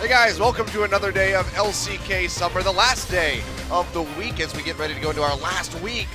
Hey guys, welcome to another day of LCK Summer, the last day of the week as we get ready to go into our last week.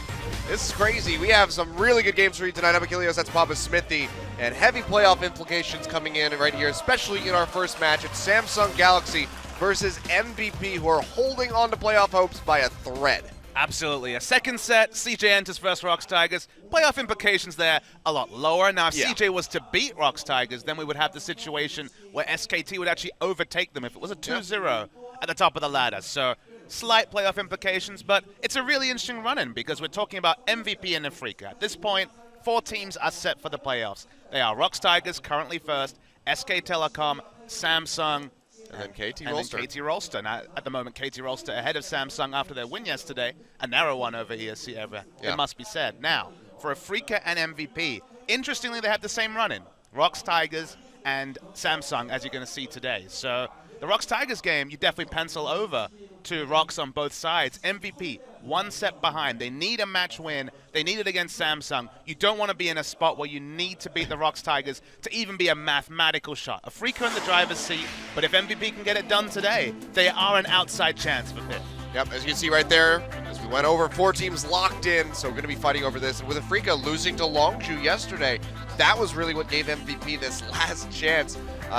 This is crazy. We have some really good games for you tonight. I'm Achilles, that's Papa Smithy, and heavy playoff implications coming in right here, especially in our first match. It's Samsung Galaxy versus MVP, who are holding on to playoff hopes by a thread. Absolutely. A second set, CJ enters versus Rox Tigers. Playoff implications there a lot lower. Now, if CJ was to beat Rox Tigers, then we would have the situation where SKT would actually overtake them if it was a 2-0 at the top of the ladder. So, slight playoff implications, but it's a really interesting run-in because we're talking about MVP and Afrika. At this point, 4 teams are set for the playoffs. They are Rox Tigers, currently first, SK Telecom, Samsung, And then KT Rolster. Now, at the moment, KT Rolster ahead of Samsung after their win yesterday. A narrow one over here, it must be said. Now, for Afrika and MVP, interestingly, they have the same run-in. Rox Tigers and Samsung, as you're going to see today. So the Rox Tigers game, you definitely pencil over to Rox on both sides. MVP, 1 set behind. They need a match win. They need it against Samsung. You don't want to be in a spot where you need to beat the Rox Tigers to even be a mathematical shot. Afrika in the driver's seat, but if MVP can get it done today, they are an outside chance for Pitt. Yep, as you can see right there, as we went over, 4 teams locked in, so we're going to be fighting over this. And with Afrika losing to Longzhu yesterday, that was really what gave MVP this last chance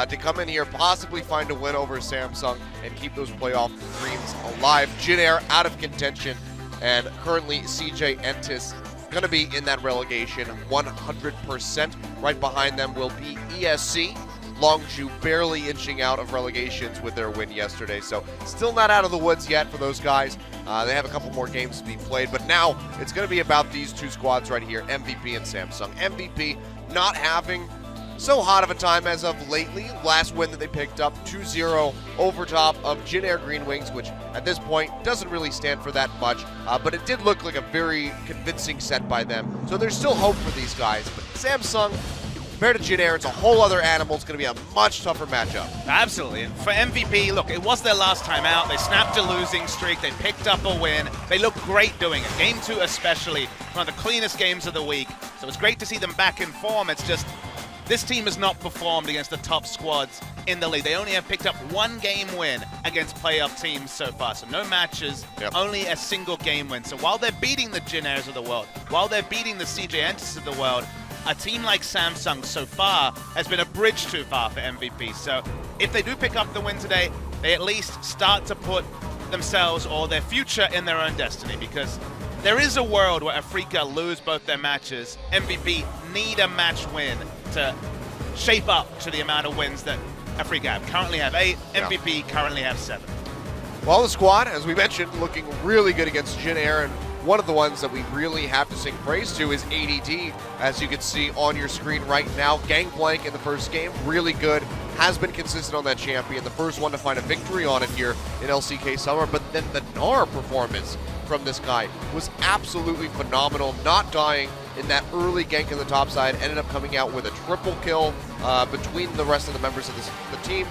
to come in here, possibly find a win over Samsung and keep those playoff dreams alive. Jin Air out of contention, and currently CJ Entus going to be in that relegation 100%. Right behind them will be ESC. Longzhu barely inching out of relegations with their win yesterday, so still not out of the woods yet for those guys. They have a couple more games to be played, but now it's going to be about these 2 squads right here, MVP and Samsung. MVP not having so hot of a time as of lately. Last win that they picked up, 2-0 over top of Jin Air Green Wings, which at this point doesn't really stand for that much, but it did look like a very convincing set by them. So there's still hope for these guys, but Samsung, compared to Jin Air, it's a whole other animal. It's going to be a much tougher matchup. Absolutely. And for MVP, look, it was their last time out. They snapped a losing streak. They picked up a win. They look great doing it. Game 2 especially, one of the cleanest games of the week. So it's great to see them back in form. It's just this team has not performed against the top squads in the league. They only have picked up 1 game win against playoff teams so far. So no matches, only a single game win. So while they're beating the Jin Airs of the world, while they're beating the CJ Entus of the world, a team like Samsung so far has been a bridge too far for MVP. So if they do pick up the win today, they at least start to put themselves or their future in their own destiny, because there is a world where Afrika lose both their matches. MVP need a match win to shape up to the amount of wins that Afrika have. Currently have 8, MVP currently have 7. Well, the squad, as we mentioned, looking really good against Jin Air, and one of the ones that we really have to sing praise to is ADD, as you can see on your screen right now. Gangplank in the first game, really good, has been consistent on that champion, the first one to find a victory on it here in LCK Summer, but then the Gnar performance from this guy was absolutely phenomenal, not dying in that early gank in the top side, ended up coming out with a triple kill between the rest of the members of the team,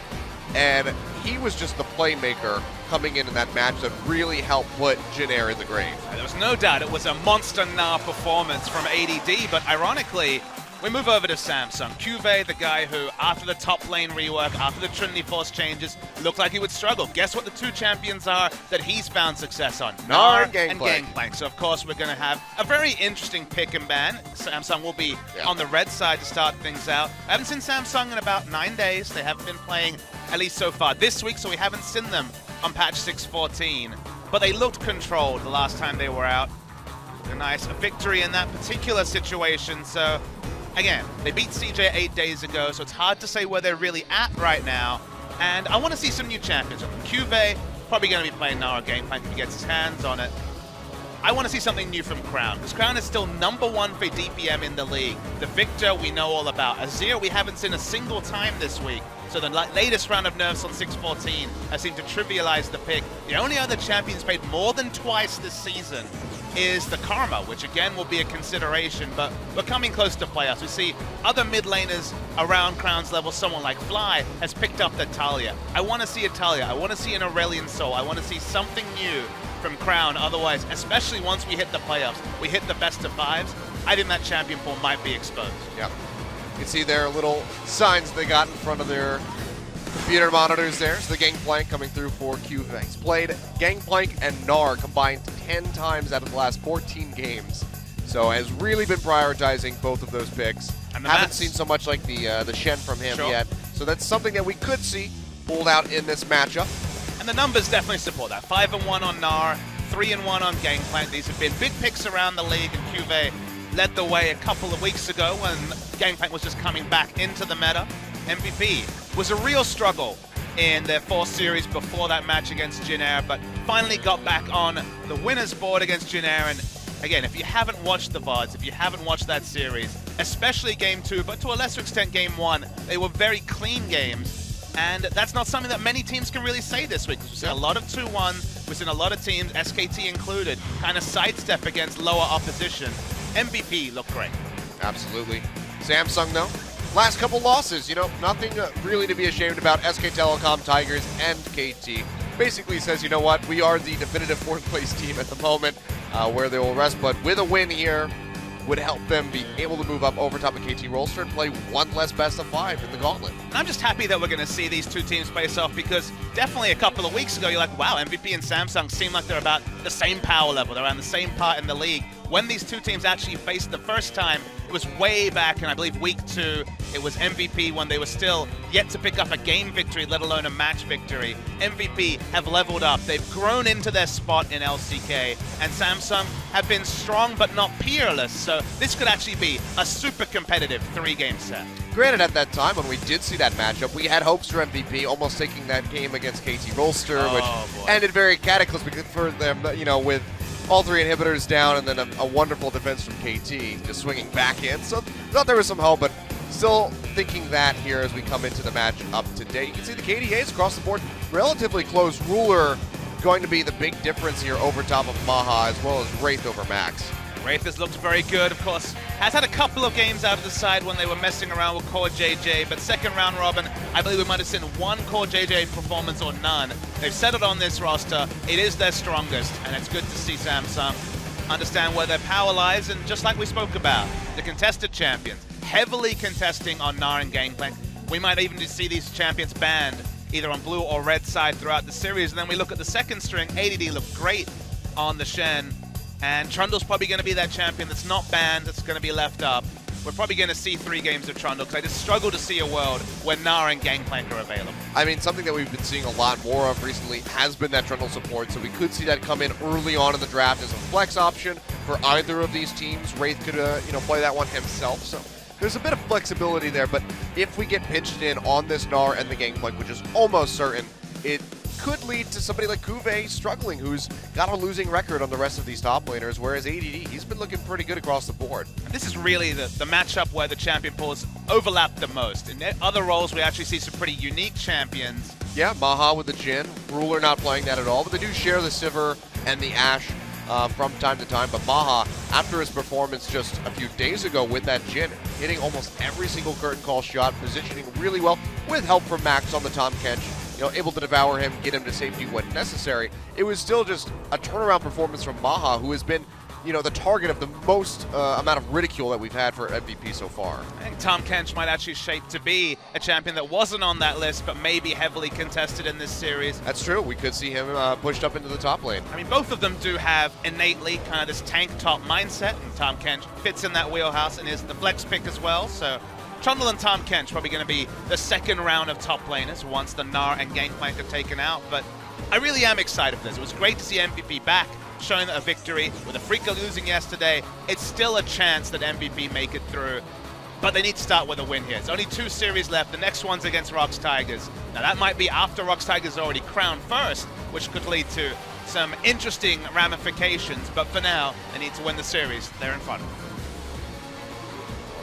and he was just the playmaker coming into that match that really helped put Jin Air in the grave. There was no doubt it was a monster Gnar performance from ADD, but ironically, we move over to Samsung. Cuvée, the guy who, after the top lane rework, after the Trinity Force changes, looked like he would struggle. Guess what the 2 champions are that he's found success on? Gnar and Gangplank. So, of course, we're going to have a very interesting pick and ban. Samsung will be on the red side to start things out. I haven't seen Samsung in about 9 days. They haven't been playing, at least so far this week, so we haven't seen them on patch 6.14. But they looked controlled the last time they were out. A nice victory in that particular situation. So, again, they beat CJ 8 days ago, so it's hard to say where they're really at right now. And I want to see some new champions. Cuvée, probably going to be playing Gnar Gangplank if he gets his hands on it. I want to see something new from Crown, because Crown is still #1 for DPM in the league. The Victor we know all about. Azir we haven't seen a single time this week. So the latest round of nerfs on 6.14 has seemed to trivialize the pick. The only other champions played more than twice this season is the Karma, which again will be a consideration, but we're coming close to playoffs. We see other mid laners around Crown's level, someone like Fly has picked up the Talia. I want to see a Talia, I want to see an Aurelion Sol, I want to see something new from Crown. Otherwise, especially once we hit the playoffs, we hit the best of 5s, I think that champion pool might be exposed. Yeah. You can see their little signs they got in front of their Computer monitors there. So the Gangplank coming through for QV. He's played Gangplank and Gnar combined 10 times out of the last 14 games. So has really been prioritizing both of those picks. And haven't seen so much like the Shen from him yet. So that's something that we could see pulled out in this matchup. And the numbers definitely support that. 5-1 on Gnar, 3-1 on Gangplank. These have been big picks around the league, and QV led the way a couple of weeks ago when Gangplank was just coming back into the meta. MVP was a real struggle in their 4th series before that match against Jin Air, but finally got back on the winner's board against Jin Air. And again, if you haven't watched the VODs, if you haven't watched that series, especially Game 2, but to a lesser extent Game 1, they were very clean games. And that's not something that many teams can really say this week. We've seen a lot of 2-1, we've seen a lot of teams, SKT included, kind of sidestep against lower opposition. MVP looked great. Absolutely. Samsung, though, last couple losses, nothing really to be ashamed about. SK Telecom, Tigers, and KT. Basically says, you know what, we are the definitive 4th place team at the moment, where they will rest. But with a win here, would help them be able to move up over top of KT Rolster and play one less best of 5 in the gauntlet. And I'm just happy that we're going to see these two teams face off, because definitely a couple of weeks ago, you're like, wow, MVP and Samsung seem like they're about the same power level. They're around the same part in the league. When these two teams actually faced the first time, it was way back in, I believe, week 2. It was MVP when they were still yet to pick up a game victory, let alone a match victory. MVP have leveled up. They've grown into their spot in LCK, and Samsung have been strong but not peerless. So this could actually be a super competitive 3-game set. Granted, at that time, when we did see that matchup, we had hopes for MVP, almost taking that game against KT Rolster, which ended very cataclysmic for them, with all 3 inhibitors down and then a wonderful defense from KT just swinging back in. So thought there was some hope, but still thinking that here as we come into the match up to date. You can see the KDAs across the board, relatively close. Ruler going to be the big difference here over top of Maha, as well as Wraith over Max. Wraith has looked very good, of course. Has had a couple of games out of the side when they were messing around with Core JJ, but second round robin, I believe we might have seen one Core JJ performance or none. They've settled on this roster. It is their strongest, and it's good to see Samsung understand where their power lies, and just like we spoke about, the contested champions, heavily contesting on Gnar and Gangplank. We might even see these champions banned, either on blue or red side throughout the series, and then we look at the second string. ADD looked great on the Shen. And Trundle's probably going to be that champion that's not banned, that's going to be left up. We're probably going to see 3 games of Trundle, because I just struggle to see a world where Gnar and Gangplank are available. I mean, something that we've been seeing a lot more of recently has been that Trundle support, so we could see that come in early on in the draft as a flex option for either of these teams. Wraith could, play that one himself, so there's a bit of flexibility there, but if we get pitched in on this Gnar and the Gangplank, which is almost certain, it could lead to somebody like QV struggling, who's got a losing record on the rest of these top laners, whereas ADD, he's been looking pretty good across the board. And this is really the matchup where the champion pools overlap the most. In other roles, we actually see some pretty unique champions. Yeah, Maha with the Jhin, Ruler not playing that at all, but they do share the Sivir and the Ashe from time to time. But Maha, after his performance just a few days ago with that Jhin, hitting almost every single curtain call shot, positioning really well, with help from Max on the Tahm Kench, able to devour him, get him to safety when necessary. It was still just a turnaround performance from Maha, who has been, the target of the most amount of ridicule that we've had for MVP so far. I think Tahm Kench might actually shape to be a champion that wasn't on that list, but maybe heavily contested in this series. That's true. We could see him pushed up into the top lane. I mean, both of them do have innately kind of this tank top mindset, and Tahm Kench fits in that wheelhouse and is the flex pick as well. So Trundle and Tahm Kench probably going to be the second round of top laners once the Gnar and Gangplank are taken out. But I really am excited for this. It was great to see MVP back, showing a victory. With Afrika losing yesterday, it's still a chance that MVP make it through. But they need to start with a win here. It's only 2 series left. The next one's against ROX Tigers. Now that might be after ROX Tigers already crowned first, which could lead to some interesting ramifications. But for now, they need to win the series. They're in front.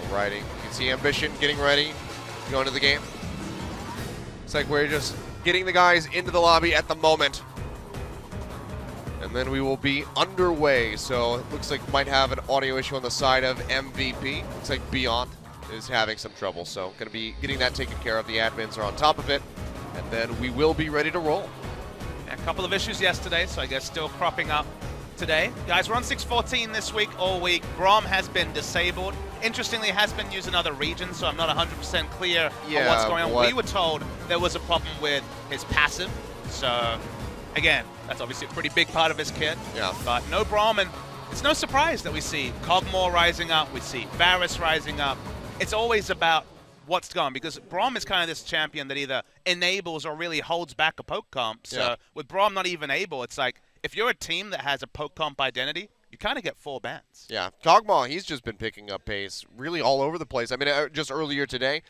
Alrighty, you can see Ambition getting ready to go into the game. It's like we're just getting the guys into the lobby at the moment. And then we will be underway. So it looks like we might have an audio issue on the side of MVP. Looks like Beyond is having some trouble. So going to be getting that taken care of. The admins are on top of it. And then we will be ready to roll. A couple of issues yesterday, so I guess still cropping up today. Guys, we're on 614 this week, all week. Braum has been disabled. Interestingly, has been using other regions, so I'm not 100% clear on what's going on. We were told there was a problem with his passive. So, again, that's obviously a pretty big part of his kit. Yeah. But no Braum, and it's no surprise that we see Kog'Maw rising up, we see Varus rising up. It's always about what's going, because Braum is kind of this champion that either enables or really holds back a poke comp. So with Braum not even able, it's like, if you're a team that has a poke comp identity, you kind of get 4 bans. Yeah, Kog'Maw, he's just been picking up pace really all over the place. I mean, just earlier today,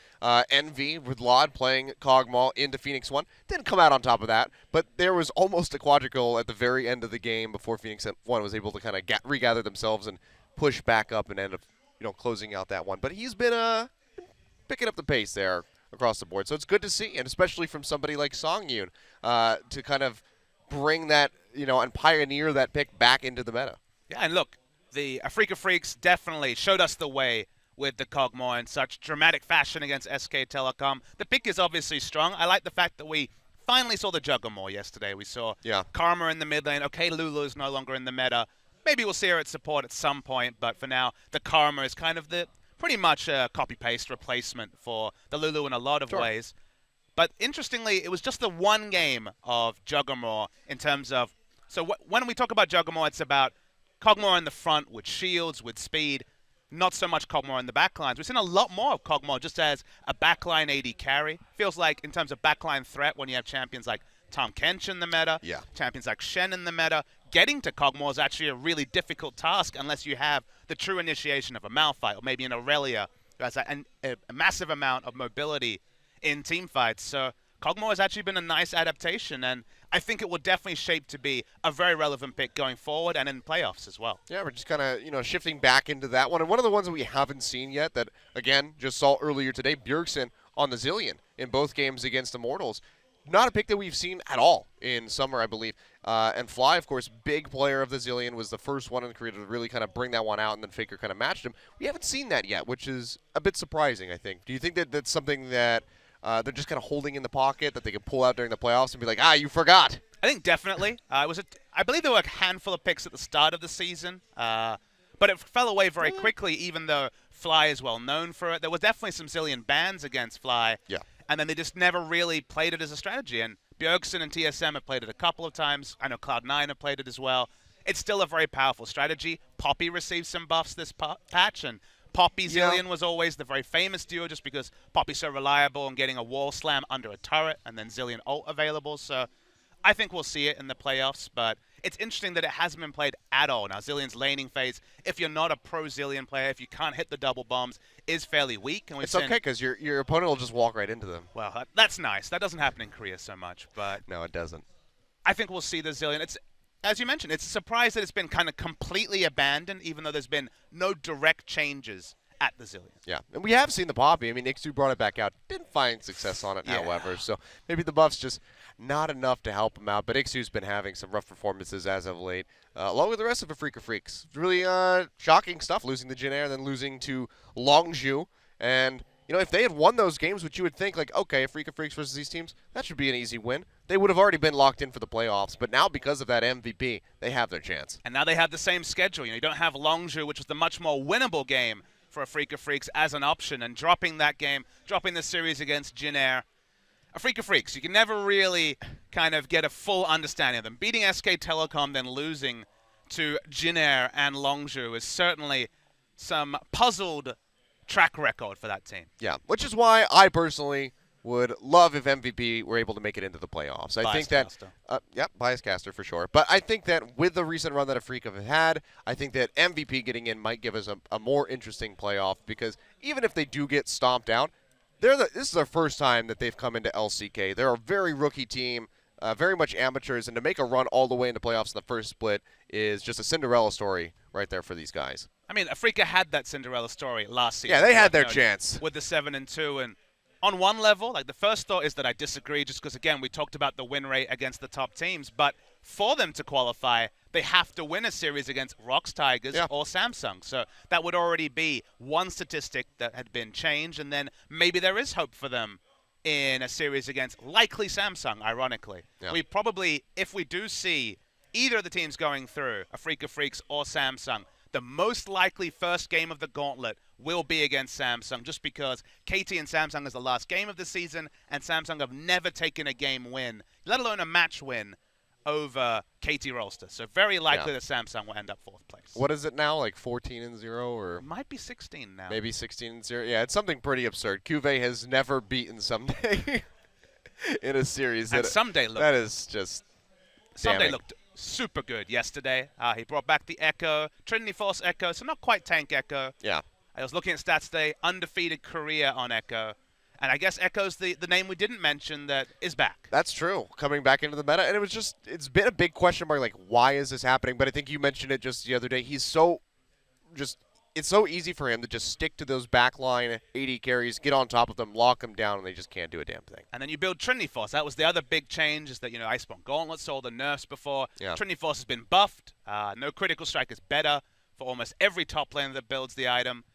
Envy with Laud playing Kog'Maw into Phoenix 1. Didn't come out on top of that, but there was almost a quadruple at the very end of the game before Phoenix 1 was able to kind of regather themselves and push back up and end up, closing out that one. But he's been picking up the pace there across the board. So it's good to see, and especially from somebody like Songyun to kind of bring that, and pioneer that pick back into the meta. Yeah, and look, the Afrika Freaks definitely showed us the way with the Kog'Maw in such dramatic fashion against SK Telecom. The pick is obviously strong. I like the fact that we finally saw the Juggernaut yesterday. We saw Karma in the mid lane. Okay, Lulu is no longer in the meta. Maybe we'll see her at support at some point, but for now, the Karma is kind of the pretty much a copy-paste replacement for the Lulu in a lot of ways. But interestingly, it was just the one game of Juggernaut in terms of... So when we talk about Juggernaut, it's about Kog'Maw in the front with shields, with speed, not so much Kog'Maw in the backlines. We've seen a lot more of Kog'Maw just as a backline AD carry. Feels like in terms of backline threat when you have champions like Tahm Kench in the meta, champions like Shen in the meta, getting to Kog'Maw is actually a really difficult task unless you have the true initiation of a Malphite or maybe an Aurelia who has a massive amount of mobility in team fights. So Kog'Maw has actually been a nice adaptation, and I think it will definitely shape to be a very relevant pick going forward and in playoffs as well. Yeah, we're just kind of, shifting back into that one. And one of the ones that we haven't seen yet that, again, just saw earlier today, Bjergsen on the Zilean in both games against Immortals. Not a pick that we've seen at all in summer, I believe. And Fly, of course, big player of the Zilean, was the first one in Korea to really kind of bring that one out, and then Faker kind of matched him. We haven't seen that yet, which is a bit surprising, I think. Do you think that that's something that they're just kind of holding in the pocket that they can pull out during the playoffs and be like, you forgot? I think definitely. I believe there were a handful of picks at the start of the season, but it fell away very quickly, even though Fly is well known for it. There was definitely some Zilean bans against Fly. Yeah. And then they just never really played it as a strategy. And Bjergsen and TSM have played it a couple of times. I know Cloud9 have played it as well. It's still a very powerful strategy. Poppy received some buffs this patch, and Poppy Zilean was always the very famous duo just because Poppy's so reliable and getting a wall slam under a turret and then Zilean ult available. So I think we'll see it in the playoffs, but it's interesting that it hasn't been played at all. Now, Zilean's laning phase, if you're not a pro Zilean player, if you can't hit the double bombs, is fairly weak. And it's okay, because your opponent will just walk right into them. Well, that's nice. That doesn't happen in Korea so much, but... No, it doesn't. I think we'll see the Zilean. It's, as you mentioned, it's a surprise that it's been kind of completely abandoned, even though there's been no direct changes at the Zilean. Yeah, and we have seen the Poppy. I mean, Ixu brought it back out. Didn't find success on it, however. So maybe the buff's just not enough to help him out. But Ixu's been having some rough performances as of late, along with the rest of the Afrika Freaks. Really shocking stuff, losing to Jin Air, then losing to Longzhu. And, if they had won those games, which you would think, like, okay, Afrika Freaks versus these teams, that should be an easy win. They would have already been locked in for the playoffs. But now, because of that MVP, they have their chance. And now they have the same schedule. You don't have Longzhu, which was the much more winnable game for Afrika Freaks as an option, and dropping that game, dropping the series against Jin Air. Afrika Freaks, you can never really kind of get a full understanding of them. Beating SK Telecom, then losing to Jin Air and Longzhu is certainly some puzzled track record for that team. Yeah, which is why I personally would love if MVP were able to make it into the playoffs. I think that, bias caster for sure. But I think that with the recent run that Afrika have had, I think that MVP getting in might give us a more interesting playoff, because even if they do get stomped out, this is their first time that they've come into LCK. They're a very rookie team, very much amateurs, and to make a run all the way into playoffs in the first split is just a Cinderella story right there for these guys. I mean, Afrika had that Cinderella story last season. Yeah, they had their chance. With the 7-2, and on one level, like, the first thought is that I disagree, just because, again, we talked about the win rate against the top teams. But for them to qualify, they have to win a series against Rox Tigers or Samsung. So that would already be one statistic that had been changed. And then maybe there is hope for them in a series against likely Samsung, ironically. Yeah. We probably, if we do see either of the teams going through, Afreeca Freaks or Samsung, the most likely first game of the gauntlet will be against Samsung, just because KT and Samsung is the last game of the season, and Samsung have never taken a game win, let alone a match win, over KT Rolster. So very likely that Samsung will end up 4th place. What is it now, like 14-0 or? It might be 16 now. Maybe 16-0. Yeah, it's something pretty absurd. Cuvée has never beaten Someday in a series. And Someday looked. That is just. Someday damning. looked super good yesterday. He brought back the Echo, Trinity Force Echo, so not quite Tank Echo. Yeah. I was looking at stats today, undefeated career on Echo. And I guess Echo's the name we didn't mention that is back. That's true. Coming back into the meta. And it's been a big question mark, like, why is this happening? But I think you mentioned it just the other day. It's so easy for him to just stick to those backline 80 carries, get on top of them, lock them down, and they just can't do a damn thing. And then you build Trinity Force. That was the other big change, is that, Iceborne Gauntlet saw the nerfs before. Yeah. Trinity Force has been buffed. No Critical Strike is better for almost every top laner that builds the item.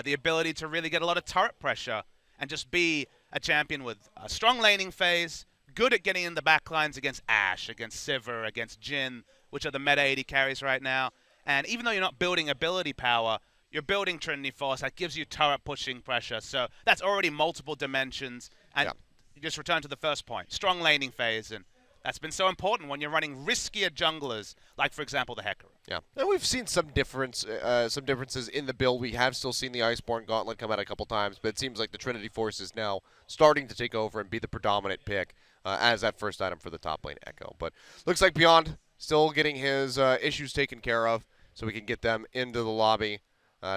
The ability to really get a lot of turret pressure and just be a champion with a strong laning phase, good at getting in the backlines against Ashe, against Sivir, against Jhin, which are the meta 80 carries right now. And even though you're not building ability power, you're building Trinity Force. That gives you turret pushing pressure. So that's already multiple dimensions. And you just return to the first point, strong laning phase. And that's been so important when you're running riskier junglers, like, for example, the Hecarim. Yeah, and we've seen some differences in the build. We have still seen the Iceborne Gauntlet come out a couple times, but it seems like the Trinity Force is now starting to take over and be the predominant pick as that first item for the top lane Echo. But looks like Beyond still getting his issues taken care of, so we can get them into the lobby.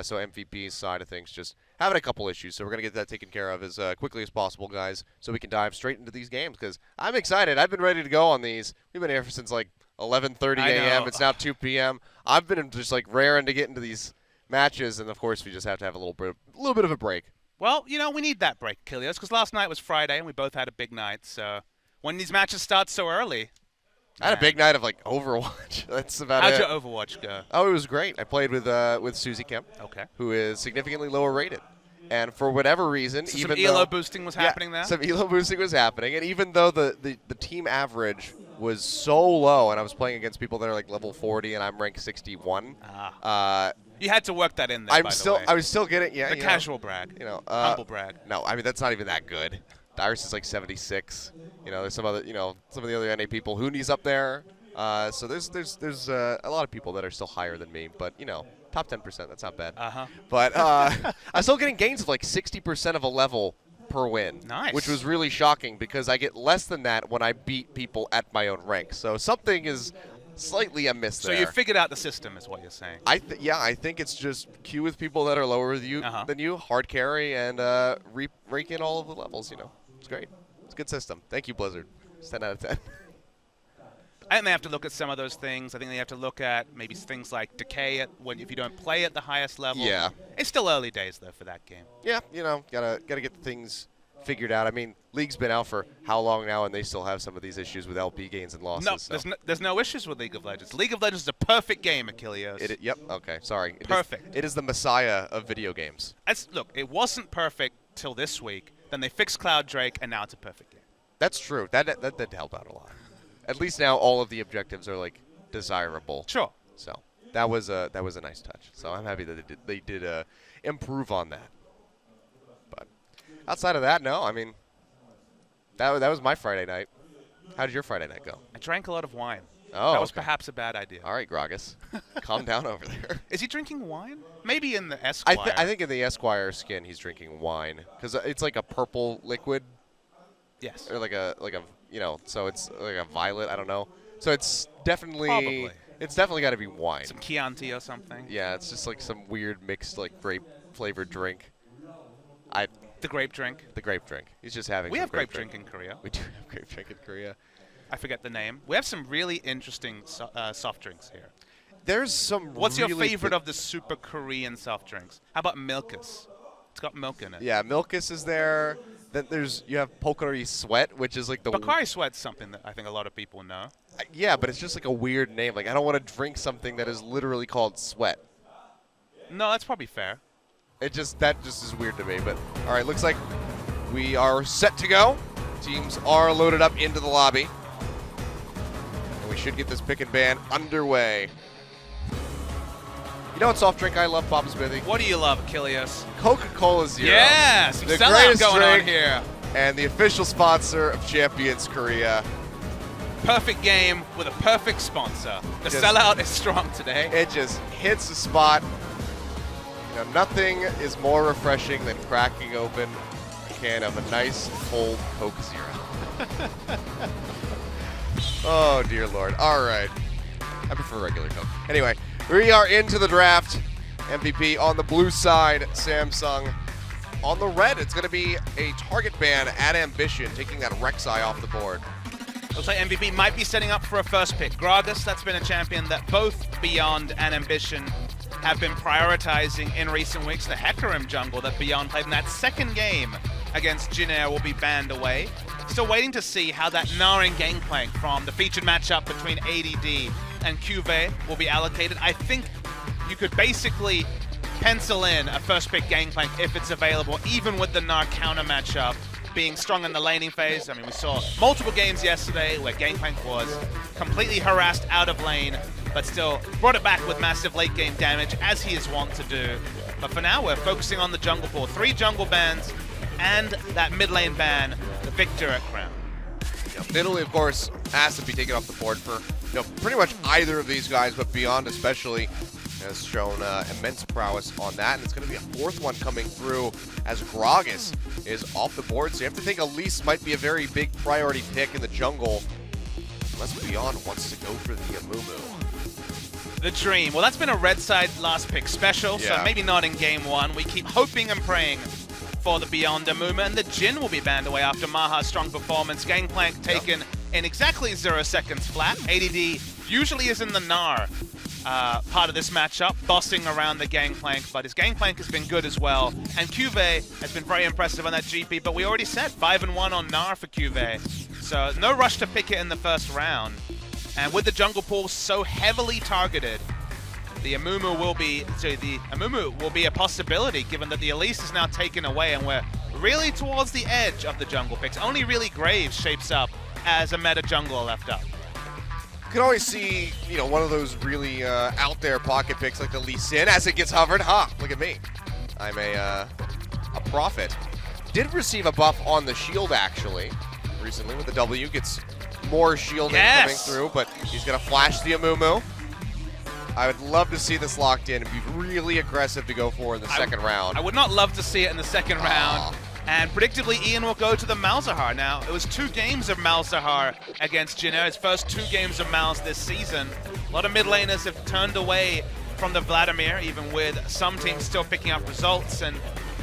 So MVP's side of things just having a couple issues, so we're going to get that taken care of as quickly as possible, guys, so we can dive straight into these games, because I'm excited. I've been ready to go on these. We've been here since like 11:30 a.m. It's now 2 p.m. I've been just like raring to get into these matches, and of course we just have to have a little bit of a break. Well, we need that break, Kilios, because last night was Friday, and we both had a big night. So when these matches start so early, I had a big night of like Overwatch. That's about it. How'd your Overwatch go? Oh, it was great. I played with Susie Kemp, who is significantly lower rated. And for whatever reason, so even some ELO boosting was happening there? Some ELO boosting was happening. And even though the team average was so low, and I was playing against people that are like level 40, and I'm ranked 61. You had to work that in there, I was still getting, the casual brag. Humble brag. No, I mean, that's not even that good. Dyrus is like 76. There's some other, some of the other NA people. Hooney's up there. So there's a lot of people that are still higher than me, but top 10%, that's not bad. But I'm still getting gains of like 60% of a level per win. Nice. Which was really shocking, because I get less than that when I beat people at my own rank. So something is slightly amiss there. So you figured out the system, is what you're saying. I think it's just queue with people that are lower than you, hard carry, and rake in all of the levels. It's great. It's a good system. Thank you, Blizzard. It's 10 out of 10. I think they have to look at some of those things. I think they have to look at maybe things like decay if you don't play at the highest level. Yeah. It's still early days, though, for that game. Yeah, gotta get things figured out. I mean, League's been out for how long now, and they still have some of these issues with LP gains and losses. No, there's no issues with League of Legends. League of Legends is a perfect game, Achilles. Yep. Okay. Sorry. Perfect. It is the messiah of video games. Look, it wasn't perfect till this week. Then they fixed Cloud Drake, and now it's a perfect game. That's true. That did help out a lot. At least now all of the objectives are like desirable. Sure. So that was a nice touch. So I'm happy that they did improve on that. But outside of that, no. I mean, that was my Friday night. How did your Friday night go? I drank a lot of wine. Oh, that was perhaps a bad idea. All right, Gragas, calm down over there. Is he drinking wine? Maybe in the Esquire. I think in the Esquire skin he's drinking wine, because it's like a purple liquid. Yes. Or like a so it's like a violet. I don't know. So it's definitely got to be wine. Some Chianti or something. Yeah, it's just like some weird mixed like grape flavored drink. The grape drink. The grape drink. He's just having. We have grape drink in Korea. We do have grape drink in Korea. I forget the name. We have some really interesting soft drinks here. There's some. What's your favorite of the super Korean soft drinks? How about Milkus? It's got milk in it. Yeah, Milkus is there. Then you have Pocari Sweat, which is like the. Pocari Sweat's something that I think a lot of people know. Yeah, but it's just like a weird name. Like, I don't want to drink something that is literally called sweat. No, that's probably fair. That just is weird to me. But all right, looks like we are set to go. Teams are loaded up into the lobby. And we should get this pick and ban underway. You know what soft drink I love, Papa Smithy? What do you love, Achilles? Coca-Cola Zero. Yeah, some the sellout greatest going drink on here. and the official sponsor of Champions Korea. Perfect game with a perfect sponsor. The Just- sellout is strong today. It just hits the spot. You know, nothing is more refreshing than cracking open a can of a nice cold Coke Zero. Oh, dear Lord. All right. I prefer regular Coke. Anyway, we are into the draft. MVP on the blue side, Samsung. On the red, it's going to be a target ban at Ambition, taking that Rek'Sai off the board. Looks like MVP might be setting up for a first pick. Gragas, that's been a champion that both Beyond and Ambition have been prioritizing in recent weeks. The Hecarim jungle that Beyond played in that second game against Jin will be banned away. Still waiting to see how that Naren gangplank from the featured matchup between ADD and Cuvée will be allocated. I think you could basically pencil in a first pick gangplank if it's available, even with the Nar counter matchup being strong in the laning phase. I mean, we saw multiple games yesterday where Gangplank was completely harassed out of lane, but still brought it back with massive late game damage, as he is wont to do. But for now, we're focusing on the jungle pool. 3 jungle bans and that mid lane ban, the victor at Crown. Italy, of course, has to be taken off the board for pretty much either of these guys, but Beyond especially has shown immense prowess on that, and it's going to be a 4th one coming through as Gragas is off the board. So you have to think Elise might be a very big priority pick in the jungle, unless Beyond wants to go for the Amumu. The dream. Well, that's been a red side last pick special, so Yeah. maybe not in game 1. We keep hoping and praying for the Beyond Amumu, and the Jin will be banned away after Maha's strong performance. Gangplank taken in exactly 0 seconds flat. ADD usually is in the Gnar part of this matchup, bossing around the Gangplank, but his Gangplank has been good as well. And Cuvée has been very impressive on that GP, but we already said 5-1 on Gnar for Cuvée. So no rush to pick it in the first round. And with the jungle pool so heavily targeted, the Amumu will be a possibility, given that the Elise is now taken away and we're really towards the edge of the jungle picks. Only really Graves shapes up as a meta jungler left up. You can always see, one of those really out there pocket picks like the Lee Sin as it gets hovered. Look at me. I'm a prophet. Did receive a buff on the shield, actually, recently with the W. Gets more shielding coming through, but he's going to flash the Amumu. I would love to see this locked in and be really aggressive to go for in the second round. I would not love to see it in the second round. And predictably, Ian will go to the Malzahar. Now, it was 2 games of Malzahar against Jin, his first 2 games of Malz this season. A lot of mid laners have turned away from the Vladimir, even with some teams still picking up results. And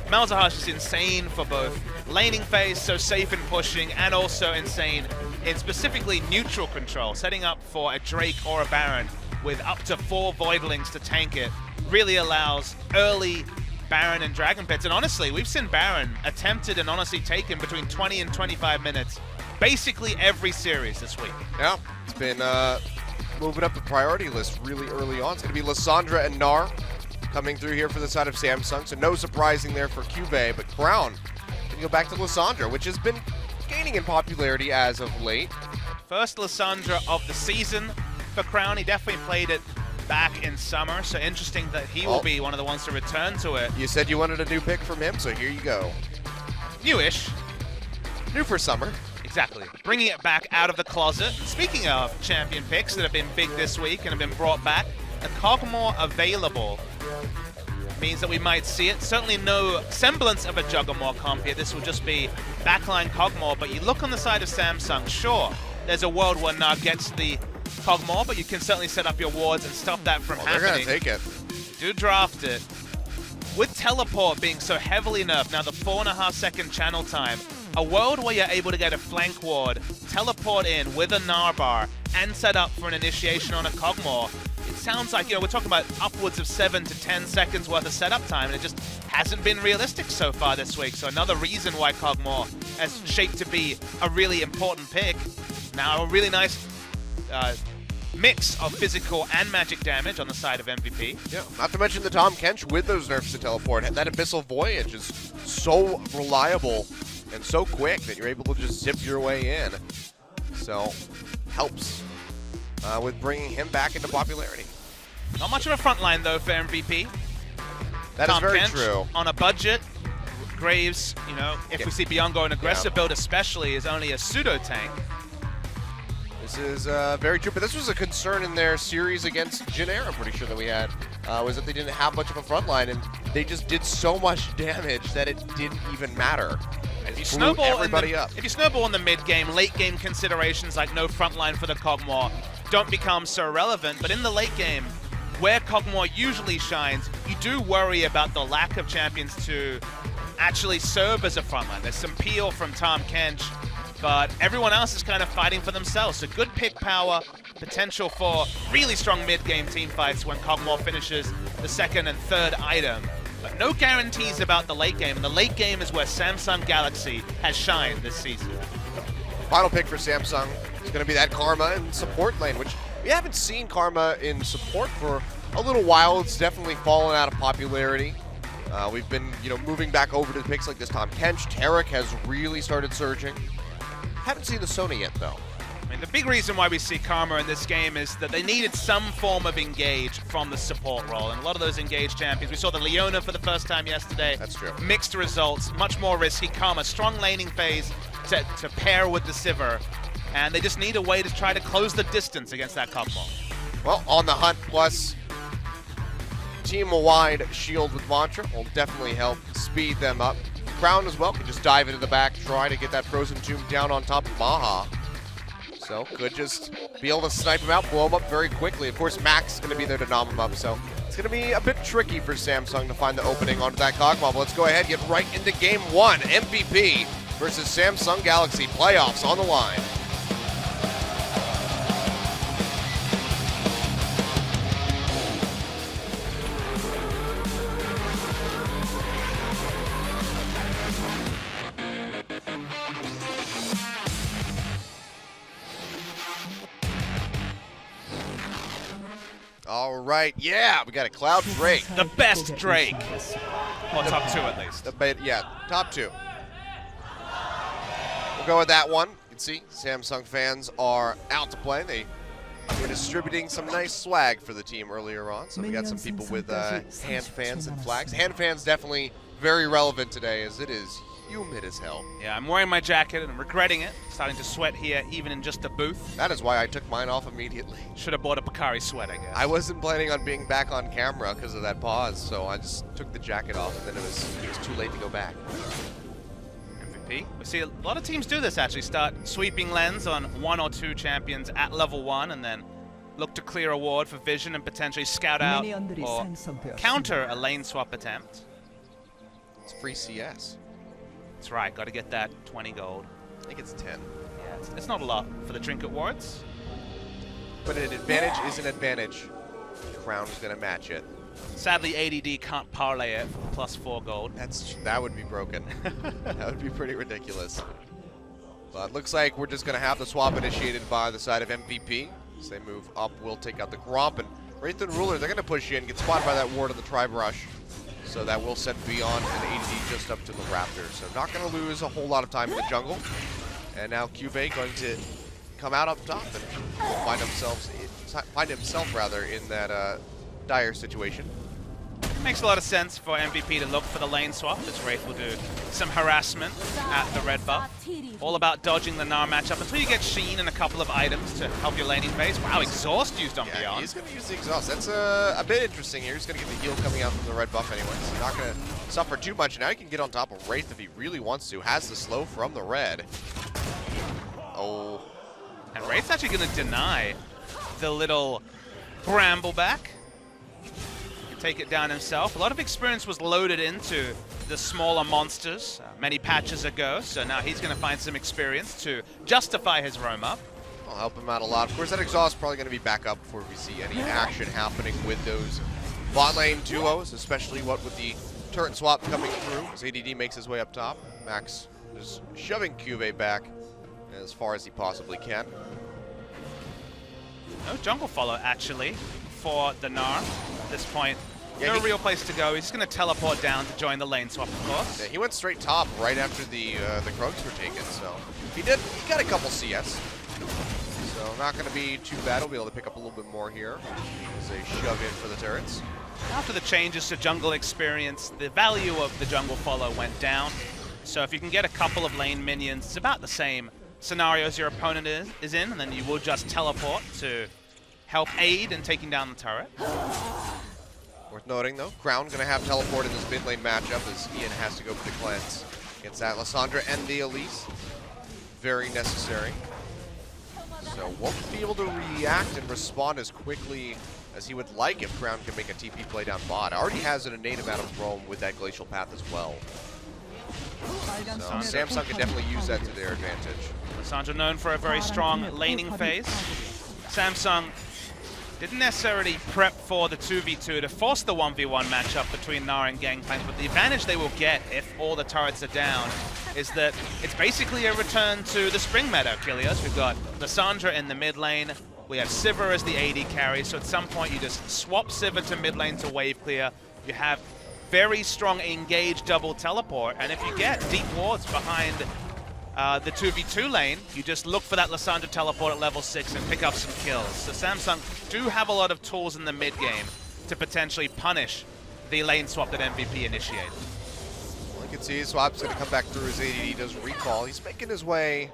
Malzahar is just insane for both laning phase, so safe in pushing, and also insane in specifically neutral control, setting up for a Drake or a Baron with up to 4 Voidlings to tank it. Really allows early Baron and Dragon Pits, and honestly, we've seen Baron attempted and honestly taken between 20 and 25 minutes, basically every series this week. Yeah, it's been moving up the priority list really early on. It's going to be Lissandra and Gnar coming through here for the side of Samsung, so no surprising there for Cuvée, but Crown can go back to Lissandra, which has been gaining in popularity as of late. First Lissandra of the season for Crown. He definitely played it back in summer, so interesting that he will be one of the ones to return to it. You said you wanted a new pick from him, so here you go. Newish. New for summer. Exactly. Bringing it back out of the closet. Speaking of champion picks that have been big this week and have been brought back, a Kog'Maw available means that we might see it. Certainly no semblance of a Juggernaut comp here. This will just be backline Kog'Maw, but you look on the side of Samsung, sure, there's a world where Nar gets the Kog'Maw, but you can certainly set up your wards and stop that from happening. They're going to take it. Do draft it. With teleport being so heavily nerfed, now the 4.5 second channel time, a world where you're able to get a flank ward, teleport in with a Gnar bar, and set up for an initiation on a Kog'Maw. It sounds like, we're talking about upwards of 7 to 10 seconds worth of setup time, and it just hasn't been realistic so far this week. So another reason why Kog'Maw has shaped to be a really important pick. Now a really nice mix of physical and magic damage on the side of MVP. Yeah, not to mention the Tahm Kench with those nerfs to teleport. That Abyssal Voyage is so reliable and so quick that you're able to just zip your way in. So, helps. with bringing him back into popularity. Not much of a front line, though, for MVP. That is Tahm very Kench true. On a budget. Graves, if we see Beyond go an aggressive Yeah. build especially, is only a pseudo-tank. This is very true, but this was a concern in their series against Jin Air, I'm pretty sure that we had, was that they didn't have much of a front line, and they just did so much damage that it didn't even matter. If you Blew snowball everybody in the, up. If you snowball in the mid-game, late-game considerations like no front line for the Kog'Maw don't become so relevant, but in the late game, where Kog'Maw usually shines, you do worry about the lack of champions to actually serve as a frontline. There's some peel from Tahm Kench, but everyone else is kind of fighting for themselves. So good pick power, potential for really strong mid-game team fights when Kog'Maw finishes the second and third item. But no guarantees about the late game, and the late game is where Samsung Galaxy has shined this season. Final pick for Samsung is going to be that Karma in support lane, which we haven't seen Karma in support for a little while. It's definitely fallen out of popularity. We've been, moving back over to picks like this Tahm Kench. Tarek has really started surging. Haven't seen the Sony yet, though. I mean, the big reason why we see Karma in this game is that they needed some form of engage from the support role, and a lot of those engaged champions. We saw the Leona for the first time yesterday. That's true. Mixed results, much more risky. Karma, strong laning phase to pair with the Sivir, and they just need a way to try to close the distance against that Kog'Maw. Well, on the hunt plus team-wide shield with Mantra will definitely help speed them up. Crown as well can just dive into the back, try to get that Frozen Tomb down on top of Maha. So could just be able to snipe him out, blow him up very quickly. Of course, Max is going to be there to nom him up, so it's going to be a bit tricky for Samsung to find the opening onto that Kog'Maw. But let's go ahead and get right into game one. MVP versus Samsung Galaxy. Playoffs on the line. All right, yeah, we got a Cloud Drake. The best Drake. Or top two, at least. Top two. We'll go with that one. You can see Samsung fans are out to play. They were distributing some nice swag for the team earlier on. So we got some people with hand fans and flags. Hand fans definitely very relevant today as it is humid as hell. Yeah, I'm wearing my jacket and I'm regretting it. Starting to sweat here, even in just the booth. That is why I took mine off immediately. Should have bought a Picari sweat, I guess. I wasn't planning on being back on camera because of that pause, so I just took the jacket off and then it was too late to go back. MVP. We see a lot of teams do this, actually. Start sweeping lens on one or two champions at level 1 and then look to clear a ward for vision and potentially scout out or counter a lane swap attempt. It's free CS. That's right, got to get that 20 gold. I think it's 10. Yeah, it's not a lot for the trinket wards. But an advantage is an advantage. Crown is going to match it. Sadly, ADD can't parlay it for +4 gold. That would be broken. That would be pretty ridiculous. But looks like we're just going to have the swap initiated by the side of MVP. As they move up, we'll take out the Gromp. And Wraith and Ruler, they're going to push in, get spotted by that ward of the Tribe Rush. So that will send Beyond and ADD just up to the Raptor. So not going to lose a whole lot of time in the jungle. And now Cuvée going to come out up top and find himself in that dire situation. Makes a lot of sense for MVP to look for the lane swap, as Wraith will do some harassment at the red buff. All about dodging the Gnar matchup until you get Sheen and a couple of items to help your laning phase. Wow, Exhaust used on Beyond. He's going to use the Exhaust. That's a bit interesting here. He's going to get the heal coming out from the red buff anyway. So not going to suffer too much. Now he can get on top of Wraith if he really wants to. Has the slow from the red. Oh. And Wraith's actually going to deny the little Brambleback. Take it down himself. A lot of experience was loaded into the smaller monsters many patches ago, so now he's going to find some experience to justify his roam up. I'll help him out a lot. Of course, that exhaust is probably going to be back up before we see any action happening with those bot lane duos, especially what with the turret swap coming through as ADD makes his way up top. Max is shoving Cuvée back as far as he possibly can. No jungle follow, actually, for the Gnar at this point. Yeah, no real place to go. He's going to teleport down to join the lane swap, of course. Yeah, he went straight top right after the Krugs were taken, so he got a couple CS. So So not going to be too bad. We'll be able to pick up a little bit more here as they shove in for the turrets. After the changes to jungle experience, the value of the jungle follow went down. So if you can get a couple of lane minions, it's about the same scenarios your opponent is in, and then you will just teleport to help aid in taking down the turret. Worth noting, though, Crown going to have teleport in this mid lane matchup as Ian has to go for the cleanse against that Lissandra and the Elise. Very necessary. So won't be able to react and respond as quickly as he would like if Crown can make a TP play down bot. Already has an innate amount of roam with that Glacial Path as well. So Samsung can definitely use that to their advantage. Lissandra known for a very strong laning phase. Samsung didn't necessarily prep for the 2v2 to force the 1v1 matchup between Nara and Gangplank, but the advantage they will get if all the turrets are down is that it's basically a return to the spring meta, Kilios. We've got Lissandra in the mid lane, we have Sivir as the AD carry, so at some point you just swap Sivir to mid lane to wave clear. You have very strong engaged double teleport, and if you get deep wards behind the 2v2 lane, you just look for that Lissandra teleport at level 6 and pick up some kills. So Samsung do have a lot of tools in the mid game to potentially punish the lane swap that MVP initiated. Well, you can see Swap's going to come back through his ADD, does recall. He's making his way,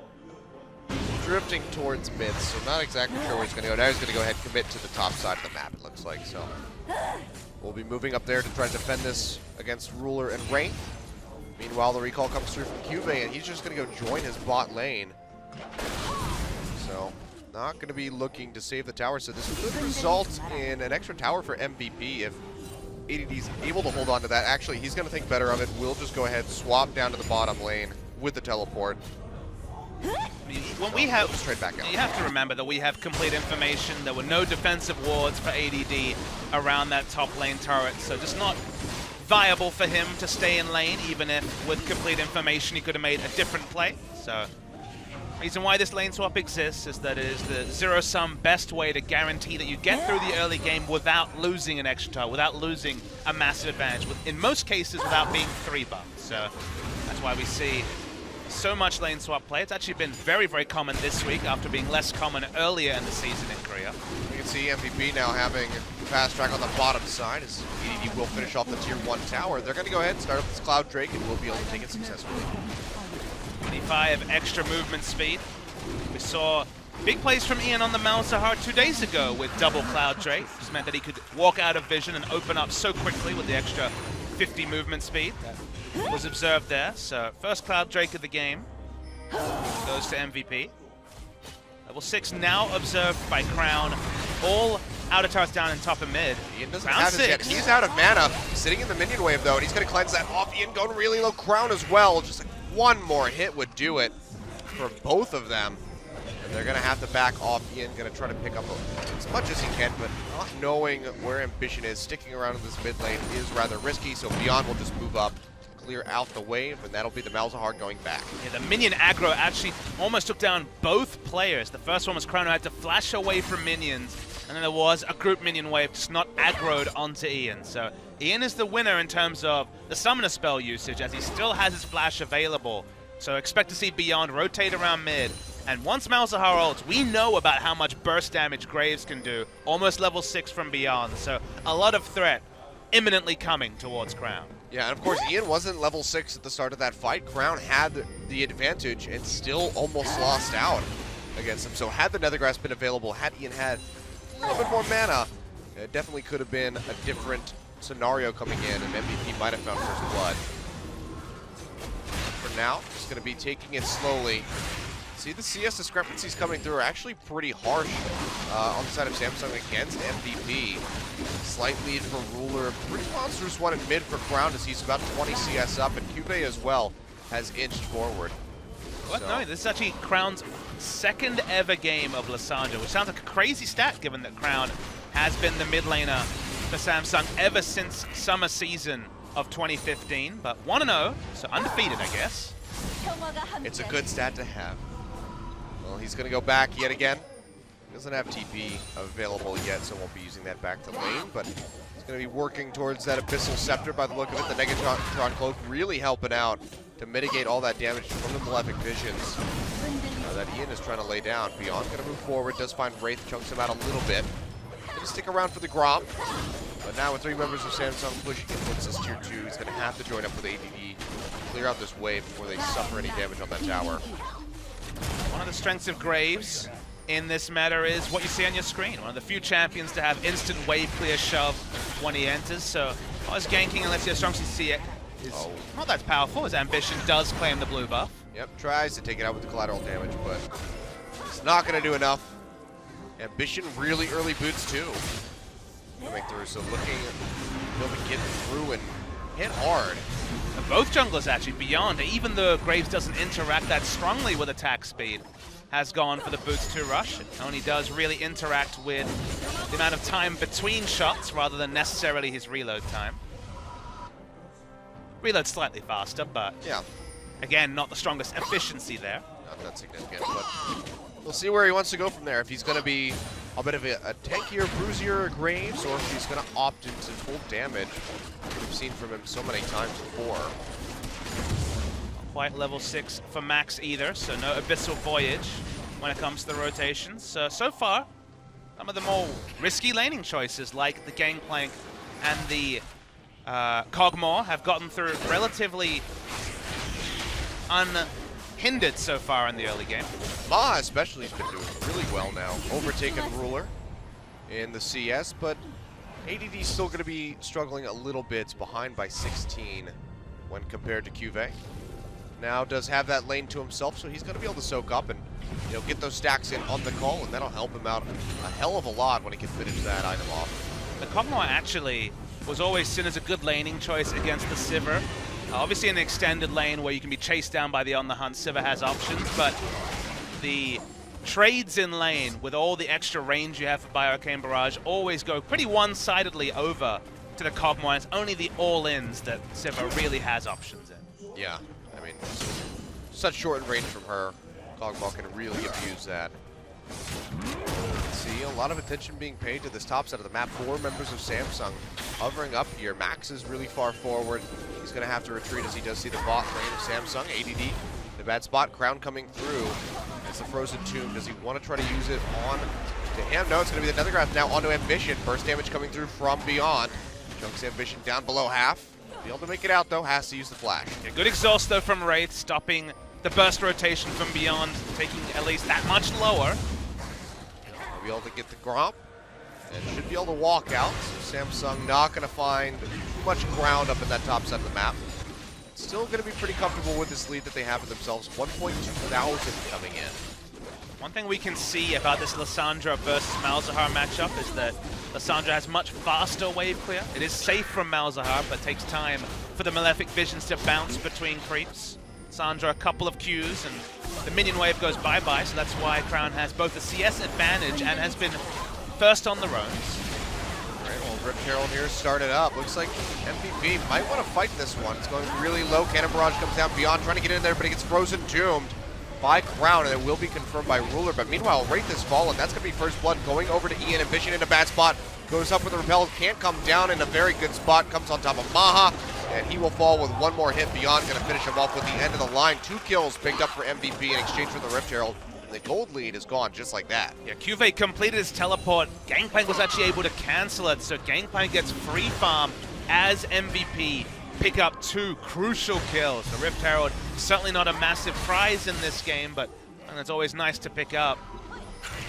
drifting towards mid, so not exactly sure where he's going to go. Now he's going to go ahead and commit to the top side of the map, it looks like. So we'll be moving up there to try to defend this against Ruler and Wraith. Meanwhile, the recall comes through from Cube, and he's just going to go join his bot lane. So, not going to be looking to save the tower. So this could result in an extra tower for MVP if ADD's able to hold on to that. Actually, he's going to think better of it. We'll just go ahead, swap down to the bottom lane with the teleport. I mean, when we have, straight back out. You have to remember that we have complete information. There were no defensive wards for ADD around that top lane turret, so just not viable for him to stay in lane, even if with complete information he could have made a different play. So, reason why this lane swap exists is that it is the zero-sum best way to guarantee that you get through the early game without losing an extra tower, without losing a massive advantage, in most cases without being 3-buffed. So that's why we see so much lane swap play. It's actually been very, very common this week after being less common earlier in the season in Korea. You can see MVP now having fast track on the bottom side as EDD will finish off the tier 1 tower. They're going to go ahead and start up this Cloud Drake and we'll be able to take it successfully. 25 extra movement speed. We saw big plays from Ian on the Malzahar 2 days ago with double Cloud Drake. Just meant that he could walk out of vision and open up so quickly with the extra 50 movement speed that was observed there. So first Cloud Drake of the game goes to MVP. Level 6 now observed by Crown. All outer turrets down in top and mid. Ian doesn't have it yet. He's out of mana. Sitting in the minion wave though, and he's going to cleanse that off. Ian going really low. Crown as well. Just like one more hit would do it for both of them. And they're going to have to back off. Ian going to try to pick up as much as he can, but not knowing where Ambition is, sticking around in this mid lane is rather risky. So Beyond will just move up, clear out the wave, and that'll be the Malzahar going back. Yeah, the minion aggro actually almost took down both players. The first one was Crown, who had to flash away from minions, and then there was a group minion wave just not aggroed onto Ian. So Ian is the winner in terms of the summoner spell usage, as he still has his flash available. So expect to see Beyond rotate around mid. And once Malzahar ults, we know about how much burst damage Graves can do, almost level 6 from Beyond. So a lot of threat imminently coming towards Crown. Yeah, and of course, Ian wasn't level 6 at the start of that fight. Crown had the advantage and still almost lost out against him. So had the Nethergrass been available, had Ian had a little bit more mana, it definitely could have been a different scenario coming in, and MVP might have found first blood. For now, just going to be taking it slowly. See, the CS discrepancies coming through are actually pretty harsh on the side of Samsung against MVP. Slight lead for Ruler. Pretty monstrous one in mid for Crown as he's about 20 CS up, and Cube as well has inched forward. What? So. No, this is actually Crown's second ever game of Lissandra, which sounds like a crazy stat given that Crown has been the mid laner for Samsung ever since summer season of 2015. But 1-0, so undefeated, I guess. It's a good stat to have. Well, he's going to go back yet again. Doesn't have TP available yet, so won't be using that back to lane, but he's going to be working towards that Abyssal Scepter by the look of it. The Negatron Cloak really helping out to mitigate all that damage from the Malefic Visions. that Ian is trying to lay down. Beyond going to move forward, does find Wraith, chunks him out a little bit. Going to stick around for the Gromp. But now with 3 members of Samsung pushing in towards this tier 2, he's going to have to join up with ADD, clear out this wave before they suffer any damage on that tower. One of the strengths of Graves in this meta is what you see on your screen. One of the few champions to have instant wave clear shove when he enters. So as ganking, unless you're strong see it, is not that powerful. His Ambition does claim the blue buff. Yep, tries to take it out with the collateral damage, but it's not going to do enough. Ambition really early boots too. Coming through, so looking to be able to get through and hit hard. And both junglers actually, Beyond, even though Graves doesn't interact that strongly with attack speed, has gone for the boots 2 rush. It only does really interact with the amount of time between shots rather than necessarily his reload time. Reload slightly faster, but yeah, again, not the strongest efficiency there. Not that significant, but we'll see where he wants to go from there. If he's going to be a bit of a tankier, bruisier Graves, or if he's going to opt into full damage. We've seen from him so many times before. Not quite level 6 for Max either, so no Abyssal Voyage when it comes to the rotations. So far, some of the more risky laning choices like the Gangplank and the Kog'Maw have gotten through relatively unhindered so far in the early game. Ma especially has been doing really well now, overtaken Ruler in the CS, but ADD's still going to be struggling a little bit, behind by 16 when compared to Cuvée. Now does have that lane to himself, so he's going to be able to soak up and get those stacks in on the call, and that'll help him out a hell of a lot when he can finish that item off. The Kog'Maw actually was always seen as a good laning choice against the Sivir. Obviously in the extended lane where you can be chased down by the On The Hunt, Sivir has options, but the trades in lane with all the extra range you have for Bioarcane Barrage always go pretty one-sidedly over to the Kog'Maw. It's only the all-ins that Sivir really has options in. Yeah, I mean, such short range from her. Kog'Maw can really abuse that. See, a lot of attention being paid to this top side of the map. 4 members of Samsung hovering up here. Max is really far forward. He's going to have to retreat as he does see the bot lane of Samsung. ADD in a bad spot. Crown coming through as the Frozen Tomb. Does he want to try to use it on to him? No, it's going to be the Nethergraft now onto Ambition. Burst damage coming through from Beyond. Chunks Ambition down below half. Be able to make it out though. Has to use the flash. Yeah, good exhaust though from Wraith, stopping the burst rotation from Beyond, taking at least that much lower. He'll be able to get the Gromp and should be able to walk out. So Samsung not going to find too much ground up in that top side of the map. Still going to be pretty comfortable with this lead that they have for themselves. 1.2 thousand coming in. One thing we can see about this Lissandra versus Malzahar matchup is that Lissandra has much faster wave clear. It is safe from Malzahar, but takes time for the Malefic Visions to bounce between creeps. Lissandra a couple of Qs and the minion wave goes bye-bye, so that's why Crown has both a CS advantage and has been first on the roams. Alright, well, Rift Herald here started up. Looks like MVP might want to fight this one. It's going really low. Cannon Barrage comes down. Beyond trying to get in there, but he gets Frozen Doomed by Crown, and it will be confirmed by Ruler. But meanwhile, Wraith is fallen. That's going to be first blood going over to Ian. Ambition in a bad spot. Goes up with the Repel. Can't come down in a very good spot. Comes on top of Maha, and he will fall with one more hit. Beyond going to finish him off with the end of the line. 2 kills picked up for MVP in exchange for the Rift Herald. And the gold lead is gone just like that. Yeah, Cuvée completed his teleport. Gangplank was actually able to cancel it, so Gangplank gets free farm as MVP. Pick up 2 crucial kills. The Rift Herald, certainly not a massive prize in this game, but it's always nice to pick up.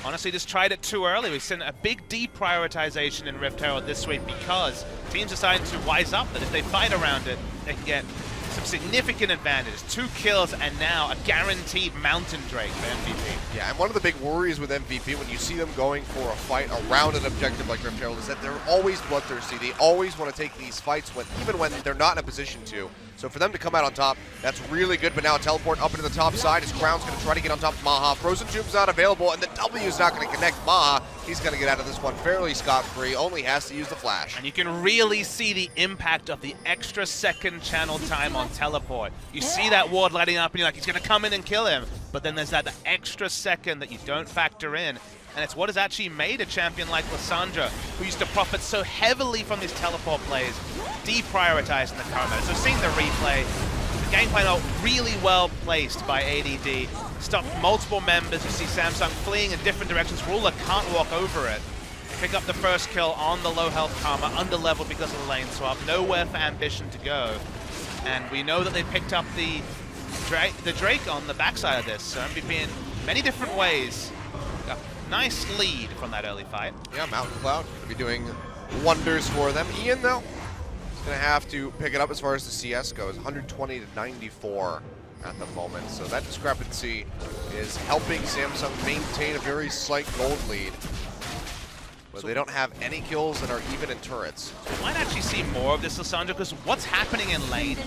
Honestly, just tried it too early. We've seen a big deprioritization in Rift Herald this week because teams decided to wise up that if they fight around it, they can get some significant advantages. 2 kills and now a guaranteed Mountain Drake for MVP. Yeah, and one of the big worries with MVP when you see them going for a fight around an objective like Rift Herald is that they're always bloodthirsty. They always want to take these fights even when they're not in a position to. So for them to come out on top, that's really good. But now a teleport up into the top side as Crown's going to try to get on top of Maha. Frozen Tomb's not available, and the W is not going to connect Maha. He's going to get out of this one fairly scot-free, only has to use the flash. And you can really see the impact of the extra second channel time on teleport. You see that ward lighting up, and you're like, he's going to come in and kill him. But then there's that extra second that you don't factor in. And it's what has actually made a champion like Lissandra, who used to profit so heavily from these teleport plays, deprioritized in the current meta. So seeing the replay, the game plan out really well placed by ADD. stopped multiple members. You see Samsung fleeing in different directions. Ruler can't walk over it. Pick up the first kill on the low health Karma, under-leveled because of the lane swap. Nowhere for Ambition to go. And we know that they picked up the Drake on the backside of this. So MVP in many different ways. Got a nice lead from that early fight. Yeah, Mountain Cloud going to be doing wonders for them. Ian, though, is going to have to pick it up as far as the CS goes. 120 to 94 at the moment. So that discrepancy is helping Samsung maintain a very slight gold lead. But they don't have any kills that are even in turrets. We might actually see more of this, Lissandra, because what's happening in lane,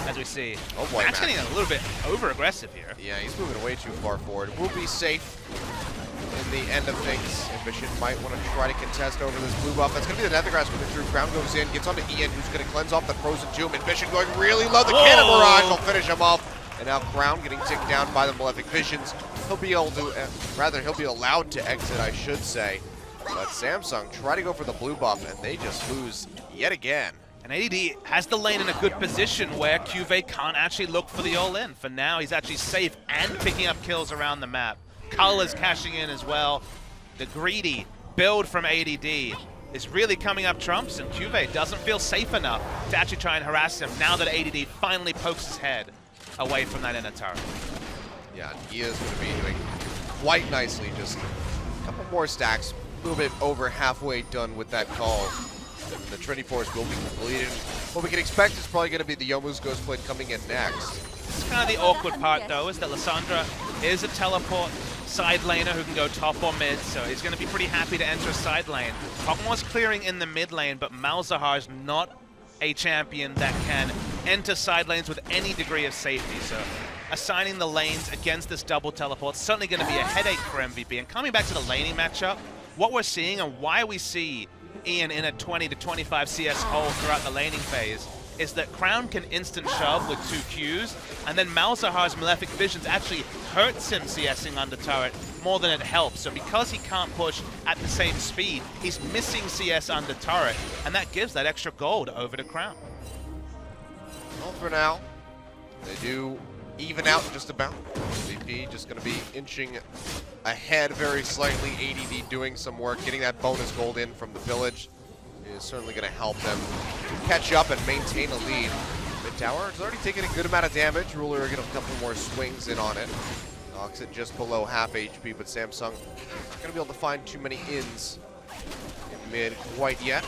as we see? Oh boy, Matt's getting a little bit over-aggressive here. Yeah, he's moving way too far forward. We'll be safe in the end of things. Ambition might want to try to contest over this blue buff. That's going to be the Nethergrass coming through. Crown goes in, gets onto Ian, who's going to cleanse off the Frozen Tomb. Ambition going really low. The Cannon Barrage will finish him off. And now Crown getting ticked down by the Malefic Visions. He'll be able to, he'll be allowed to exit, I should say. But Samsung try to go for the blue buff, and they just lose yet again. And ADD has the lane in a good position where Cuvée can't actually look for the all-in. For now, he's actually safe and picking up kills around the map. Cull is cashing in as well. The greedy build from ADD is really coming up trumps, and Cuvée doesn't feel safe enough to actually try and harass him now that ADD finally pokes his head away from that inner turret. Yeah, he is going to be doing quite nicely. Just a couple more stacks. A little bit over halfway done with that call. The Trinity Force will be completed. What we can expect is probably going to be the Youmuu's Ghostblade coming in next. It's kind of the awkward part, though, is that Lissandra is a teleport side laner who can go top or mid, so he's going to be pretty happy to enter a side lane. Pokmon's clearing in the mid lane, but Malzahar is not a champion that can enter side lanes with any degree of safety, so assigning the lanes against this double teleport is certainly going to be a headache for MVP. And coming back to the laning matchup, what we're seeing and why we see Ian in a 20 to 25 CS hole throughout the laning phase is that Crown can instant shove with 2 Qs, and then Malzahar's Malefic Visions actually hurts him CSing under turret more than it helps. So because he can't push at the same speed, he's missing CS under turret, and that gives that extra gold over to Crown. Well, for now, they do even out just about. MVP just going to be inching ahead very slightly. ADD doing some work, getting that bonus gold in from the village is certainly going to help them catch up and maintain a lead. Mid tower is already taking a good amount of damage. Ruler getting a couple more swings in on it. Knocks it just below half HP, but Samsung not going to be able to find too many ins in mid quite yet.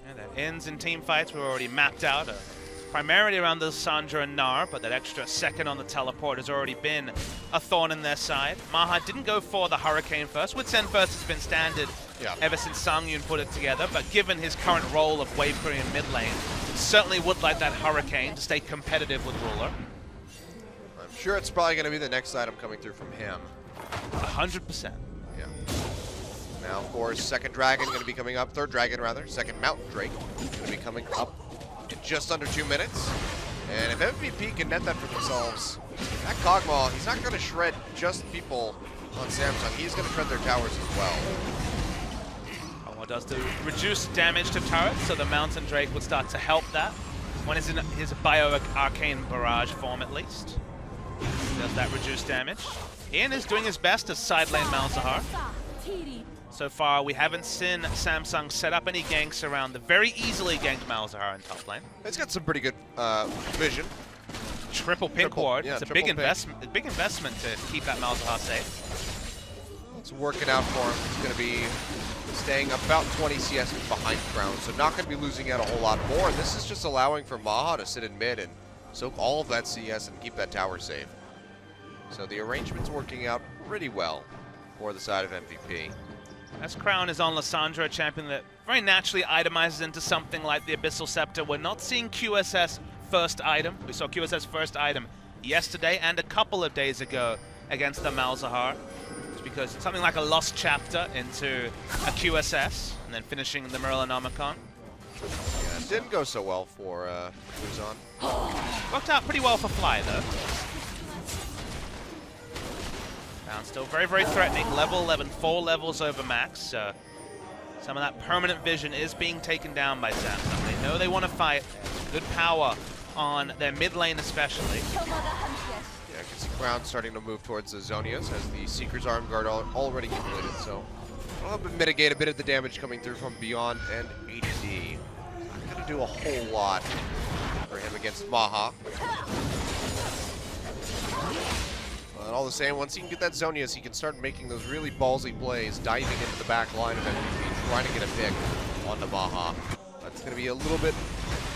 And the ins in team fights were already mapped out. Primarily around the Lissandra and Gnar, but that extra second on the teleport has already been a thorn in their side. Maha didn't go for the Hurricane first. Witsend first has been standard ever since Sangyun put it together, but given his current role of wave carry in mid lane, certainly would like that Hurricane to stay competitive with Ruler. I'm sure it's probably going to be the next item coming through from him. 100%. Yeah. Now, of course, second dragon going to be coming up, third dragon rather, second Mountain Drake going to be coming up in just under 2 minutes. And if MVP can net that for themselves, that Kog'Maw, he's not going to shred just people on Samsung. He's going to shred their towers as well. Kog'Maw does do reduced damage to turrets, so the Mountain Drake would start to help that when it's in his Bio-Arcane Barrage form at least. Does that reduced damage. Ian is doing his best to side lane Malzahar. So far, we haven't seen Samsung set up any ganks around the very easily ganked Malzahar in top lane. It's got some pretty good vision. Triple pink ward. Yeah, it's a big investment to keep that Malzahar safe. It's working out for him. He's going to be staying about 20 CS behind Crown, so not going to be losing out a whole lot more. And this is just allowing for Maha to sit in mid and soak all of that CS and keep that tower safe. So the arrangement's working out pretty well for the side of MVP. As Crown is on Lissandra, a champion that very naturally itemizes into something like the Abyssal Scepter. We're not seeing QSS first item. We saw QSS first item yesterday and a couple of days ago against the Malzahar. It's because it's something like a lost chapter into a QSS and then finishing the Merlinomicon. Yeah, it didn't go so well for Luzon. Worked out pretty well for Fly, though. Crown still very, very threatening. Level 11, 4 levels over max. So some of that permanent vision is being taken down by Samsung. They know they want to fight. Good power on their mid lane especially. Crown starting to move towards the Zonias as the Seeker's Arm Guard already completed, so it'll help him mitigate a bit of the damage coming through from Beyond and ADD. Not going to do a whole lot for him against Maha. But all the same, once he can get that Zonias, he can start making those really ballsy plays, diving into the back line of MVP, trying to get a pick on the Maha. That's going to be a little bit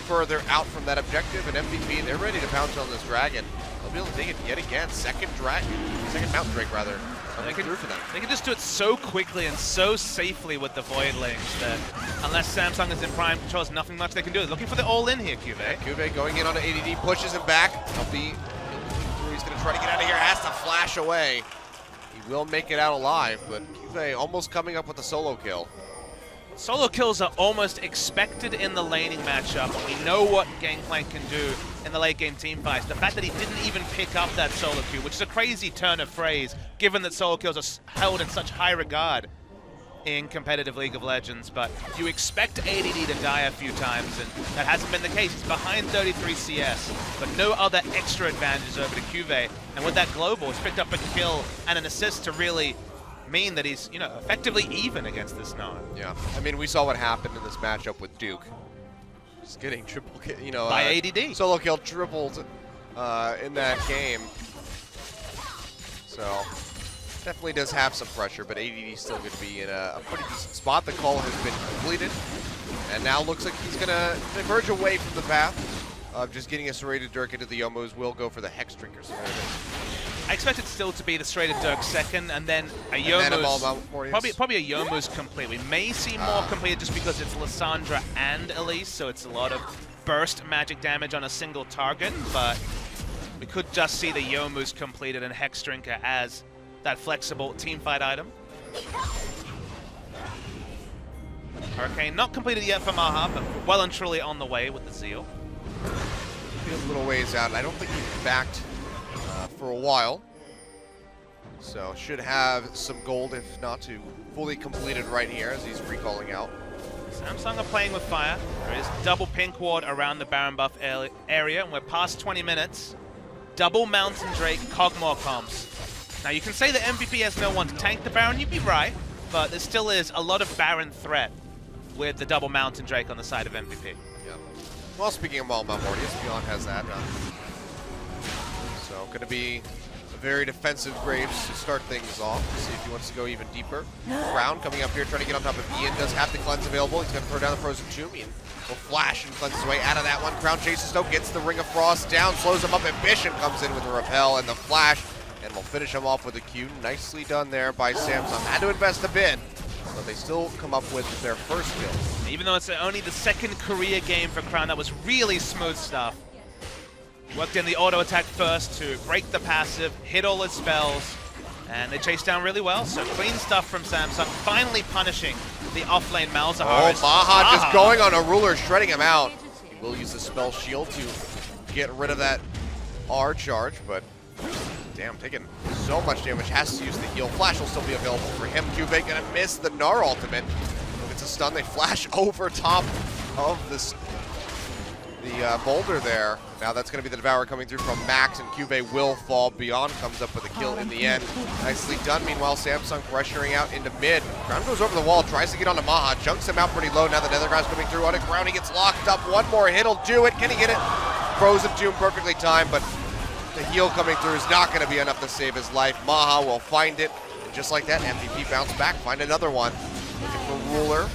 further out from that objective, and MVP, they're ready to pounce on this Dragon. They'll be able to take it yet again. Second Mountain Drake, rather. Coming through for them. They can just do it so quickly and so safely with the Voidlings that unless Samsung is in prime control, there's nothing much they can do. Looking for the all-in here, Cuvée. Cuvée going in on an ADD, pushes him back. He's going to try to get out of here, has to flash away. He will make it out alive, but Cuvée almost coming up with a solo kill. Solo kills are almost expected in the laning matchup, and we know what Gangplank can do in the late game team fights. The fact that he didn't even pick up that solo kill, which is a crazy turn of phrase, given that solo kills are held in such high regard in competitive League of Legends, but you expect ADD to die a few times, and that hasn't been the case. He's behind 33 CS, but no other extra advantages over to Cuvée, and with that global, he's picked up a kill and an assist to really mean that he's, effectively even against this Na'Vi. Yeah, I mean, we saw what happened in this matchup with Duke. Just getting triple kill, by ADD. Solo kill tripled in that game. So, definitely does have some pressure, but ADD still going to be in a pretty decent spot. The call has been completed, and now looks like he's going to diverge away from the path of just getting a serrated Dirk into the Youmuu's. Will go for the Hex Drinker. So I expect it still to be the serrated Dirk second, and then a Youmuu's, probably a Youmuu's complete. We may see more completed just because it's Lissandra and Elise, so it's a lot of burst magic damage on a single target, but we could just see the Youmuu's completed and Hex Drinker as that flexible teamfight item. Hurricane not completed yet for Maha, but well and truly on the way with the Zeal. A little ways out, and I don't think he's backed for a while. So should have some gold, if not to fully completed right here as he's recalling out. Samsung are playing with fire. There is double pink ward around the Baron buff area, and we're past 20 minutes. Double Mountain Drake Kog'Maw comps. Now you can say that MVP has no one to tank the Baron, you'd be right, but there still is a lot of Baron threat with the double Mountain Drake on the side of MVP. Yeah. Well, speaking of Mortius, Beyond has that. So going to be a very defensive Graves to start things off. See if he wants to go even deeper. Crown coming up here trying to get on top of Ian. Does have the cleanse available. He's going to throw down the Frozen Tomb. Ian will flash and cleanse his way out of that one. Crown chases Stoke, gets the Ring of Frost down, slows him up. Ambition comes in with a repel and the flash, and will finish him off with a Q. Nicely done there by Samsung. Had to invest a bit, but they still come up with their first kill. Even though it's only the second career game for Crown, that was really smooth stuff. Worked in the auto attack first to break the passive, hit all his spells, and they chased down really well. So clean stuff from Samsung, finally punishing the offlane Malzahar. Oh, Maha just going on a ruler, shredding him out. He will use the spell shield to get rid of that R charge, but damn, taking so much damage. Has to use the heal. Flash will still be available for him. Cuvée gonna miss the Gnar ultimate. If it's a stun, they flash over top of this the boulder there. Now that's going to be the Devourer coming through from Max, and Cuvée will fall. Beyond comes up with a kill in the end. Nicely done. Meanwhile, Samsung pressuring out into mid. Crown goes over the wall, tries to get onto Maha, chunks him out pretty low. Now the Nethergrass coming through on it. Crown, he gets locked up. One more hit will do it. Can he get it? Frozen Tomb perfectly timed, but the heal coming through is not going to be enough to save his life. Maha will find it, and just like that, MVP bounce back, find another one. Looking for Ruler.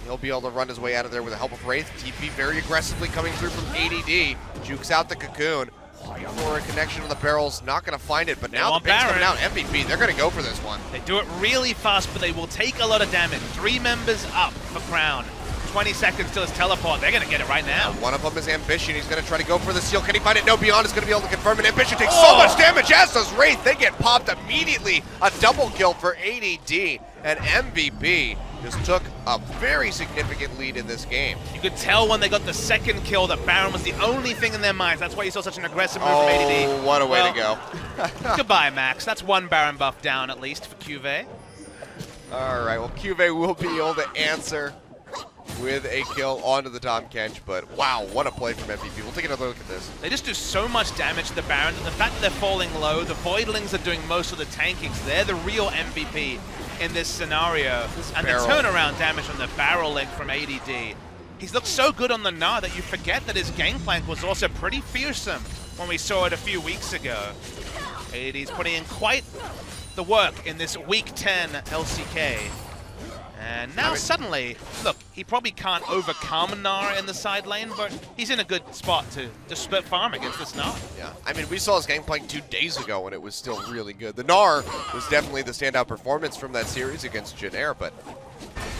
He'll be able to run his way out of there with the help of Wraith. TP very aggressively coming through from ADD. Jukes out the Cocoon. For a connection on the barrels, not going to find it, but now the ping's coming out. MVP, they're going to go for this one. They do it really fast, but they will take a lot of damage. 3 members up for Crown. 20 seconds till his teleport. They're going to get it right now. One of them is Ambition. He's going to try to go for the seal. Can he find it? No, Beyond is going to be able to confirm it. Ambition takes so much damage, as does Wraith. They get popped immediately. A double kill for ADD, and MVP just took a very significant lead in this game. You could tell when they got the second kill that Baron was the only thing in their minds. That's why you saw such an aggressive move from ADD. Oh, what a way to go. Goodbye, Max. That's one Baron buff down, at least, for Cuvée. All right, well, Cuvée will be able to answer with a kill onto the Tahm Kench, but wow, what a play from MVP. We'll take another look at this. They just do so much damage to the Baron. The fact that they're falling low, the Voidlings are doing most of the tanking, so they're the real MVP in this scenario. And the turnaround damage on the barrel link from ADD. He's looked so good on the Gnar that you forget that his gangplank was also pretty fearsome when we saw it a few weeks ago. ADD's putting in quite the work in this Week 10 LCK. And now suddenly, look, he probably can't overcome Gnar in the side lane, but he's in a good spot to split farm against this Gnar. Yeah, I mean, we saw his gangplank 2 days ago when it was still really good. The Gnar was definitely the standout performance from that series against Jin Air, but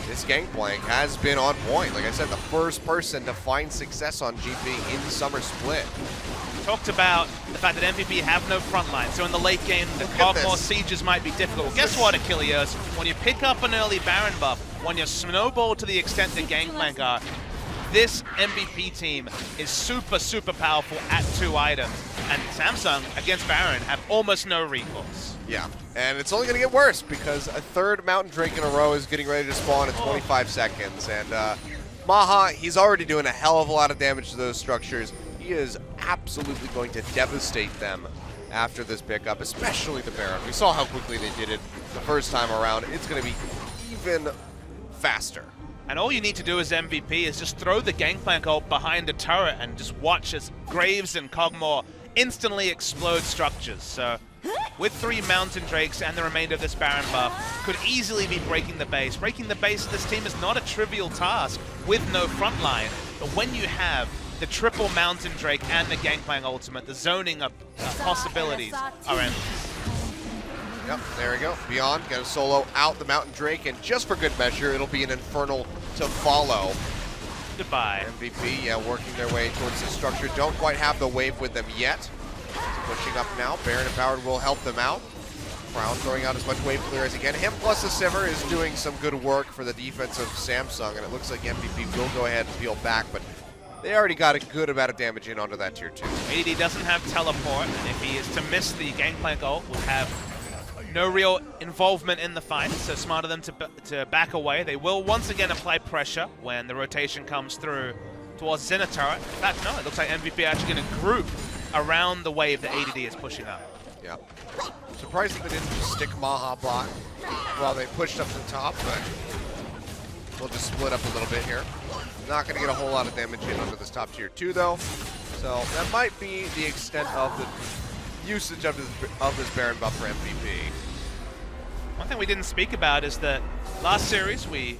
this gangplank has been on point. Like I said, the first person to find success on GP in Summer Split. Talked about the fact that MVP have no front line, so in the late game, the Kog'Maw sieges might be difficult. Well, guess what, Achilles? When you pick up an early Baron buff, when you snowball to the extent that Gangplank are, this MVP team is super, super powerful at 2 items, and Samsung against Baron have almost no recourse. Yeah, and it's only going to get worse because a third Mountain Drake in a row is getting ready to spawn in 25 seconds, and Maha, he's already doing a hell of a lot of damage to those structures. He is absolutely going to devastate them after this pickup, especially the Baron. We saw how quickly they did it the first time around. It's going to be even faster. And all you need to do as MVP is just throw the Gangplank ult behind a turret and just watch as Graves and Kog'Maw instantly explode structures. So with 3 Mountain Drakes and the remainder of this Baron buff, could easily be breaking the base. Breaking the base of this team is not a trivial task with no front line, but when you have the triple Mountain Drake and the Gangplank ultimate, the zoning of possibilities are endless. Yep, there we go. Beyond, gonna solo out the Mountain Drake, and just for good measure, it'll be an Infernal to follow. Goodbye. MVP, yeah, working their way towards the structure. Don't quite have the wave with them yet. Pushing up now. Baron Empowered will help them out. Crown throwing out as much wave clear as he can. Him plus the Sivir is doing some good work for the defense of Samsung, and it looks like MVP will go ahead and peel back, but they already got a good amount of damage in onto that tier 2. AD doesn't have teleport, and if he is to miss the Gangplank ult, will have no real involvement in the fight, so smart of them to back away. They will once again apply pressure when the rotation comes through towards Zenith turret. In fact, no, it looks like MVP are actually going to group around the wave that ADD is pushing up. Yeah. Surprised that they didn't just stick Maha bot while they pushed up the top, but we'll just split up a little bit here. Not going to get a whole lot of damage in under this top tier 2, though. So that might be the extent of the usage of this Baron buff for MVP. One thing we didn't speak about is that last series we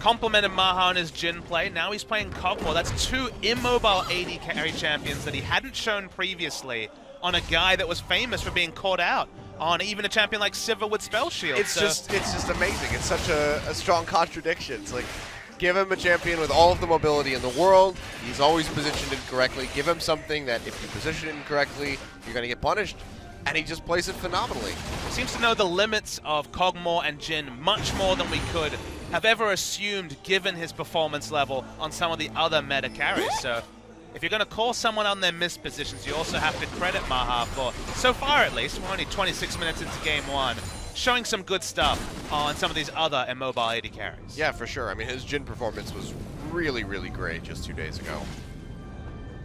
complimented Maha on his Jhin play. Now he's playing Kog'Maw. That's 2 immobile AD carry champions that he hadn't shown previously on a guy that was famous for being caught out on even a champion like Sivir with Spell Shield. It's just amazing. It's such a strong contradiction. It's like, give him a champion with all of the mobility in the world. He's always positioned incorrectly. Give him something that if you position it incorrectly, you're going to get punished. And he just plays it phenomenally. Seems to know the limits of Kog'Maw and Jhin much more than we could have ever assumed given his performance level on some of the other meta carries. So if you're going to call someone on their missed positions, you also have to credit Maha for, so far at least, we're only 26 minutes into game 1, showing some good stuff on some of these other immobile AD carries. Yeah, for sure. I mean, his Jhin performance was really, really great just 2 days ago.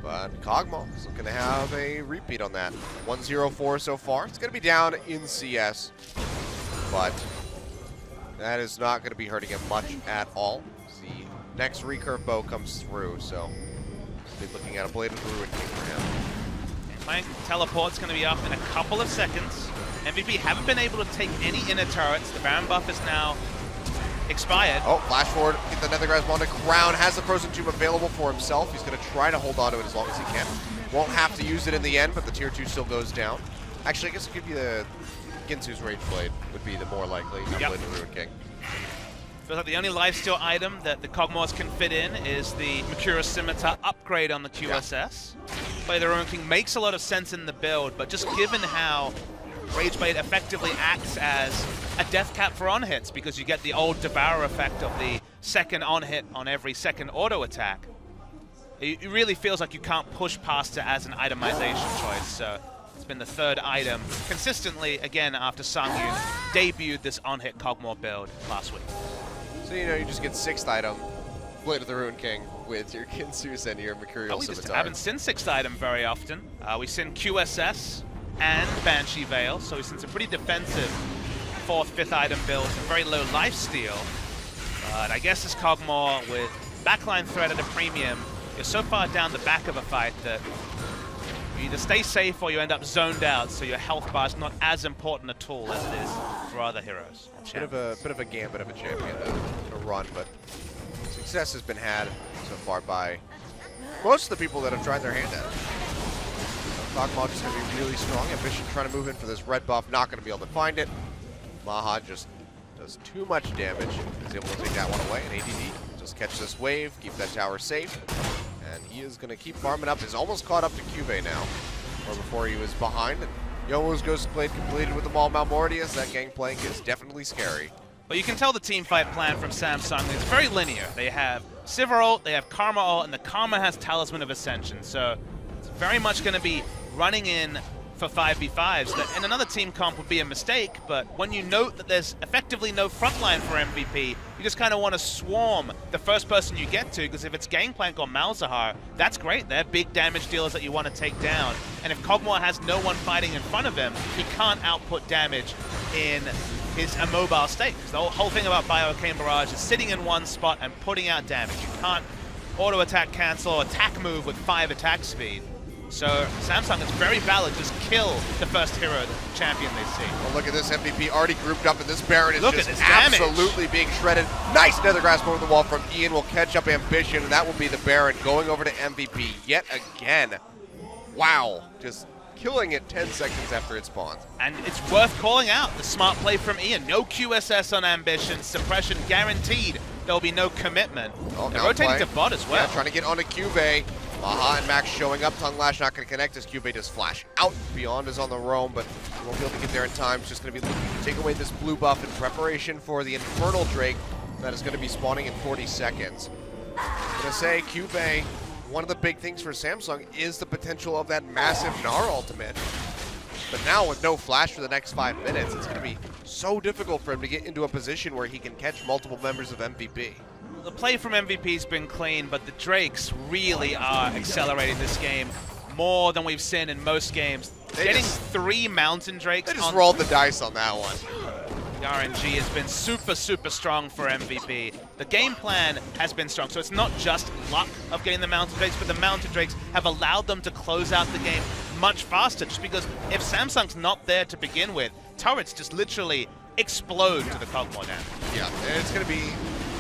But Kog'Maw is looking to have a repeat on that. 1-0-4 so far. It's going to be down in CS, but that is not going to be hurting him much at all. The next recurve bow comes through, so we'll be looking at a Blade of the Ruin King for him. Gangplank teleport's going to be up in a couple of seconds. MVP haven't been able to take any inner turrets. The Baron buff is now expired. Oh, flash forward, get the Nethergrass Wanda. Crown has the Frozen Tomb available for himself. He's going to try to hold on to it as long as he can. Won't have to use it in the end, but the tier 2 still goes down. Actually, I guess I'll give you the Ginsu's Rage Blade would be the more likely. Not Blade of the Ruin King. Feels like the only lifesteal item that the Kog'Maws can fit in is the Mercurial Scimitar upgrade on the QSS. Blade of the Ruin King makes a lot of sense in the build, but just given how Rageblade effectively acts as a death cap for on-hits, because you get the old Devour effect of the second on-hit on every second auto attack. It really feels like you can't push past it as an itemization choice, so it's been the 3rd item consistently, again, after Sangyun debuted this on-hit Kog'Maw build last week. So, you know, you just get 6th item, Blade of the Ruin King with your Kinsus and your Mercurial We just Scimitar. haven't seen 6th item very often. We've seen QSS and Banshee Veil, so we've seen some pretty defensive 4th, 5th item builds and very low lifesteal. But I guess as Kog'Maw with backline threat at a premium, you're so far down the back of a fight that you either stay safe or you end up zoned out, so your health bar is not as important a tool as it is for other heroes. Bit of a gambit of a champion to run, but success has been had so far by most of the people that have tried their hand at it. Kog'Maw just going to be really strong. Ambition trying to move in for this red buff, not going to be able to find it. Maha just does too much damage. He's able to take that one away, and ADD just catch this wave, keep that tower safe, and he is going to keep farming up. He's almost caught up to Cuvee now, or before he was behind. And Youmuu's Ghost Blade completed with the Maul Malmortius. That gangplank is definitely scary. But you can tell the team fight plan from Samsung is very linear. They have Sivir ult, they have Karma ult, and the Karma has Talisman of Ascension. So it's very much going to be running in for 5v5s. That in another team comp would be a mistake, but when you note that there's effectively no frontline for MVP, you just kind of want to swarm the first person you get to, because if it's Gangplank or Malzahar, that's great. They're big damage dealers that you want to take down. And if Kog'Maw has no one fighting in front of him, he can't output damage in his immobile state. Because the whole thing about Bioarcane Barrage is sitting in one spot and putting out damage. You can't auto-attack cancel, attack move with 5 attack speed. So Samsung is very valid, just kill the first hero champion they see. Well, look at this MVP already grouped up, and this Baron is Look just at this damage. absolutely being shredded. Nice Nether Grasp over the wall from Ian will catch up Ambition, and that will be the Baron going over to MVP yet again. Wow, just killing it 10 seconds after it spawns. And it's worth calling out the smart play from Ian. No QSS on Ambition, suppression guaranteed. There'll be no commitment. Oh, They're now rotating play. to bot as well. Yeah, trying to get onto Cuvee. Maha and Max showing up. Tongue Lash not going to connect as Cuvee does flash out. Beyond is on the roam, but he won't be able to get there in time. It's just going to be looking to take away this blue buff in preparation for the Infernal Drake that is going to be spawning in 40 seconds. I'm going to say Cuvee, one of the big things for Samsung is the potential of that massive Gnar ultimate. But now with no flash for the next 5 minutes, it's going to be so difficult for him to get into a position where he can catch multiple members of MVP. The play from MVP's been clean, but the Drakes really are accelerating this game more than we've seen in most games. Getting 3 Mountain Drakes. They just rolled the dice on that one. The RNG has been super, super strong for MVP. The game plan has been strong, so it's not just luck of getting the Mountain Drakes, but the Mountain Drakes have allowed them to close out the game much faster, just because if Samsung's not there to begin with, turrets just literally explode to the Kog'Maw damage. Yeah, and it's going to be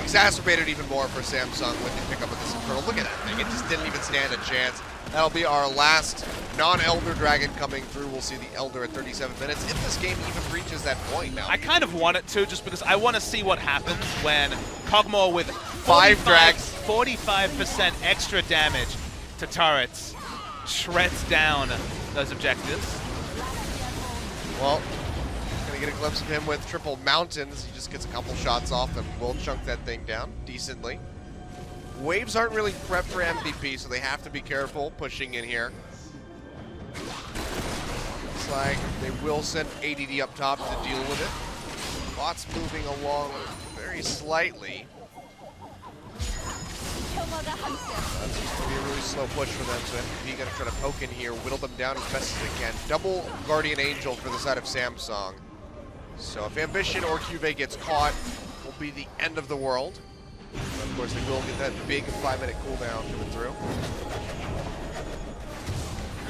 exacerbated even more for Samsung when they pick up with this Infernal. Look at that thing. It just didn't even stand a chance. That'll be our last non-Elder Dragon coming through. We'll see the Elder at 37 minutes, if this game even reaches that point now. I kind of want it to, just because I want to see what happens when Kog'Maw with 5 drags, 45% extra damage to turrets shreds down those objectives. Well, gonna get a glimpse of him with triple mountains. He just gets a couple shots off and will chunk that thing down decently. Waves aren't really prepped for MVP, so they have to be careful pushing in here. Looks like they will send ADD up top to deal with it. Bot's moving along very slightly. That's just going to be a really slow push for them, so MVP going to try to poke in here, whittle them down as best as they can. Double Guardian Angel for the side of Samsung. So if Ambition or Cuvee gets caught, it will be the end of the world. But of course, they will get that big 5-minute cooldown coming through.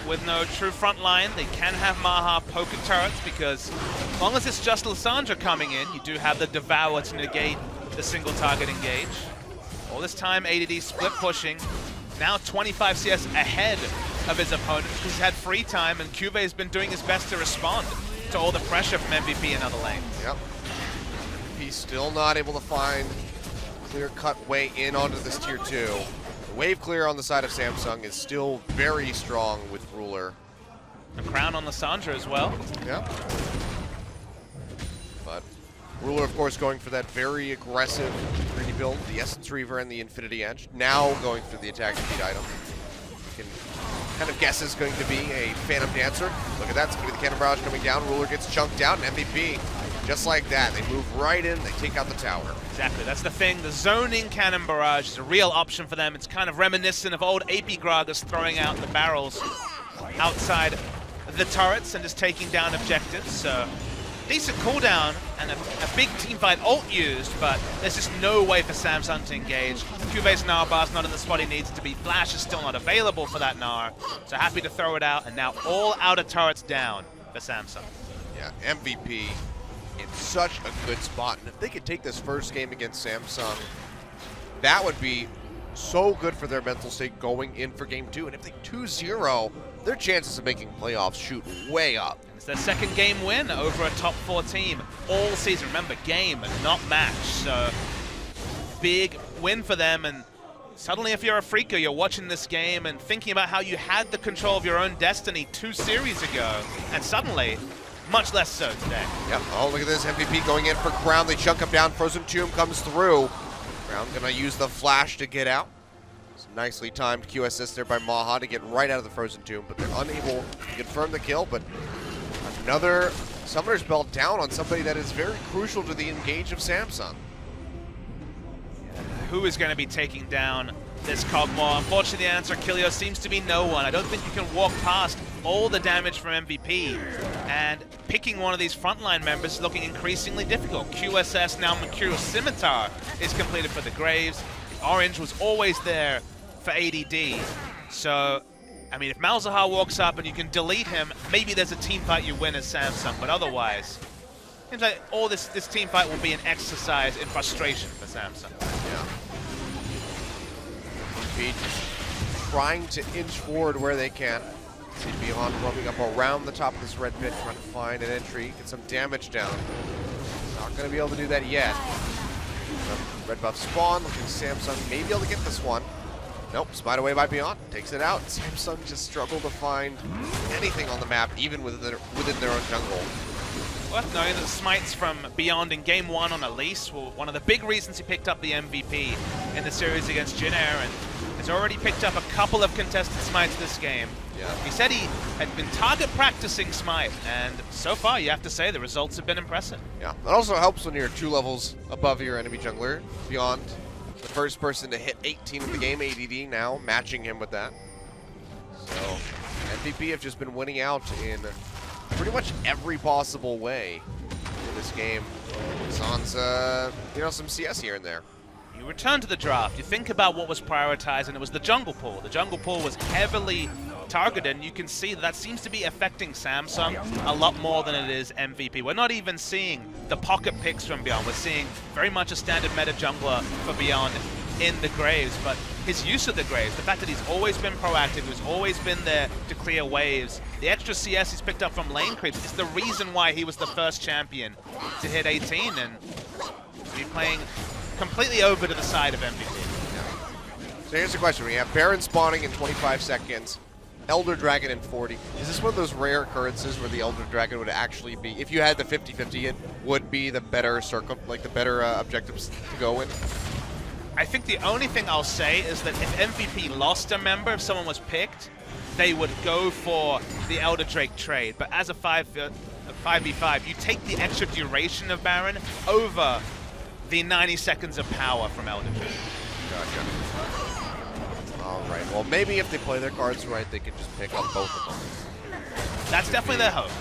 With no true front line, they can have Maha poke at turrets, because as long as it's just Lissandra coming in, you do have the Devour to negate the single target engage. All this time, ADD split pushing. Now 25 CS ahead of his opponent because he's had free time, and Cuvee has been doing his best to respond to all the pressure from MVP in other lanes. Yep. He's still not able to find a clear-cut way in onto this tier 2. The wave clear on the side of Samsung is still very strong with Ruler. A crown on Lissandra as well. Yep. But Ruler, of course, going for that very aggressive greedy build, the Essence Reaver and the Infinity Edge. Now going for the attack speed item. You can kind of guess is going to be a Phantom Dancer. Look at that, it's going to be the Cannon Barrage coming down. Ruler gets chunked out, and MVP just like that, they move right in, they take out the tower. Exactly, that's the thing. The zoning cannon barrage is a real option for them. It's kind of reminiscent of old AP Gragas throwing out the barrels outside the turrets and just taking down objectives. So decent cooldown and a big teamfight ult used, but there's just no way for Samsung to engage. Cuve's Gnar bar's not in the spot he needs it to be. Flash is still not available for that Gnar, so happy to throw it out, and now all outer turrets down for Samsung. Yeah, MVP in such a good spot, and if they could take this first game against Samsung, that would be so good for their mental state going in for game 2. And if they 2-0, their chances of making playoffs shoot way up. It's their second game win over a top 4 team all season. Remember, game, not match. So big win for them. And suddenly, if you're a Freaka, you're watching this game and thinking about how you had the control of your own destiny 2 series ago. And suddenly, much less so today. Yep. Oh, look at this. MVP going in for Crown. They chunk him down. Frozen Tomb comes through. Crown gonna use the flash to get out. It's nicely timed Q assist there by Maha to get right out of the Frozen Tomb, but they're unable to confirm the kill. But another Summoner's Belt down on somebody that is very crucial to the engage of Samsung. Who is going to be taking down this Kog'Maw? Unfortunately, the answer, Kilio, seems to be no one. I don't think you can walk past all the damage from MVP, and picking one of these frontline members is looking increasingly difficult. QSS, now Mercurial Scimitar, is completed for the Graves. Orange was always there for ADD. So, I mean, if Malzahar walks up and you can delete him, maybe there's a team fight you win as Samsung, but otherwise, seems like all this team fight will be an exercise in frustration for Samsung. Yeah. MVP trying to inch forward where they can. See Beyond roaming up around the top of this red pit, trying to find an entry, get some damage down. Not going to be able to do that yet. Red buff spawn, looking Samsung may be able to get this one. Nope, spied away by Beyond, takes it out. Samsung just struggle to find anything on the map, even within their own jungle. Worth knowing that the smites from Beyond in Game 1 on Elise were one of the big reasons he picked up the MVP in the series against Jin Air, and has already picked up a couple of contested smites this game. Yeah. He said he had been target practicing smite, and so far you have to say the results have been impressive. Yeah, that also helps when you're 2 levels above your enemy jungler. Beyond, the first person to hit 18 in the game, ADD now, matching him with that. So, MVP have just been winning out in pretty much every possible way in this game. Sans, some CS here and there. You return to the draft, you think about what was prioritized, and it was the jungle pool. The jungle pool was heavily targeted, and you can see that seems to be affecting Samsung a lot more than it is MVP. We're not even seeing the pocket picks from Beyond. We're seeing very much a standard meta jungler for Beyond in the Graves, but his use of the Graves, the fact that he's always been proactive, he's always been there to clear waves, the extra CS he's picked up from lane creeps is the reason why he was the first champion to hit 18, and he's playing completely over to the side of MVP. So here's the question. We have Baron spawning in 25 seconds, Elder Dragon in 40. Is this one of those rare occurrences where the Elder Dragon would actually be, if you had the 50-50, it would be the better objectives to go in? I think the only thing I'll say is that if MVP lost a member, if someone was picked, they would go for the Elder Drake trade. But as a 5v5, you take the extra duration of Baron over the 90 seconds of power from Elder Drake. Gotcha. All right. Well, maybe if they play their cards right, they can just pick up both of them. That's definitely their hope.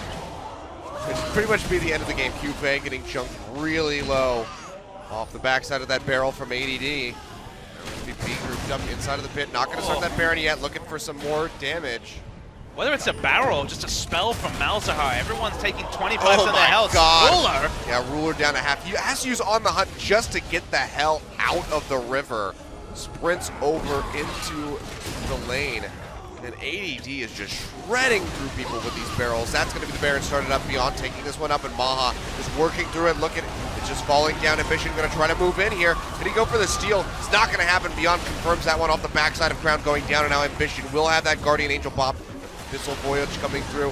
It should pretty much be the end of the game. QFA getting chunked really low off the backside of that barrel from ADD. MVP grouped up inside of the pit. Not going to start that Baron yet. Looking for some more damage. Whether it's a barrel or just a spell from Malzahar, everyone's taking 25% of their health. God. Yeah, Ruler down to half. He has to use On the Hunt just to get the hell out of the river. Sprints over into the lane. And ADD is just shredding through people with these barrels. That's going to be the Baron started up Beyond, taking this one up, and Maha is working through it. Look at it. It's just falling down. Ambition going to try to move in here. Did he go for the steal? It's not going to happen. Beyond confirms that one off the backside of Crown going down, and now Ambition will have that Guardian Angel pop. Abyssal Voyage coming through.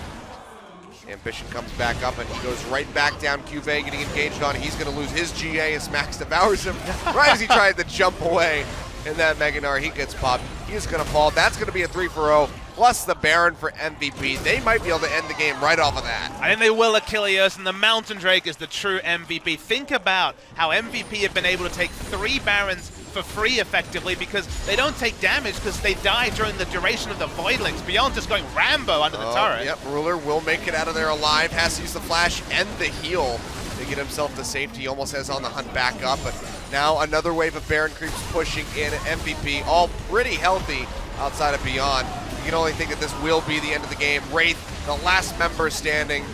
Ambition comes back up, and he goes right back down. QV getting engaged on. He's going to lose his GA as Max devours him right as he tried to jump away. And that Mega Gnar, he gets popped. He's going to fall. That's going to be a 3-for-0 plus the Baron for MVP. They might be able to end the game right off of that. I think they will, Achilles, and the Mountain Drake is the true MVP. Think about how MVP have been able to take 3 Barons for free effectively because they don't take damage because they die during the duration of the Voidlings beyond just going Rambo under the turret. Yep, Ruler will make it out of there alive, has to use the flash and the heal to get himself the safety. He almost has on the hunt back up, but now another wave of Baron creeps pushing in. MVP all pretty healthy outside of Beyond. You can only think that this will be the end of the game. Wraith, the last member standing,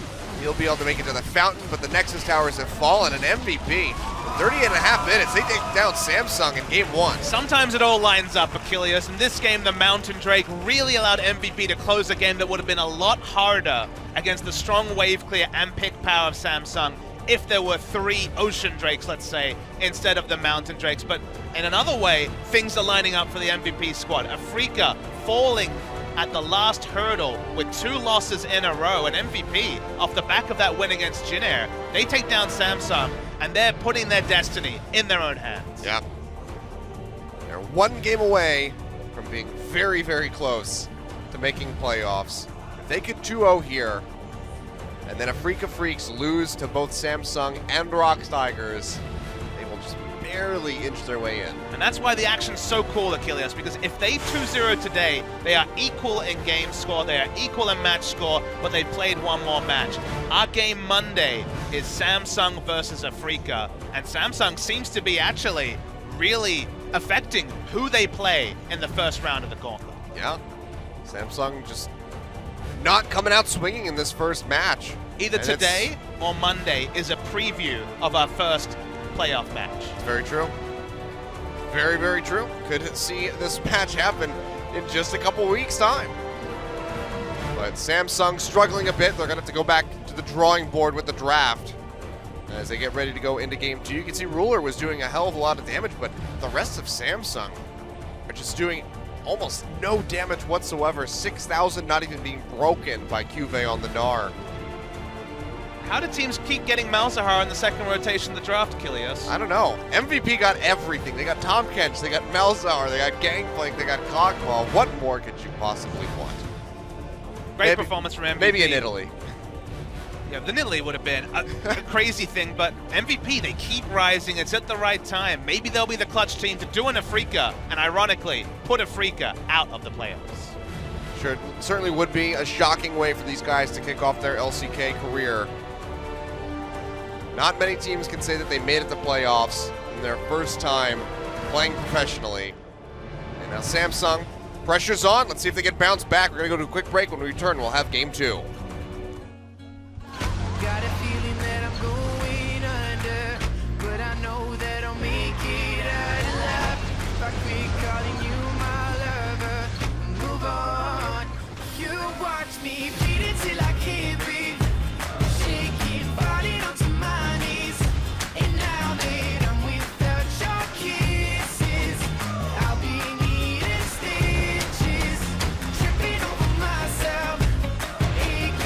he'll be able to make it to the fountain, but the Nexus Towers have fallen, and MVP, 30.5 minutes, they take down Samsung in game 1. Sometimes it all lines up, Achilles. In this game, the Mountain Drake really allowed MVP to close a game that would have been a lot harder against the strong wave clear and pick power of Samsung if there were 3 Ocean Drakes, let's say, instead of the Mountain Drakes. But in another way, things are lining up for the MVP squad. Afrika falling at the last hurdle with 2 losses in a row, and MVP, off the back of that win against Jin Air, they take down Samsung, and they're putting their destiny in their own hands. Yeah. They're 1 game away from being very, very close to making playoffs. If they could 2-0 here, and then Afrika Freaks lose to both Samsung and Rocks Tigers, they will just barely inch their way in. And that's why the action's so cool, Achilles, because if they 2-0 today, they are equal in game score, they are equal in match score, but they've played 1 more match. Our game Monday is Samsung versus Afrika, and Samsung seems to be actually really affecting who they play in the first round of the gauntlet. Yeah, Samsung just not coming out swinging in this first match. Either today or Monday is a preview of our first playoff match. It's very true. Very, very true. Could see this match happen in just a couple weeks' time. But Samsung struggling a bit. They're going to have to go back to the drawing board with the draft as they get ready to go into game 2. You can see Ruler was doing a hell of a lot of damage, but the rest of Samsung are just doing almost no damage whatsoever. 6,000 not even being broken by Cuvée on the Gnar. How do teams keep getting Malzahar in the second rotation of the draft, Achilles? I don't know. MVP got everything. They got Tahm Kench, they got Malzahar, they got Gangplank, they got Cogmaw. What more could you possibly want? Great performance from MVP. Maybe in Italy. Yeah, the Italy would have been a crazy thing, but MVP, they keep rising. It's at the right time. Maybe they'll be the clutch team to do an Afrika, and ironically, put Afrika out of the playoffs. Sure, certainly would be a shocking way for these guys to kick off their LCK career. Not many teams can say that they made it to playoffs in their first time playing professionally. And now Samsung, pressure's on. Let's see if they get bounced back. We're going to go to a quick break. When we return, we'll have game 2. Got a feeling that I'm going under, but I know that I'll make it out alive. If I quit calling you my lover, move on. You watch me beat it till I can't breathe. Shaking, falling onto my knees. And now that I'm without your kisses, I'll be needing stitches. Tripping over myself, aching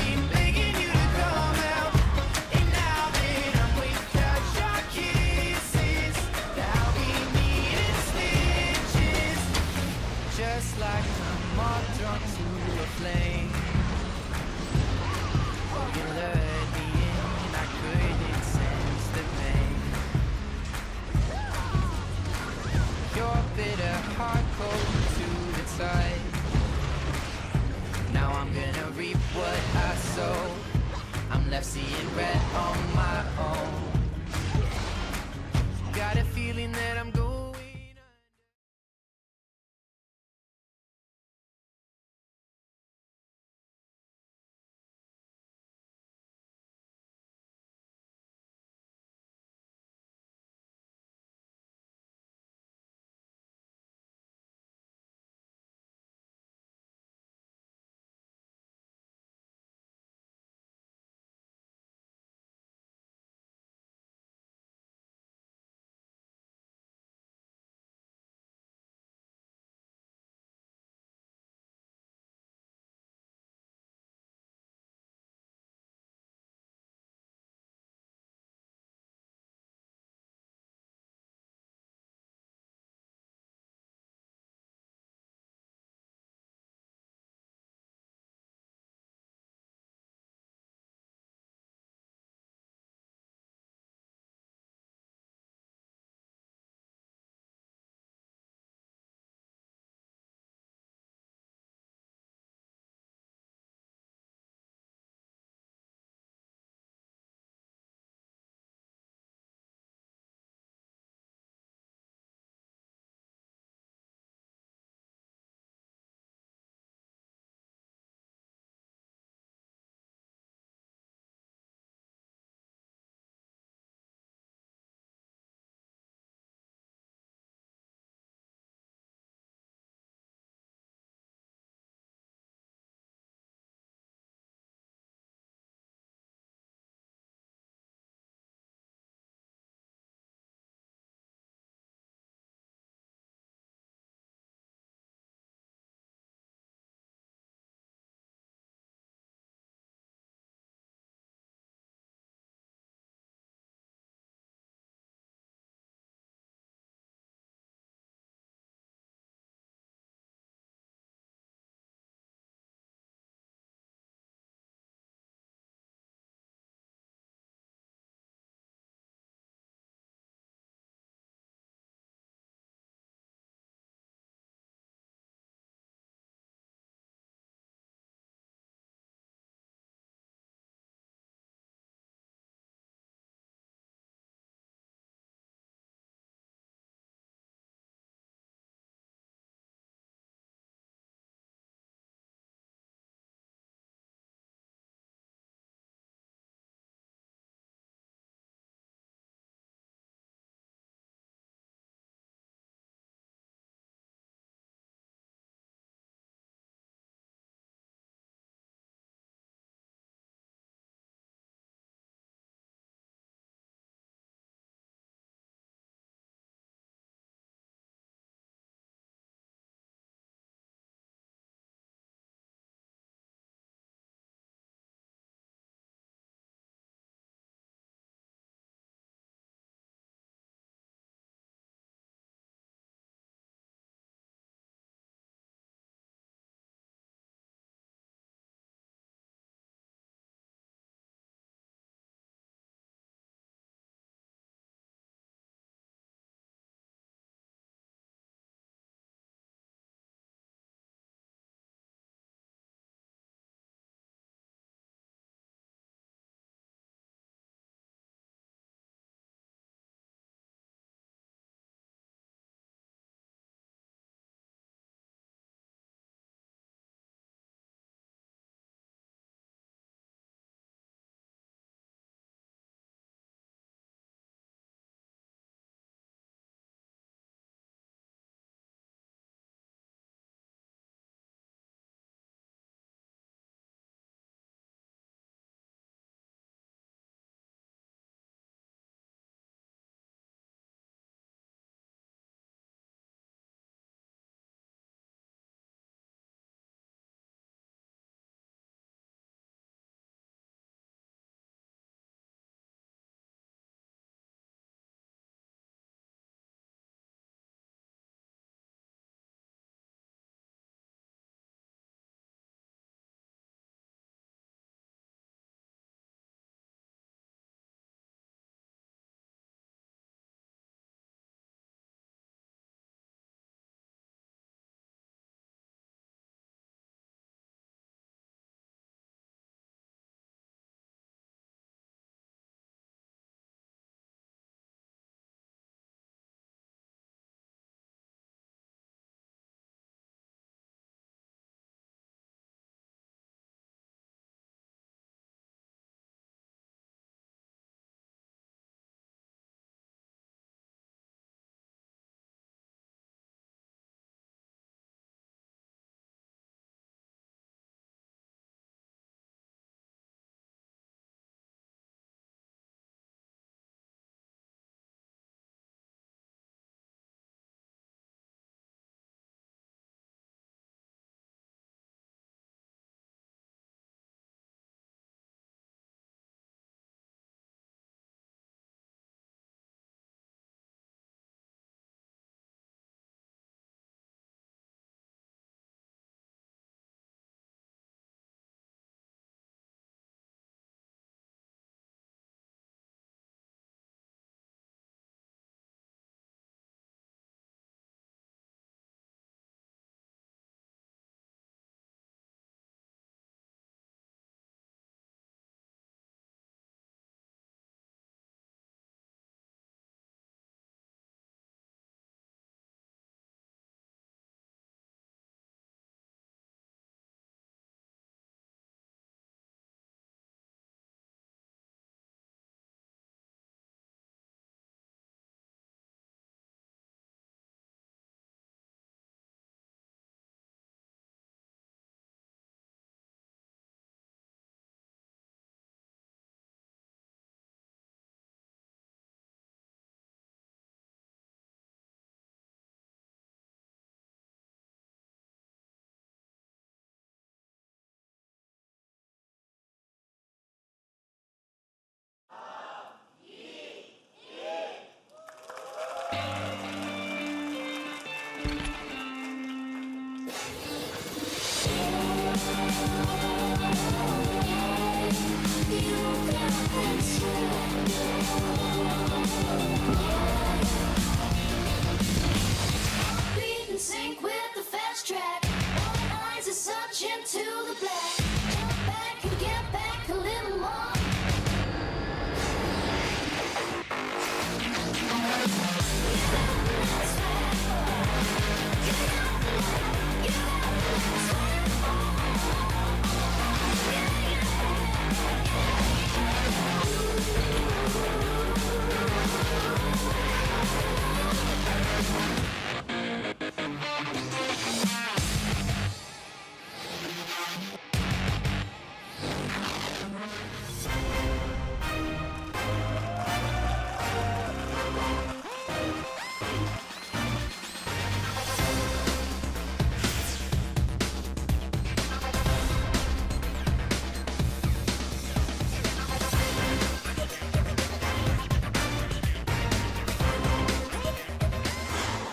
Beat in sync with the fast track. All eyes are searching to the black. Jump back and get back a little more.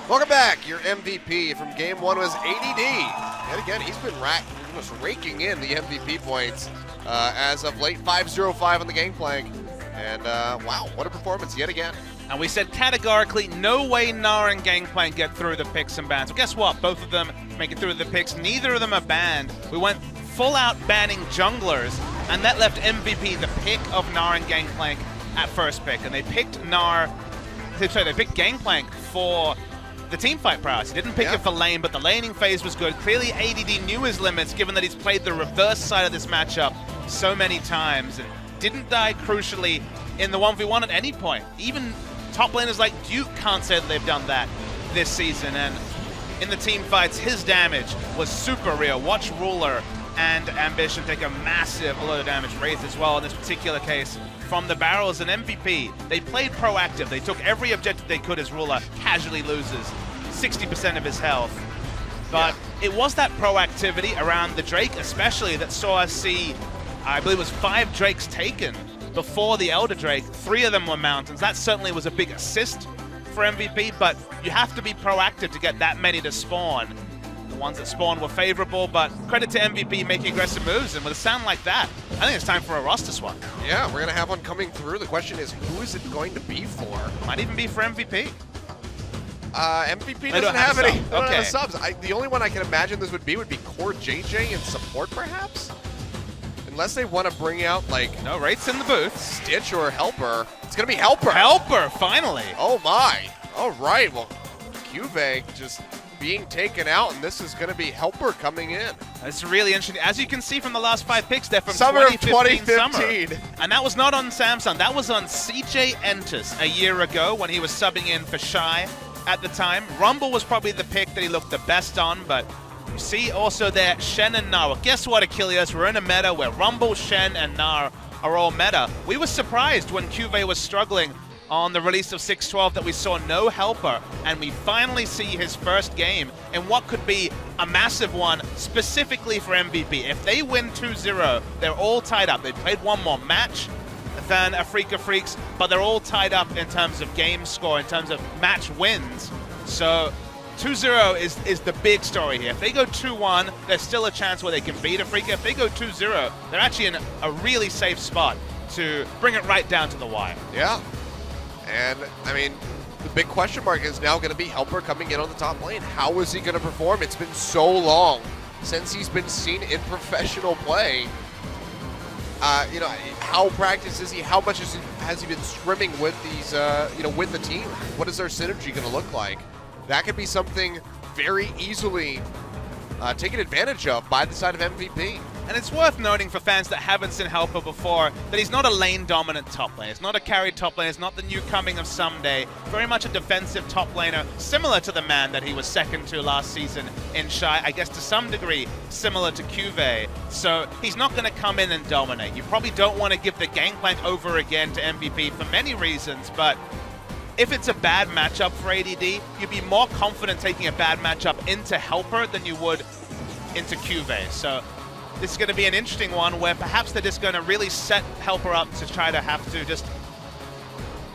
Welcome back. Your MVP from game one was ADD. Yet again, he's been just raking in the MVP points as of late. 5-0-5 on the Gangplank. And wow, what a performance yet again. And we said categorically, no way Gnar and Gangplank get through the picks and bans. Well, guess what? Both of them make it through the picks. Neither of them are banned. We went full out banning junglers, and that left MVP the pick of Gnar and Gangplank at first pick. And they picked they picked Gangplank for the team fight prowess. He didn't pick it for lane, but the laning phase was good. Clearly, ADD knew his limits, given that he's played the reverse side of this matchup so many times, and didn't die crucially in the 1v1 at any point. Even top laners like Duke can't say that they've done that this season, and in the team fights, his damage was super real. Watch Ruler and Ambition take a massive load of damage. Wraith as well in this particular case from the barrels. And MVP, they played proactive. They took every objective they could as Ruler casually loses 60% of his health. But it was that proactivity around the Drake especially that saw us see, I believe it was 5 Drakes taken before the Elder Drake. 3 of them were Mountains. That certainly was a big assist for MVP, but you have to be proactive to get that many to spawn. The ones that spawned were favorable, but credit to MVP making aggressive moves, and with a sound like that, I think it's time for a roster swap. Yeah, we're going to have one coming through. The question is, who is it going to be for? Might even be for MVP. MVP doesn't have any Okay. subs. The only one I can imagine this would be Core JJ in support, perhaps? Unless they want to bring out, like, No, Wraith's in the booth. Stitch or Helper. It's going to be Helper. Helper, finally. Oh, my. All right. Well, Cuvee just being taken out, and this is going to be Helper coming in. It's really interesting. As you can see from the last 5 picks, they're from Summer of 2015. 2015. And that was not on Samsung. That was on CJ Entus a year ago when he was subbing in for Shy at the time. Rumble was probably the pick that he looked the best on, but you see also there Shen and Gnar. Well, guess what, Achilles? We're in a meta where Rumble, Shen, and Gnar are all meta. We were surprised when Cuvee was struggling on the release of 6-12 that we saw no Helper, and we finally see his first game in what could be a massive one specifically for MVP. If they win 2-0, they're all tied up. They played one more match than Afrika Freaks, but they're all tied up in terms of game score, in terms of match wins. So 2-0 is the big story here. If they go 2-1, there's still a chance where they can beat Afrika. If they go 2-0, they're actually in a really safe spot to bring it right down to the wire. Yeah. And, I mean, the big question mark is now going to be Helper coming in on the top lane. How is he going to perform? It's been so long since he's been seen in professional play. You know, how practiced is he? How much has he been scrimming with these, with the team? What is their synergy going to look like? That could be something very easily taken advantage of by the side of MVP. And it's worth noting for fans that haven't seen Helper before that he's not a lane-dominant top laner. It's not a carry top laner. It's not the new coming of Someday. Very much a defensive top laner, similar to the man that he was second to last season in Shy. I guess to some degree, similar to Cuvee. So he's not going to come in and dominate. You probably don't want to give the Gangplank over again to MVP for many reasons, but if it's a bad matchup for ADD, you'd be more confident taking a bad matchup into Helper than you would into Cuvee. So this is going to be an interesting one where perhaps they're just going to really set Helper up to try to have to just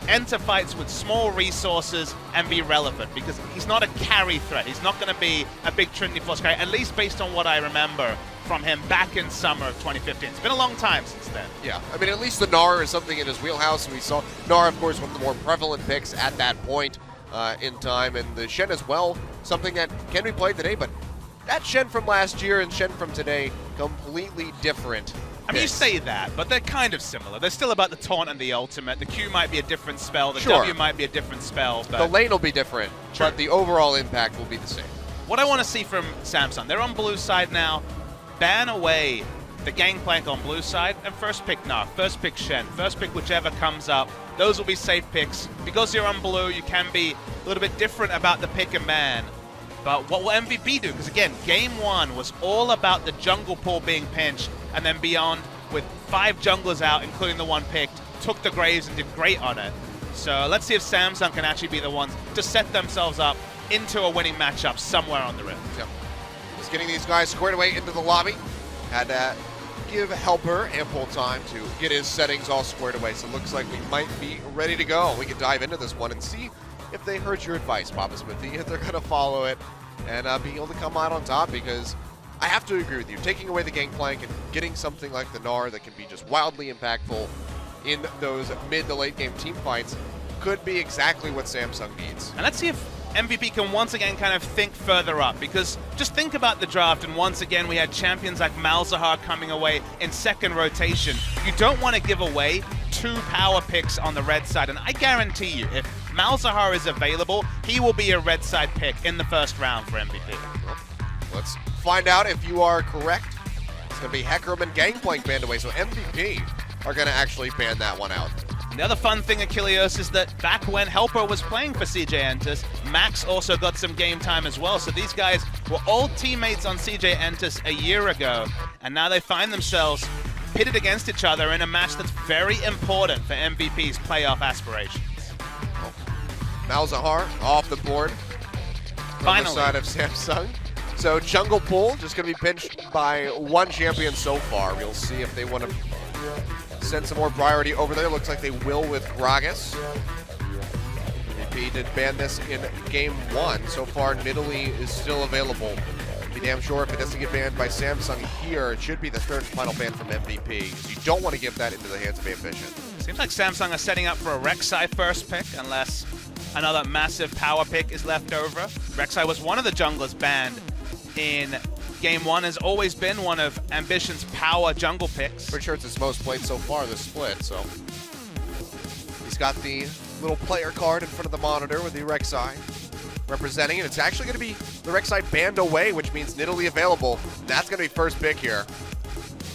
enter fights with small resources and be relevant, because he's not a carry threat. He's not going to be a big Trinity Force carry, at least based on what I remember from him back in summer of 2015. It's been a long time since then. Yeah, I mean, at least the Gnar is something in his wheelhouse. We saw Gnar, of course, one of the more prevalent picks at that point in time, and the Shen as well, something that can be played today, but that Shen from last year and Shen from today, completely different. I mean, you picks. say that, but they're kind of similar. They're still about the taunt and the ultimate. The Q might be a different spell. The Sure. W might be a different spell. But The lane will be different, but the overall impact will be the same. what I want to see from Samsung, they're on blue side now. Ban away the Gangplank on blue side and first pick Gnar, first pick Shen, first pick whichever comes up. Those will be safe picks. Because you're on blue, you can be a little bit different about the pick and ban. But what will MVP do? Because again, game one was all about the jungle pool being pinched, and then beyond, with 5 junglers out, including the one picked, took the Graves and did great on it. So let's see if Samsung can actually be the ones to set themselves up into a winning matchup somewhere on the Rift. Yep. Just getting these guys squared away into the lobby. Had to give Helper ample time to get his settings all squared away. So it looks like we might be ready to go. We can dive into this one and see if they heard your advice, Papa Smithy, if they're going to follow it and be able to come out on top, because I have to agree with you. Taking away the Gangplank and getting something like the Gnar that can be just wildly impactful in those mid to late game team fights could be exactly what Samsung needs. And let's see if MVP can once again kind of think further up, because just think about the draft, and once again we had champions like Malzahar coming away in second rotation. You don't want to give away 2 power picks on the red side, and I guarantee you, if Malzahar is available, he will be a red side pick in the first round for MVP. Well, let's find out if you are correct. It's going to be Hecarim and Gangplank banned away, so MVP are going to actually ban that one out. The other fun thing, Achilleos, is that back when Helper was playing for CJ Entus, Max also got some game time as well. So these guys were all teammates on CJ Entus a year ago, and now they find themselves pitted against each other in a match that's very important for MVP's playoff aspirations. Malzahar off the board from Finally. the side of Samsung. So Jungle Pool just going to be pinched by one champion so far. We'll see if they want to send some more priority over there. Looks like they will with Gragas. MVP did ban this in game 1. So far, Nidalee is still available. Be damn sure if it doesn't get banned by Samsung here, it should be the third final ban from MVP. You don't want to give that into the hands of Ambition. Seems like Samsung are setting up for a Rek'Sai first pick, unless another massive power pick is left over. Rek'Sai was one of the junglers banned in Game 1, has always been one of Ambition's power jungle picks. Pretty sure it's his most played so far this split, so. He's got the little player card in front of the monitor with the Rek'Sai representing it. It's actually going to be the Rek'Sai banned away, which means Nidalee available. That's going to be first pick here.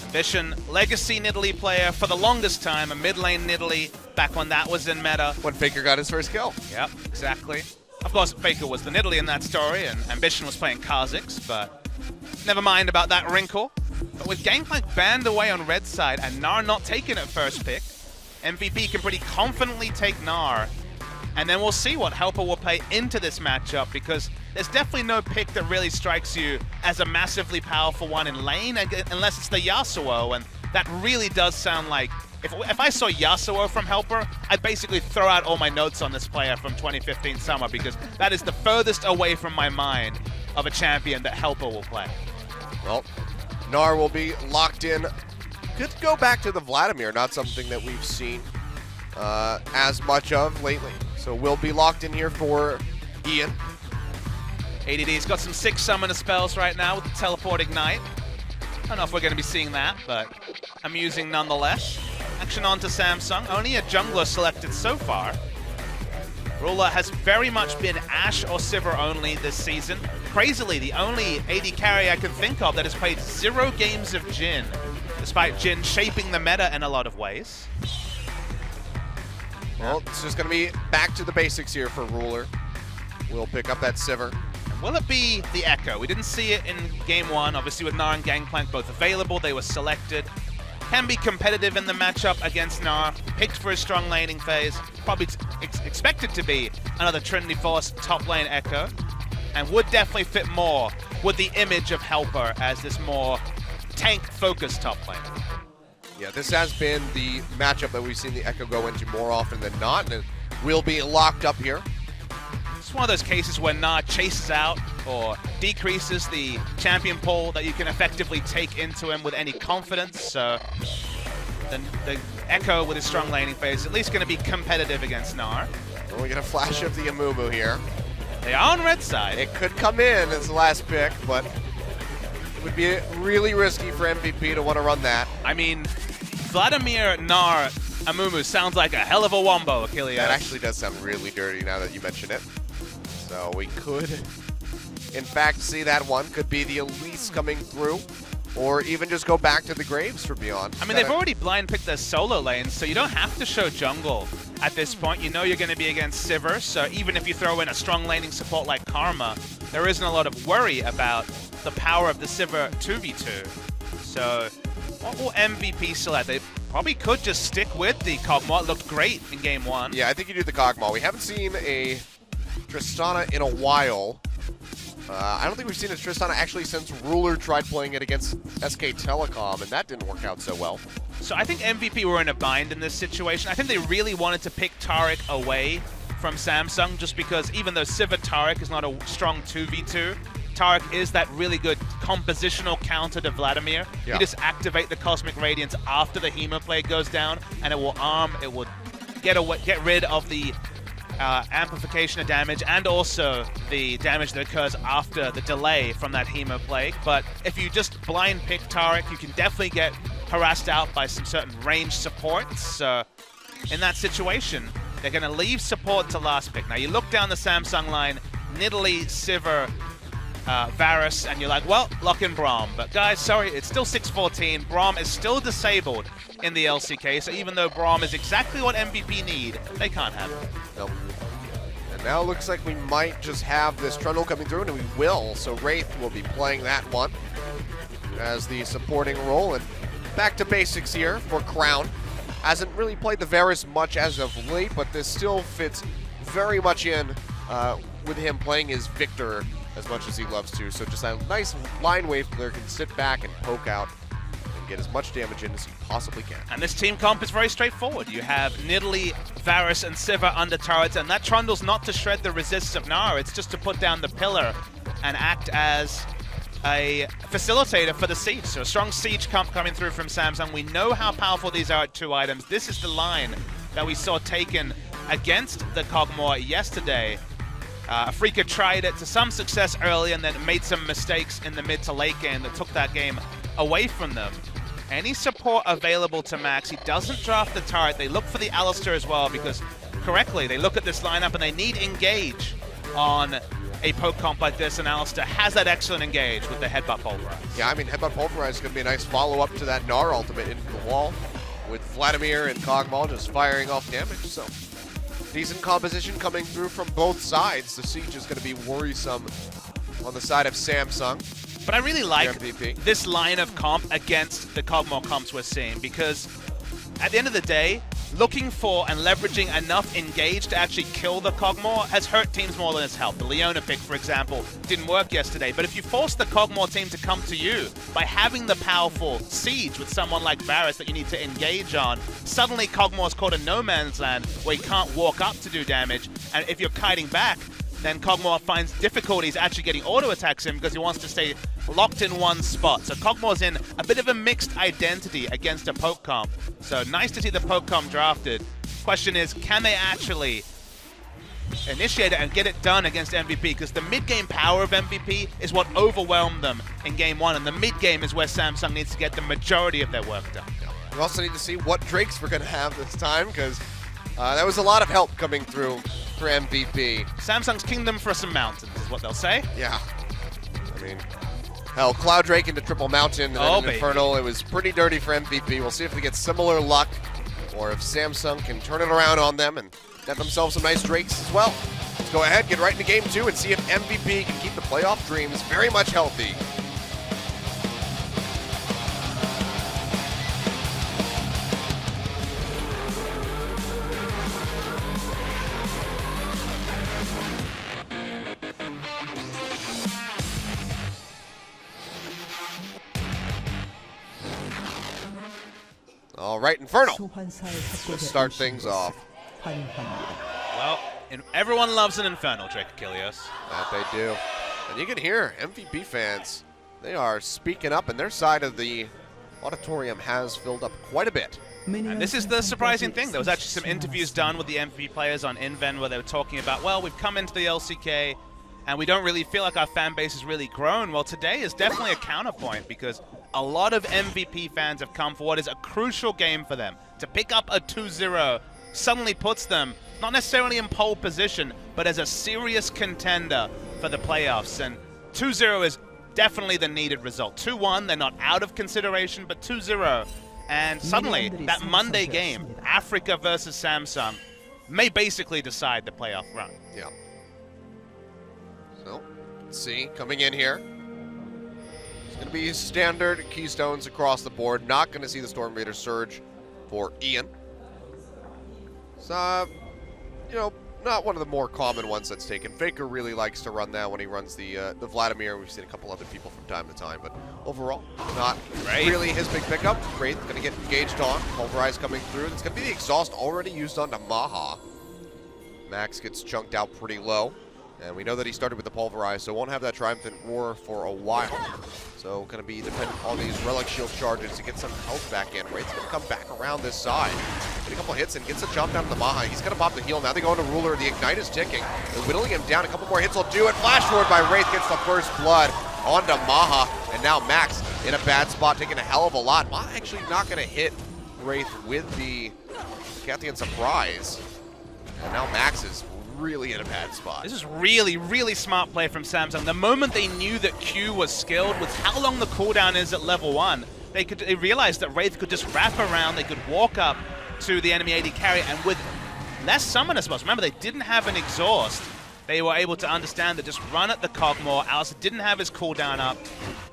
Ambition, legacy Nidalee player for the longest time, a mid lane Nidalee, back when that was in meta. When Faker got his first kill. Yep, exactly. Of course, Faker was the Nidalee in that story, and Ambition was playing Kha'Zix, but never mind about that wrinkle. But with Gangplank banned away on red side and Gnar not taken at first pick, MVP can pretty confidently take Gnar. And then we'll see what Helper will play into this matchup, because there's definitely no pick that really strikes you as a massively powerful one in lane, unless it's the Yasuo, and that really does sound like, if I saw Yasuo from Helper, I'd basically throw out all my notes on this player from 2015 summer, because that is the furthest away from my mind of a champion that Helper will play. Well, Gnar will be locked in. Good to go back to the Vladimir, not something that we've seen as much of lately. So we'll be locked in here for Ian. ADD's got some 6 summoner spells right now with the Teleport Ignite. I don't know if we're going to be seeing that, but amusing nonetheless. Action on to Samsung. Only a jungler selected so far. Ruler has very much been Ashe or Sivir only this season. Crazily, the only AD carry I can think of that has played 0 games of Jhin, despite Jhin shaping the meta in a lot of ways. Well, it's just going to be back to the basics here for Ruler. We'll pick up that Sivir. Will it be the Echo? We didn't see it in Game 1. Obviously, with Gnar and Gangplank both available, they were selected. Can be competitive in the matchup against Gnar. Picked for his strong laning phase. Probably expected to be another Trinity Force top lane Echo. And would definitely fit more with the image of Helper as this more tank-focused top lane. Yeah, this has been the matchup that we've seen the Echo go into more often than not, and it will be locked up here. one of those cases where Na chases out or decreases the champion pool that you can effectively take into him with any confidence. So the Echo with his strong laning phase is at least going to be competitive against Gnar. Well, we get a flash of the Amumu here. They are on red side. It could come in as the last pick, but it would be really risky for MVP to want to run that. I mean, Vladimir, Gnar, Amumu sounds like a hell of a wombo, Achilles. That actually does sound really dirty now that you mention it. So we could, in fact, see that one. Could be the Elise coming through, or even just go back to the Graves for Beyond. I mean, they've already blind picked their solo lanes, so you don't have to show jungle at this point. You know you're going to be against Sivir, so even if you throw in a strong laning support like Karma, there isn't a lot of worry about the power of the Sivir 2v2. So what will MVP select? They probably could just stick with the Kog'Maw. It looked great in game 1. Yeah, I think you do the Kog'Maw. We haven't seen a Tristana in a while. I don't think we've seen a Tristana actually since Ruler tried playing it against SK Telecom, and that didn't work out so well. So I think MVP were in a bind in this situation. I think they really wanted to pick Taric away from Samsung just because even though Sivir Taric is not a strong 2v2, Taric is that really good compositional counter to Vladimir. Yeah. You just activate the Cosmic Radiance after the Hemoplague goes down, and it will it will get rid of the amplification of damage and also the damage that occurs after the delay from that Hemoplague. But if you just blind pick Taric, you can definitely get harassed out by some certain range supports. So in that situation, they're going to leave support to last pick. Now you look down the Samsung line, Nidalee, Sivir, Varus, and you're like, well, lock in Braum. But guys, sorry, it's still 6-14. Braum is still disabled in the LCK, so even though Braum is exactly what MVP need, they can't have it. Nope. And now it looks like we might just have this Trundle coming through, and we will. So Wraith will be playing that one as the supporting role. And back to basics here for Crown. Hasn't really played the Varus much as of late, but this still fits very much in with him playing his Victor as much as he loves to. So just a nice line wave player can sit back and poke out and get as much damage in as he possibly can. And this team comp is very straightforward. You have Nidalee, Varus, and Sivir under turrets, and that Trundle's not to shred the resists of Gnar, it's just to put down the pillar and act as a facilitator for the siege. So a strong siege comp coming through from Samsung. We know how powerful these are at 2 items. This is the line that we saw taken against the Kog'Maw yesterday. Afrika tried it to some success early and then made some mistakes in the mid to late game that took that game away from them. Any support available to Max. He doesn't draft the turret. They look for the Alistar as well because correctly they look at this lineup and they need engage on a poke comp like this, and Alistar has that excellent engage with the Headbutt Pulverize. Yeah, I mean, Headbutt Pulverize is going to be a nice follow-up to that Gnar ultimate into the wall with Vladimir and Kog'Maw just firing off damage. So decent composition coming through from both sides. The siege is going to be worrisome on the side of Samsung. But I really like MVP. this line of comp against the Kog'Maw comps we're seeing because at the end of the day, looking for and leveraging enough engage to actually kill the Kog'Maw has hurt teams more than it's helped. The Leona pick, for example, didn't work yesterday. But if you force the Kog'Maw team to come to you by having the powerful siege with someone like Varus that you need to engage on, suddenly Kog'Maw's caught in no man's land where he can't walk up to do damage. And if you're kiting back, then Kog'Maw finds difficulties actually getting auto attacks him because he wants to stay locked in one spot. So Kog'Maw's in a bit of a mixed identity against a poke comp. So nice to see the poke comp drafted. Question is, can they actually initiate it and get it done against MVP? Because the mid-game power of MVP is what overwhelmed them in game 1, and the mid-game is where Samsung needs to get the majority of their work done. We also need to see what Drakes we're going to have this time because that was a lot of help coming through for MVP. Samsung's kingdom for some mountains is what they'll say. Yeah. I mean, hell, Cloud Drake into Triple Mountain and then Infernal. It was pretty dirty for MVP. We'll see if they get similar luck or if Samsung can turn it around on them and get themselves some nice Drakes as well. Let's go ahead, get right into game 2 and see if MVP can keep the playoff dreams very much healthy. All right, Infernal. Let's start things off. Well, And everyone loves an Infernal, Drake Achilles. That they do. And you can hear MVP fans, they are speaking up, and their side of the auditorium has filled up quite a bit. And this is the surprising thing. There was actually some interviews done with the MVP players on InVen where they were talking about, well, we've come into the LCK and we don't really feel like our fan base has really grown. Well, today is definitely a counterpoint because a lot of MVP fans have come for what is a crucial game for them. To pick up a 2-0 suddenly puts them not necessarily in pole position, but as a serious contender for the playoffs. And 2-0 is definitely the needed result. 2-1, they're not out of consideration, but 2-0. And suddenly, that Monday game, Africa versus Samsung, may basically decide the playoff run. Yeah. So, let's see, coming in here. It's going to be standard Keystones across the board. Not going to see the Storm Raider surge for Ian. So, you know, not one of the more common ones that's taken. Faker really likes to run that when he runs the Vladimir. We've seen a couple other people from time to time, but overall, not really his big pickup. Wraith going to get engaged on. Pulverize coming through. It's going to be the exhaust already used onto Maha. Max gets chunked out pretty low, and we know that he started with the Pulverize, so won't have that Triumphant Roar for a while. So going to be dependent on these Relic Shield charges to get some health back in. Wraith's going to come back around this side. Get a couple hits and gets a jump down to the Maha. He's going to pop the heal. Now they go into Ruler. The Ignite is ticking. They're whittling him down. A couple more hits will do it. Flash forward by Wraith gets the first blood onto Maha. And now Max in a bad spot, taking a hell of a lot. Maha actually not going to hit Wraith with the Cathian Surprise. And now Max is really in a bad spot. This is really, really smart play from Samsung. The moment they knew that Q was skilled with how long the cooldown is at level 1, they realized that Wraith could just wrap around, they could walk up to the enemy AD carry, and with less summoner spells, remember they didn't have an exhaust, they were able to understand that just run at the Cogmore. Alistair didn't have his cooldown up,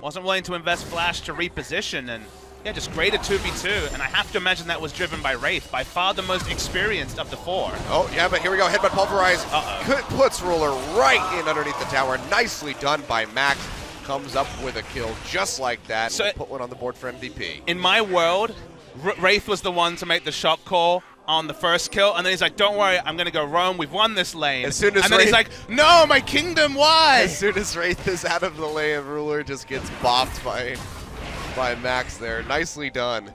wasn't willing to invest Flash to reposition, and yeah, just great at 2v2, and I have to imagine that was driven by Wraith, by far the most experienced of the 4. Oh, yeah, but here we go. Headbutt Pulverize. Puts Ruler right in underneath the tower. Nicely done by Max. Comes up with a kill just like that. So put one on the board for MVP. In my world, Wraith was the one to make the shot call on the first kill, and then he's like, don't worry, I'm going to go roam. We've won this lane. As soon as and then he's like, no, my kingdom, why? As soon as Wraith is out of the lane, Ruler just gets bopped by Max there. Nicely done.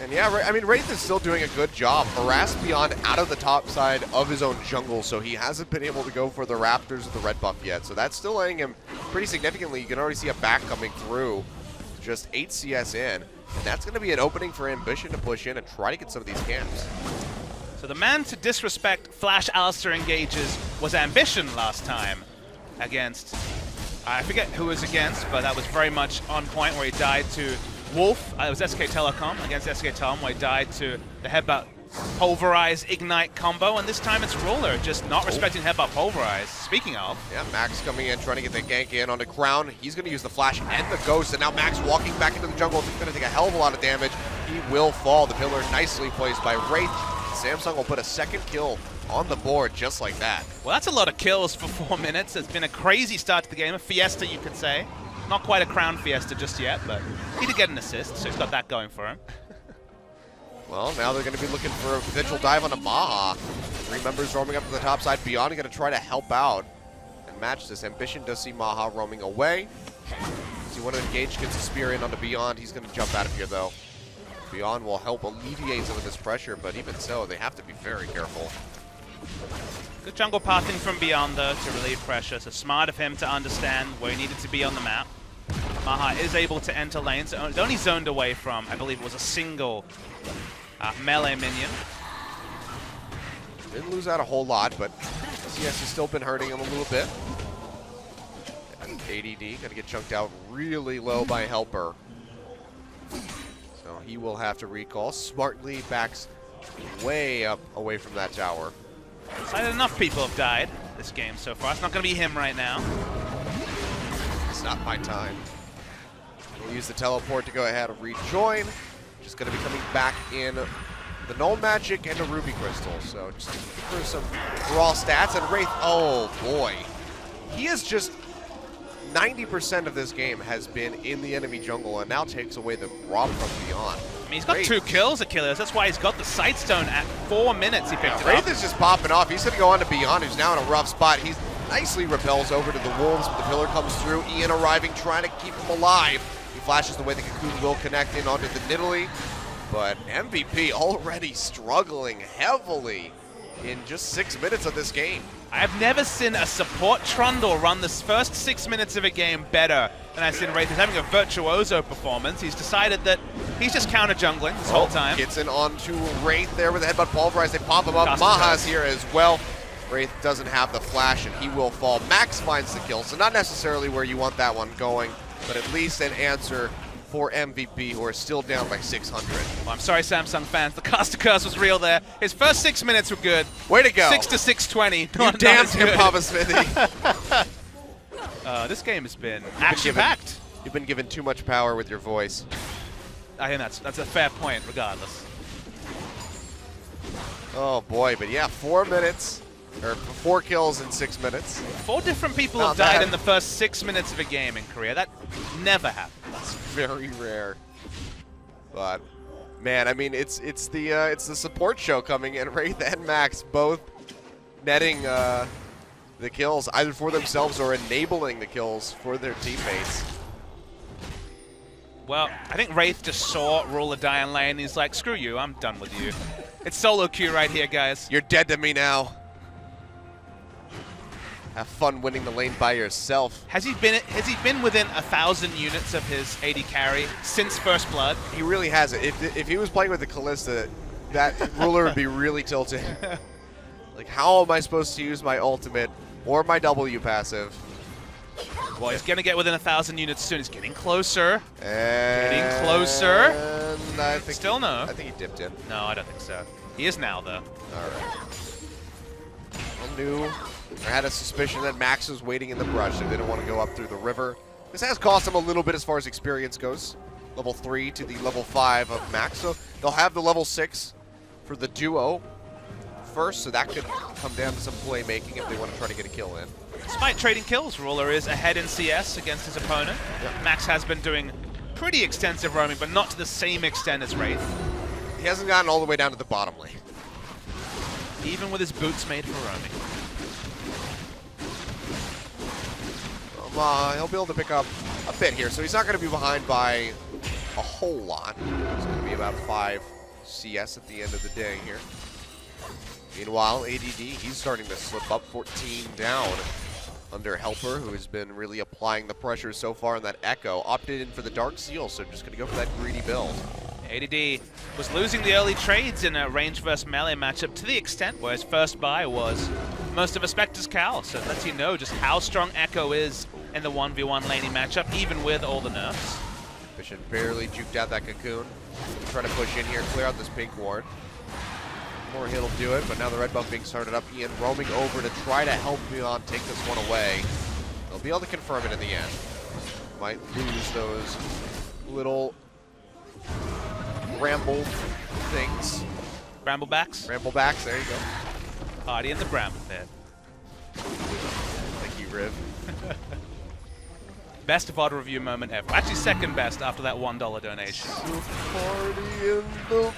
And yeah, I mean, Wraith is still doing a good job. Harassed Beyond out of the top side of his own jungle, so he hasn't been able to go for the Raptors with the red buff yet. So that's still laying him pretty significantly. You can already see a back coming through. Just 8 CS in. And that's going to be an opening for Ambition to push in and try to get some of these camps. So the man to disrespect Flash Alistair engages was Ambition last time against, I forget who was against, but that was very much on point where he died to Wolf. It was SK Telecom against SK Telecom where he died to the Headbutt Pulverize Ignite combo, and this time it's Ruler just not respecting Headbutt Pulverize. Speaking of. Yeah, Max coming in, trying to get the gank in onto Crown. He's going to use the Flash and the Ghost, and now Max walking back into the jungle. He's going to take a hell of a lot of damage. He will fall. The pillar nicely placed by Wraith. Samsung will put a second kill on the board just like that. Well, that's a lot of kills for 4 minutes. It's been a crazy start to the game, a fiesta, you could say. Not quite a Crown fiesta just yet, but he did get an assist, so he's got that going for him. Well, now they're going to be looking for a potential dive onto Maha. 3 members roaming up to the top side. Beyond going to try to help out and match this. Ambition does see Maha roaming away. See one of Engage gets a spear in onto Beyond. He's going to jump out of here, though. Beyond will help alleviate some of this pressure, but even so, they have to be very careful. Good jungle pathing from Beyond, though, to relieve pressure. So smart of him to understand where he needed to be on the map. Maha is able to enter lanes. It's only zoned away from, I believe it was a single melee minion. Didn't lose out a whole lot, but CS has still been hurting him a little bit. And ADD gonna get chunked out really low by Helper. So he will have to recall. Smartly backs way up away from that tower. Excited enough people have died this game so far. It's not gonna be him right now. It's not my time. We'll use the teleport to go ahead and rejoin. Just going to be coming back in the Null Magic and a Ruby Crystal. So just for some raw stats. And Wraith, oh boy. He is just 90% of this game has been in the enemy jungle and now takes away the rob from Beyond. mean, he's got Wraith. 2 kills, Achilles. That's why he's got the Sightstone at 4 minutes. He picked it Wraith up. is just popping off. He's going to go on to Beyond, who's now in a rough spot. He nicely repels over to the Wolves, but the pillar comes through. Ian arriving, trying to keep him alive. He flashes the way the Cocoon will connect in onto the Nidalee, but MVP already struggling heavily in just 6 minutes of this game. I have never seen a support Trundle run the first 6 minutes of a game better than I've seen Wraith. He's having a virtuoso performance. He's decided that he's just counter jungling this whole time. Gets in onto Wraith there with the headbutt pulverize. They pop him up. Custom Maha's cuts. here as well. Wraith doesn't have the flash and he will fall. Max finds the kill, so not necessarily where you want that one going, but at least an answer for MVP, who are still down by 600. Well, I'm sorry, Samsung fans. The caster curse was real there. His first 6 minutes were good. Way to go. 6 to 620. You damned him, Papa Smithy. This game has been action-packed. You've been given too much power with your voice. I think that's a fair point, regardless. Oh boy, but yeah, 4 minutes, or 4 kills in 6 minutes. 4 different people Not have died bad. in the first 6 minutes of a game in Korea. That never happens. That's very rare. But man, I mean, it's the support show coming in. Wraith and Max both netting the kills either for themselves or enabling the kills for their teammates. Well, I think Wraith just saw Ruler die in lane. He's like, screw you, I'm done with you. It's solo queue right here, guys. You're dead to me now. Have fun winning the lane by yourself. Has he been within 1,000 units of his AD carry since First Blood? He really has it. If he was playing with the Kalista, that ruler would be really tilted. Like, how am I supposed to use my ultimate or my W passive? Well, he's going to get within 1,000 units soon. He's getting closer. And Getting closer. I think Still no. I think he dipped in. No, I don't think so. He is now, though. All right. I knew. I had a suspicion that Max was waiting in the brush. They didn't want to go up through the river. This has cost him a little bit as far as experience goes. Level 3 to the level 5 of Max. So they'll have the level 6 for the duo first, so that could come down to some playmaking if they want to try to get a kill in. Despite trading kills, Ruler is ahead in CS against his opponent. Yep. Max has been doing pretty extensive roaming, but not to the same extent as Wraith. He hasn't gotten all the way down to the bottom lane. Even with his boots made for roaming. He'll be able to pick up a bit here, so he's not going to be behind by a whole lot. It's going to be about 5 CS at the end of the day here. Meanwhile, ADD, he's starting to slip up, 14 down under Helper, who has been really applying the pressure so far in that Echo. Opted in for the Dark Seal, so just going to go for that greedy build. ADD was losing the early trades in a range versus melee matchup to the extent where his first buy was most of a Spectre's Cowl, so it lets you know just how strong Echo is in the 1v1 laning matchup, even with all the nerfs. Bishop barely juked out that Cocoon. Trying to push in here, clear out this pink ward. More hit'll do it, but now the red buff being started up. Ian roaming over to try to help Beyond take this one away. They'll be able to confirm it in the end. Might lose those little ramble things. Bramblebacks, Ramblebacks, there you go. party in the bramble pit. Thank you, Riv. Best VOD review moment ever. Actually, second best after that $1 donation. Party in the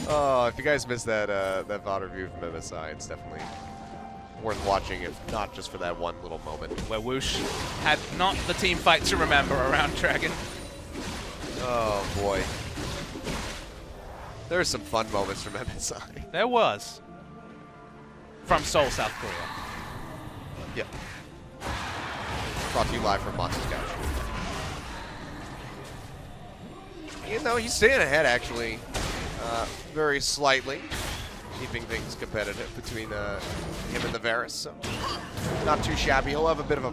Oh, if you guys missed that that VOD review from MSI, it's definitely worth watching, if not just for that one little moment. Where Whoosh had not the team fight to remember around Dragon. Oh boy. There's some fun moments from MSI. There was. From Seoul, South Korea. Yep. Brought to you live from Monsters Couch. You know, he's staying ahead actually, very slightly, keeping things competitive between him and the Varus. So not too shabby. He'll have a bit of a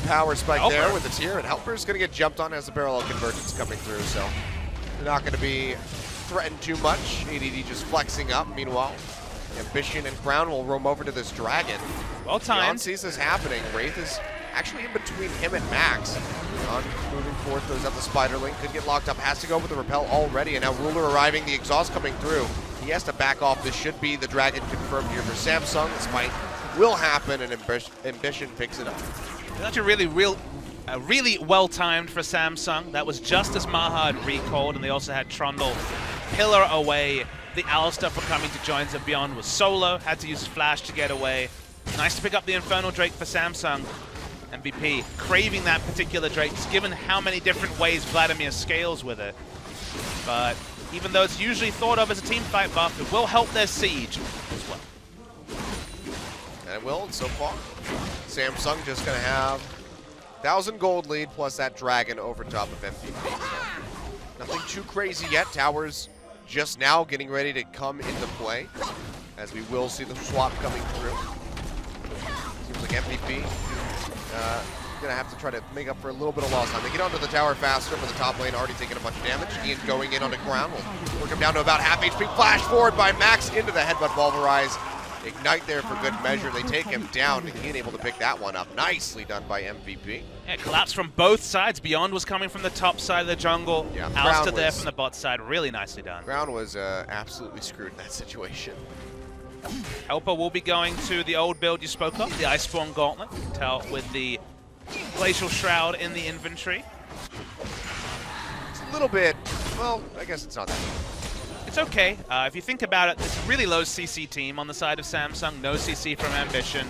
power spike Helper there with the tier, and Helper's going to get jumped on as the parallel convergence coming through. So they're not going to be threatened too much. ADD just flexing up. Meanwhile, Ambition and Crown will roam over to this dragon. Well Beyond timed. sees this happening. Wraith is actually in between him and Max. Beyond moving forth, goes up the spider link, could get locked up, has to go with the repel already, and now Ruler arriving, the exhaust coming through. He has to back off. This should be the dragon confirmed here for Samsung. This fight will happen, and Ambition picks it up. It's actually really well timed for Samsung. That was just as Maha had recalled, and they also had Trundle pillar away. The Alistar for coming to Joins of Beyond was solo, had to use his flash to get away. Nice to pick up the Infernal Drake for Samsung. MVP craving that particular Drake, just given how many different ways Vladimir scales with it. But even though it's usually thought of as a team fight buff, it will help their siege as well. And it will, and so far, Samsung just going to have 1,000 gold lead plus that dragon over top of MVP. So nothing too crazy yet. Towers just now getting ready to come into play, as we will see the swap coming through. Seems like MVP gonna have to try to make up for a little bit of lost time. They get onto the tower faster, but the top lane already taking a bunch of damage. Ian going in on the ground will work him down to about half HP. Flash forward by Max into the headbutt Pulverize. Ignite there for good measure. They take him down, and Ian able to pick that one up. Nicely done by MVP. Yeah, collapse from both sides. Beyond was coming from the top side of the jungle. Yeah, Alistar there from the bot side. Really nicely done. Ground was absolutely screwed in that situation. Helper will be going to the old build you spoke of, the Iceborne Gauntlet, with the Glacial Shroud in the inventory. It's a little bit, well, I guess it's not that bad. It's okay. If you think about it, it's a really low CC team on the side of Samsung. No CC from Ambition.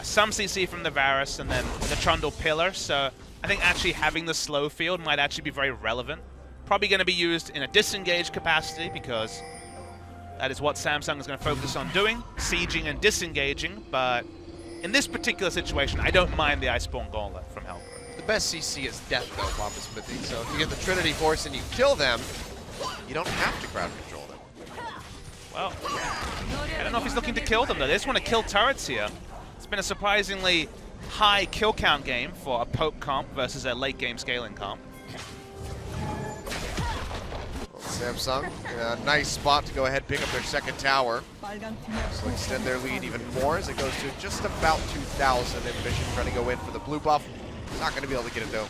Some CC from the Varus, and then the Trundle Pillar. So I think actually having the slow field might actually be very relevant. Probably going to be used in a disengaged capacity because that is what Samsung is going to focus on doing, sieging and disengaging. But in this particular situation, I don't mind the Iceborne Gauntlet from Helper. The best CC is death, though, Papa Smithy. So if you get the Trinity Force and you kill them, you don't have to crowd control them. Well, I don't know if he's looking to kill them, though. They just want to kill turrets here. It's been a surprisingly high kill count game for a poke comp versus a late game scaling comp. Well, Samsung, a nice spot to go ahead and pick up their second tower. So extend their lead even more as it goes to just about 2,000. Ambition trying to go in for the blue buff. Not going to be able to get it though.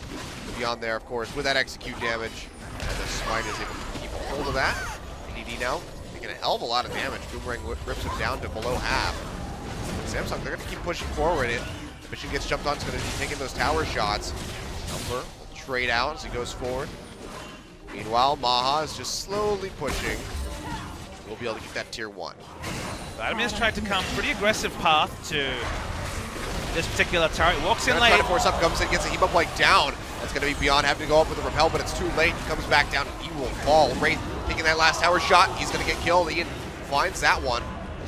Beyond there, of course, with that execute damage. And the Smite is able to keep a hold of that. ADD now taking a hell of a lot of damage. Boomerang rips him down to below half. Samsung, they're going to keep pushing forward. Ambition gets jumped on, it's going to be taking those tower shots. Helper will trade out as he goes forward. Meanwhile, Maha is just slowly pushing. We'll be able to get that tier 1. Vladimir's tried to come pretty aggressive path to this particular turret. Walks in Trying late. to force up, comes in, gets a heap up like down. That's going to be Beyond having to go up with the repel, but it's too late. He comes back down, and he will fall. Wraith taking that last tower shot. He's going to get killed. Ian finds that one.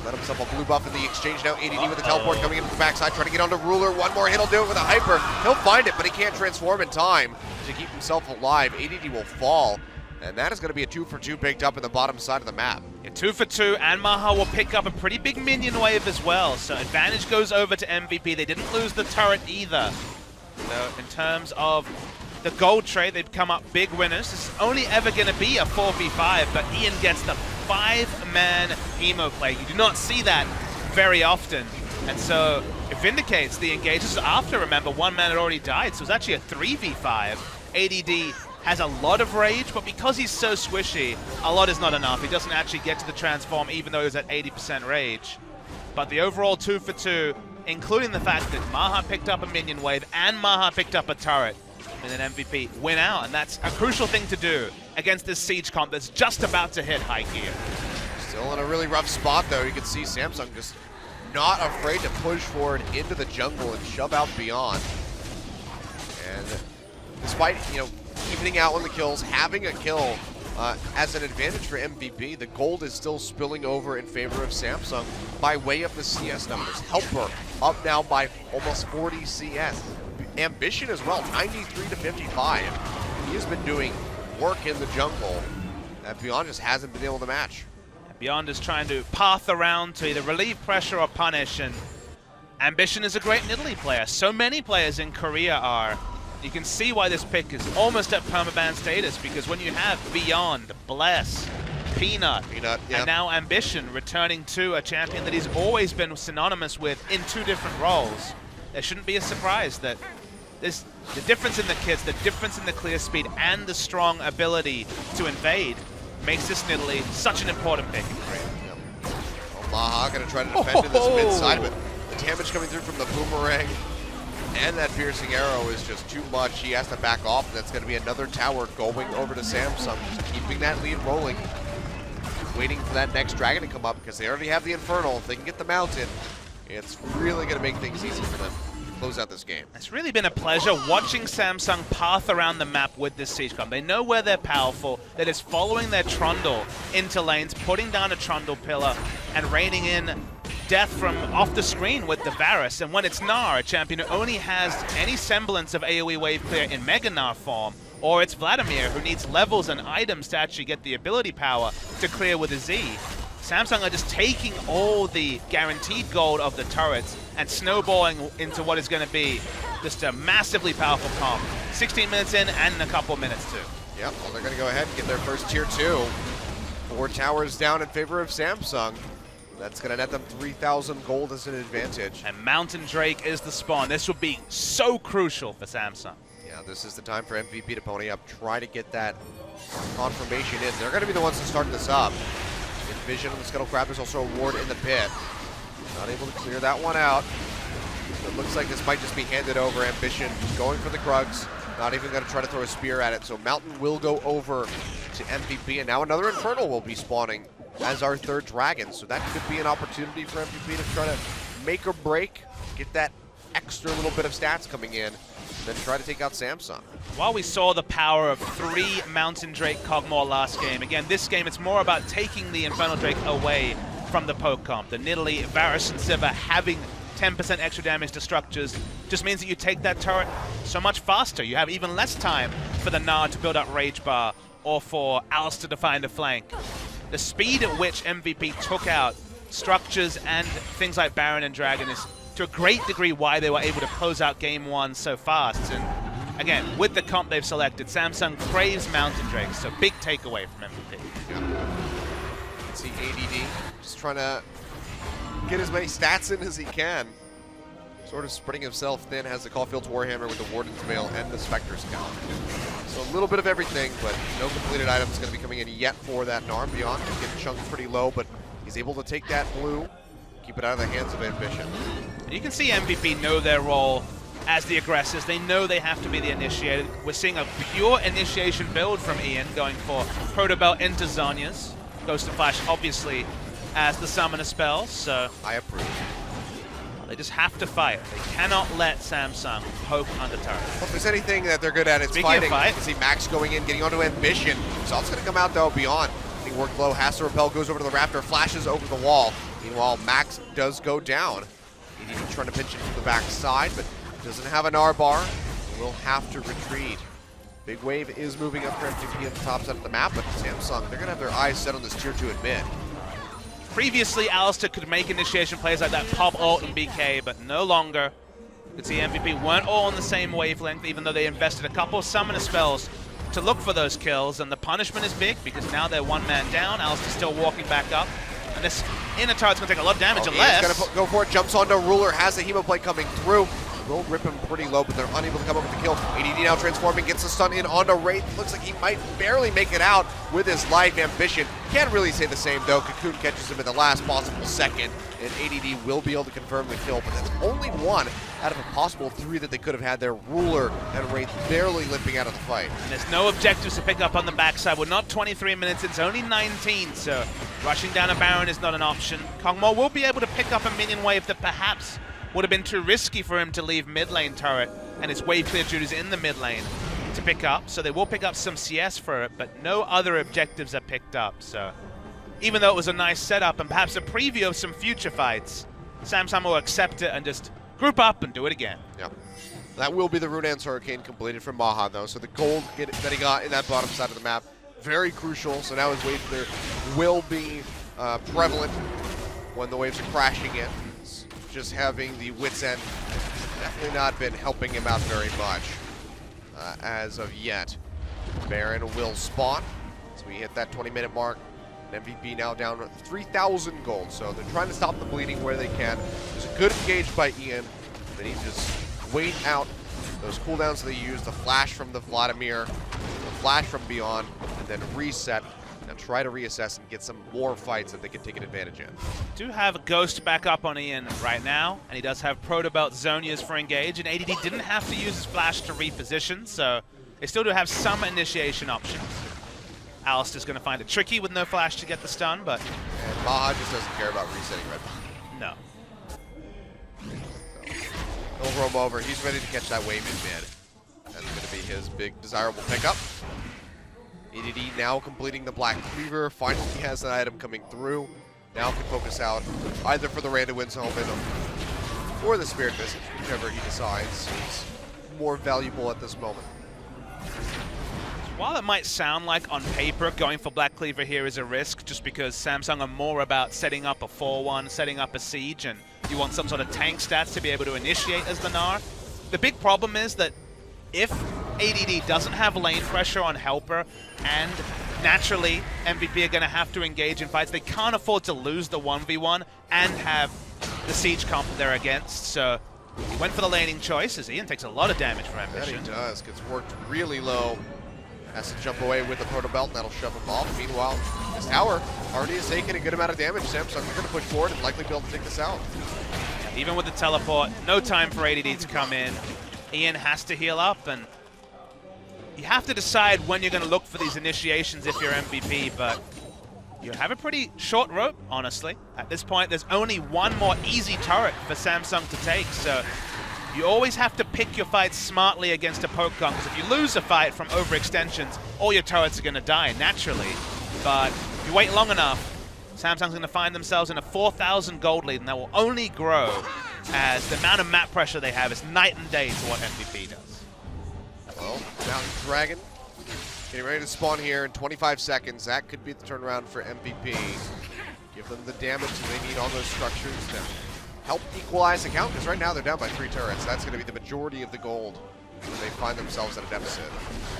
Let himself a blue buff in the exchange now. ADD with the teleport coming into the backside, trying to get onto Ruler. One more hit, he'll do it with a hyper. He'll find it, but he can't transform in time to keep himself alive. ADD will fall, and that is going to be a 2-for-2 picked up in the bottom side of the map. Yeah, 2 for 2, and Maha will pick up a pretty big minion wave as well. So advantage goes over to MVP. They didn't lose the turret either. So in terms of the gold trade, they've come up big winners. This is only ever going to be a 4v5, but Ian gets the 5-man emo play. You do not see that very often. And so it vindicates the engages after, remember, one man had already died. So it's actually a 3v5. ADD has a lot of rage, but because he's so squishy, a lot is not enough. He doesn't actually get to the transform, even though he's at 80% rage. But the overall 2 for 2, including the fact that Maha picked up a minion wave and Maha picked up a turret, and then MVP win out, and that's a crucial thing to do against this siege comp that's just about to hit high gear. Still in a really rough spot, though. You can see Samsung just not afraid to push forward into the jungle and shove out Beyond. And despite, evening out on the kills, having a kill as an advantage for MVP, the gold is still spilling over in favor of Samsung by way of the CS numbers. Helper up now by almost 40 CS. Ambition as well, 93 to 55. He has been doing work in the jungle that Beyond just hasn't been able to match. Beyond is trying to path around to either relieve pressure or punish, and Ambition is a great Nidalee player. So many players in Korea are. You can see why this pick is almost at permaban status, because when you have Beyond, Bless, Peanut, yep. and now Ambition returning to a champion that he's always been synonymous with in 2 different roles, there shouldn't be a surprise that the difference in the kits, the difference in the clear speed, and the strong ability to invade makes this Nidalee such an important pick in Korea. Yep. Well, Maha going to try to defend in this mid side, but the damage coming through from the Boomerang And that piercing arrow is just too much. He has to back off. And that's going to be another tower going over to Samsung, just keeping that lead rolling. Waiting for that next dragon to come up because they already have the Infernal. If they can get the mountain, it's really going to make things easy for them to close out this game. It's really been a pleasure watching Samsung path around the map with this Siege Club. They know where they're powerful. They're just following their Trundle into lanes, putting down a Trundle pillar, and raining in death from off the screen with the Varus. And when it's Gnar, a champion who only has any semblance of AoE wave clear in Mega Gnar form, or it's Vladimir who needs levels and items to actually get the ability power to clear with a Z, Samsung are just taking all the guaranteed gold of the turrets and snowballing into what is going to be just a massively powerful comp. 16 minutes in and a couple minutes too. Yep, well, they're going to go ahead and get their first tier 2. 4 towers down in favor of Samsung. That's going to net them 3,000 gold as an advantage. And Mountain Drake is the spawn. This will be so crucial for Samsung. Yeah, this is the time for MVP to pony up, try to get that confirmation in. They're going to be the ones to start this up. Vision on the Scuttle Crab. There's also a ward in the pit. Not able to clear that one out. So it looks like this might just be handed over. Ambition going for the Krugs. Not even going to try to throw a spear at it. So Mountain will go over to MVP. And now another Infernal will be spawning as our third dragon. So that could be an opportunity for MVP to try to make or break, get that extra little bit of stats coming in, then try to take out Samsung. While we saw the power of 3 Mountain Drake Kog'Maw last game, again, this game it's more about taking the Infernal Drake away from the poke comp. The Nidalee, Varus, and Sivir having 10% extra damage to structures just means that you take that turret so much faster. You have even less time for the Gnar to build up Rage Bar or for Alistar to find a flank. The speed at which MVP took out structures and things like Baron and Dragon is to a great degree why they were able to close out game 1 so fast. And again, with the comp they've selected, Samsung craves Mountain Drake, so big takeaway from MVP. Yeah. You can see ADD just trying to get as many stats in as he can. Sort of spreading himself thin, has the Caulfield's Warhammer with the Warden's Mail and the Spectre Scout. So a little bit of everything, but no completed items going to be coming in yet for that Gnar. Beyond can get chunked pretty low, but he's able to take that blue, keep it out of the hands of Ambition. And you can see MVP know their role as the aggressors. They know they have to be the initiator. We're seeing a pure initiation build from Ian, going for Protobelt into Zhonya's. Ghost of Flash, obviously, as the summoner spell, so I approve. they just have to fight. They cannot let Samsung poke under turret. Well, if there's anything that they're good at, it's Speaking of fighting. fight. You can see Max going in, getting onto Ambition. Salt's going to come out, though, Beyond. Getting worked low, has to repel, goes over to the Raptor, flashes over the wall. Meanwhile, Max does go down. EDD trying to pinch it from the back side, but doesn't have an R-bar. Will have to retreat. Big Wave is moving up for MVP at the top side of the map, but Samsung, they're going to have their eyes set on this tier 2 in mid. Previously, Alistar could make initiation plays like that, pop ult and BK, but no longer. You can see MVP weren't all on the same wavelength, even though they invested a couple of summoner spells to look for those kills, and the punishment is big because now they're one man down. Alistar's still walking back up, and this inner turret's going to take a lot of damage unless... He's going to go for it, jumps onto Ruler, has the Hemoblade coming through. Will rip him pretty low, but they're unable to come up with the kill. ADD now transforming, gets the stun in onto Wraith. Looks like he might barely make it out with his life. Ambition can't really say the same, though. Cocoon catches him in the last possible second, and ADD will be able to confirm the kill, but that's only one out of a possible 3 that they could have had there. Ruler and Wraith barely limping out of the fight. And there's no objectives to pick up on the backside. We're not 23 minutes, it's only 19, so rushing down a Baron is not an option. Kog'Maw will be able to pick up a minion wave that perhaps would have been too risky for him to leave mid lane turret and his wave clear duties in the mid lane to pick up. So they will pick up some CS for it, but no other objectives are picked up. So even though it was a nice setup and perhaps a preview of some future fights, Samsung will accept it and just group up and do it again. Yeah. That will be the Runaan's Hurricane completed from Maha, though. So the gold that he got in that bottom side of the map, very crucial. So now his wave clear will be prevalent when the waves are crashing in. Just having the Wit's End definitely not been helping him out very much as of yet. Baron will spawn as we hit that 20-minute mark. And MVP now down 3,000 gold, so they're trying to stop the bleeding where they can. There's a good engage by Ian. They need to just wait out those cooldowns they use, the flash from the Vladimir, the flash from Beyond, and then reset Now try to reassess and get some more fights that they can take an advantage in. Do have a Ghost back up on Ian right now, and he does have Protobelt Zonias for engage, and ADD didn't have to use his flash to reposition, so they still do have some initiation options. Alistair's going to find it tricky with no flash to get the stun, but And Maha just doesn't care about resetting red buff. no. He'll roam over. He's ready to catch that wave in mid. That's going to be his big desirable pickup. EDD now completing the Black Cleaver. Finally he has an item coming through. Now can focus out either for the Randa Winds Helmet or the Spirit Visage, whichever he decides is more valuable at this moment. While it might sound like on paper going for Black Cleaver here is a risk, just because Samsung are more about setting up a 4-1, setting up a siege, and you want some sort of tank stats to be able to initiate as the Gnar. The big problem is that if ADD doesn't have lane pressure on Helper, and naturally MVP are going to have to engage in fights, they can't afford to lose the 1v1 and have the siege comp they're against. So he went for the laning choice as Ian takes a lot of damage for That Ambition. he does. Gets worked really low. Has to jump away with the Protobelt, and that'll shove him off. Meanwhile, this tower already has taken a good amount of damage. Samsung are going to push forward and likely be able to take this out. Even with the teleport, no time for ADD to come in. Ian has to heal up, and you have to decide when you're going to look for these initiations if you're MVP, but you have a pretty short rope, honestly. At this point, there's only one more easy turret for Samsung to take, so you always have to pick your fights smartly against a poke gun, because if you lose a fight from overextensions, all your turrets are going to die naturally. But if you wait long enough, Samsung's going to find themselves in a 4,000 gold lead, and that will only grow as the amount of map pressure they have is night and day to what MVP does. Well, Mountain Dragon getting ready to spawn here in 25 seconds. That could be the turnaround for MVP. Give them the damage they need on those structures to help equalize the count, because right now they're down by 3 turrets. That's going to be the majority of the gold when they find themselves at a deficit.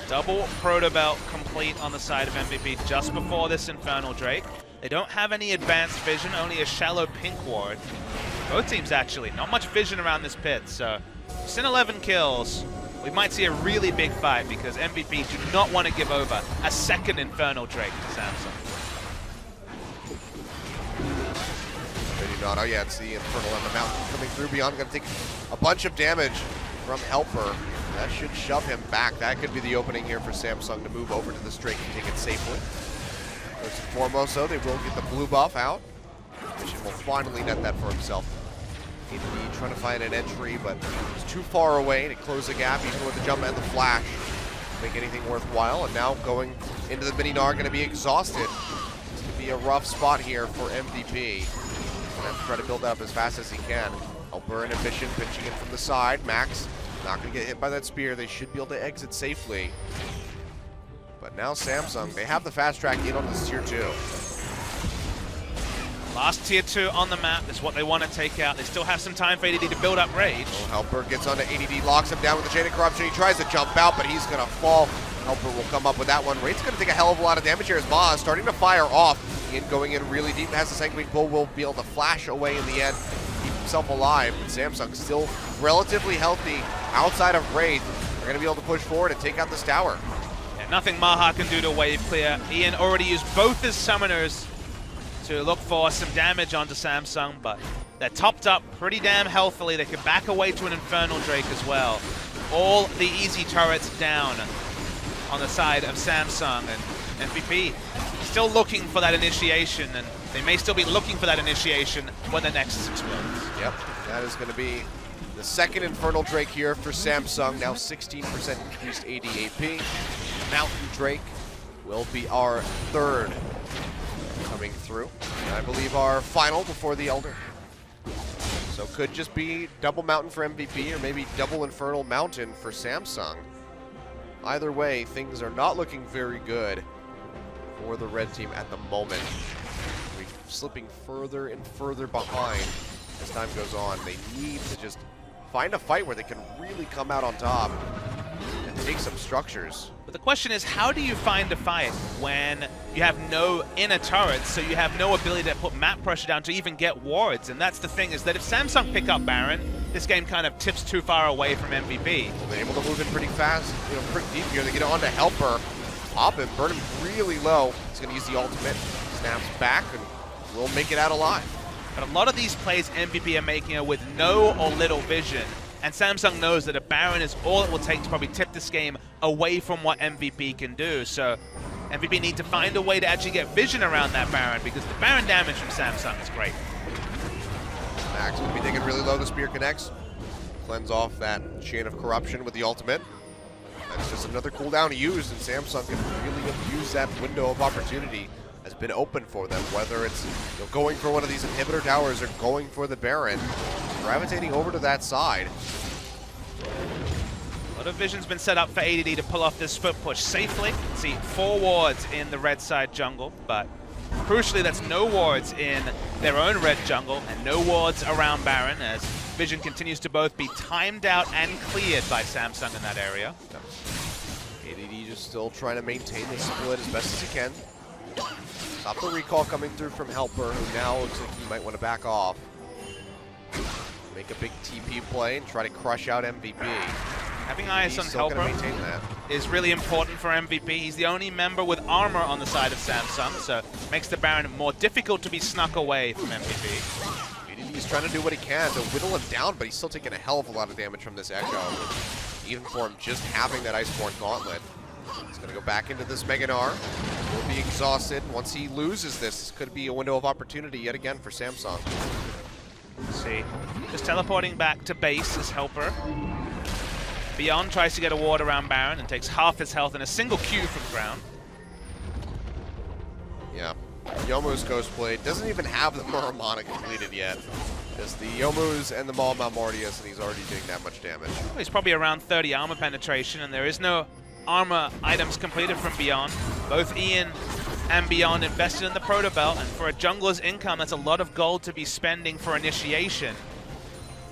Double Protobelt complete on the side of MVP just before this Infernal Drake. They don't have any advanced vision, only a shallow pink ward. Both teams actually, not much vision around this pit, so just in 11 kills, we might see a really big fight because MVP do not want to give over a second Infernal Drake to Samsung. They do not. Oh yeah, it's the Infernal on the mountain coming through. Beyond going to take a bunch of damage from Helper. That should shove him back. That could be the opening here for Samsung to move over to this Drake and take it safely. First and foremost, though, they will get the blue buff out. Mission will finally net that for himself. ADD trying to find an entry, but it's too far away to close the gap, even with the jump and the flash. Make anything worthwhile, and now going into the mini Gnar, going to be exhausted. It's going to be a rough spot here for MVP. Gonna have to try to build that up as fast as he can. Helper and Ambition pinching in from the side. Max not going to get hit by that spear. They should be able to exit safely. But now Samsung, they have the fast track in on this tier 2. Last tier 2 on the map is what they want to take out. They still have some time for ADD to build up Rage. Helper gets onto ADD, locks him down with the Chain of Corruption. He tries to jump out, but he's going to fall. Helper will come up with that one. Rage's going to take a hell of a lot of damage here as Maha is starting to fire off. Ian going in really deep, has the Sanguine Bull, will be able to flash away in the end, keep himself alive. But Samsung still relatively healthy outside of Wraith. They're going to be able to push forward and take out this tower. Yeah, nothing Maha can do to wave clear. Ian already used both his summoners to look for some damage onto Samsung, but they're topped up pretty damn healthily. They can back away to an Infernal Drake as well. All the easy turrets down on the side of Samsung, and MVP still looking for that initiation, and they may still be looking for that initiation when the Nexus explodes. Yep, that is going to be the second Infernal Drake here for Samsung. Now 16% increased ADAP. Mountain Drake will be our third coming through, and I believe our final before the Elder. So could just be double Mountain for MVP, or maybe double Infernal Mountain for Samsung. Either way, things are not looking very good for the red team at the moment. We're slipping further and further behind as time goes on. They need to just find a fight where they can really come out on top and take some structures. But the question is, how do you find a fight when you have no inner turrets, so you have no ability to put map pressure down to even get wards? And that's the thing, is that if Samsung pick up Baron, this game kind of tips too far away from MVP. They're able to move in pretty fast, pretty deep here. They get onto Helper. pop him, burn him really low. He's going to use the ultimate, snaps back, and will make it out alive. But a lot of these plays MVP are making are with no or little vision. And Samsung knows that a Baron is all it will take to probably tip this game away from what MVP can do. So MVP need to find a way to actually get vision around that Baron, because the Baron damage from Samsung is great. Max will be thinking really low. The spear connects. Cleanse off that chain of corruption with the ultimate. That's just another cooldown to use, and Samsung can really abuse that window of opportunity has been open for them, whether it's going for one of these inhibitor towers or going for the Baron, gravitating over to that side. A lot of vision's been set up for ADD to pull off this foot push safely. See 4 wards in the red side jungle, but crucially that's no wards in their own red jungle and no wards around Baron, as vision continues to both be timed out and cleared by Samsung in that area. ADD just still trying to maintain the split as best as he can. Stop the recall coming through from Helper, who now looks like he might want to back off. Make a big TP play and try to crush out MVP. Having eyes He's on still Helper gonna maintain that. is really important for MVP. He's the only member with armor on the side of Samsung, so makes the Baron more difficult to be snuck away from MVP. He's trying to do what he can to whittle him down, but he's still taking a hell of a lot of damage from this Echo. Even for him just having that Iceborne Gauntlet. He's going to go back into this Mega Gnar. He'll be exhausted. Once he loses this could be a window of opportunity yet again for Samsung. Let's see. Just teleporting back to base is Helper. Beyond tries to get a ward around Baron and takes half his health in a single Q from ground. Yeah. Youmuu's Ghostblade doesn't even have the Muramana completed yet. Just the Youmuu's and the Maul Malmortius, and he's already doing that much damage. Well, he's probably around 30 armor penetration, and there is no armor items completed from Beyond. Both Ian and Beyond invested in the Proto Belt, and for a jungler's income, that's a lot of gold to be spending for initiation.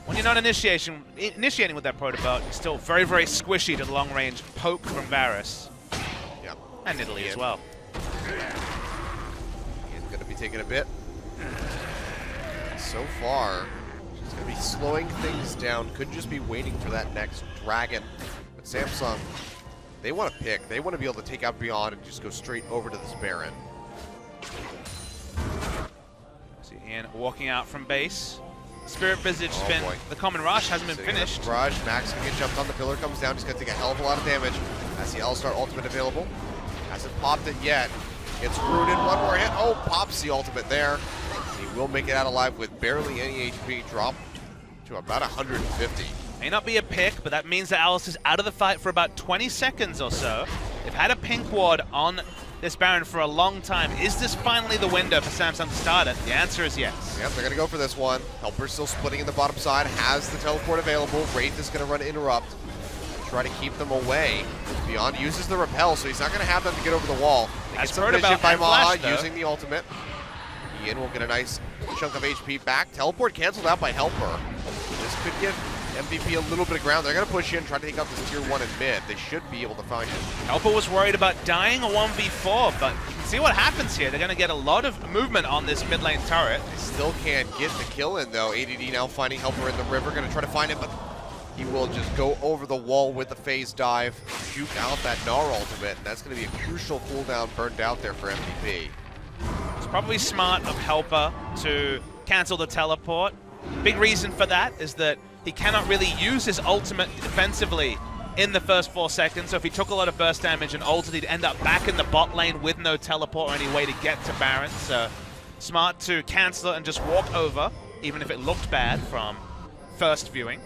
When you're not initiating with that Proto Belt, you're still very, very squishy to the long-range poke from Varus. Yeah. And Italy as well. He's going to be taking a bit. So far, he's going to be slowing things down. Could just be waiting for that next dragon. But Samsung, they want to pick. They want to be able to take out Beyond and just go straight over to this Baron. See Ian walking out from base. Spirit Visage Oh, spin. boy. The Common Rush hasn't been Sitting in the finished. Barrage, Max can get jumped on, the pillar comes down. He's going to take a hell of a lot of damage. As the L-Star ultimate available. Hasn't popped it yet. Gets rooted, one more hit. Oh, pops the ultimate there. He will make it out alive with barely any HP, drop to about 150. May not be a pick, but that means that Alice is out of the fight for about 20 seconds or so. They've had a pink ward on this Baron for a long time. Is this finally the window for Samsung to start it? The answer is yes. Yep, they're going to go for this one. Helper's still splitting in the bottom side, has the teleport available. Wraith is going to run Interrupt and try to keep them away. Beyond uses the repel, so he's not going to have them to get over the wall. They get some vision by Maha using the ultimate. Ian will get a nice chunk of HP back. Teleport canceled out by Helper. This could give MVP a little bit of ground. They're going to push in, try to take out this tier 1 in mid. They should be able to find it. Helper was worried about dying a 1v4, but you can see what happens here. They're going to get a lot of movement on this mid lane turret. They still can't get the kill in, though. ADD now finding Helper in the river. Going to try to find him, but he will just go over the wall with the phase dive, shoot out that Gnar ultimate, and that's going to be a crucial cooldown burned out there for MVP. It's probably smart of Helper to cancel the teleport. Big reason for that is that he cannot really use his ultimate defensively in the first 4 seconds, so if he took a lot of burst damage and ulted, he'd end up back in the bot lane with no teleport or any way to get to Baron. So smart to cancel it and just walk over, even if it looked bad from first viewing.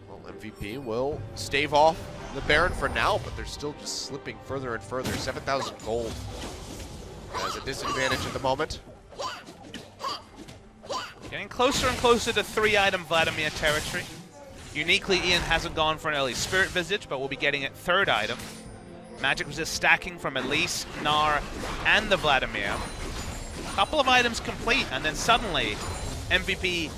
Well, MVP will stave off the Baron for now, but they're still just slipping further and further. 7,000 gold as a disadvantage at the moment. Getting closer and closer to 3-item Vladimir territory. Uniquely, Ian hasn't gone for an early Spirit Visage, but we'll be getting it 3rd item. Magic Resist stacking from Elise, Gnar, and the Vladimir. Couple of items complete, and then suddenly MVP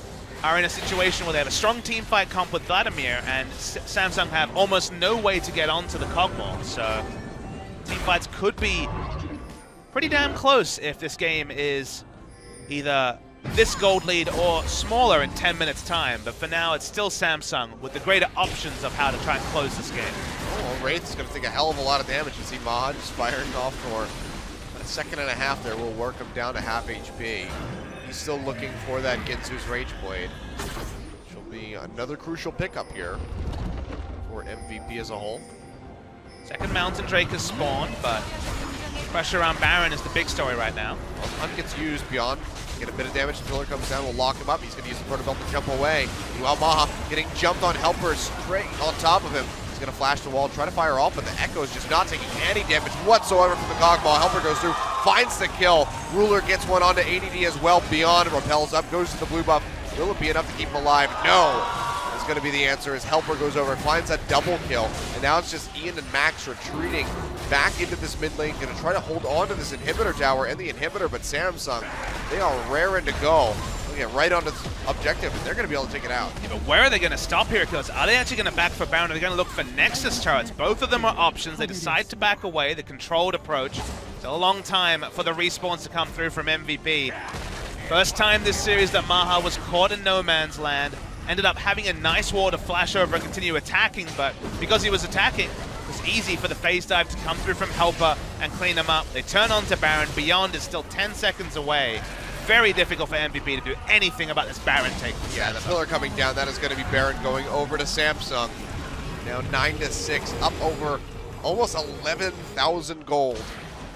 are in a situation where they have a strong team fight comp with Vladimir, and Samsung have almost no way to get onto the Cogmore. So team fights could be pretty damn close if this game is either this gold lead or smaller in 10 minutes time, but for now it's still Samsung with the greater options of how to try and close this game. Oh, well, Wraith is going to take a hell of a lot of damage. You see Maha just firing off for a second and a half there. Will work him down to half HP. He's still looking for that Ginsu's Rage Blade, which will be another crucial pickup here for MVP as a whole. Second Mountain Drake has spawned, but pressure around Baron is the big story right now. Well, Hunt gets used beyond. Get a bit of damage. The pillar comes down. Will lock him up. He's going to use the Proto Belt to jump away. Meanwhile, Maha getting jumped on Helper straight on top of him. He's going to flash the wall, try to fire off, but the Echo is just not taking any damage whatsoever from the Cogmaw. Helper goes through, finds the kill. Ruler gets one onto ADD as well. Beyond repels up, goes to the blue buff. Will it be enough to keep him alive? No. It's going to be the answer as Helper goes over, finds that double kill. And now it's just Ian and Max retreating back into this mid lane, going to try to hold on to this inhibitor tower and the inhibitor, but Samsung, they are raring to go. They'll get right onto the objective, and they're going to be able to take it out. Yeah, but where are they going to stop here? Because are they actually going to back for Baron? Or are they going to look for Nexus turrets? Both of them are options. They decide to back away, the controlled approach. It's a long time for the respawns to come through from MVP. First time this series that Maha was caught in no man's land. Ended up having a nice wall to flash over and continue attacking, but because he was attacking, it was easy for the phase dive to come through from Helper and clean him up. They turn on to Baron. Beyond is still 10 seconds away. Very difficult for MVP to do anything about this Baron take. Yeah, the pillar coming down. That is going to be Baron going over to Samsung. Now 9-6, up over almost 11,000 gold.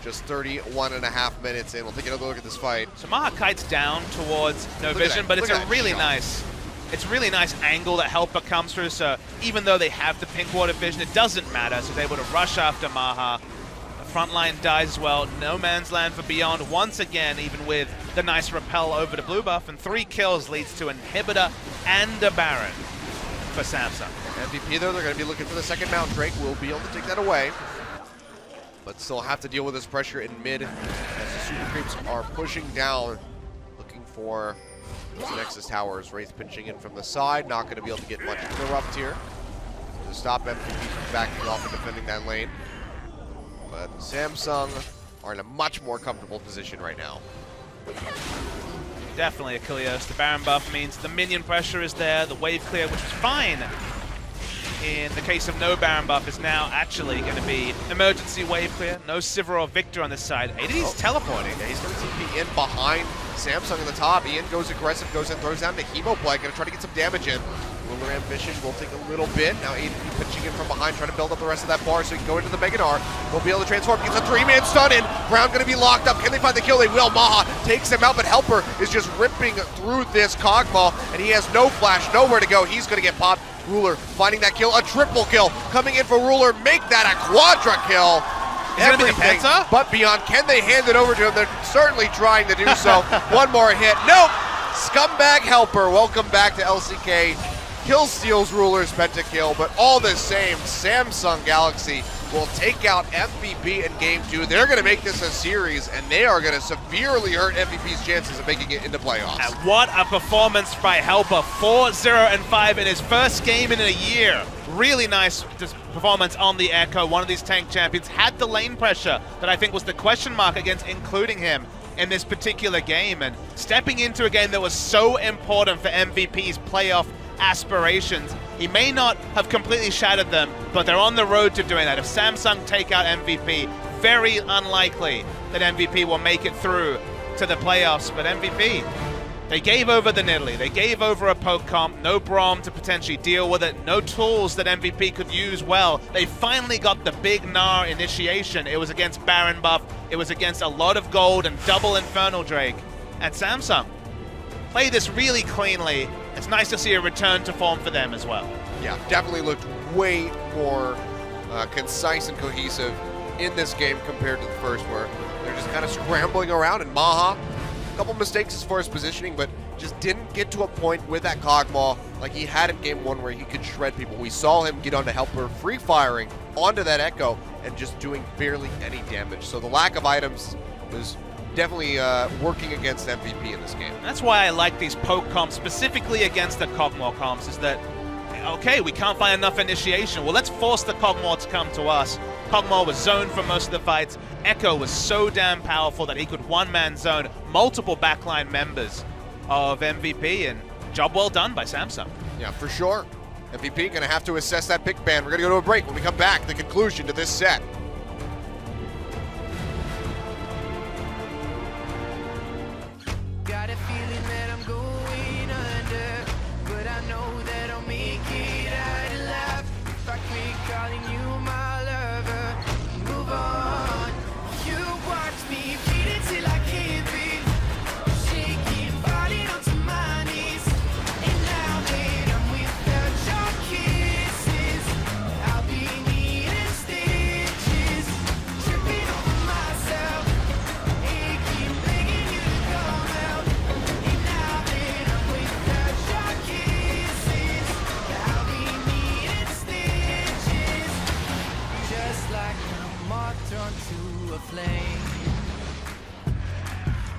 Just 31.5 minutes in. We'll take another look at this fight. So Maha kites down towards no Look at vision, that. but it's Look a at that really shot. nice. It's a really nice angle that Helper comes through, so even though they have the pink water vision, it doesn't matter, so they're able to rush after Maha. The front line dies as well. No man's land for Beyond once again, even with the nice repel over to blue buff, and 3 kills leads to an inhibitor and a Baron for Samsung. MVP though, they're going to be looking for the second Mount. Drake will be able to take that away, but still have to deal with this pressure in mid as the Super Creeps are pushing down, looking for those Nexus Towers. Wraith pinching in from the side, not going to be able to get much interrupt here to stop MVP from backing off and defending that lane. But Samsung are in a much more comfortable position right now. Definitely Achilles. The Baron buff means the minion pressure is there, the wave clear, which is fine. In the case of no Baron buff, is now actually going to be emergency wave clear. No Sivir or Victor on this side. ADD's teleporting. Yeah, he's going to TP in behind Samsung in the top. Ian goes aggressive, goes in, throws down the Hemoblade, going to try to get some damage in. Ruler Ambition will take a little bit. Now ADD pitching in from behind, trying to build up the rest of that bar so he can go into the Mega Gnar. He'll be able to transform. Gets a 3-man stun in. Brown going to be locked up. Can they find the kill? They will. Maha takes him out, but Helper is just ripping through this Cogmaw, and he has no flash, nowhere to go. He's going to get popped. Ruler finding that kill. A triple kill coming in for Ruler. Make that a quadra kill. Is it going to be the Penta? But Beyond, can they hand it over to him? They're certainly trying to do so. One more hit. Nope. Scumbag Helper. Welcome back to LCK. Kill steals Ruler's pentakill, but all the same, Samsung Galaxy will take out MVP in Game 2. They're going to make this a series, and they are going to severely hurt MVP's chances of making it into playoffs. And what a performance by Helper. 4-0-5 in his first game in a year. Really nice performance on the Echo. One of these tank champions had the lane pressure that I think was the question mark against including him in this particular game. And stepping into a game that was so important for MVP's playoff aspirations. He may not have completely shattered them, but they're on the road to doing that. If Samsung take out MVP, very unlikely that MVP will make it through to the playoffs. But MVP, they gave over the Nidalee. They gave over a poke comp, no Braum to potentially deal with it, no tools that MVP could use well. They finally got the big Gnar initiation. It was against Baron buff. It was against a lot of gold and double Infernal Drake. And Samsung played this really cleanly. It's nice to see a return to form for them as well. Yeah, definitely looked way more concise and cohesive in this game compared to the first, where they're just kind of scrambling around. And Maha, a couple mistakes as far as positioning, but just didn't get to a point with that Cogmaw like he had in Game 1 where he could shred people. We saw him get onto Helper, free firing onto that Echo and just doing barely any damage. So the lack of items was definitely working against MVP in this game. That's why I like these poke comps, specifically against the Cogmaw comps, is that, okay, we can't find enough initiation. Well, let's force the Cogmaw to come to us. Cogmaw was zoned for most of the fights. Echo was so damn powerful that he could one-man zone multiple backline members of MVP, and job well done by Samsung. Yeah, for sure. MVP going to have to assess that pick ban. We're going to go to a break. When we come back, the conclusion to this set. Got a feeling that I'm going under, but I know that I'll make it out alive. If I quit calling you my lover, move on. You watch me beat it till I can't breathe, shaking, falling onto my knees. And now that I'm without your kisses, I'll be needing stitches, tripping over myself, aching, begging you to come out. And now that I'm without your kisses, I'll be needing stitches, just like a moth drawn to a flame.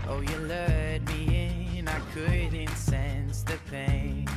Oh, you lured me in, I couldn't sense the pain.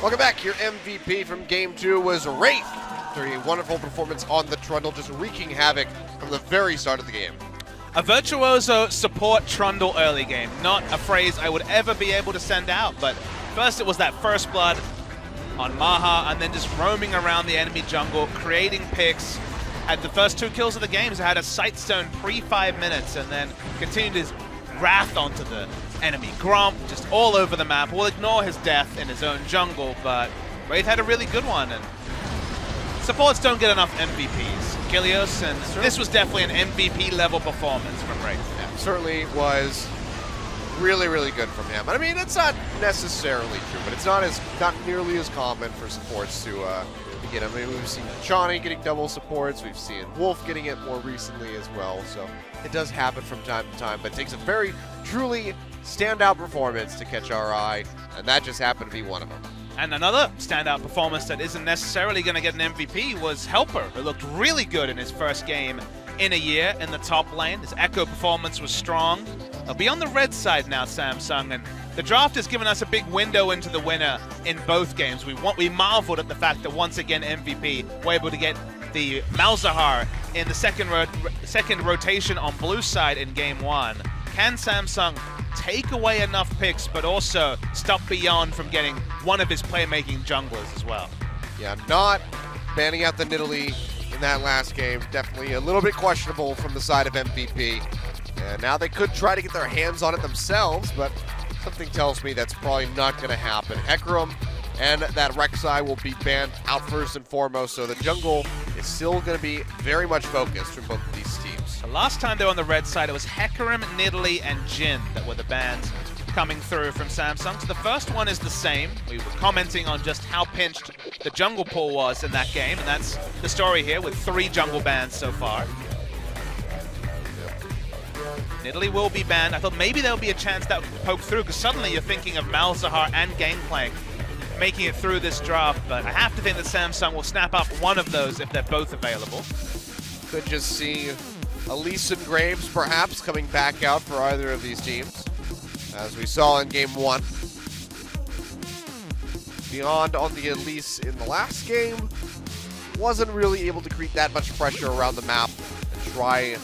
Welcome back. Your MVP from Game 2 was Wraith. After a wonderful performance on the Trundle, just wreaking havoc from the very start of the game. A virtuoso support Trundle early game. Not a phrase I would ever be able to send out, but first it was that first blood on Maha, and then just roaming around the enemy jungle, creating picks. Had the first 2 kills of the game, so had a Sightstone pre-5 minutes, and then continued his wrath onto the enemy. Gromp just all over the map. We'll ignore his death in his own jungle, but Wraith had a really good one, and supports don't get enough MVPs. Kilios, and this was definitely an MVP level performance from Wraith. Yeah, certainly was really, really good from him. I mean, it's not necessarily true, but it's not nearly as common for supports to get. I mean, we've seen Chani getting double supports. We've seen Wolf getting it more recently as well. So it does happen from time to time, but it takes a very, truly standout performance to catch our eye, and that just happened to be one of them. And another standout performance that isn't necessarily going to get an MVP was Helper, who looked really good in his first game in a year in the top lane. His Echo performance was strong. He'll be on the red side now, Samsung, and the draft has given us a big window into the winner in both games. We marveled at the fact that once again MVP were able to get the Malzahar in the second rotation on blue side in game 1. Can Samsung take away enough picks, but also stop Beyond from getting one of his playmaking junglers as well? Yeah, not banning out the Nidalee in that last game. Definitely a little bit questionable from the side of MVP. And now they could try to get their hands on it themselves, but something tells me that's probably not going to happen. Hecarim and that Rek'Sai will be banned out first and foremost, so the jungle is still going to be very much focused from both of these teams. The last time they were on the red side, it was Hecarim, Nidalee, and Jhin that were the bans coming through from Samsung. So the first one is the same. We were commenting on just how pinched the jungle pool was in that game, and that's the story here with 3 jungle bans so far. Nidalee will be banned. I thought maybe there'll be a chance that would poke through, because suddenly you're thinking of Malzahar and Gangplank making it through this draft, but I have to think that Samsung will snap up one of those if they're both available. Could just see Elise and Graves perhaps coming back out for either of these teams, as we saw in game 1. Beyond on the Elise in the last game wasn't really able to create that much pressure around the map and try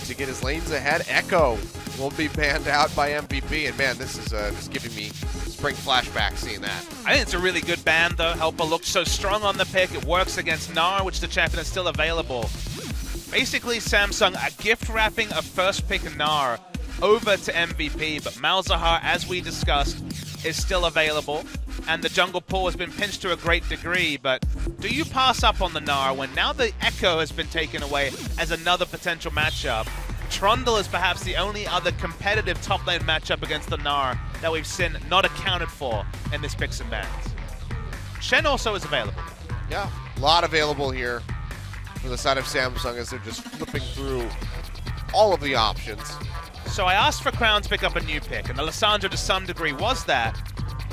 to get his lanes ahead. Echo will be banned out by MVP, and man, this is just giving me spring flashbacks seeing that. I think it's a really good ban though. Helper looked so strong on the pick. It works against Gnar, which the champion is still available. Basically, Samsung are gift wrapping a first pick Gnar over to MVP, but Malzahar, as we discussed, is still available, and the jungle pool has been pinched to a great degree, but do you pass up on the Gnar when now the Echo has been taken away as another potential matchup? Trundle is perhaps the only other competitive top lane matchup against the Gnar that we've seen not accounted for in this picks and bans. Shen also is available. Yeah, a lot available here for the side of Samsung as they're just flipping through all of the options. So I asked for Crown to pick up a new pick, and Alessandro to some degree was that.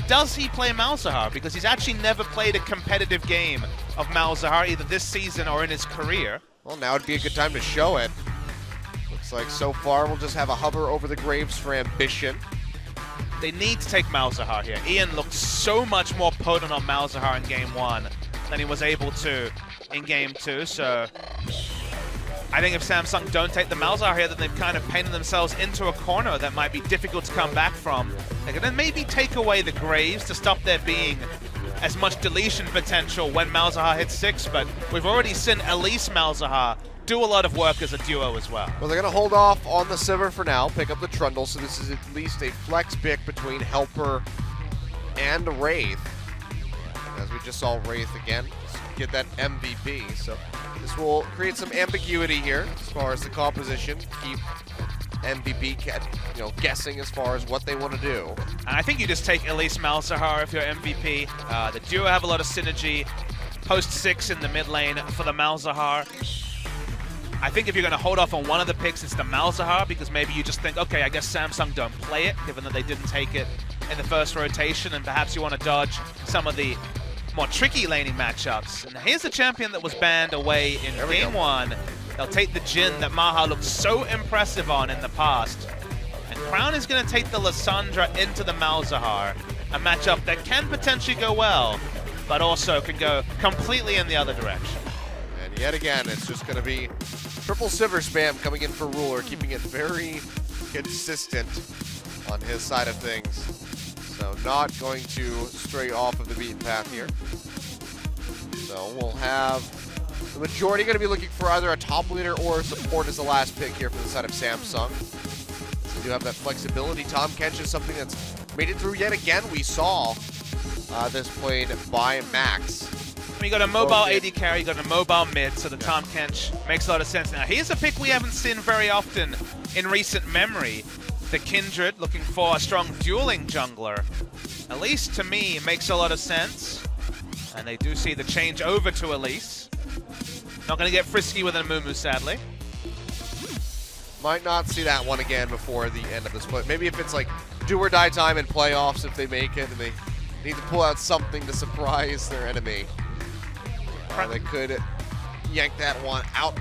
Does he play Malzahar? Because he's actually never played a competitive game of Malzahar, either this season or in his career. Well, now would be a good time to show it. Looks like so far we'll just have a hover over the Graves for Ambition. They need to take Malzahar here. Ian looked so much more potent on Malzahar in game 1 than he was able to in game 2, so I think if Samsung don't take the Malzahar here, then they've kind of painted themselves into a corner that might be difficult to come back from. They can then maybe take away the Graves to stop there being as much deletion potential when Malzahar hits 6, but we've already seen Elise Malzahar do a lot of work as a duo as well. Well, they're going to hold off on the Sivir for now, pick up the Trundle, so this is at least a flex pick between Helper and Wraith. As we just saw Wraith again get that MVP, so this will create some ambiguity here as far as the composition. Keep MVP guessing as far as what they want to do. And I think you just take Elise Malzahar if you're MVP. The duo have a lot of synergy. Post 6 in the mid lane for the Malzahar. I think if you're going to hold off on one of the picks, it's the Malzahar, because maybe you just think, okay, I guess Samsung don't play it, given that they didn't take it in the first rotation, and perhaps you want to dodge some of the more tricky laning matchups. And here's the champion that was banned away in game 1. They'll take the Jhin that Maha looked so impressive on in the past. And Crown is going to take the Lissandra into the Malzahar. a matchup that can potentially go well, but also can go completely in the other direction. And yet again, it's just going to be triple Sivir spam coming in for Ruler, keeping it very consistent on his side of things. So not going to stray off of the beaten path here. So we'll have the majority going to be looking for either a top laner or support as the last pick here for the side of Samsung. So we do have that flexibility. Tahm Kench is something that's made it through yet again. We saw this played by Max. You got a mobile AD carry, you got a mobile mid, so the Tahm Kench makes a lot of sense. Now, here's a pick we haven't seen very often in recent memory. The Kindred looking for a strong dueling jungler. At least to me, it makes a lot of sense. And they do see the change over to Elise. Not going to get frisky with an Amumu, sadly. Might not see that one again before the end of the split. Maybe if it's like do or die time in playoffs, if they make it and they need to pull out something to surprise their enemy. They could yank that one out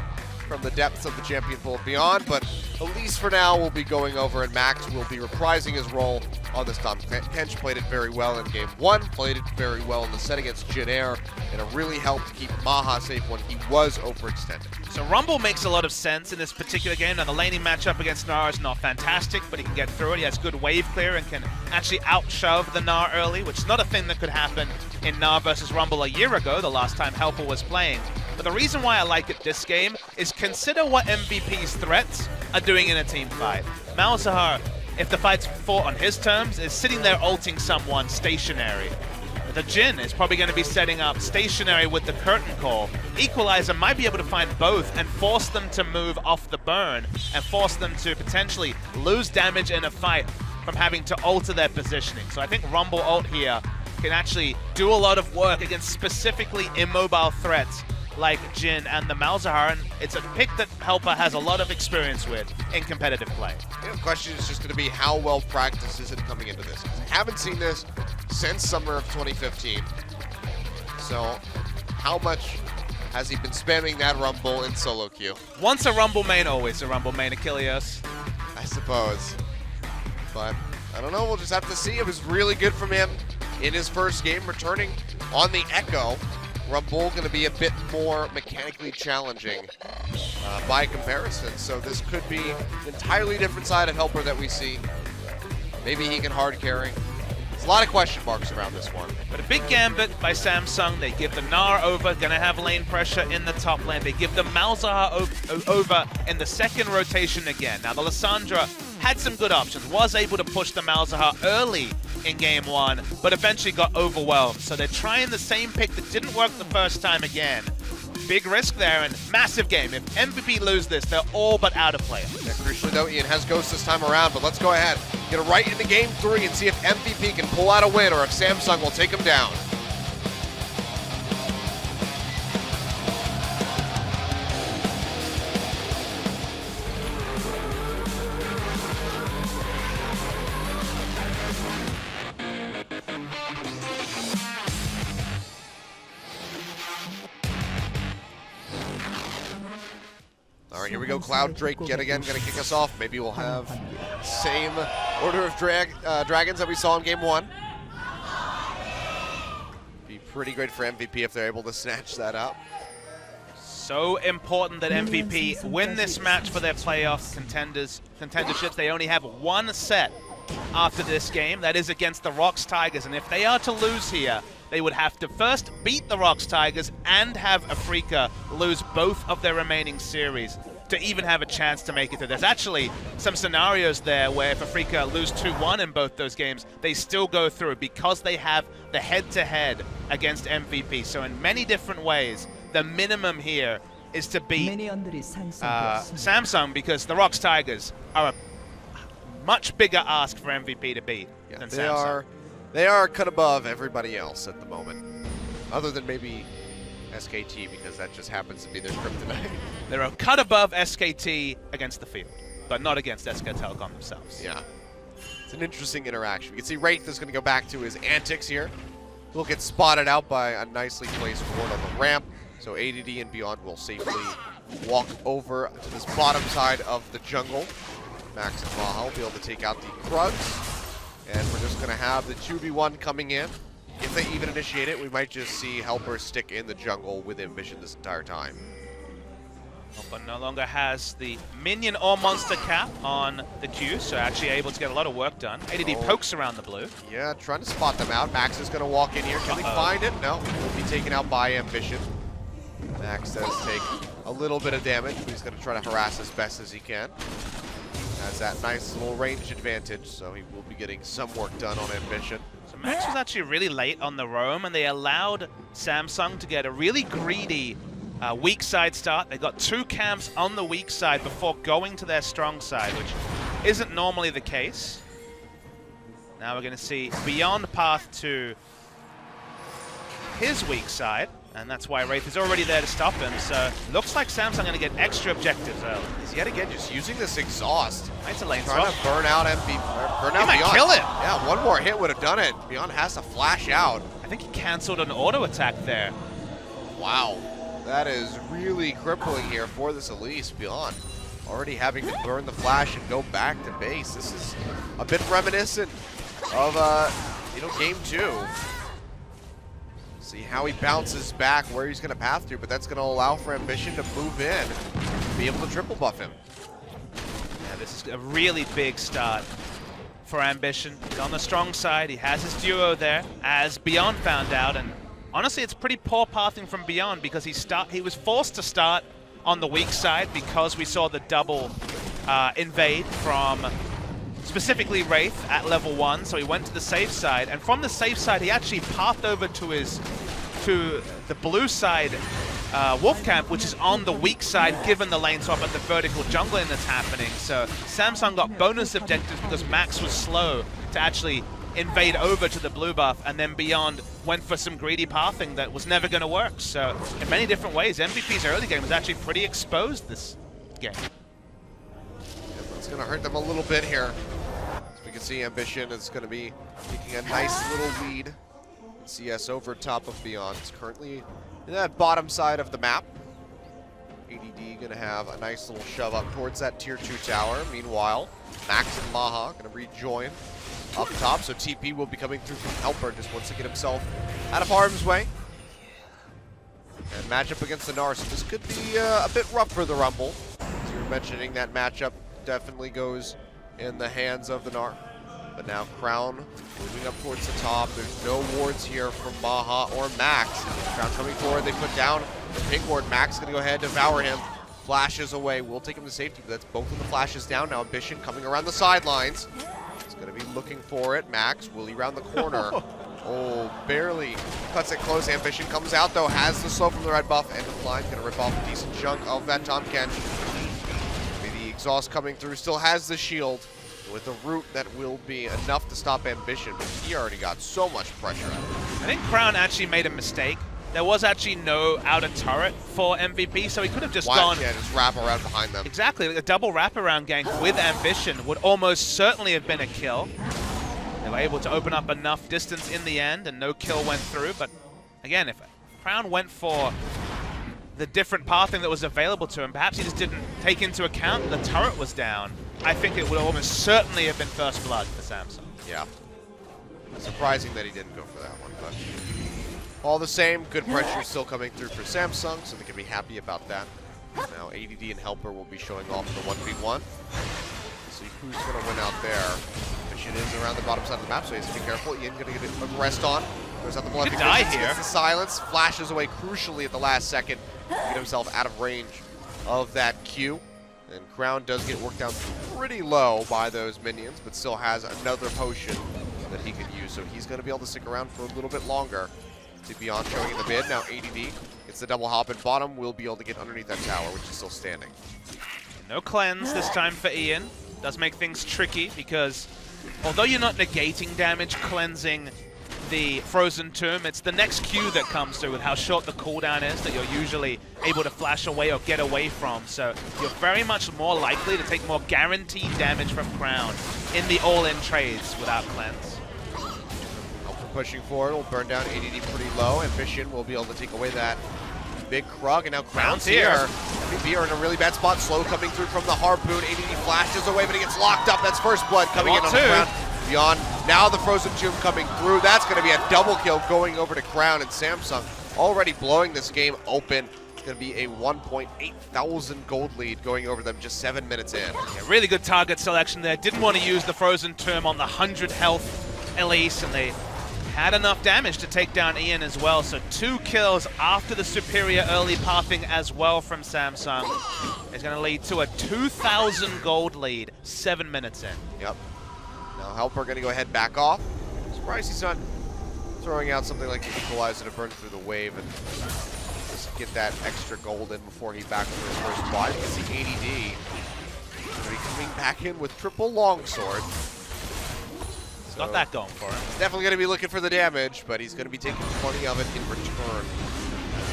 from the depths of the champion pool and beyond, but at least for now we'll be going over and Max will be reprising his role on this Tahm Kench. Played it very well in game 1, played it very well in the set against Jin Air, and it really helped keep Maha safe when he was overextended. So Rumble makes a lot of sense in this particular game. Now the laning matchup against Gnar is not fantastic, but he can get through it. He has good wave clear and can actually out-shove the Gnar early, which is not a thing that could happen in Gnar versus Rumble a year ago, the last time Helper was playing. But the reason why I like it this game is consider what MVP's threats are doing in a team fight. Malzahar, if the fight's fought on his terms, is sitting there ulting someone stationary. The Jhin is probably going to be setting up stationary with the curtain call. Equalizer might be able to find both and force them to move off the burn and force them to potentially lose damage in a fight from having to alter their positioning. So I think Rumble ult here can actually do a lot of work against specifically immobile threats like Jhin and the Malzahar, and it's a pick that Helper has a lot of experience with in competitive play. The question is just going to be how well practiced is it coming into this? I haven't seen this since summer of 2015. So how much has he been spamming that Rumble in solo queue? Once a Rumble main, always a Rumble main, Achilles. I suppose. But I don't know, we'll just have to see. It was really good from him in his first game, returning on the Echo. Rumble going to be a bit more mechanically challenging by comparison. So this could be an entirely different side of Helper that we see. Maybe he can hard carry. There's a lot of question marks around this one. But a big gambit by Samsung. They give the Gnar over, going to have lane pressure in the top lane. They give the Malzahar over in the second rotation again. Now the Lissandra had some good options, was able to push the Malzahar early in game 1, but eventually got overwhelmed. So they're trying the same pick that didn't work the first time again. Big risk there and massive game. If MVP lose this, they're all but out of play. Yeah, crucially though, Ian has Ghost this time around, but let's go ahead, get it right into game 3 and see if MVP can pull out a win or if Samsung will take him down. All right, here we go. Cloud Drake yet again going to kick us off. Maybe we'll have same order of dragons that we saw in game 1. Be pretty great for MVP if they're able to snatch that up. So important that MVP win this match for their playoff contenderships. They only have one set after this game. That is against the Rox Tigers. And if they are to lose here, they would have to first beat the Rox Tigers and have Afreeca lose both of their remaining series to even have a chance to make it through. There's actually some scenarios there where if Afreeca lose 2-1 in both those games, they still go through because they have the head-to-head against MVP. So in many different ways, the minimum here is to beat Samsung because the Rox Tigers are a much bigger ask for MVP to beat than Samsung. They are cut above everybody else at the moment, other than maybe SKT, because that just happens to be their kryptonite. They're a cut above SKT against the field, but not against SK Telecom themselves. Yeah. It's an interesting interaction. You can see Wraith is going to go back to his antics here. He'll get spotted out by a nicely placed ward on the ramp, so ADD and Beyond will safely walk over to this bottom side of the jungle. Max and Maha will be able to take out the Krugs. And we're just going to have the 2v1 coming in. If they even initiate it, we might just see Helper stick in the jungle with Ambition this entire time. Helper no longer has the minion or monster cap on the Q, so actually able to get a lot of work done. ADD pokes around the blue. Yeah, trying to spot them out. Max is going to walk in here. Can they find it? No, will be taken out by Ambition. Max does take a little bit of damage, but he's going to try to harass as best as he can. Has that nice little range advantage, so he will be getting some work done on Ambition. So Max was actually really late on the roam, and they allowed Samsung to get a really greedy weak side start. They got 2 camps on the weak side before going to their strong side, which isn't normally the case. Now we're going to see Beyond path to his weak side, and that's why Wraith is already there to stop him. So looks like Samsung going to get extra objectives early. He's yet again just using this exhaust. It's a lane Trying swap. to burn out MB, burn out He might Beyond. kill it. Yeah, one more hit would have done it. Beyond has to flash out. I think he canceled an auto attack there. Wow, that is really crippling here for this Elise. Beyond already having to burn the flash and go back to base. This is a bit reminiscent of game 2. See how he bounces back, where he's going to path through, but that's going to allow for Ambition to move in, be able to triple buff him. Yeah, this is a really big start for Ambition. He's on the strong side. He has his duo there, as Beyond found out, and honestly, it's pretty poor pathing from Beyond because he was forced to start on the weak side because we saw the double invade from specifically Wraith at level 1, so he went to the safe side, and from the safe side he actually pathed over to the blue side Wolf Camp, which is on the weak side given the lane swap and the vertical jungling that's happening. So Samsung got bonus objectives because Max was slow to actually invade over to the blue buff, and then Beyond went for some greedy pathing that was never going to work. So in many different ways, MVP's early game was actually pretty exposed this game. It's going to hurt them a little bit here. As we can see, Ambition is going to be taking a nice little lead. CS over top of Beyond. It's currently in that bottom side of the map. ADD going to have a nice little shove up towards that tier 2 tower. Meanwhile, Max and Maha going to rejoin up top. So TP will be coming through from Helper, just wants to get himself out of harm's way. And matchup against the Gnar. So this could be a bit rough for the Rumble. As you were mentioning, that matchup definitely goes in the hands of the Gnar. But now Crown moving up towards the top. There's no wards here from Maha or Max. Crown coming forward. They put down the pink ward. Max going to go ahead and devour him. Flashes away. Will take him to safety, but that's both of the flashes down. Now Ambition coming around the sidelines. He's going to be looking for it. Max, will he round the corner? Oh, barely cuts it close. Ambition comes out, though. Has the slow from the red buff. End of line. Going to rip off a decent chunk of that Tahm Kench. The exhaust coming through. Still has the shield. With a root that will be enough to stop Ambition, but he already got so much pressure out of it. I think Crown actually made a mistake. There was actually no outer turret for MVP, so he could have just gone... Yeah, just wrap around behind them. Exactly, a double wraparound gank with Ambition would almost certainly have been a kill. They were able to open up enough distance in the end, and no kill went through, but again, if Crown went for the different pathing that was available to him, perhaps he just didn't take into account the turret was down. I think it would almost certainly have been first blood for Samsung. Yeah. Surprising that he didn't go for that one, but all the same, good pressure still coming through for Samsung, so they can be happy about that. Now ADD and Helper will be showing off the 1v1. See who's going to win out there. Mission is around the bottom side of the map, so he has to be careful. Ian going to get a rest on. Goes out the blood. Could die here. Gets the silence, flashes away crucially at the last second. Get himself out of range of that Q. And Crown does get worked down pretty low by those minions, but still has another potion that he could use. So he's going to be able to stick around for a little bit longer. See Beyond showing in the mid. Now ADD gets the double hop, and bottom will be able to get underneath that tower, which is still standing. No cleanse this time for Ian. Does make things tricky because although you're not negating damage, cleansing the Frozen Tomb, it's the next Q that comes through with how short the cooldown is that you're usually able to flash away or get away from. So you're very much more likely to take more guaranteed damage from Crown in the all-in trades without cleanse. Helper pushing forward will burn down ADD pretty low. Ambition will be able to take away that big Krug, and now Crown's here. MVP are in a really bad spot. Slow coming through from the Harpoon. ADD flashes away, but he gets locked up. That's first blood coming in on the Crown. Beyond Now the Frozen Tomb coming through. That's going to be a double kill going over to Crown, and Samsung already blowing this game open. It's going to be a 1.8 thousand gold lead going over them just 7 minutes in. Yeah, really good target selection there. Didn't want to use the Frozen Tomb on the 100 health Elise, and they had enough damage to take down Ian as well. So 2 kills after the superior early pathing as well from Samsung. It's going to lead to a 2,000 gold lead 7 minutes in. Yep. Now Helper going to go ahead back off. Surprised he's not throwing out something like the Equalizer to burn through the wave and just get that extra gold in before he backs for his first buy. Because the ADD going to be coming back in with triple longsword. Got that going for him. Definitely going to be looking for the damage, but he's going to be taking plenty of it in return.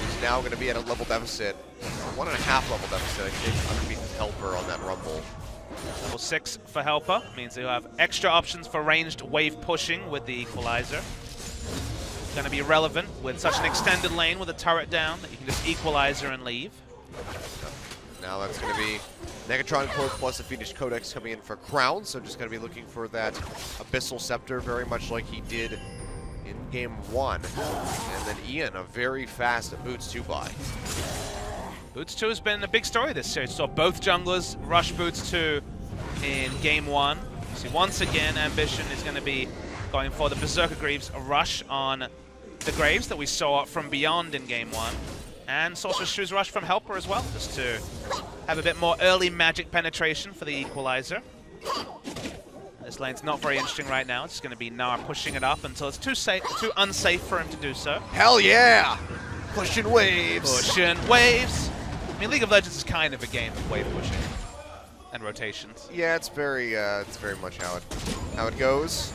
He's now going to be at a level deficit, 1.5 level deficit, I think, underneath Helper on that Rumble. Level 6 for Helper means he'll have extra options for ranged wave pushing with the Equalizer. It's going to be relevant with such an extended lane with a turret down that you can just Equalizer and leave. Now that's going to be Negatron Cloak plus the Fiendish Codex coming in for Crown, so just going to be looking for that Abyssal Scepter, very much like he did in Game 1. And then Ian, a very fast Boots 2 buy. Boots 2 has been a big story this series. So both junglers rush Boots 2 in Game 1. So once again, Ambition is going to be going for the Berserker Greaves rush on the Graves that we saw from Beyond in Game 1. And Sorcerer's Shoes rush from Helper as well, just to have a bit more early magic penetration for the Equalizer. This lane's not very interesting right now. It's going to be Gnar pushing it up until it's too unsafe for him to do so. Hell yeah! Pushing waves! Pushing waves! I mean, League of Legends is kind of a game of wave pushing and rotations. Yeah, it's very much how it goes.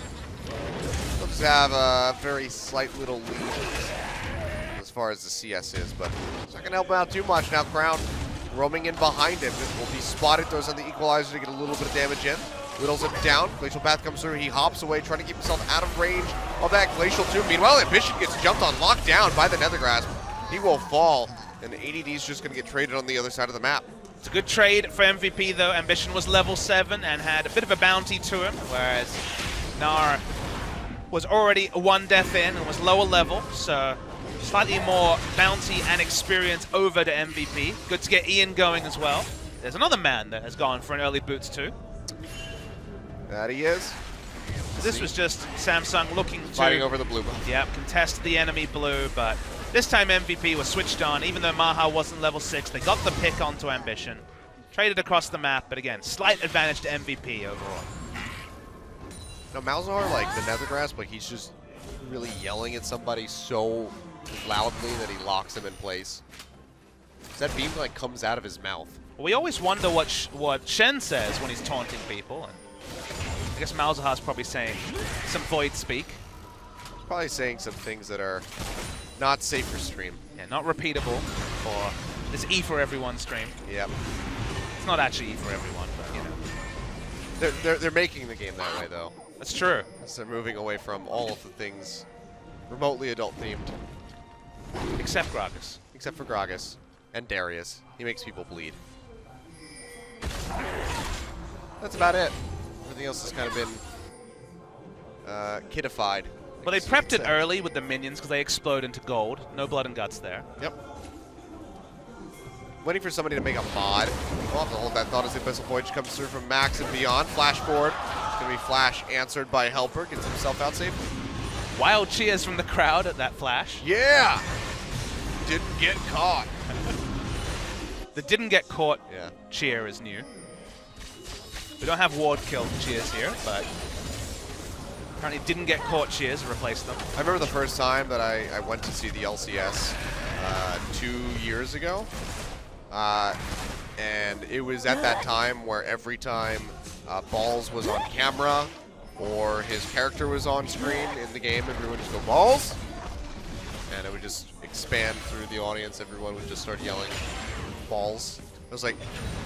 We'll just have a very slight little lead as far as the CS is, but it's not going to help him out too much. Now Crown roaming in behind him. Will be spotted, throws on the Equalizer to get a little bit of damage in. Whittles him down. Glacial Path comes through. He hops away, trying to keep himself out of range of that Glacial Tomb. Meanwhile, Ambition gets jumped on, locked down by the Nethergrasp. He will fall, and ADD is just going to get traded on the other side of the map. It's a good trade for MVP, though. Ambition was level 7 and had a bit of a bounty to him, whereas Gnar was already 1 death in and was lower level, so slightly more bounty and experience over to MVP. Good to get Ian going as well. There's another man that has gone for an early Boots too. That he is. This was just Samsung looking to Fighting over the blue buff. Yep, contest the enemy blue, but this time MVP was switched on. Even though Maha wasn't level 6, they got the pick onto Ambition. Traded across the map, but again, slight advantage to MVP overall. No, Malzahar, like the Nethergrasp, like he's just really yelling at somebody so loudly that he locks him in place. That beam like comes out of his mouth. We always wonder what Shen says when he's taunting people, and I guess Malzahar's probably saying some void speak. He's probably saying some things that are not safe for stream. Yeah, not repeatable for this E for everyone stream. Yep. It's not actually E for everyone, but you know. They're making the game that way though. That's true. So they're moving away from all of the things remotely adult themed. Except Gragas. Except for Gragas and Darius. He makes people bleed. That's about it. Everything else has kind of been kidified. Well, they prepped it early with the minions because they explode into gold. No blood and guts there. Yep. Waiting for somebody to make a mod. We'll have to hold that thought as the Abyssal Voyage comes through from Max and beyond. Flash forward. It's going to be Flash answered by Helper. Gets himself out safe. Wild cheers from the crowd at that flash. Yeah! Didn't get caught. The didn't get caught Yeah. cheer is new. We don't have ward kill cheers here, but apparently didn't get caught cheers replaced them. I remember the first time that I went to see the LCS 2 years ago. And it was at that time where every time Balls was on camera or his character was on screen in the game, everyone would just go, Balls! And it would just expand through the audience. Everyone would just start yelling, Balls. I was like,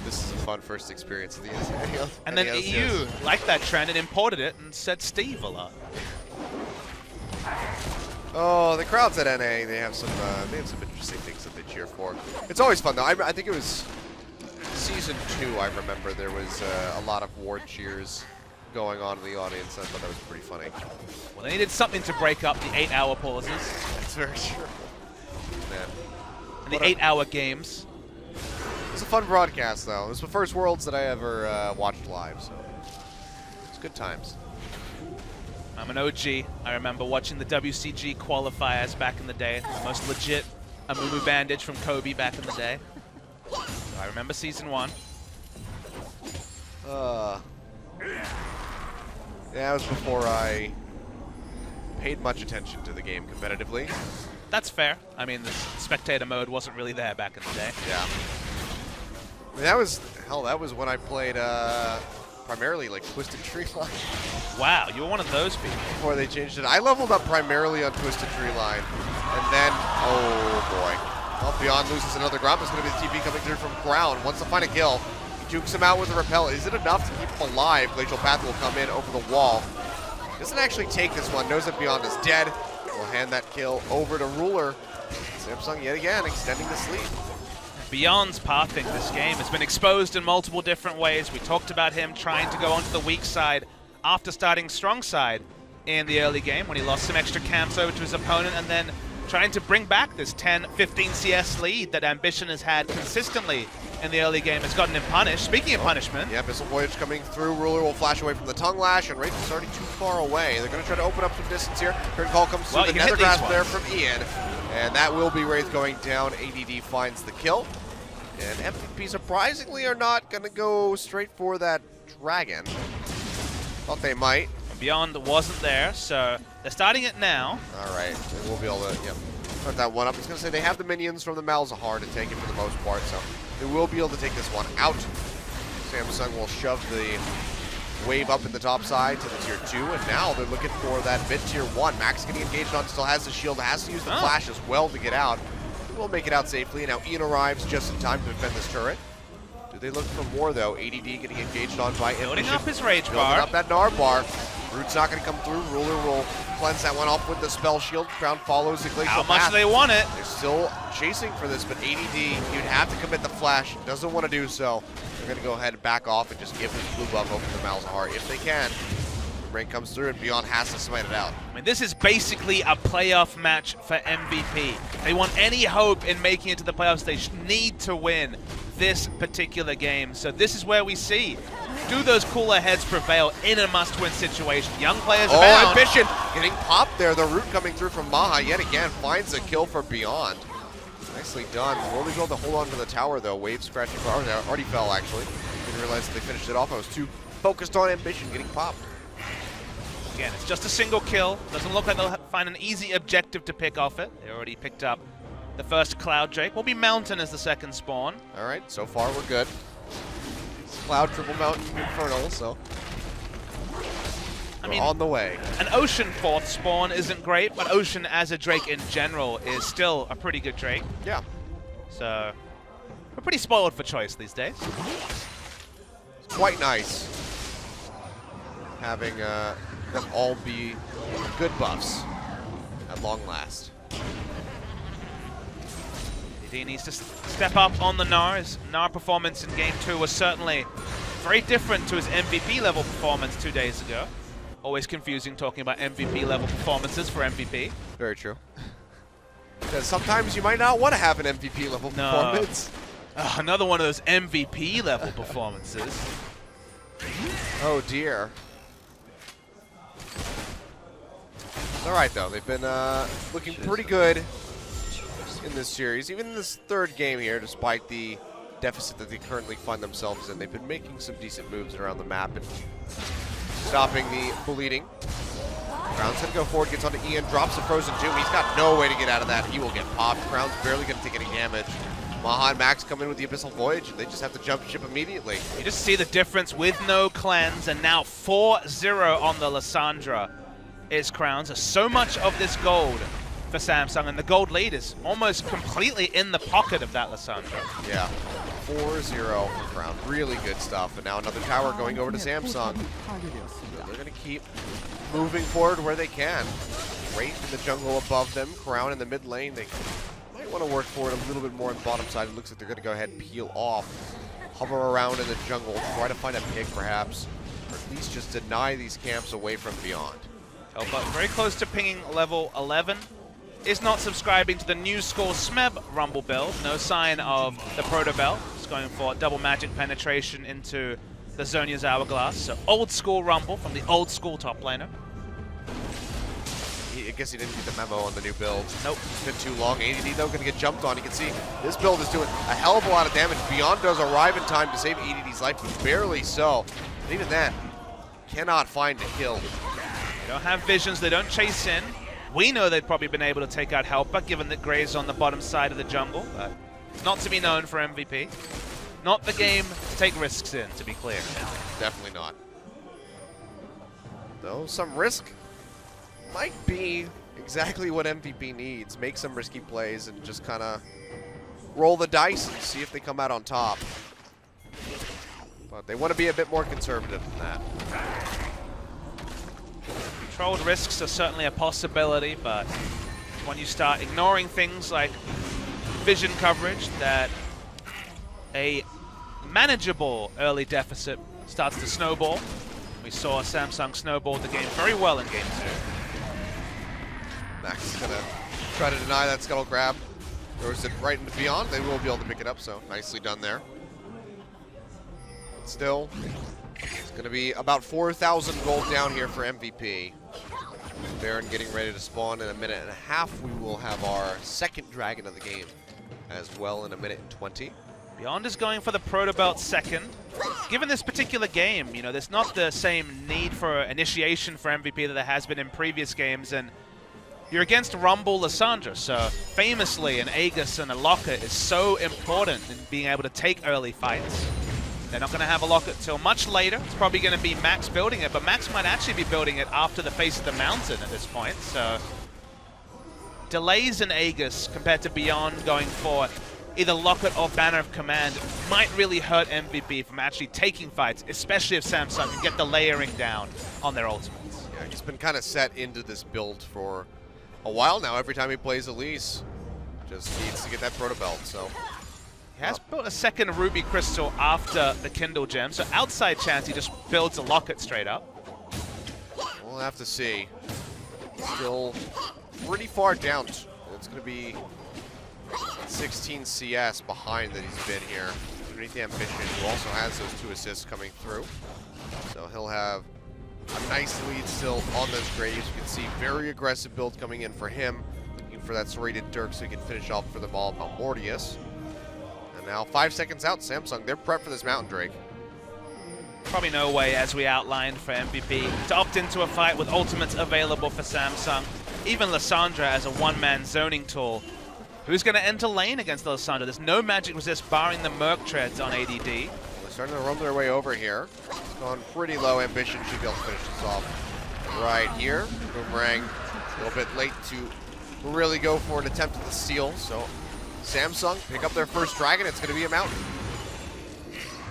this is a fun first experience of the LCS. And then EU liked that trend and imported it and said Steve a lot. Oh, the crowds at NA, they have some interesting things that they cheer for. It's always fun though. I think it was Season 2, I remember there was a lot of ward cheers going on in the audience. I thought that was pretty funny. Well, they needed something to break up the 8-hour pauses That's very true. Man. and the What a- 8-hour games. It was a fun broadcast, though. It was the first Worlds that I ever watched live, so it's good times. I'm an OG. I remember watching the WCG qualifiers back in the day. The most legit Amumu bandage from Kobe back in the day. I remember season 1. Yeah, it was before I paid much attention to the game competitively. That's fair. I mean, the spectator mode wasn't really there back in the day. Yeah. I mean, that was when I played primarily like Twisted Tree Line Wow, you were one of those people. before they changed it. I leveled up primarily on Twisted Tree Line, and then, oh boy. Well, Beyond loses another Gromp. It's going to be the TP coming through from Crown. Wants to find a kill. He jukes him out with a repel. Is it enough to keep him alive? Glacial Path will come in over the wall. Doesn't actually take this one. Knows that Beyond is dead. Will hand that kill over to Ruler. Samsung yet again extending this lead. Beyond's pathing this game has been exposed in multiple different ways. We talked about him trying to go onto the weak side after starting strong side in the early game when he lost some extra camps over to his opponent, and then trying to bring back this 10-15 CS lead that Ambition has had consistently in the early game has gotten him punished. Speaking of punishment, Yeah, Abyssal Voyage coming through. Ruler will flash away from the Tongue Lash, and Wraith is already too far away. They're going to try to open up some distance here. Turn call comes through. Well, The you can hit Nether these Grasp there ones. from Ian. And that will be Wraith going down. ADD finds the kill. And MVP surprisingly are not going to go straight for that dragon. Thought they might. Beyond wasn't there, so they're starting it now. All right, they will be able to, start that one up. I was going to say they have the minions from the Malzahar to take it for the most part, so they will be able to take this one out. Samsung will shove the wave up in the top side to the tier 2, and now they're looking for that mid tier 1. Max getting engaged on, still has the shield, has to use the flash as well to get out. He will make it out safely, and now Ian arrives just in time to defend this turret. Do they look for more, though? ADD getting engaged on by Building Ambition. up his rage Building bar. up that Gnar bar. Root's not going to come through. Ruler will cleanse that one off with the spell shield. Crown follows the glacial How much path. do they want it? They're still chasing for this, but ADD, you'd have to commit the flash. Doesn't want to do so. They're going to go ahead and back off and just give this blue buff over to Malzahar if they can. Rain comes through, and Beyond has to smite it out. I mean, this is basically a playoff match for MVP. They want any hope in making it to the playoffs. They need to win this particular game. So this is where we see, do those cooler heads prevail in a must-win situation? Young players Oh, abound. Ambition getting popped there. The root coming through from Maha yet again finds a kill for Beyond. Nicely done. Will be able to hold on to the tower, though. Wave scratching. Already fell, actually. Didn't realize that they finished it off. I was too focused on Ambition getting popped. Again, it's just a single kill. Doesn't look like they'll find an easy objective to pick off it. They already picked up the first Cloud Drake. Will be Mountain as the second spawn. All right, so far we're good. Cloud, Triple Mountain, Infernal, so I we're mean, on the way. an Ocean fourth spawn isn't great, but Ocean as a Drake in general is still a pretty good Drake. Yeah. So we're pretty spoiled for choice these days. It's quite nice having them all be good buffs at long last. He needs to step up on the Gnar. His Gnar performance in Game 2 was certainly very different to his MVP level performance 2 days ago. Always confusing talking about MVP level performances for MVP. Very true. Because sometimes you might not want to have an MVP level No. performance. Another one of those MVP level performances. Oh dear. It's all right though. They've been looking pretty good in this series, even in this third game here, despite the deficit that they currently find themselves in. They've been making some decent moves around the map and stopping the bleeding. Crown's gonna go forward, gets onto Ian, drops the Frozen Doom. He's got no way to get out of that. He will get popped. Crown's barely gonna take any damage. Maha and Max come in with the Abyssal Voyage, and they just have to jump ship immediately. You just see the difference with no cleanse, and now 4-0 on the Lissandra is Crowns. There's so much of this gold for Samsung, and the gold lead is almost completely in the pocket of that Lissandra. Yeah, 4-0 for Crown. Really good stuff. And now another tower going over to Samsung. They're going to keep moving forward where they can. Wraith in the jungle above them. Crown in the mid lane. They might want to work forward a little bit more on the bottom side. It looks like they're going to go ahead and peel off. Hover around in the jungle. Try to find a pick, perhaps. or at least just deny these camps away from Beyond. Hellbutt very close to pinging level 11. Is not subscribing to the new score Smeb Rumble build. No sign of the Proto Belt. Just going for double magic penetration into the Zhonya's Hourglass. So old school Rumble from the old school top laner. I guess he didn't get the memo on the new build. Nope. It's been too long. ADD, though, going to get jumped on. You can see this build is doing a hell of a lot of damage. Beyond does arrive in time to save ADD's life, but barely so. And even then, cannot find a kill. They don't have visions. They don't chase in. We know they've probably been able to take out Hellbutt, given that Gray's on the bottom side of the jungle. But it's not to be known for MVP. Not the game to take risks in, to be clear. Definitely not. Though some risk might be exactly what MVP needs. Make some risky plays and just kind of roll the dice and see if they come out on top. But they want to be a bit more conservative than that. Controlled risks are certainly a possibility, but when you start ignoring things like vision coverage, that a manageable early deficit starts to snowball. We saw Samsung snowball the game very well in Game 2. Max is going to try to deny that scuttle grab. Throws it right into Beyond. They will be able to pick it up, so nicely done there. But still, it's going to be about 4,000 gold down here for MVP. Baron getting ready to spawn in a minute and a half. We will have our second dragon of the game as well in a minute and 20. Beyond is going for the Proto Belt second. Given this particular game, you know, there's not the same need for initiation for MVP that there has been in previous games, and you're against Rumble Lissandra, so famously an Aegis and a Locket is so important in being able to take early fights. They're not going to have a Locket till much later. It's probably going to be Max building it, but Max might actually be building it after the face of the mountain at this point, so delays in Aegis compared to Beyond going for either Locket or Banner of Command might really hurt MVP from actually taking fights, especially if Samsung can get the layering down on their ultimates. Yeah, he's been kind of set into this build for a while now. Every time he plays Elise, just needs to get that Proto Belt, so. He has built a second Ruby Crystal after the Kindle Gem, so outside chance he just builds a Locket straight up. We'll have to see. Still pretty far down. It's going to be 16 CS behind that he's been here. Underneath the Ambition, who also has those 2 assists coming through. So he'll have a nice lead still on those Graves. You can see very aggressive build coming in for him. Looking for that serrated Dirk so he can finish off for them all Malmortius. And now 5 seconds out, Samsung, they're prepped for this Mountain Drake. Probably no way, as we outlined, for MVP to opt into a fight with ultimates available for Samsung. Even Lissandra as a one-man zoning tool. Who's going to enter lane against Lissandra? There's no magic resist barring the Merc Treads on ADD. They're starting to roam their way over here. It's gone pretty low. Ambition should be able to finish this off right here. Boomerang a little bit late to really go for an attempt at the steal. So Samsung pick up their first dragon. It's going to be a mountain.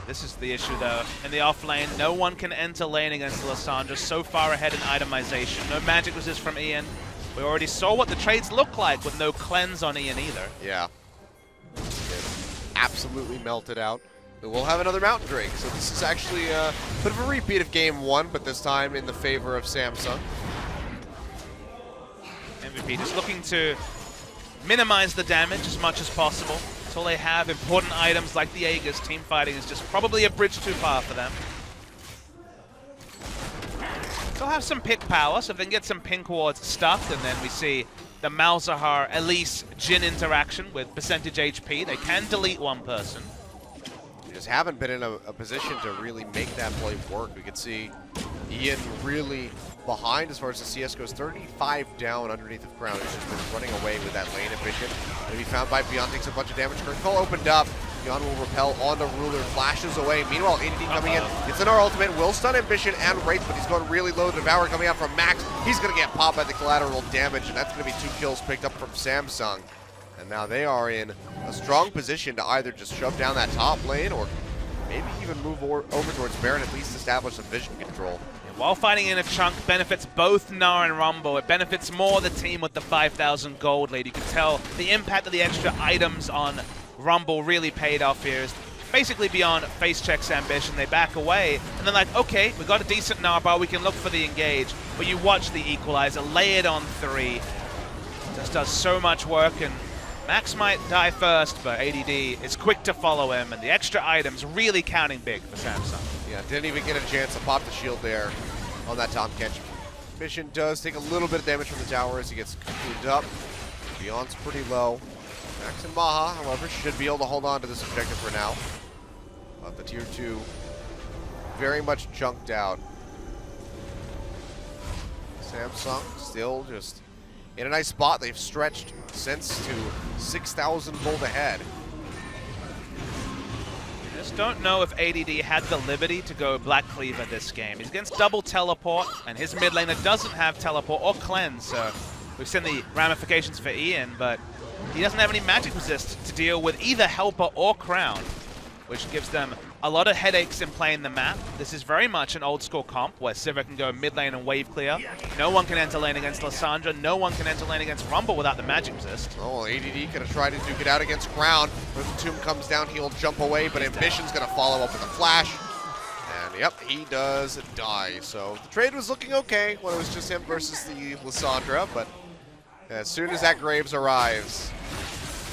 This is the issue, though. In the off lane, no one can enter lane against Lissandra. So far ahead in itemization. No magic resist from Ian. We already saw what the trades look like with no cleanse on Ian either. Yeah. It absolutely melted out. But we'll have another Mountain Drake. So this is actually a bit of a repeat of Game 1, but this time in the favor of Samsung. MVP just looking to minimize the damage as much as possible. Until they have important items like the Aegis, team fighting is just probably a bridge too far for them. They'll have some pick power, so if they can get some pink wards stuffed, and then we see the Malzahar Elise Jhin interaction with percentage HP. They can delete one person. They just haven't been in a position to really make that play work. We could see Ian really behind as far as the CS goes. 35 down underneath of Crown. He's just been running away with that lane ambition. Gonna be found by Beyond, takes a bunch of damage. Curtain Call opened up. Beyond will repel onto Ruler, flashes away. Meanwhile, ADD coming in, gets in our ultimate, will stun Ambition and Wraith, but he's going really low. Devour coming out from Max. He's going to get popped by the collateral damage, and that's going to be 2 kills picked up from Samsung. And now they are in a strong position to either just shove down that top lane or maybe even move over towards Baron, at least establish some vision control. While fighting in a chunk benefits both Gnar and Rumble, it benefits more the team with the 5,000 gold lead. You can tell the impact of the extra items on Rumble really paid off here. basically beyond face checks Ambition. They back away, and they're like, okay, we got a decent Narbar, we can look for the engage. But you watch the Equalizer, lay it on 3. Just does so much work, and Max might die first, but ADD is quick to follow him, and the extra items really counting big for Samsung. Yeah, didn't even get a chance to pop the shield there on that Tahm Kench. Mission does take a little bit of damage from the tower as he gets cleaned up. Beyond's pretty low. Max and Maha, however, should be able to hold on to this objective for now. But the tier 2 very much chunked out. Samsung still just in a nice spot. They've stretched since to 6,000 gold ahead. Just don't know if ADD had the liberty to go Black Cleaver this game. He's against double teleport, and his mid laner doesn't have teleport or cleanse, so we've seen the ramifications for Ian, but he doesn't have any magic resist to deal with either Helper or Crown, which gives them a lot of headaches in playing the map. This is very much an old school comp where Sivir can go mid lane and wave clear. No one can enter lane against Lissandra. No one can enter lane against Rumble without the magic resist. Oh, ADD could have tried to duke it out against Crown. When the tomb comes down, he'll jump away, but Ambition's going to follow up with a flash. And yep, he does die. So the trade was looking okay when it was just him versus the Lissandra, but as soon as that Graves arrives,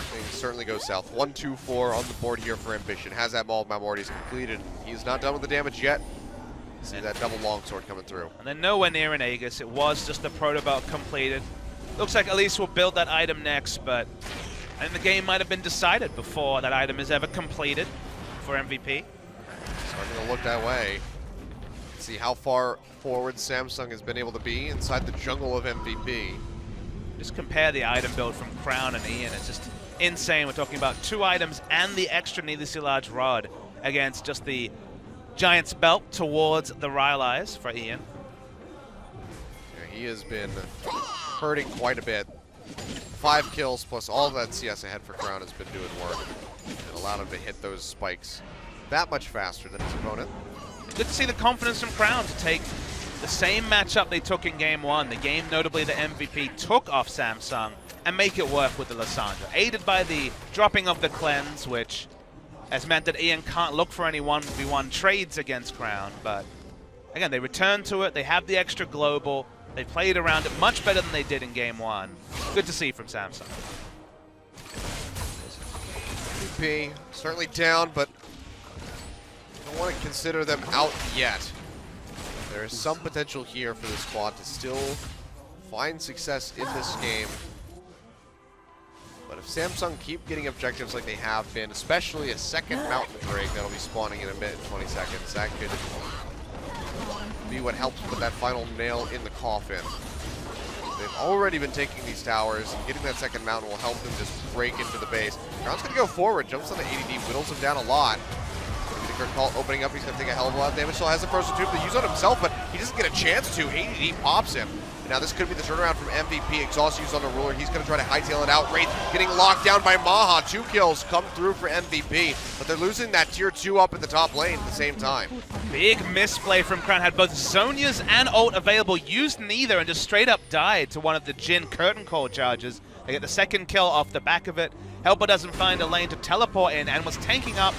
things certainly go south. 1-2-4 on the board here for Ambition. Has that Maul of Malmortes completed. He's not done with the damage yet. See that double longsword coming through. And then nowhere near an Aegis. It was just the Protobelt completed. Looks like Elise will build that item next, but I think the game might have been decided before that item is ever completed for MVP. Starting to look that way. See how far forward Samsung has been able to be inside the jungle of MVP. Just compare the item build from Crown and Ian. It's just insane. We're talking about 2 items and the extra needlessly large rod against just the Giant's Belt towards the Rylai's for Ian. Yeah, he has been hurting quite a bit. 5 kills plus all of that CS ahead for Crown has been doing work. And allowed him to hit those spikes that much faster than his opponent. Good to see the confidence from Crown to take the same matchup they took in Game 1, the game notably the MVP took off Samsung, and make it work with the Lissandra. Aided by the dropping of the cleanse, which has meant that Ian can't look for any 1v1 trades against Crown, but again, they return to it, they have the extra global, they played around it much better than they did in Game 1. Good to see from Samsung. MVP certainly down, but I don't want to consider them out yet. There is some potential here for the squad to still find success in this game. But if Samsung keep getting objectives like they have been, especially a second Mountain Drake that'll be spawning in a minute and 20 seconds, that could be what helps put that final nail in the coffin. They've already been taking these towers, and getting that second mountain will help them just break into the base. Crown's going to go forward, jumps on the ADD, whittles him down a lot. Call opening up, he's going to take a hell of a lot of damage. Still has the Frozen Tube to use on himself, but he doesn't get a chance to. ADD pops him. And now this could be the turnaround from MVP. Exhaust used on the ruler. He's going to try to hightail it out. Wraith getting locked down by Maha. 2 kills come through for MVP, but they're losing that tier 2 up in the top lane at the same time. Big misplay from Crown. Had both Zhonya's and ult available, used neither, and just straight up died to one of the Jhin curtain call charges. They get the second kill off the back of it. Helper doesn't find a lane to teleport in and was tanking up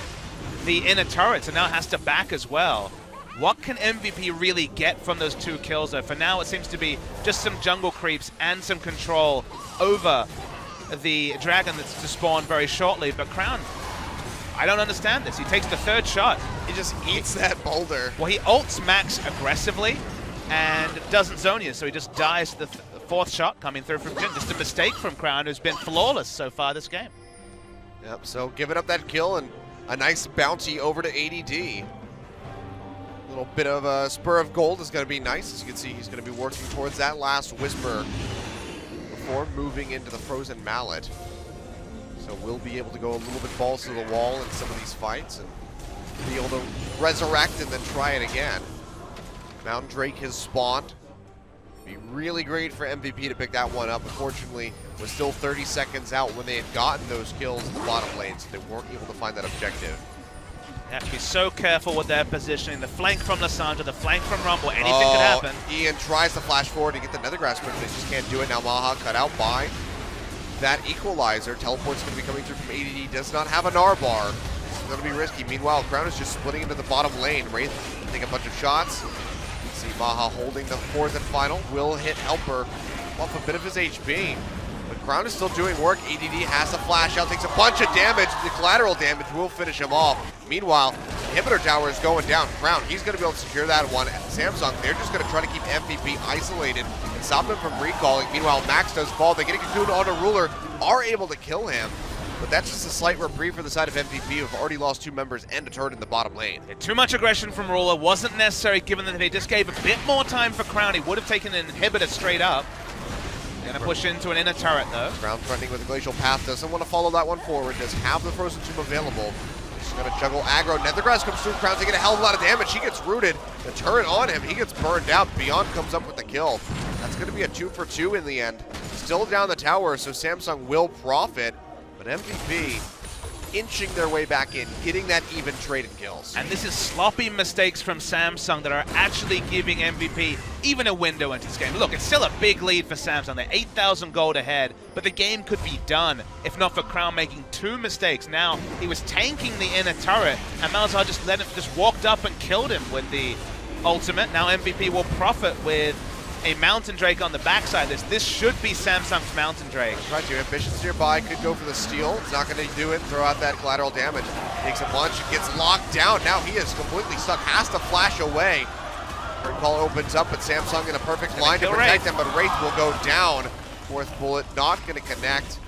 the inner turrets and now has to back as well. What can MVP really get from those 2 kills though? For now it seems to be just some jungle creeps and some control over the dragon that's to spawn very shortly, but Crown, I don't understand this. He takes the 3rd shot. He just eats that boulder. Well, he ults Max aggressively and doesn't Zhonya, so he just dies to the 4th shot coming through from Jhin. Just a mistake from Crown, who's been flawless so far this game. Yep, so giving up that kill and a nice bounty over to ADD. A little bit of a spur of gold is going to be nice. As you can see, he's going to be working towards that last Whisper before moving into the Frozen Mallet. So we'll be able to go a little bit balls to the wall in some of these fights and be able to resurrect and then try it again. Mountain Drake has spawned. Be really great for MVP to pick that one up. Unfortunately, was still 30 seconds out when they had gotten those kills in the bottom lane, so they weren't able to find that objective. They have to be so careful with their positioning. The flank from Lissandra, the flank from Rumble, anything could happen. Ian tries to flash forward to get the Nether Grasp, but they just can't do it. Now Maha cut out by that Equalizer. Teleport's going to be coming through from ADD. Does not have a Narbar. going to be risky. Meanwhile, Crown is just splitting into the bottom lane. Wraith take a bunch of shots. See Maha holding the fourth and final. Will hit Helper off a bit of his HP. But Crown is still doing work. ADD has to flash out, takes a bunch of damage. The collateral damage will finish him off. Meanwhile, Inhibitor Tower is going down. Crown, he's going to be able to secure that one. Samsung, they're just going to try to keep MVP isolated and stop him from recalling. Meanwhile, Max does fall. They get a Cocoon on a Ruler, are able to kill him. But that's just a slight reprieve for the side of MVP, who've already lost 2 members and a turret in the bottom lane. Too much aggression from Ruler wasn't necessary, given that they just gave a bit more time for Crown. He would have taken an Inhibitor straight up. Gonna push into an inner turret, though. Crown threatening with a Glacial Path, doesn't want to follow that one forward, does have the Frozen Tomb available. He's gonna juggle aggro. Nethergrass comes through, Crown taking a hell of a lot of damage. He gets rooted, the turret on him, he gets burned out. Beyond comes up with the kill. That's gonna be a 2 for 2 in the end. Still down the tower, so Samsung will profit, but MVP inching their way back in, getting that even traded kills. And this is sloppy mistakes from Samsung that are actually giving MVP even a window into this game. Look, it's still a big lead for Samsung. They're 8,000 gold ahead, but the game could be done if not for Crown making 2 mistakes. Now, he was tanking the inner turret, and Malzahar just walked up and killed him with the ultimate. Now MVP will profit with a Mountain Drake on the backside. This should be Samsung's Mountain Drake. Try to. Ambitions nearby, could go for the steal. It's not going to do it. Throw out that collateral damage. Takes a bunch, gets locked down. Now he is completely stuck. Has to flash away. Turn call opens up, but Samsung in a perfect line to protect him, but Wraith will go down. Fourth bullet not going to connect.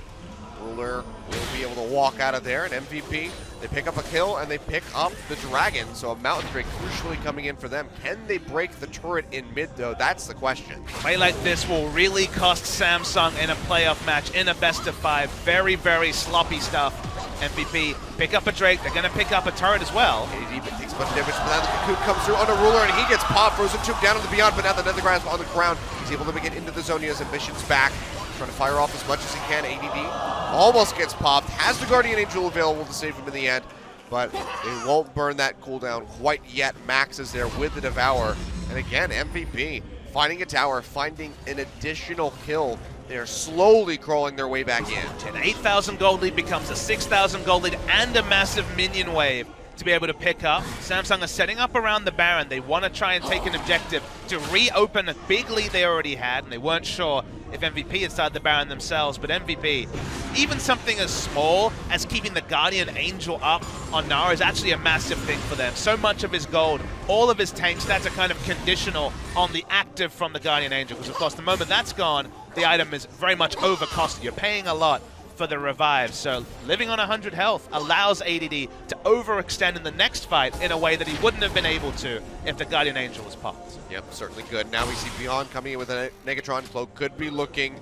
Ruler will be able to walk out of there, and MVP, they pick up a kill and they pick up the Dragon. So a Mountain Drake crucially coming in for them. Can they break the turret in mid though? That's the question. Play like this will really cost Samsung in a playoff match, in a best of 5. Very, very sloppy stuff. MVP pick up a Drake. They're going to pick up a turret as well. AD takes a bunch of damage, but now the Cocoon comes through on a Ruler and he gets popped. Frozen Tomb down on the Beyond, but now the Nethergrass on the ground. He's able to get into the zone. He has Ambitions back. Trying to fire off as much as he can. ADD almost gets popped. Has the Guardian Angel available to save him in the end, but they won't burn that cooldown quite yet. Max is there with the Devour. And again, MVP finding a tower, finding an additional kill. They are slowly crawling their way back in. An 8,000 gold lead becomes a 6,000 gold lead and a massive minion wave to be able to pick up. Samsung are setting up around the Baron. They want to try and take an objective to reopen a big lead they already had, and they weren't sure if MVP had started the Baron themselves, but MVP, even something as small as keeping the Guardian Angel up on Nara is actually a massive thing for them. So much of his gold, all of his tank stats are kind of conditional on the active from the Guardian Angel, because of course the moment that's gone, the item is very much overcosted. You're paying a lot for the revive, so living on 100 health allows ADD to overextend in the next fight in a way that he wouldn't have been able to if the Guardian Angel was popped. Yep, certainly good. Now we see Beyond coming in with a Negatron Cloak. Could be looking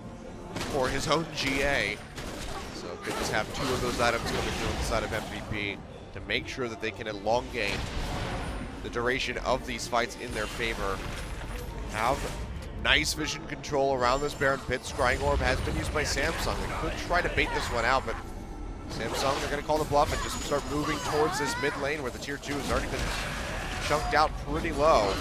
for his own GA. So could just have 2 of those items coming through on the side of MVP to make sure that they can elongate the duration of these fights in their favor. Have nice vision control around this Baron Pit. Scrying Orb has been used by Samsung. They could try to bait this one out, but Samsung are going to call the bluff and just start moving towards this mid lane where the tier 2 has already been chunked out pretty low.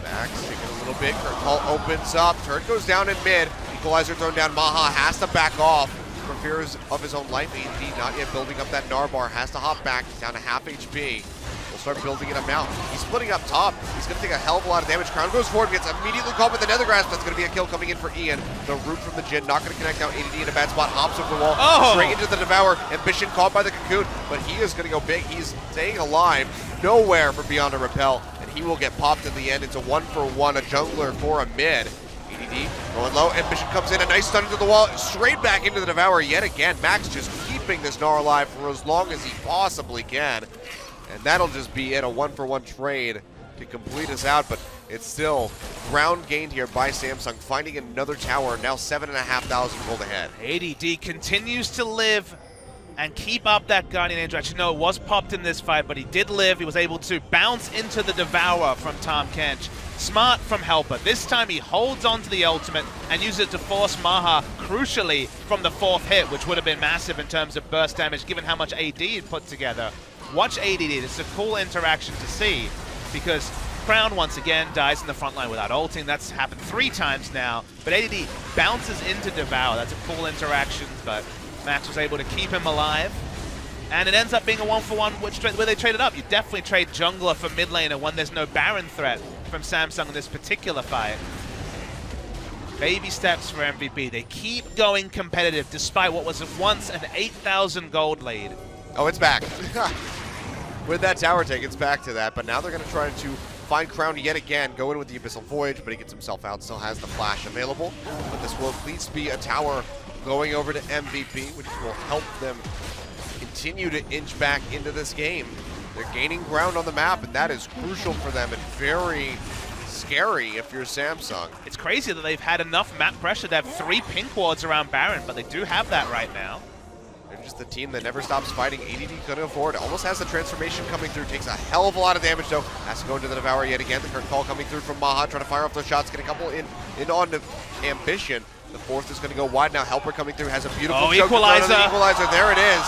Max taking a little bit. Curtain Call opens up. Turret goes down in mid. Equalizer thrown down. Maha has to back off for fears of his own life. AD not yet building up that Narbar. Has to hop back. He's down to half HP. We'll start building it up now. He's splitting up top. He's going to take a hell of a lot of damage. Crown goes forward, gets immediately caught with the Nethergrass. That's going to be a kill coming in for Ian. The root from the Jhin, not going to connect now. ADD in a bad spot, hops over the wall, straight into the Devour. Ambition caught by the Cocoon, but he is going to go big. He's staying alive. Nowhere for Beyond to repel, and he will get popped in the end. It's a 1-for-1, a jungler for a mid. ADD going low. Ambition comes in, a nice stun into the wall, straight back into the Devour yet again. Max just keeping this Gnar alive for as long as he possibly can. And that'll just be it, a 1-for-1 trade to complete us out, but it's still ground gained here by Samsung, finding another tower, now 7,500 gold ahead. ADD continues to live and keep up that Guardian Angel. Actually, no, it was popped in this fight, but he did live. He was able to bounce into the Devour from Tahm Kench. Smart from Helper. This time he holds on to the ultimate and uses it to force Maha, crucially, from the 4th hit, which would have been massive in terms of burst damage, given how much AD he put together. Watch ADD. It's a cool interaction to see, because Crown once again dies in the front line without ulting. That's happened 3 times now, but ADD bounces into Devour. That's a cool interaction, but Max was able to keep him alive. And it ends up being a 1-for-1 where they traded up. You definitely trade jungler for mid laner when there's no Baron threat from Samsung in this particular fight. Baby steps for MVP. They keep going competitive despite what was once an 8,000 gold lead. Oh, it's back. With that tower take, it's back to that, but now they're going to try to find Crown yet again, go in with the Abyssal Voyage, but he gets himself out, still has the flash available. But this will at least be a tower going over to MVP, which will help them continue to inch back into this game. They're gaining ground on the map, and that is crucial for them and very scary if you're Samsung. It's crazy that they've had enough map pressure to have 3 pink wards around Baron, but they do have that right now. They're just the team that never stops fighting. ADD couldn't afford it. Almost has the transformation coming through. Takes a hell of a lot of damage, though. Has to go into the Devour yet again. The current call coming through from Maha, trying to fire off those shots. Get a couple in on the Ambition. The fourth is going to go wide now. Helper coming through. Has a beautiful choke equalizer. Equalizer. There it is.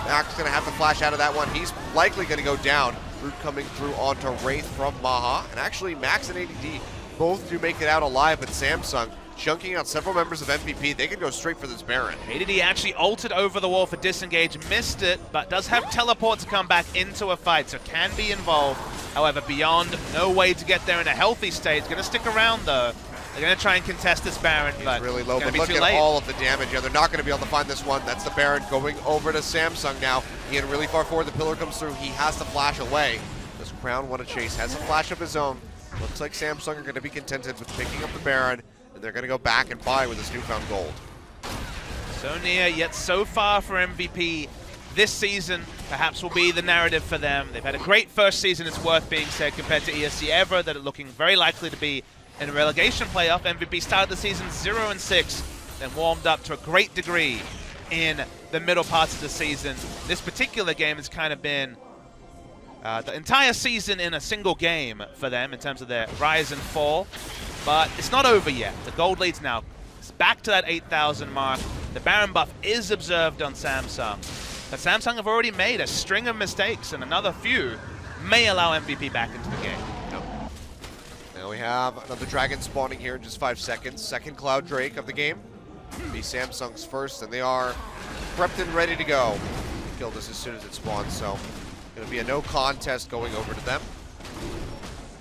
Max going to have the flash out of that one. He's likely going to go down. Root coming through onto Wraith from Maha. And actually, Max and ADD both do make it out alive, but Samsung chunking out several members of MVP. They can go straight for this Baron. ADD actually ulted over the wall for disengage, missed it, but does have teleport to come back into a fight, so can be involved. However, beyond, no way to get there in a healthy state. It's going to stick around, though. They're going to try and contest this Baron, but really low, it's but be look too at late. all of the damage. Yeah, they're not going to be able to find this one. That's the Baron going over to Samsung now. He had really far forward. The pillar comes through. He has to flash away. This Crown want to chase. Has a flash of his own. Looks like Samsung are going to be contented with picking up the Baron, and they're going to go back and buy with this newfound gold. So near, yet so far for MVP. This season perhaps will be the narrative for them. They've had a great first season, it's worth being said, compared to ESC Ever, that are looking very likely to be in a relegation playoff. MVP started the season 0-6, then warmed up to a great degree in the middle parts of the season. This particular game has kind of been the entire season in a single game for them in terms of their rise and fall. But it's not over yet. The gold lead's now back to that 8,000 mark. The Baron buff is observed on Samsung. But Samsung have already made a string of mistakes, and another few may allow MVP back into the game. Now we have another Dragon spawning here in just 5 seconds. Second Cloud Drake of the game. Be Samsung's first, and they are prepped and ready to go. Kill this as soon as it spawns, so it'll be a no contest going over to them.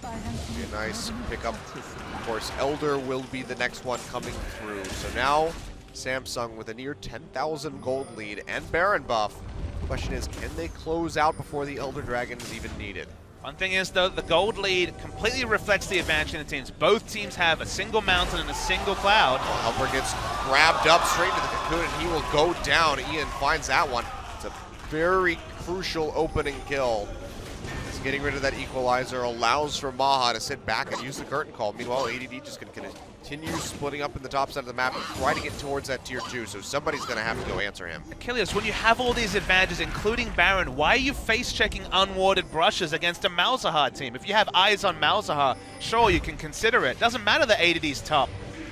Be a nice pickup. Of course, Elder will be the next one coming through. So now Samsung with a near 10,000 gold lead and Baron buff. Question is, can they close out before the Elder Dragon is even needed? One thing is, though, the gold lead completely reflects the advantage in the teams. Both teams have a single mountain and a single cloud. Helper gets grabbed up straight into the cocoon, and he will go down. Ian finds that one. It's a very crucial opening kill. It's getting rid of that equalizer, allows for Maha to sit back and use the curtain call. Meanwhile, ADD just going to continue splitting up in the top side of the map and try to get towards that tier 2, so somebody's going to have to go answer him. Achilles, when you have all these advantages, including Baron, why are you face-checking unwarded brushes against a Malzahar team? If you have eyes on Malzahar, sure, you can consider it. Doesn't matter that ADD's top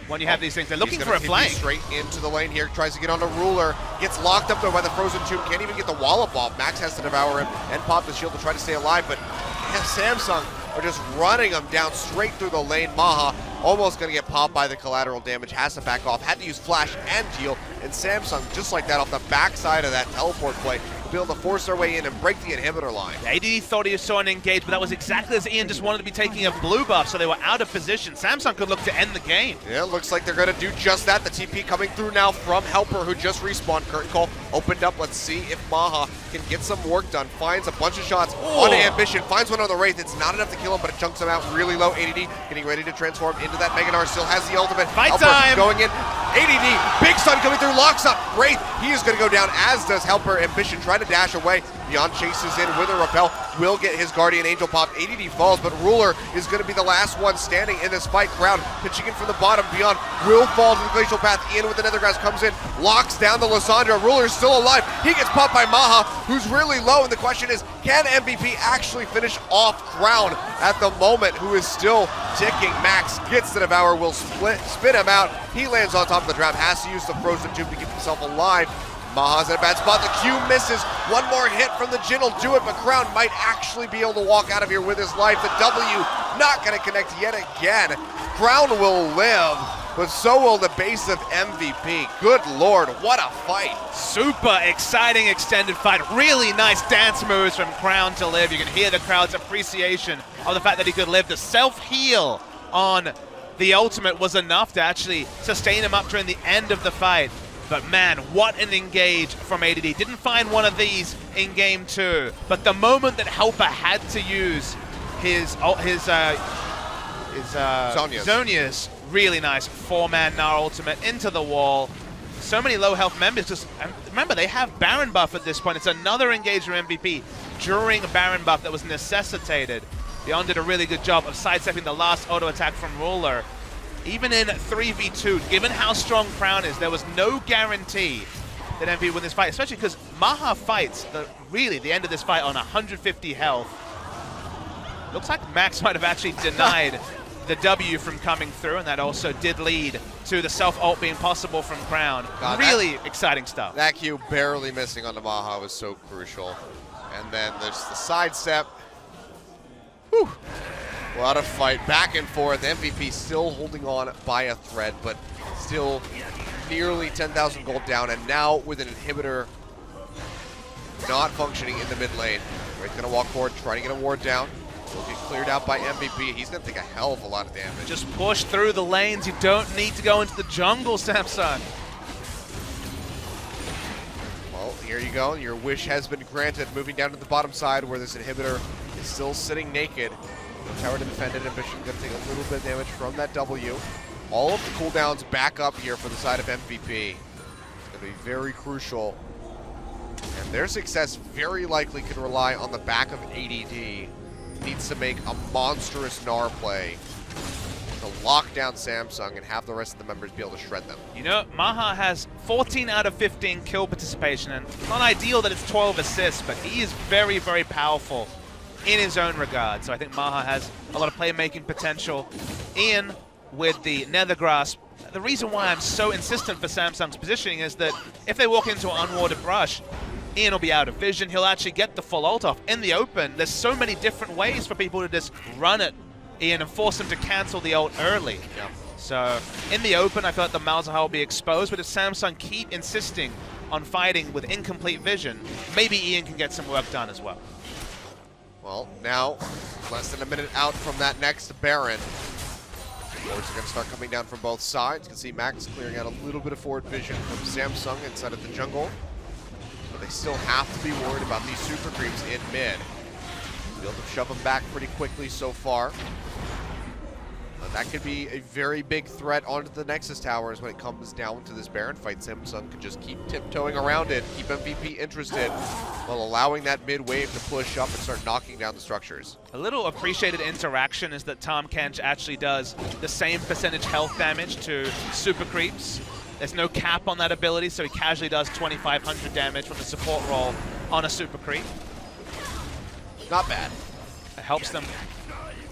when you have these things. They're looking for a flank. Straight into the lane here, tries to get on a Ruler, gets locked up though by the Frozen Tomb, can't even get the wallop off. Max has to devour him and pop the shield to try to stay alive, but Samsung are just running him down straight through the lane. Maha almost going to get popped by the collateral damage, has to back off, had to use flash and heal, and Samsung, just like that, off the backside of that teleport play, be able to force their way in and break the inhibitor line. ADD thought he saw an engage, but that was exactly as Ian just wanted to be taking a blue buff, so they were out of position. Samsung could look to end the game. Yeah, looks like they're going to do just that. The TP coming through now from Helper, who just respawned. Curtain call opened up. Let's see if Maha can get some work done. Finds a bunch of shots on Ambition, finds one on the Wraith. It's not enough to kill him, but it chunks him out really low. ADD getting ready to transform into that Mega Gnar, still has the ultimate. Fight Helper time! going in. ADD, Big Sun coming through, locks up Wraith. He is going to go down, as does Helper. Ambition trying to dash away. Beyond chases in with a repel, will get his Guardian Angel pop. ADD falls, but Ruler is going to be the last one standing in this fight. Crown pitching in from the bottom. Beyond will fall to the Glacial Path. Ian with the Nethergrass comes in, locks down the Lysandra. Ruler's still alive. He gets popped by Maha, who's really low, and the question is, can MVP actually finish off Crown at the moment, who is still ticking? Max gets the Devour, will spit him out. He lands on top of the trap, has to use the Frozen Tomb to keep himself alive. Maha's in a bad spot. The Q misses. One more hit from the Jhin will do it, but Crown might actually be able to walk out of here with his life. The W not going to connect yet again. Crown will live. but so will the base of MVP. Good Lord, what a fight. Super exciting extended fight. Really nice dance moves from Crown to live. You can hear the crowd's appreciation of the fact that he could live. The self-heal on the ultimate was enough to actually sustain him up during the end of the fight. But man, what an engage from ADD. Didn't find one of these in game 2, but the moment that Helper had to use his Zhonya's, really nice 4-man Gnar ultimate into the wall. So many low health members. Just remember, they have Baron buff at this point. It's another engage from MVP during a Baron buff that was necessitated. Beyond did a really good job of sidestepping the last auto attack from Ruler. Even in 3v2, given how strong Crown is, there was no guarantee that MVP would win this fight, especially because Maha fights the end of this fight on 150 health. Looks like Max might have actually denied the W from coming through, and that also did lead to the self-ult being possible from Crown. God, really exciting stuff. That Q barely missing on the Maha was so crucial. And then there's the sidestep. Whew. What a fight, back and forth. MVP still holding on by a thread, but still nearly 10,000 gold down. And now with an inhibitor not functioning in the mid lane. Wraith gonna walk forward, trying to get a ward down. Will get cleared out by MVP. He's gonna take a hell of a lot of damage. Just push through the lanes. You don't need to go into the jungle, Samsung. Well, here you go. Your wish has been granted. Moving down to the bottom side where this inhibitor is still sitting naked. No tower to defend it. Ambition going to take a little bit of damage from that W. All of the cooldowns back up here for the side of MVP. It's going to be very crucial. And their success very likely could rely on the back of ADD. Needs to make a monstrous Gnar play to lock down Samsung and have the rest of the members be able to shred them. You know, Maha has 14 out of 15 kill participation, and it's not ideal that it's 12 assists, but he is very, very powerful in his own regard. So I think Maha has a lot of playmaking potential. Ian with the Nether Grasp. The reason why I'm so insistent for Samsung's positioning is that if they walk into an unwarded brush, Ian will be out of vision. He'll actually get the full ult off. In the open, there's so many different ways for people to just run at Ian and force him to cancel the ult early. Yeah. So in the open, I feel like the Malzahar will be exposed, but if Samsung keep insisting on fighting with incomplete vision, maybe Ian can get some work done as well. Well, now, less than a minute out from that next Baron. Wards are going to start coming down from both sides. You can see Max clearing out a little bit of forward vision from Samsung inside of the jungle. But they still have to be worried about these super creeps in mid. Be able to shove them back pretty quickly so far. That could be a very big threat onto the Nexus towers when it comes down to this Baron fight. Samsung could just keep tiptoeing around it, keep MVP interested, while allowing that mid wave to push up and start knocking down the structures. A little appreciated interaction is that Tahm Kench actually does the same percentage health damage to super creeps. There's no cap on that ability, so he casually does 2,500 damage from the support role on a super creep. Not bad. It helps them.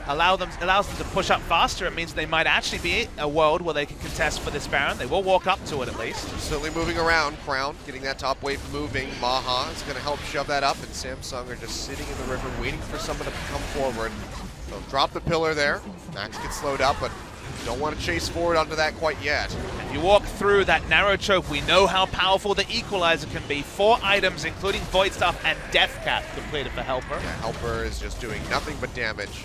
Allows them to push up faster. It means they might actually be a world where they can contest for this Baron. They will walk up to it at least. Slowly moving around, Crown getting that top wave moving. Maha is going to help shove that up, and Samsung are just sitting in the river waiting for someone to come forward. They'll drop the pillar there. Max gets slowed up, but don't want to chase forward onto that quite yet. If you walk through that narrow choke, we know how powerful the Equalizer can be. 4 items, including Void Staff and Death Cap, completed for Helper. Yeah, Helper is just doing nothing but damage.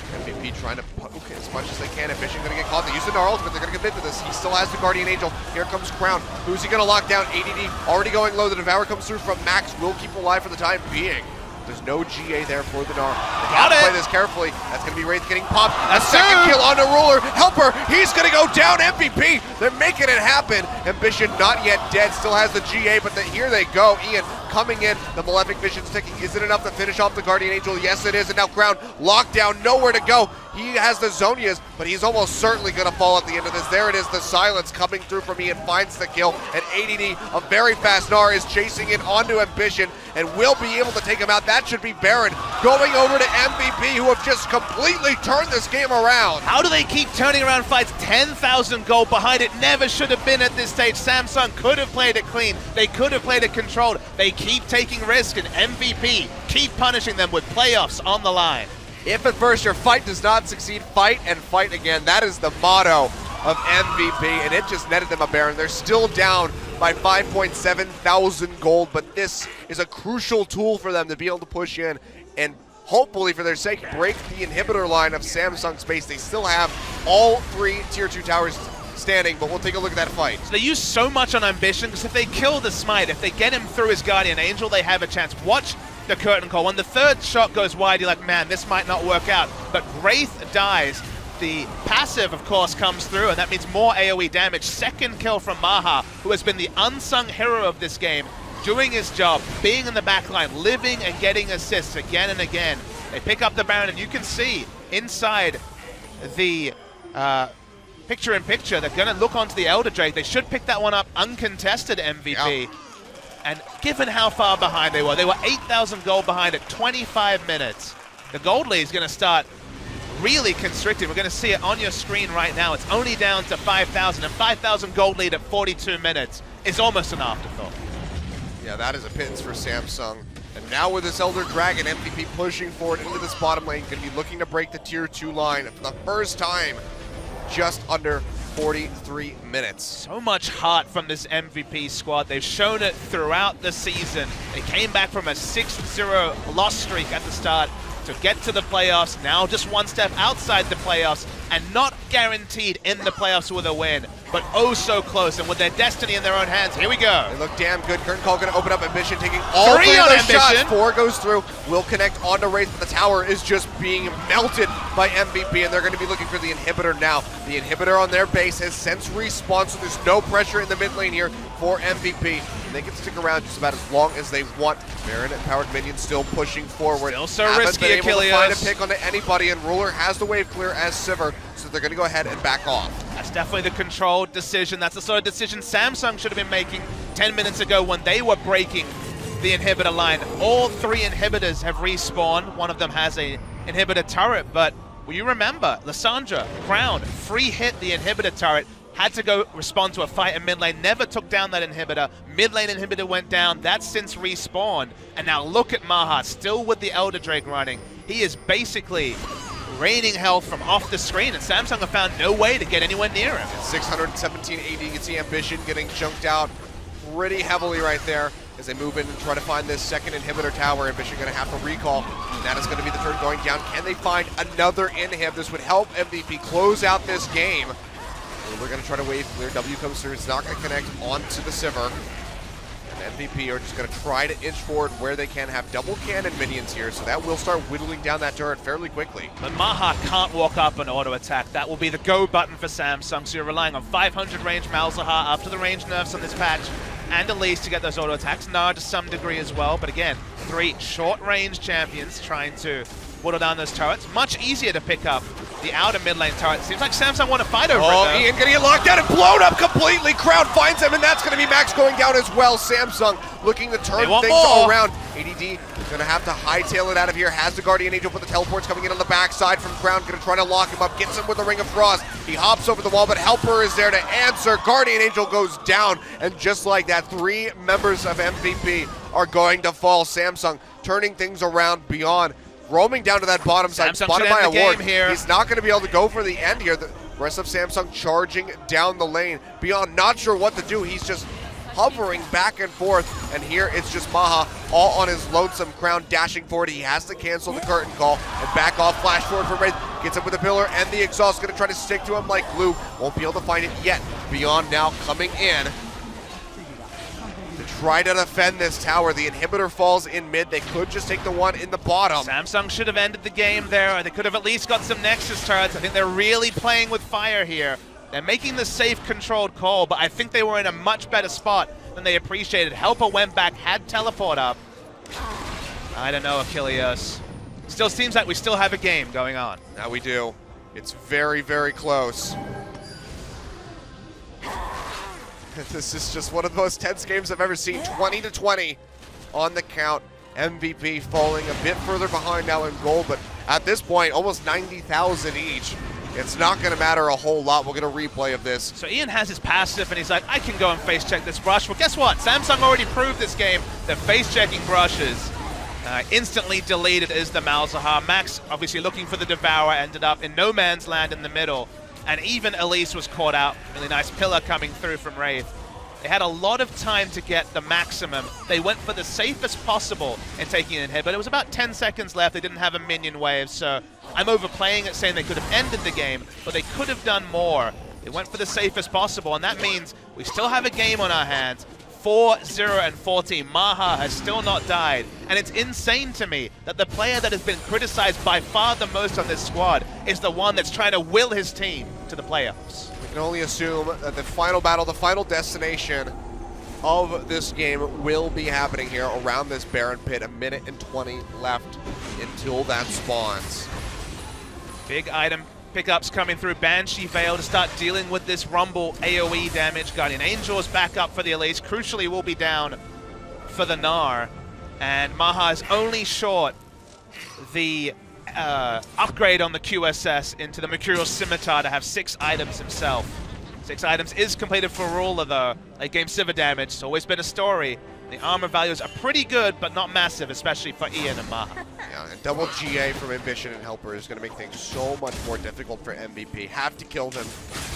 MVP trying to poke as much as they can. Ambition going to get caught. They use the Gnar ultimate. They're going to commit to this. He still has the Guardian Angel. Here comes Crown. Who's he going to lock down? ADD already going low. The Devour comes through from Max. Will keep alive for the time being. There's no GA there for the Gnar. They have to play this carefully. That's going to be Wraith getting popped. A second kill onto Ruler. Helper, he's going to go down. MVP, they're making it happen. Ambition not yet dead. Still has the GA, but here they go. Ian coming in. The Malefic Vision's ticking. Is it enough to finish off the Guardian Angel? Yes, it is. And now Crown locked down. Nowhere to go. He has the Zhonya's, but he's almost certainly going to fall at the end of this. There it is. The silence coming through from Ian finds the kill. And ADD, a very fast Gnar, is chasing it onto Ambition and will be able to take him out. That should be Baron going over to MVP, who have just completely turned this game around. How do they keep turning around fights? 10,000 gold behind it. Never should have been at this stage. Samsung could have played it clean. They could have played it controlled. They keep taking risk, and MVP keep punishing them with playoffs on the line. If at first your fight does not succeed, fight and fight again. That is the motto of MVP, and it just netted them a Baron. They're still down by 5.7 thousand gold, but this is a crucial tool for them to be able to push in and hopefully, for their sake, break the inhibitor line of Samsung Space. They still have all 3 tier 2 towers standing, but we'll take a look at that fight. So they use so much on Ambition, because if they kill the Smite, if they get him through his Guardian Angel, they have a chance. Watch the curtain call. When the 3rd shot goes wide, you're like, man, this might not work out. But Wraith dies. The passive, of course, comes through, and that means more AoE damage. 2nd kill from Maha, who has been the unsung hero of this game, doing his job, being in the backline, living and getting assists again and again. They pick up the Baron, and you can see inside the picture-in-picture, they're going to look onto the Elder Drake. They should pick that one up uncontested, MVP. Yeah. And given how far behind they were 8,000 gold behind at 25 minutes. The gold lead is going to start really constricted. We're going to see it on your screen right now. It's only down to 5,000, and 5,000 gold lead at 42 minutes is almost an afterthought. Yeah, that is a pittance for Samsung. And now with this Elder Dragon, MVP pushing forward into this bottom lane, going to be looking to break the tier 2 line for the first time, just under 43 minutes. So much heart from this MVP squad. They've shown it throughout the season. They came back from a 6-0 loss streak at the start to get to the playoffs. Now just one step outside the playoffs, and not guaranteed in the playoffs with a win, but oh so close, and with their destiny in their own hands. Here we go. They look damn good. Curtain Call going to open up Ambition, taking all 3 on of those Ambition. shots. 4 goes through, will connect onto Wraith, but the tower is just being melted by MVP, and they're going to be looking for the inhibitor now. The inhibitor on their base has since respawned, so there's no pressure in the mid lane here for MVP. And they can stick around just about as long as they want. Baron and powered minions still pushing forward. Still so Haven't risky, been able to Achilles. find a pick onto anybody, and Ruler has the wave clear as Sivir, so they're going to go ahead and back off. That's definitely the controlled decision. That's the sort of decision Samsung should have been making 10 minutes ago when they were breaking the inhibitor line. All 3 inhibitors have respawned. One of them has a inhibitor turret, but will you remember, Lissandra, Crown, free hit the inhibitor turret, had to go respond to a fight in mid lane, never took down that inhibitor. Mid lane inhibitor went down, that's since respawned. And now look at Maha, still with the Elder Drake running. He is basically raining health from off the screen, and Samsung have found no way to get anywhere near him. 617 AD, you can see Ambition getting chunked out pretty heavily right there as they move in and try to find this 2nd inhibitor tower. Ambition going to have to recall, and that is going to be the turn going down. Can they find another inhib? This would help MVP close out this game. We're going to try to wave clear. W comes through. It's not going to connect onto the Sivir. And MVP are just going to try to inch forward where they can. Have double cannon minions here, so that will start whittling down that turret fairly quickly. But Maha can't walk up and auto attack. That will be the go button for Samsung. So you're relying on 500 range Malzahar after the range nerfs on this patch, and Elise to get those auto attacks. Nara to some degree as well. But again, 3 short range champions trying to whittle down those turrets. Much easier to pick up the outer mid lane turret. Seems like Samsung want to fight over it, though. Ian going to get locked out and blown up completely. Crowd finds him, and that's going to be Max going down as well. Samsung looking to turn things all around. ADD is going to have to hightail it out of here. Has the Guardian Angel, but the teleport's coming in on the backside from Crown. Going to try to lock him up. Gets him with the Ring of Frost. He hops over the wall, but Helper is there to answer. Guardian Angel goes down, and just like that, 3 members of MVP are going to fall. Samsung turning things around beyond. Roaming down to that bottom side, Samsung spotted should by end the a ward. game here. He's not going to be able to go for the end here. The rest of Samsung charging down the lane. Beyond not sure what to do. He's just hovering back and forth. And here it's just Maha all on his lonesome. Crown dashing forward. He has to cancel the curtain call and back off. Flash forward for Wraith. Gets him with the pillar and the exhaust. Going to try to stick to him like glue. Won't be able to find it yet. Beyond now coming in to try to defend this tower. The inhibitor falls in mid. They could just take the one in the bottom. Samsung should have ended the game there. They could have at least got some Nexus turrets. I think they're really playing with fire here. They're making the safe, controlled call, but I think they were in a much better spot than they appreciated. Helper went back, had teleport up. I don't know, Achilles. Still seems like we still have a game going on. Now we do. It's very, very close. This is just one of the most tense games I've ever seen. 20-20 on the count. MVP falling a bit further behind now in gold, but at this point, almost 90,000 each. It's not going to matter a whole lot. We'll get a replay of this. So Ian has his passive, and he's like, I can go and face check this brush. Well, guess what? Samsung already proved this game. They're face checking brushes. Instantly deleted is the Malzahar. Max, obviously looking for the Devourer, ended up in no man's land in the middle. And even Elise was caught out. Really nice pillar coming through from Wraith. They had a lot of time to get the maximum. They went for the safest possible in taking an hit, but it was about 10 seconds left. They didn't have a minion wave, so I'm overplaying it, saying they could have ended the game, but they could have done more. They went for the safest possible, and that means we still have a game on our hands. 4-0 and 14. Maha has still not died, and it's insane to me that the player that has been criticized by far the most on this squad is the one that's trying to will his team to the playoffs. We can only assume that the final battle, the final destination of this game will be happening here around this Baron pit. 1 minute and 20 left until that spawns. Big item pickups coming through. Banshee Veil to start dealing with this Rumble AoE damage. Guardian Angel's back up for the Elise. Crucially will be down for the Gnar. And Maha is only short the upgrade on the QSS into the Mercurial Scimitar to have 6 items himself. 6 items is completed for Ruler though. Late game Sivir damage, it's always been a story. The armor values are pretty good, but not massive, especially for Ian and Maha. Yeah, and double GA from Ambition and Helper is going to make things so much more difficult for MVP. Have to kill them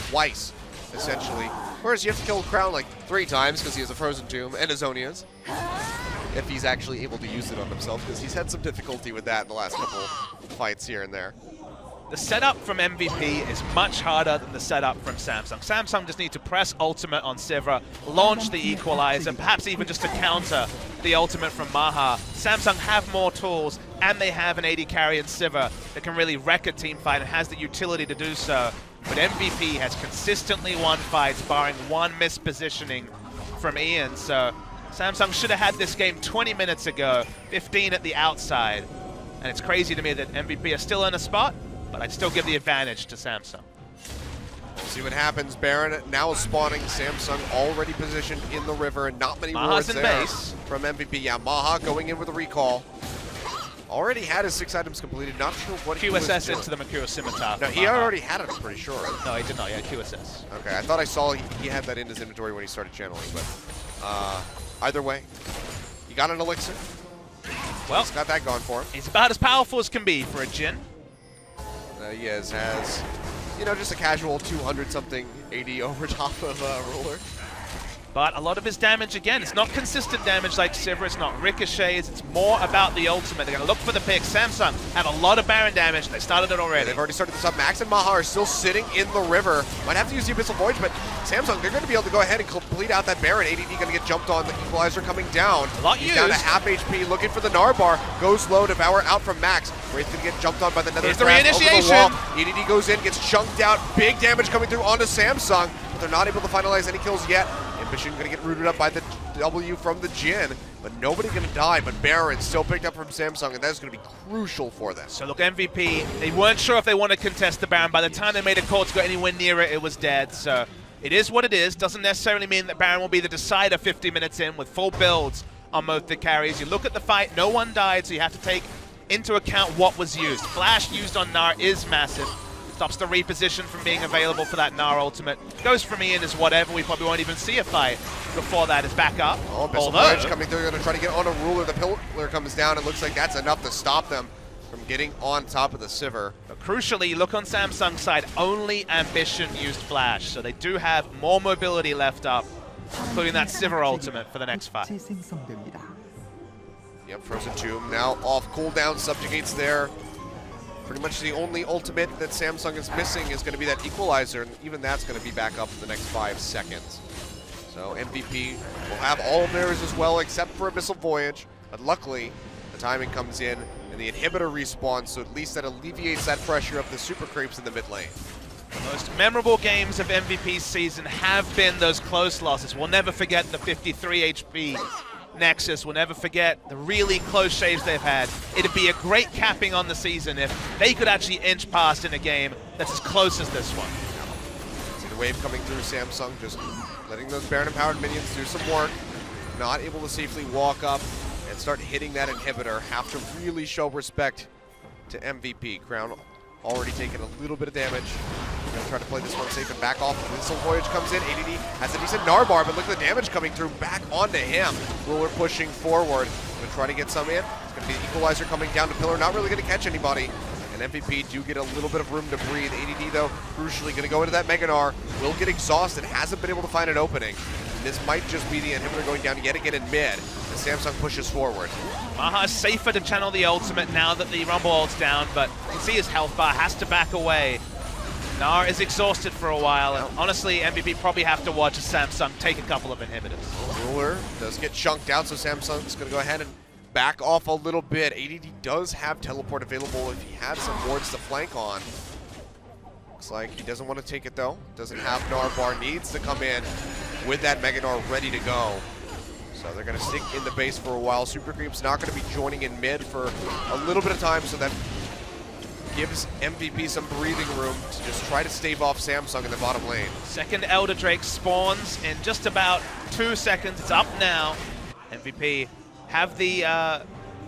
twice, essentially. Whereas you have to kill Crown like 3 times because he has a Frozen Tomb and a Zonia's. If he's actually able to use it on himself, because he's had some difficulty with that in the last couple fights here and there. The setup from MVP is much harder than the setup from Samsung. Samsung just need to press ultimate on Sivir, launch the equalizer, perhaps even just to counter the ultimate from Maha. Samsung have more tools, and they have an AD carry in Sivir that can really wreck a team fight and has the utility to do so. But MVP has consistently won fights, barring one mispositioning from Ian. So Samsung should have had this game 20 minutes ago, 15 at the outside. And it's crazy to me that MVP is still in a spot, but I'd still give the advantage to Samsung. See what happens. Baron now spawning. Samsung already positioned in the river, and not many Maha's wards in there base. from MVP. Yeah, Maha going in with a recall. Already had his 6 items completed. Not sure what he was QSS doing. into the Mercurial Scimitar. No, he already had it, I'm pretty sure. No, he did not. He had QSS. Okay, I thought I saw he had that in his inventory when he started channeling, but either way, he got an elixir. Well, He's got that going for him. he's about as powerful as can be for a Jhin. He has, you know, just a casual 200-something AD over top of Ruler. But a lot of his damage, again, it's not consistent damage like Sivir, it's not ricochets, it's more about the ultimate. They're going to look for the pick. Samsung have a lot of Baron damage. They started it already. They've already started this up. Max and Maha are still sitting in the river. Might have to use the Abyssal Voyage, but Samsung, they're going to be able to go ahead and complete out that Baron. ADD going to get jumped on. The Equalizer coming down. A lot He's down to used. half HP, looking for the Gnar bar. Goes low, Devour out from Max. Wraith going to get jumped on by the Nether Here's the Craft over the reinitiation. wall. EDD goes in, gets chunked out. Big damage coming through onto Samsung, but they're not able to finalize any kills yet. Ambition going to get rooted up by the W from the Jhin, but nobody going to die. But Baron still picked up from Samsung, and that's going to be crucial for them. So look, MVP, they weren't sure if they want to contest the Baron. By the time they made a call to go anywhere near it, it was dead. So it is what it is. Doesn't necessarily mean that Baron will be the decider 50 minutes in with full builds on both the carries. You look at the fight, no one died, so you have to take into account what was used. Flash used on Gnar is massive. Stops the reposition from being available for that Gnar ultimate. Goes from Ian as whatever. We probably won't even see a fight before that is back up. Oh, Abyssal Voyage coming through. Going to try to get on a Ruler. The pillar comes down. It looks like that's enough to stop them from getting on top of the Sivir. But crucially, look on Samsung's side, only Ambition used Flash. So they do have more mobility left up, including that Sivir ultimate for the next fight. Yep, Frozen Tomb now off cooldown. Subjugates there. Pretty much the only ultimate that Samsung is missing is going to be that Equalizer, and even that's going to be back up in the next 5 seconds. So MVP will have all of theirs as well, except for Abyssal Voyage. But luckily, the timing comes in, and the inhibitor respawns, so at least that alleviates that pressure of the super creeps in the mid lane. The most memorable games of MVP's season have been those close losses. We'll never forget the 53 HP Nexus. We'll never forget the really close shaves they've had. It'd be a great capping on the season if they could actually inch past in a game that's as close as this one. See the wave coming through. Samsung just letting those Baron-empowered minions do some work. Not able to safely walk up and start hitting that inhibitor. Have to really show respect to MVP. Crown already taking a little bit of damage. Gonna try to play this one safe and back off. Abyssal Voyage comes in. ADD has a decent Gnar bar, but look at the damage coming through back onto him. Ruler pushing forward. Gonna try to get some in. It's gonna be the equalizer coming down to Pillar, not really gonna catch anybody. And MVP do get a little bit of room to breathe. ADD though, crucially gonna go into that Mega Gnar. Will get exhausted, hasn't been able to find an opening. And this might just be the inhibitor going down yet again in mid as Samsung pushes forward. Maha is safer to channel the ultimate now that the Rumble ult's down, but you can see his health bar has to back away. Gnar is exhausted for a while, and honestly, MVP probably have to watch as Samsung take a couple of inhibitors. Ruler does get chunked out, so Samsung's gonna go ahead and back off a little bit. ADD does have teleport available if he had some wards to flank on. Looks like he doesn't want to take it though. Doesn't have Gnar bar, needs to come in with that Mega Gnar ready to go. So they're going to stick in the base for a while. Super Creep's not going to be joining in mid for a little bit of time, so that gives MVP some breathing room to just try to stave off Samsung in the bottom lane. Second Elder Drake spawns in just about 2 seconds. It's up now. MVP have the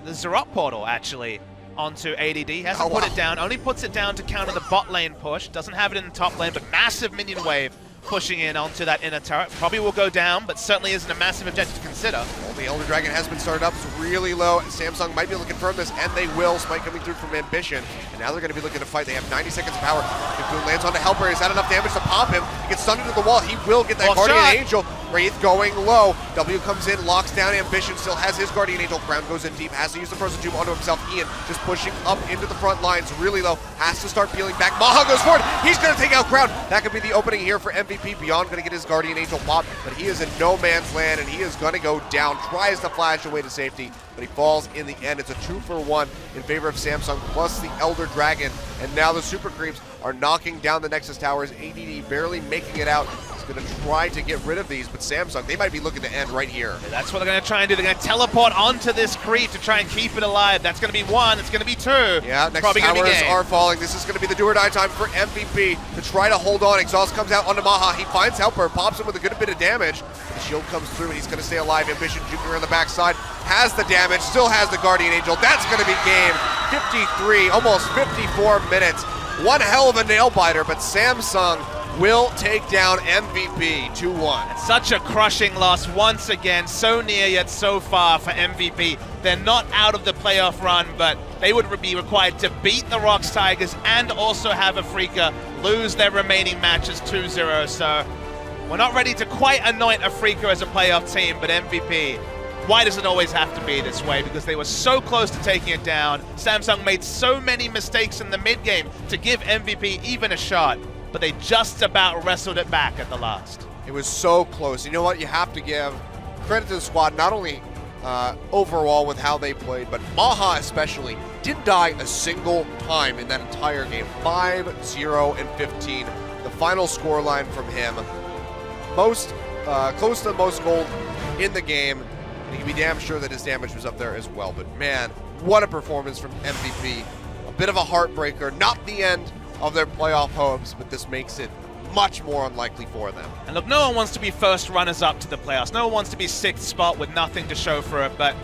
Zerot portal actually onto ADD. Hasn't put it down, only puts it down to counter the bot lane push. Doesn't have it in the top lane, but massive minion wave pushing in onto that inner turret. Probably will go down, but certainly isn't a massive objective to consider. Well, the Elder Dragon has been started up. It's really low. Samsung might be able to confirm this, and they will. Smite coming through from Ambition, and now they're going to be looking to fight. They have 90 seconds of power. Cocoon lands onto Helper. Is that enough damage to pop him? He gets stunned into the wall. He will get that Off Guardian shot. Angel. Wraith going low. W comes in, locks down Ambition, still has his Guardian Angel. Crown goes in deep, has to use the Frozen Tube onto himself. Ian just pushing up into the front lines really low. Has to start peeling back. Maha goes forward. He's going to take out Crown. That could be the opening here for MVP. Beyond going to get his Guardian Angel pop, but he is in no man's land, and he is going to go down. Tries to flash away to safety, but he falls in the end. It's a 2-for-1 in favor of Samsung, plus the Elder Dragon, and now the Super Creeps are knocking down the Nexus Towers. ADD barely making it out. He's going to try to get rid of these, but Samsung, they might be looking to end right here. That's what they're going to try and do. They're going to teleport onto this creep to try and keep it alive. That's going to be one. It's going to be two. Yeah, Nexus Probably gonna be Towers game. are falling. This is going to be the do or die time for MVP to try to hold on. Exhaust comes out onto Maha. He finds Helper, pops him with a good bit of damage. The shield comes through, and he's going to stay alive. Ambition juking around the backside. Has the damage, still has the Guardian Angel. That's going to be game 53, almost 54 minutes. One hell of a nail biter, but Samsung will take down MVP 2-1. Such a crushing loss once again, so near yet so far for MVP. They're not out of the playoff run, but they would be required to beat the Rocks Tigers and also have Afrika lose their remaining matches 2-0. So we're not ready to quite anoint Afrika as a playoff team, but MVP, why does it always have to be this way? Because they were so close to taking it down. Samsung made so many mistakes in the mid-game to give MVP even a shot, but they just about wrestled it back at the last. It was so close. You know what? You have to give credit to the squad, not only overall with how they played, but Maha especially didn't die a single time in that entire game. 5-0 and 15. The final scoreline from him. Most close to the most gold in the game. And you can be damn sure that his damage was up there as well. But man, what a performance from MVP. A bit of a heartbreaker. Not the end of their playoff hopes, but this makes it much more unlikely for them. And look, no one wants to be first runners-up to the playoffs. No one wants to be sixth spot with nothing to show for it, but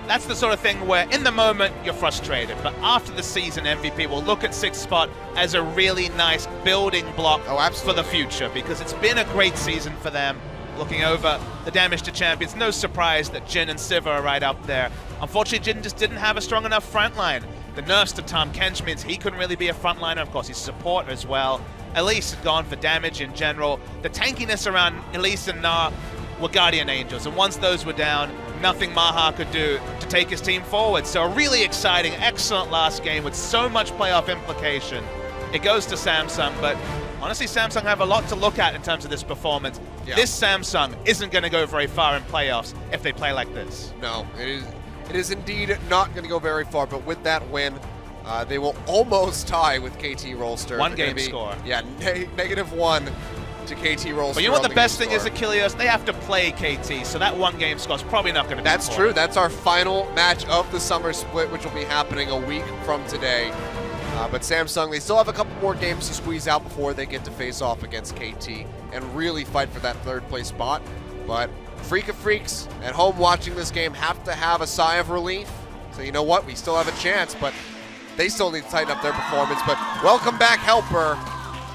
that's the sort of thing where in the moment you're frustrated, but after the season MVP will look at sixth spot as a really nice building block for the future, because it's been a great season for them. Looking over the damage to champions, no surprise that Jin and Siva are right up there. Unfortunately, Jin just didn't have a strong enough front line. The nerfs to Tahm Kench means he couldn't really be a frontliner. Of course, he's support as well. Elise had gone for damage in general. The tankiness around Elise and Gnar were Guardian Angels, and once those were down, nothing Maha could do to take his team forward. So a really exciting, excellent last game with so much playoff implication. It goes to Samsung, but honestly, Samsung have a lot to look at in terms of this performance. Yeah. This Samsung isn't going to go very far in playoffs if they play like this. No, it is indeed not going to go very far, but with that win, they will almost tie with KT Rolster. One game score. Yeah, -1 to KT Rolster. But you know what the best thing is, Achilles? They have to play KT, so that one game score is probably not going to be That's true. That's our final match of the summer split, which will be happening a week from today. But Samsung, they still have a couple more games to squeeze out before they get to face off against KT and really fight for that third place spot. But Freaka Freaks at home watching this game have to have a sigh of relief. So you know what? We still have a chance, but they still need to tighten up their performance. But welcome back, Helper.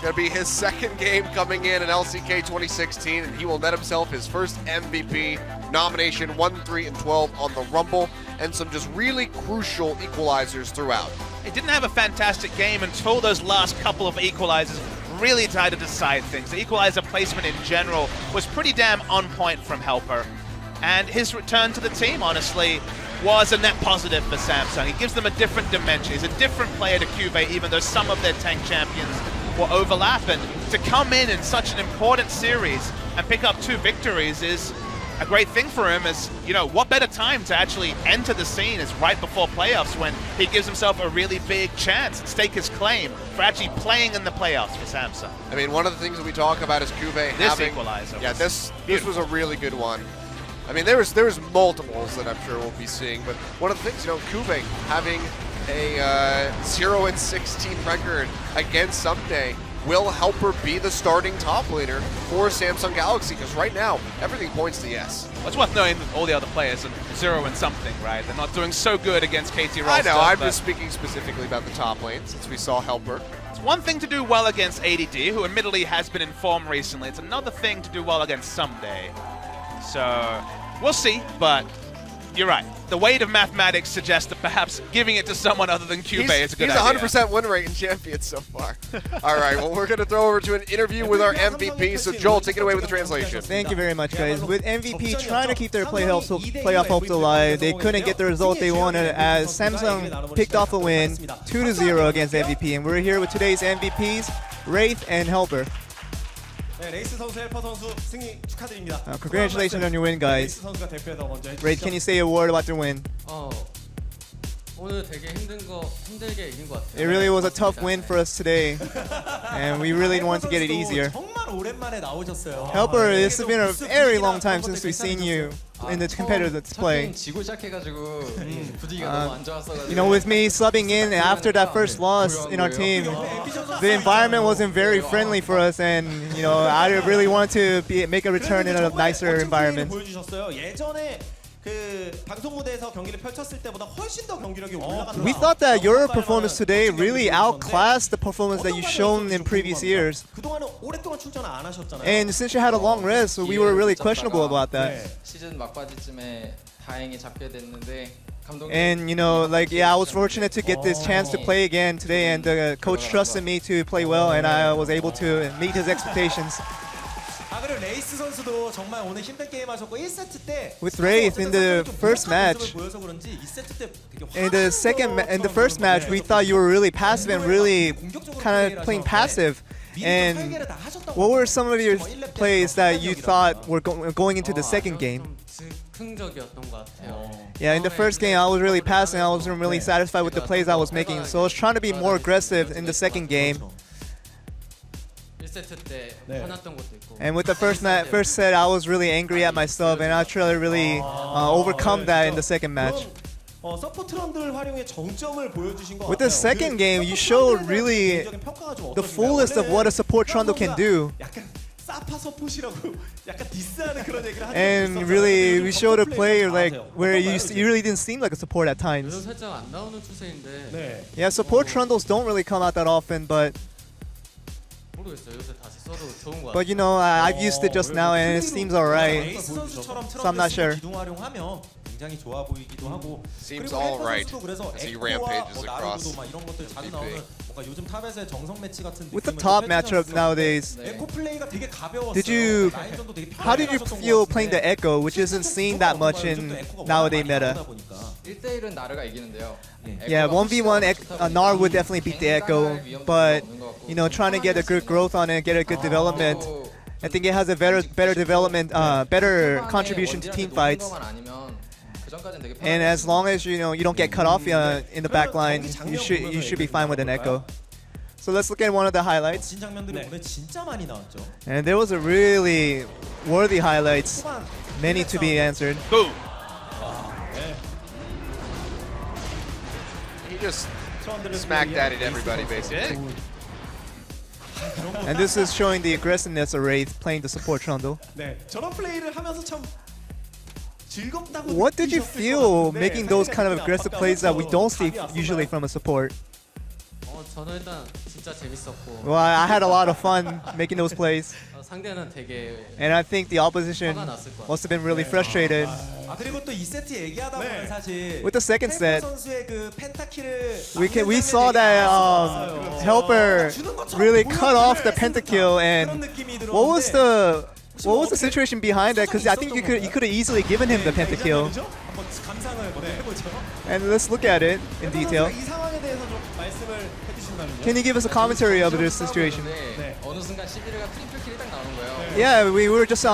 Going to be his second game coming in LCK 2016, and he will net himself his first MVP nomination, 1, 3, and 12 on the Rumble. and some just really crucial equalizers throughout. He didn't have a fantastic game until those last couple of equalizers really tried to decide things. The equalizer placement in general was pretty damn on point from Helper. And his return to the team, honestly, was a net positive for Samsung. He gives them a different dimension. He's a different player to Cuvée, even though some of their tank champions will overlap. And to come in such an important series and pick up 2 victories is a great thing for him. As you know, what better time to actually enter the scene is right before playoffs, when he gives himself a really big chance and stake his claim for actually playing in the playoffs for Samsung. I mean, one of the things that we talk about is Cuvée This having... equalizer Yeah, was this was a really good one. I mean, there was multiples that I'm sure we'll be seeing, but one of the things, Cuvée having a 0-16 record against Someday will Helper be the starting top laner for Samsung Galaxy, because right now, everything points to yes. It's worth knowing that all the other players are 0 and something, right? They're not doing so good against KT Rolster. I know, I'm just speaking specifically about the top lane, since we saw Helper. It's one thing to do well against ADD, who admittedly has been in form recently. It's another thing to do well against Someday. So, we'll see, but you're right. The weight of mathematics suggests that perhaps giving it to someone other than Cuvée is a good idea. He's 100% win rate in Champions so far. All right, well, we're going to throw over to an interview with our MVP. So, Joel, take it away with the translation. Thank you very much, guys. With MVP trying to keep their playoff hopes alive, they couldn't get the result they wanted as Samsung picked off a win 2-0 against MVP. And we're here with today's MVPs, Wraith and Helper. 레이스 선수, 헬퍼 선수 승리 축하드립니다. Congratulations on your win, guys. 레이스 선수가 대표해서 먼저 해주시죠. Wraith, can you say a word about your win? 오늘 되게 힘들게 이긴 것 같아요. It really was a tough win for us today, and we really wanted to get it easier. 정말 오랜만에 나오셨어요. Helper, it's been a very long time since we've seen you in the competitive display. 지고 시작해가지고 분위기가 너무 안 좋았어가지고. You know, with me subbing in after that first loss in our team, the environment wasn't very friendly for us, and I really wanted to make a return in a nicer environment. 보여주셨어요. 예전에 그 방송 무대에서 경기를 펼쳤을 때보다 훨씬 더 경기력이 올라갔다. We thought that your performance today really outclassed the performance that you've shown in previous years. 그동안은 오랫동안 출전 안 하셨잖아요. And since you had a long rest, we were really questionable about that. 시즌 막바지쯤에 다행히 잡게 됐는데. And I was fortunate to get this chance to play again today, and the coach trusted me to play well, and I was able to meet his expectations. 그리고 레이스 선수도 정말 오늘 힘든 게임 하셨고 1세트 때 With Wraith in the first match, 보여서 그런지 2세트 때 되게 in the first match, we thought you were really passive and really kind of playing passive. And what were some of your plays that you thought were going into the second game? 즉흥적이었던 것 같아요. Yeah, in the first game, I was really passing. I wasn't really satisfied with the plays I was making, so I was trying to be more aggressive in the second game. 1세트 때 화났던 것도 있고. And with the first set, I was really angry at myself, and I tried to really overcome that in the second match. 서포트런들 활용의 정점을 보여주신 것 같아요. With the second game, you showed really the fullest of what a support trundle can do. 약간 사파 서폿이라고 약간 디스하는 그런 얘기를 하는 And really, we showed a play like where you really didn't seem like a support at times. 요즘 살짝 안 나오는 추세인데. Yeah, support trundles don't really come out that often, but 모르겠어요. 요새 다시 써도 좋은 것 But 같아요. I've used it just now and it seems alright. 레이스 선수처럼 So I'm not sure. 기둥 활용하면 굉장히 좋아 보이기도 하고. Seems 그리고 all 헬퍼 right 선수도 그래서 as he 에코와 rampages 뭐 across 나루도 막 이런 것들 자주 MVP. 나오는 뭔가 요즘 탑에서의 정성 매치 같은 With the 느낌을 top 좀 matchup 펼쳐줬었는데 nowadays, 에코 플레이가 되게 가벼웠어요. did you? 라인전도 되게 How did you 편하게 feel 하셨던 playing 것 the Echo, which isn't seen that much in nowadays meta? 1대1은 나르가 이기는데요. Yeah, 1v1, Nar would definitely beat the Echo, but trying to get a good growth on it, get a good development. I think it has a better development, better contribution to team fights. And as long as you don't get cut off in the back line, you should be fine with an Echo. So let's look at one of the highlights. 진 장면들이 오늘 진짜 많이 나왔죠. And there was a really worthy highlights, many to be answered. Boom. He just smacked that at everybody, basically. And this is showing the aggressiveness of Wraith playing the support trundle. 네, 저런 플레이를 하면서 참 즐겁다고. What did you 느끼셨을 것 feel 같은데 making those 사실 kind of 그냥 aggressive plays that we don't see usually from a support? 저는 일단 진짜 재밌었고 Well, I had a lot of fun making those plays, 상대는 되게 and I think the opposition 화가 났을 것 같아요. must have been really frustrated. 아 그리고 또 2세트 얘기하다 보면 사실 With the second 헬퍼 set, 선수의 그 펜타킬을 we saw that Helper really cut off the pentakill, and what was the situation behind that? Because I think you could have easily given him the pentakill. 한번 감상을 먼저 해보죠. And let's look at it in detail. 이 상황에 대해서 좀 말씀을 해주신다면요? Can you give us a commentary of this situation? 네. 어느 순간 11가 트리플 킬이 딱 나오는 거예요. Yeah, we were just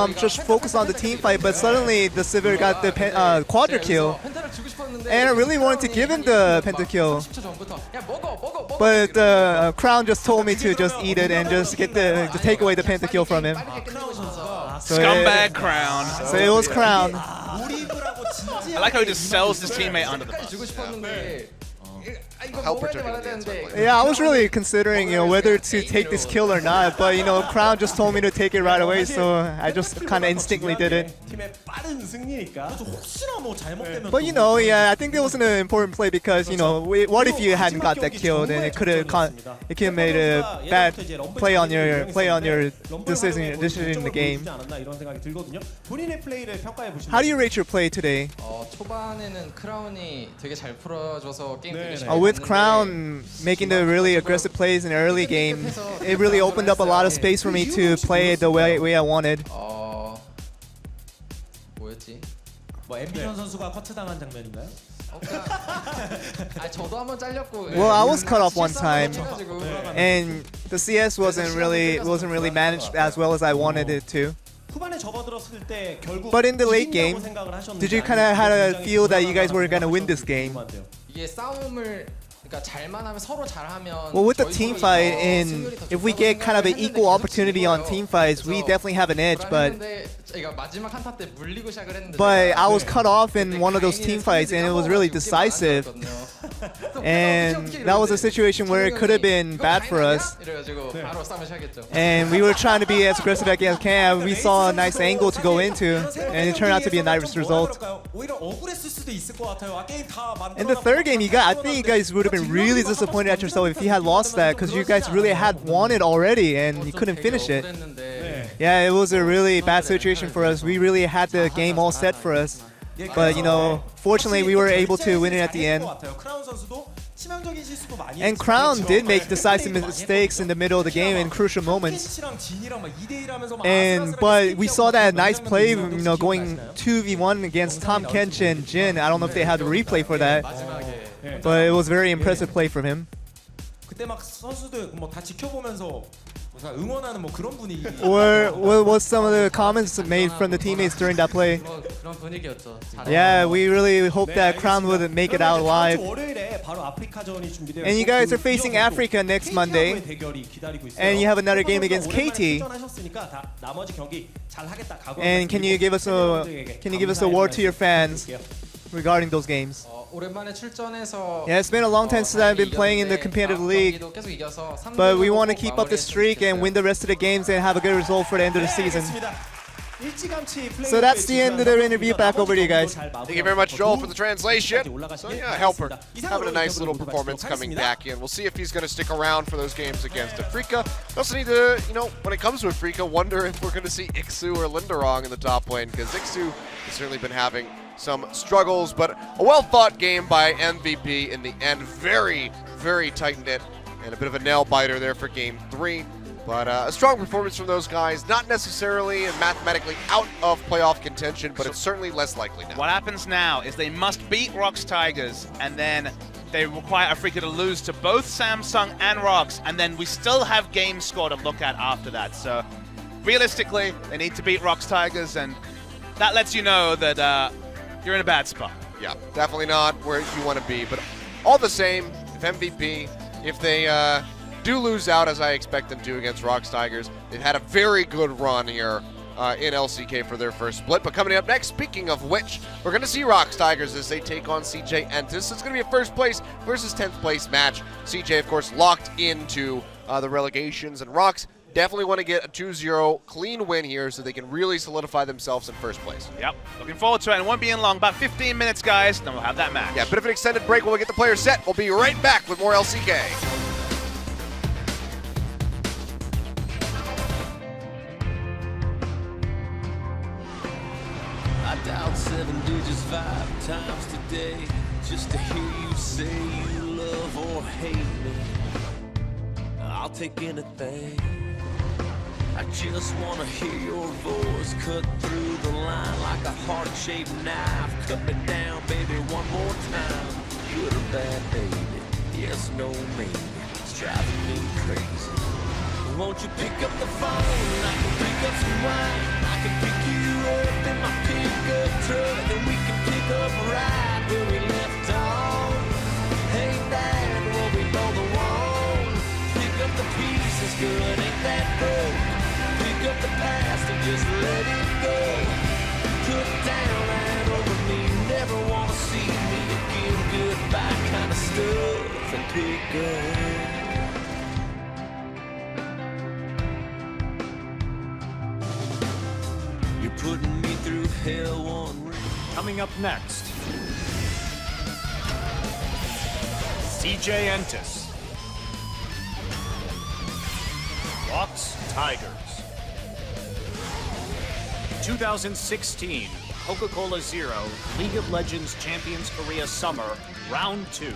focused on the team fight, but suddenly the Sivir got the quadra kill, 펜타를 주고 싶었는데 and I really wanted to give him the pentakill, 30초 전부터 야 먹어. but the Crown just told me to just eat it and just to take away the pentakill from him. 크라운 선수가 So Scumbag it, Crown. so it was Crown. 몰입을 하고 진지하게 I like how he just sells his teammate under the bus. 주고 싶었는데 이거 Helper 먹어야 돼 took it 말아야 in the end, so I 되는데 played. Yeah, I was really considering, whether to take this kill or not, but Crown just told me to take it right away, so I just kind of instinctively did it. 팀의 빠른 승리니까 혹시나 뭐 잘못되면 But I think it was an important play because what if you hadn't got that kill? Then it could have made a bad play on your decision in the game. 이런 생각이 들거든요. 본인의 플레이를 평가해 보시면 How do you rate your play today? 초반에는 크라운이 되게 잘 풀어줘서 게임 되게 잘 With Crown making the really aggressive plays in the early game, it really opened up a lot of space for me to play it the way I wanted. 뭐였지? 뭐 앰비션 선수가 커트 당한 장면인가요? 저도 한번 잘렸고. Well, I was cut off one time, 해가지고. and the CS wasn't really managed as well as I wanted it to. 후반에 접어들었을 때 결국 But in the late 이긴다고 game, 생각을 하셨는데 did you kind of had a feel that you guys were gonna win this game? 이게 싸움을 그러니까 잘만 하면 서로 잘하면. Well, with the 저희 team 팀이 fight, 더 and 승률이 더 if we 좋다고 get kind of an 생각을 equal 했는데 opportunity on 계속 team fights, we 그래서 definitely have an edge. But 그러니까 마지막 한타 때 물리고 시작을 했는데. I was cut off in one of those team fights, and it was really decisive. And that was a situation where it could have been bad for us. 이래가지고 바로 싸움을 시작했죠. And we were trying to be as aggressive as we can. We saw a nice angle to go into, and it turned out to be a nice result. 오히려 억울했을 수도 있을 것 같아요. 게임 다 In the third game, I think you guys would have been really disappointed at yourself if you had lost that, because you guys really had won it already and you couldn't finish it. Yeah, it was a really bad situation for us. We really had the game all set for us. But fortunately, we were able to win it at the end. 크라운 선수도 치명적인 실수도 많이 And Crown did make decisive mistakes in the middle of the game in crucial moments. But we saw that nice play, going 2v1 against Tom Kench and Jin. I don't know if they had a replay for that, but it was a very impressive play from him. 그때 막 선수들 뭐 다 지켜보면서 응원하는 뭐 그런 분위기. Or what was some of the comments made from the teammates during that play? 그런 분위기였죠. Yeah, we really hope that Crown would make it out alive. 월요일에 바로 아프리카전이 준비되어 And you guys are facing Africa next Monday. And you have another game against KT. And can you give us a word to your fans regarding those games? 오랜만에 출전해서. Yeah, it's been a long time since I've been playing in the competitive league. 계속 이겨서 But we want to keep up the streak and win the rest of the games and have a good result for the end of the season. So that's the end of the interview. Back over to you guys. Thank you very much, Joel, for the translation. So yeah, Helper having a nice little performance coming back in. We'll see if he's going to stick around for those games against Afrika. We also need to, when it comes to Afrika, wonder if we're going to see Ixu or Linderong in the top lane, because Ixu has certainly been having some struggles, but a well-thought game by MVP in the end. Very, very tight-knit, and a bit of a nail-biter there for Game 3. But a strong performance from those guys, not necessarily and mathematically out of playoff contention, but it's certainly less likely now. What happens now is they must beat Rox Tigers, and then they require Afrika to lose to both Samsung and Rox, and then we still have game score to look at after that. So realistically, they need to beat Rox Tigers, and that lets you know that you're in a bad spot. Yeah, definitely not where you want to be. But all the same, if MVP, if they do lose out, as I expect them to against Rox Tigers, they've had a very good run here in LCK for their first split. But coming up next, speaking of which, we're going to see Rox Tigers as they take on CJ Entus. It's going to be a first place versus 10th place match. CJ, of course, locked into the relegations, and Rox definitely want to get a 2-0 clean win here so they can really solidify themselves in first place. Yep, looking forward to it. And it won't be in long, about 15 minutes, guys, then we'll have that match. Yeah, a bit of an extended break while we get the players set. We'll be right back with more LCK. 7 digits 5 times today, just to hear you say you love or hate me. I'll take anything. I just wanna hear your voice cut through the line like a heart-shaped knife. Cut me down, baby, one more time. Good or bad, baby, yes, no, maybe. It's driving me crazy. Won't you pick up the phone? I can pick up some wine. I can pick you up in my pickup truck, and we can pick up right where we left off. Ain't that what we both want? Pick up the pieces, girl, ain't that broke? Pick up the past and just let it go. Put down and over me, never wanna see me again. Goodbye kind of stuff and pick up. You're putting me through hell one ring. Coming up next, CJ Entis, Hawks Tigers. 2016 Coca-Cola Zero League of Legends Champions Korea Summer Round 2.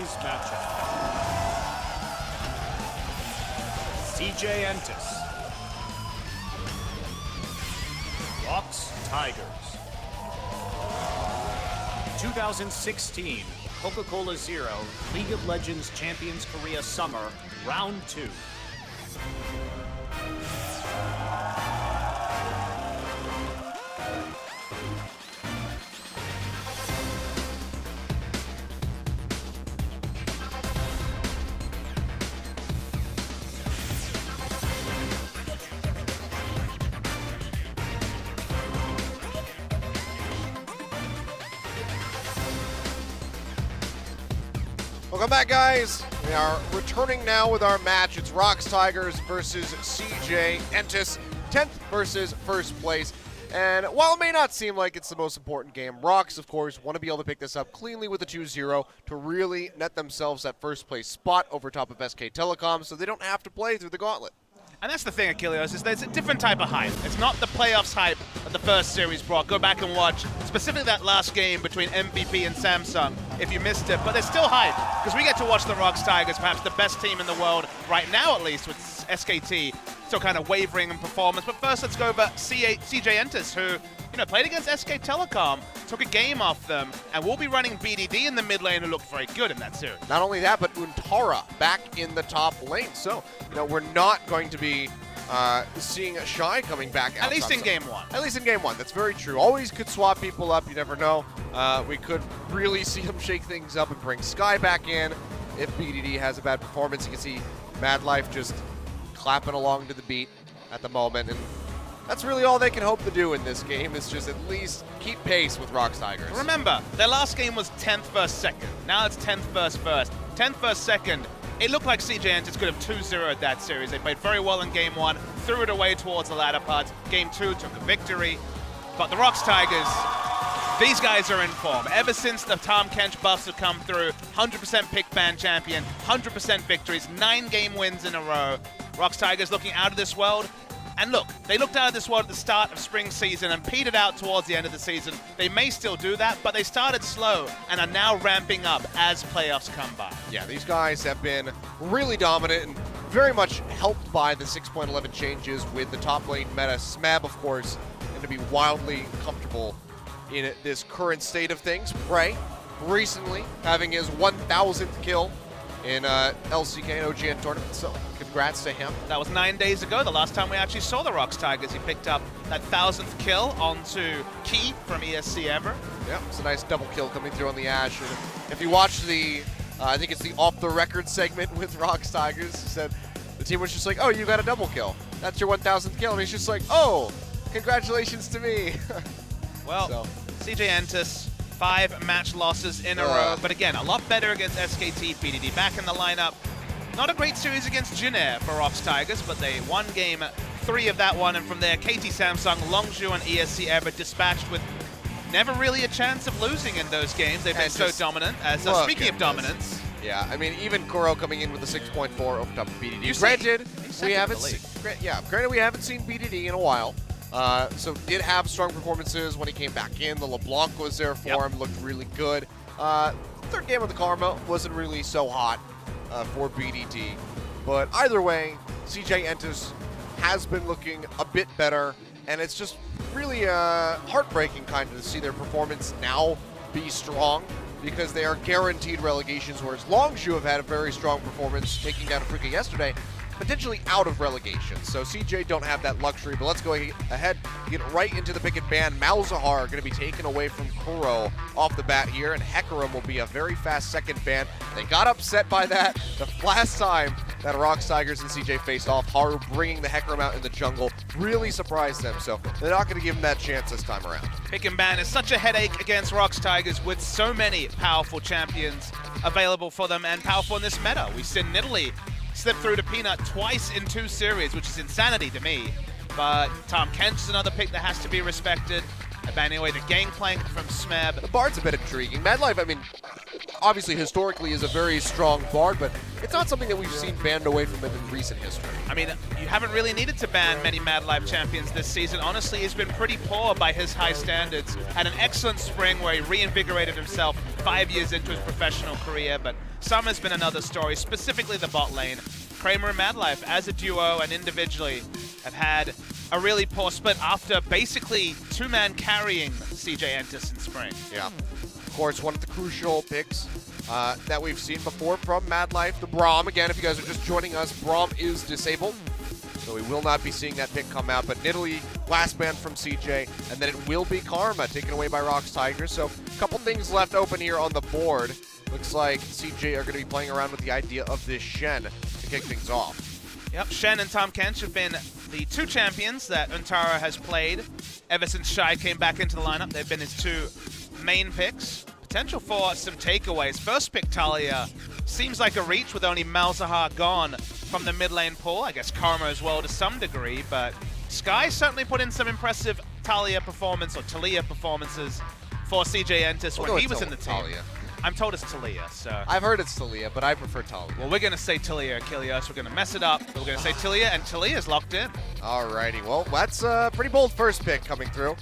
today's matchup. CJ Entis. Rocks Tigers. 2016 Coca-Cola Zero League of Legends Champions Korea Summer Round 2. Welcome back, guys. We are returning now with our match. It's Rocks Tigers versus CJ Entis, 10th versus first place. And while it may not seem like it's the most important game, Rocks, of course, want to be able to pick this up cleanly with a 2-0 to really net themselves that first place spot over top of SK Telecom so they don't have to play through the gauntlet. And that's the thing, Achilleos, is there's a different type of hype. It's not the playoffs hype that the first series brought. Go back and watch specifically that last game between MVP and Samsung if you missed it. But there's still hype because we get to watch the Rocks Tigers, perhaps the best team in the world right now, at least, with SKT still kind of wavering in performance. But first, let's go over CJ Entis, who played against SK Telecom, took a game off them, and will be running BDD in the mid lane, who looked very good in that series. Not only that, but Untara back in the top lane. So, we're not going to be seeing Shy coming back out. At least in game one. At least in game one. That's very true. Always could swap people up. You never know. We could really see him shake things up and bring Sky back in if BDD has a bad performance. You can see Mad Life just clapping along to the beat at the moment. And that's really all they can hope to do in this game, is just at least keep pace with Rocks Tigers. Remember, their last game was 10th versus 2nd. Now it's 10th versus 1st. 10th versus 2nd. It looked like CJ Entis could have 2-0'd that series. They played very well in game one, threw it away towards the latter parts. Game two took a victory. But the Rocks Tigers, these guys are in form. Ever since the Tahm Kench buffs have come through, 100% pick ban champion, 100% victories, 9 game wins in a row. Rocks Tigers looking out of this world. And look, they looked out of this world at the start of spring season and petered out towards the end of the season. They may still do that, but they started slow and are now ramping up as playoffs come by. Yeah, these guys have been really dominant and very much helped by the 6.11 changes with the top lane meta. Smeb, of course, going to be wildly comfortable in this current state of things. Prey, recently having his 1,000th kill in LCK and OGN tournament, so congrats to him. That was 9 days ago, the last time we actually saw the Rocks Tigers. He picked up that 1,000th kill onto Key from ESC Ever. Yeah, it's a nice double kill coming through on the Ashe. And if you watch the, I think it's the off-the-record segment with Rocks Tigers, he said the team was just like, oh, you got a double kill. That's your 1,000th kill. And he's just like, oh, congratulations to me. Well, So. CJ Entis, 5 match losses in a row, but again, a lot better against SKT. BDD back in the lineup. Not a great series against Jin Air for Rocks Tigers, but they won game 3 of that one, and from there, KT Samsung, Longzhu, and ESC Ever dispatched with never really a chance of losing in those games. They've been so dominant. Speaking of dominance, yeah, I mean, even Kuro coming in with a 6.4 over top of BDD. Granted, we haven't seen BDD in a while. So did have strong performances when he came back in. The LeBlanc was there for him, looked really good. Third game of the Karma wasn't really so hot for BDD. But either way, CJ Entis has been looking a bit better, and it's just really heartbreaking kind of to see their performance now be strong, because they are guaranteed relegations, whereas Longzhu have had a very strong performance, taking down Afrika yesterday, potentially out of relegation. So CJ don't have that luxury, but let's go ahead and get right into the pick and ban. Malzahar going to be taken away from Kuro off the bat here, and Hecarim will be a very fast second ban. They got upset by that the last time that Rocks Tigers and CJ faced off. Haru bringing the Hecarim out in the jungle really surprised them, so they're not going to give him that chance this time around. pick and ban is such a headache against Rocks Tigers with so many powerful champions available for them and powerful in this meta. We've seen Nidalee slip through to Peanut twice in 2 series, which is insanity to me. But Tahm Kench is another pick that has to be respected. Banning away the Gangplank from Smeb. The Bard's a bit intriguing. Mad Life, I mean, obviously historically is a very strong Bard, but it's not something that we've seen banned away from him in recent history. I mean, you haven't really needed to ban many Mad Life champions this season. Honestly, he's been pretty poor by his high standards. Had an excellent spring where he reinvigorated himself 5 years into his professional career, but summer's been another story, specifically the bot lane. Kramer and Mad Life, as a duo and individually, have had a really poor split after basically two-man carrying CJ Entus in spring. Yeah. Of course, one of the crucial picks that we've seen before from Mad Life, the Braum. Again, if you guys are just joining us, Braum is disabled, so we will not be seeing that pick come out. But Nidalee, last ban from CJ, and then it will be Karma taken away by Rox Tigers. So a couple things left open here on the board. Looks like CJ are going to be playing around with the idea of this Shen to kick things off. Yep, Shen and Tahm Kench have been the two champions that Untara has played ever since Shy came back into the lineup. They've been his two main picks. Potential for some takeaways. First pick, Talia, seems like a reach with only Malzahar gone from the mid lane pool. I guess Karma as well to some degree, but Sky certainly put in some impressive Talia performances for CJ Entus when he was in the team. Talia. I'm told it's Talia, so... I've heard it's Talia, but I prefer Talia. Well, we're going to say Talia, Kilios. We're going to mess it up, but we're going to say Talia, and Talia's locked in. Alrighty, well, that's a pretty bold first pick coming through.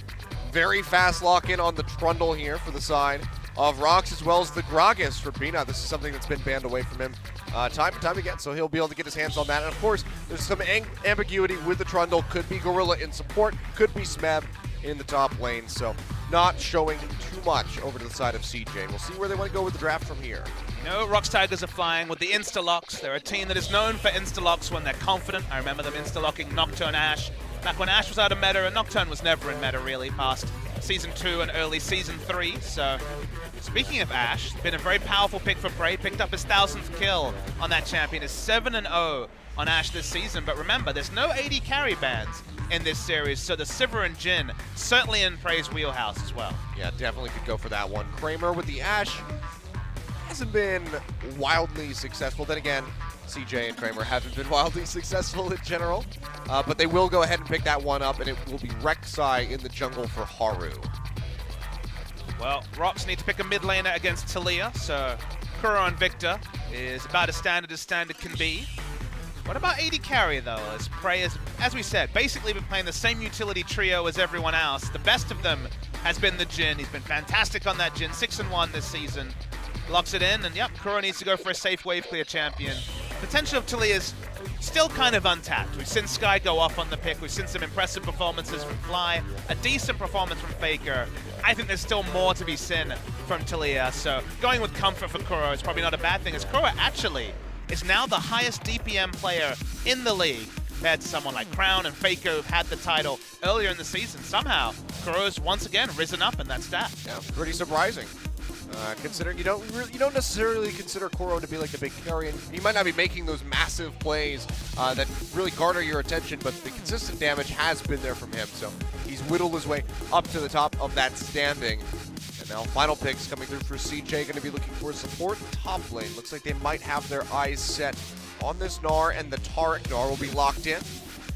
Very fast lock-in on the Trundle here for the side of Rox, as well as the Gragas for Bina. This is something that's been banned away from him time and time again, so he'll be able to get his hands on that. And of course, there's some ambiguity with the Trundle. Could be Gorilla in support, could be Smeb in the top lane, so not showing too much over to the side of CJ. We'll see where they want to go with the draft from here. You know, Rox Tigers are flying with the insta-locks. They're a team that is known for insta-locks when they're confident. I remember them insta-locking Nocturne Ashe back when Ashe was out of meta, and Nocturne was never in meta really past Season 2 and early Season 3. So, speaking of Ashe, been a very powerful pick for Bray. Picked up his 1000th kill on that champion. Is 7-0 on Ashe this season. But remember, there's no AD carry bans in this series, so the Sivir and Jhin certainly in Prey's wheelhouse as well. Yeah, definitely could go for that one. Kramer with the Ashe hasn't been wildly successful. Then again, CJ and Kramer haven't been wildly successful in general. But they will go ahead and pick that one up, and it will be Rek'Sai in the jungle for Haru. Well, Rox need to pick a mid laner against Talia, so Kuro and Victor is about as standard can be. What about AD carry, though, as Prey, as we said, basically been playing the same utility trio as everyone else. The best of them has been the Jhin. He's been fantastic on that Jhin, 6-1 this season. Locks it in, and yep, Kuro needs to go for a safe wave clear champion. Potential of Talia's still kind of untapped. We've seen Sky go off on the pick. We've seen some impressive performances from Fly, a decent performance from Faker. I think there's still more to be seen from Talia, so going with comfort for Kuro is probably not a bad thing, as Kuro actually is now the highest DPM player in the league compared to someone like Crown and Faker who've had the title earlier in the season. Somehow, Kuro's once again risen up in that stat. Yeah, pretty surprising. Considering you don't necessarily consider Kuro to be like the big carry, and he might not be making those massive plays that really garner your attention, but the consistent damage has been there from him. So he's whittled his way up to the top of that standing. And now final picks coming through for CJ, going to be looking for support top lane. Looks like they might have their eyes set on this Gnar, and the Taric Gnar will be locked in.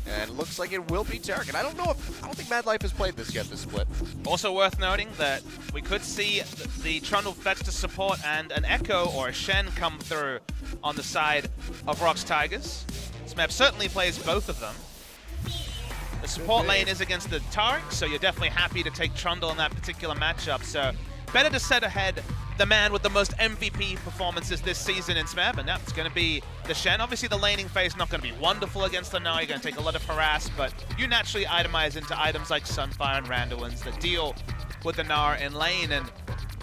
And it looks like it will be Taric. And I don't think Mad Life has played this yet, this split. Also worth noting that we could see the Trundle fetch to support and an Echo or a Shen come through on the side of Rox Tigers. Smeb certainly plays both of them. The support lane is against the Taric, so you're definitely happy to take Trundle in that particular matchup. So better to set ahead the man with the most MVP performances this season in Smeb, and it's going to be the Shen. Obviously, the laning phase not going to be wonderful against the Gnar. You're going to take a lot of harass, but you naturally itemize into items like Sunfire and Randuin's that deal with the Gnar in lane, and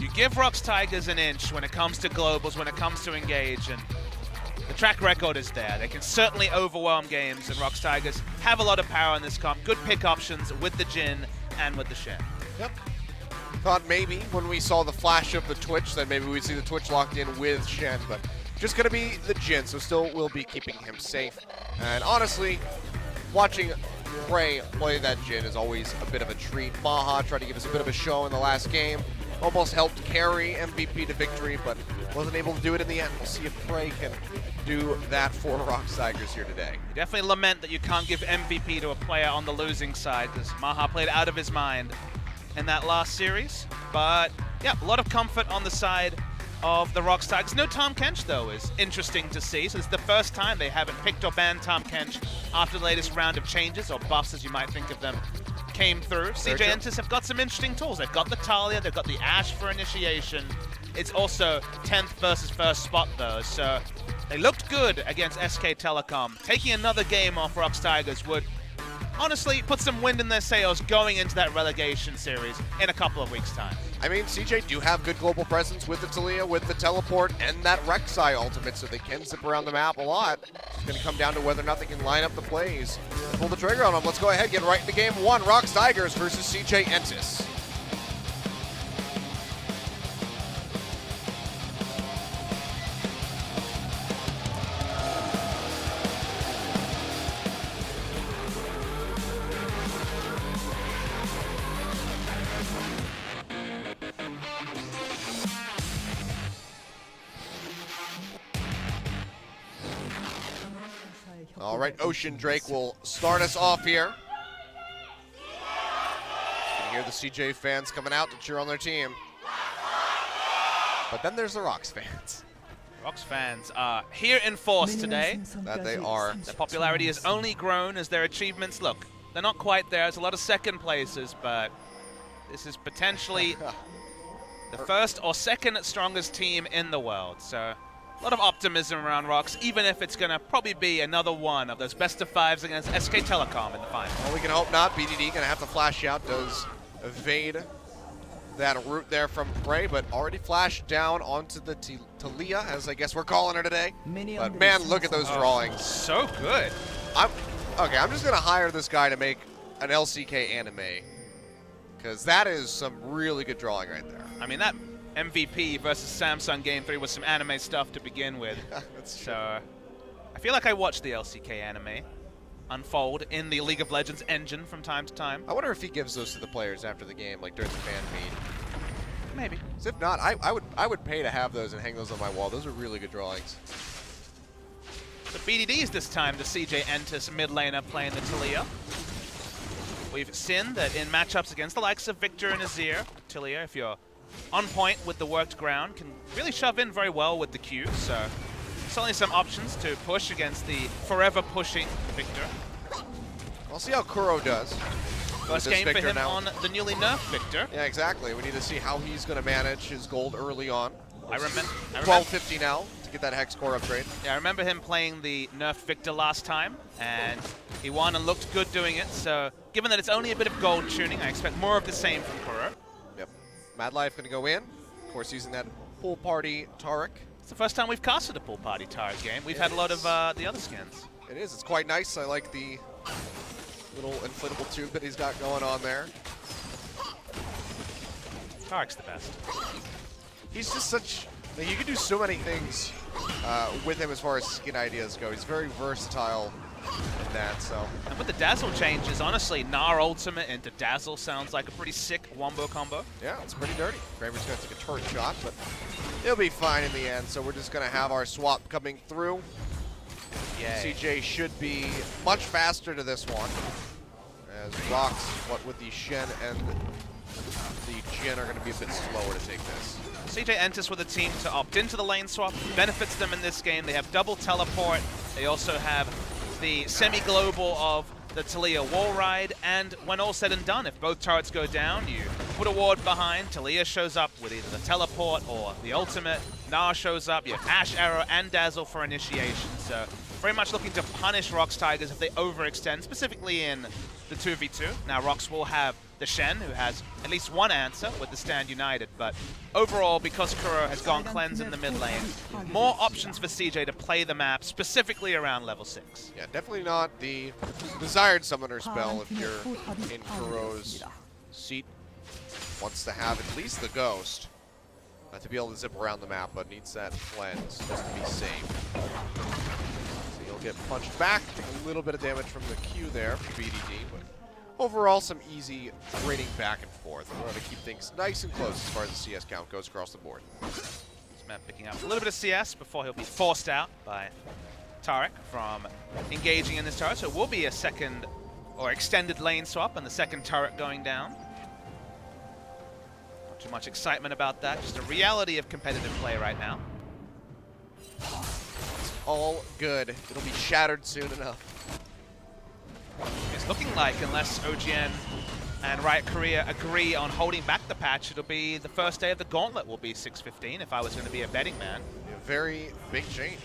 you give Rox Tigers an inch when it comes to globals, when it comes to engage, and the track record is there. They can certainly overwhelm games, and Rox Tigers have a lot of power in this comp. Good pick options with the Jhin and with the Shen. Yep. Thought maybe when we saw the flash of the Twitch that maybe we'd see the Twitch locked in with Shen, but just going to be the Jhin, so still will be keeping him safe. And honestly, watching Prey play that Jhin is always a bit of a treat. Maha tried to give us a bit of a show in the last game. Almost helped carry MVP to victory, but wasn't able to do it in the end. We'll see if Prey can do that for Rox Tigers here today. You definitely lament that you can't give MVP to a player on the losing side, because Maha played out of his mind in that last series. But yeah, a lot of comfort on the side of the Rox Tigers. No Tom Kench, though, is interesting to see. So it's the first time they haven't picked or banned Tom Kench after the latest round of changes, or buffs as you might think of them, came through. CJ true. Entus have got some interesting tools. They've got the Talia, they've got the Ashe for initiation. It's also 10th versus first spot, though, so they looked good against SK Telecom. Taking another game off Rox Tigers would honestly put some wind in their sails going into that relegation series in a couple of weeks' time. I mean, CJ do have good global presence with the Talia, with the teleport, and that Rek'Sai ultimate, so they can zip around the map a lot. It's going to come down to whether or not they can line up the plays and pull the trigger on them. Let's go ahead and get right into game one. Rox Tigers versus CJ Entus. All right, Ocean Drake will start us off here. You can hear the CJ fans coming out to cheer on their team. But then there's the Rox fans. Rox fans are here in force today. That they are. Their popularity has only grown as their achievements look. They're not quite there. There's a lot of second places, but this is potentially the first or second strongest team in the world. So a lot of optimism around Rox, even if it's going to probably be another one of those best of fives against SK Telecom in the final. Well, we can hope not. BDD going to have to flash out. Does evade that route there from Prey, but already flashed down onto the Talia, as I guess we're calling her today. But man, look at those drawings. So good. I'm just going to hire this guy to make an LCK anime, because that is some really good drawing right there. I mean, that MVP versus Samsung Game 3 was some anime stuff to begin with. That's true. So I feel like I watched the LCK anime unfold in the League of Legends engine from time to time. I wonder if he gives those to the players after the game, like during the fan meet. Maybe. 'Cause if not, I would pay to have those and hang those on my wall. Those are really good drawings. The BDDs this time, the CJ Entus mid laner playing the Talia. We've seen that in matchups against the likes of Victor and Azir, Talia, if you're on point with the worked ground, can really shove in very well with the Q, so certainly some options to push against the forever pushing Victor. We'll see how Kuro does. First This game for Victor him now. on the newly nerfed Victor. Yeah, exactly. We need to see how he's going to manage his gold early on. I remember 1250 now to get that Hex Core upgrade. Yeah, I remember him playing the nerfed Victor last time, and he won and looked good doing it, so given that it's only a bit of gold tuning, I expect more of the same from Kuro. Yep. Mad Life going to go in. Of course, using that pool party Taric. It's the first time we've casted a pool party Taric game. We've had a lot of the other skins. It is. It's quite nice. I like the little inflatable tube that he's got going on there. Taric's the best. He's just such... Like, you can do so many things with him as far as skin ideas go. He's very versatile in that, so... And with the Dazzle changes, honestly, Gnar ultimate into Dazzle sounds like a pretty sick wombo combo. Yeah, it's pretty dirty. Kramer's going to take a turret shot, but he'll be fine in the end. So we're just going to have our swap coming through. Yay. CJ should be much faster to this one. As Rox, what with the Shen and the Jhin, are going to be a bit slower to take this. CJ Entus with a team to opt into the lane swap. Benefits them in this game. They have double teleport. They also have the semi-global of the Talia wall ride. And when all said and done, if both turrets go down, you put a ward behind. Talia shows up with either the teleport or the ultimate. Gnar shows up. You have Ashe Arrow and Dazzle for initiation. So very much looking to punish Rox Tigers if they overextend, specifically in the 2v2. Now Rox will have the Shen, who has at least one answer with the Stand United, but overall, because Kuro has gone cleanse in the mid lane, more options for CJ to play the map, specifically around level 6. Yeah, definitely not the desired summoner spell if you're in Kuro's seat. Wants to have at least the Ghost to be able to zip around the map, but needs that cleanse just to be safe. So he'll get punched back, take a little bit of damage from the Q there for BDD, but overall some easy trading back and forth. We want to keep things nice and close as far as the CS count goes across the board. This man picking up a little bit of CS before he'll be forced out by Taric from engaging in this turret. So it will be a second or extended lane swap and the second turret going down. Not Too much excitement about that. Just a reality of competitive play right now. All good. It'll be shattered soon enough. It's looking like, unless OGN and Riot Korea agree on holding back the patch, it'll be the first day of the gauntlet will be 6:15 if I was going to be a betting man. A very big change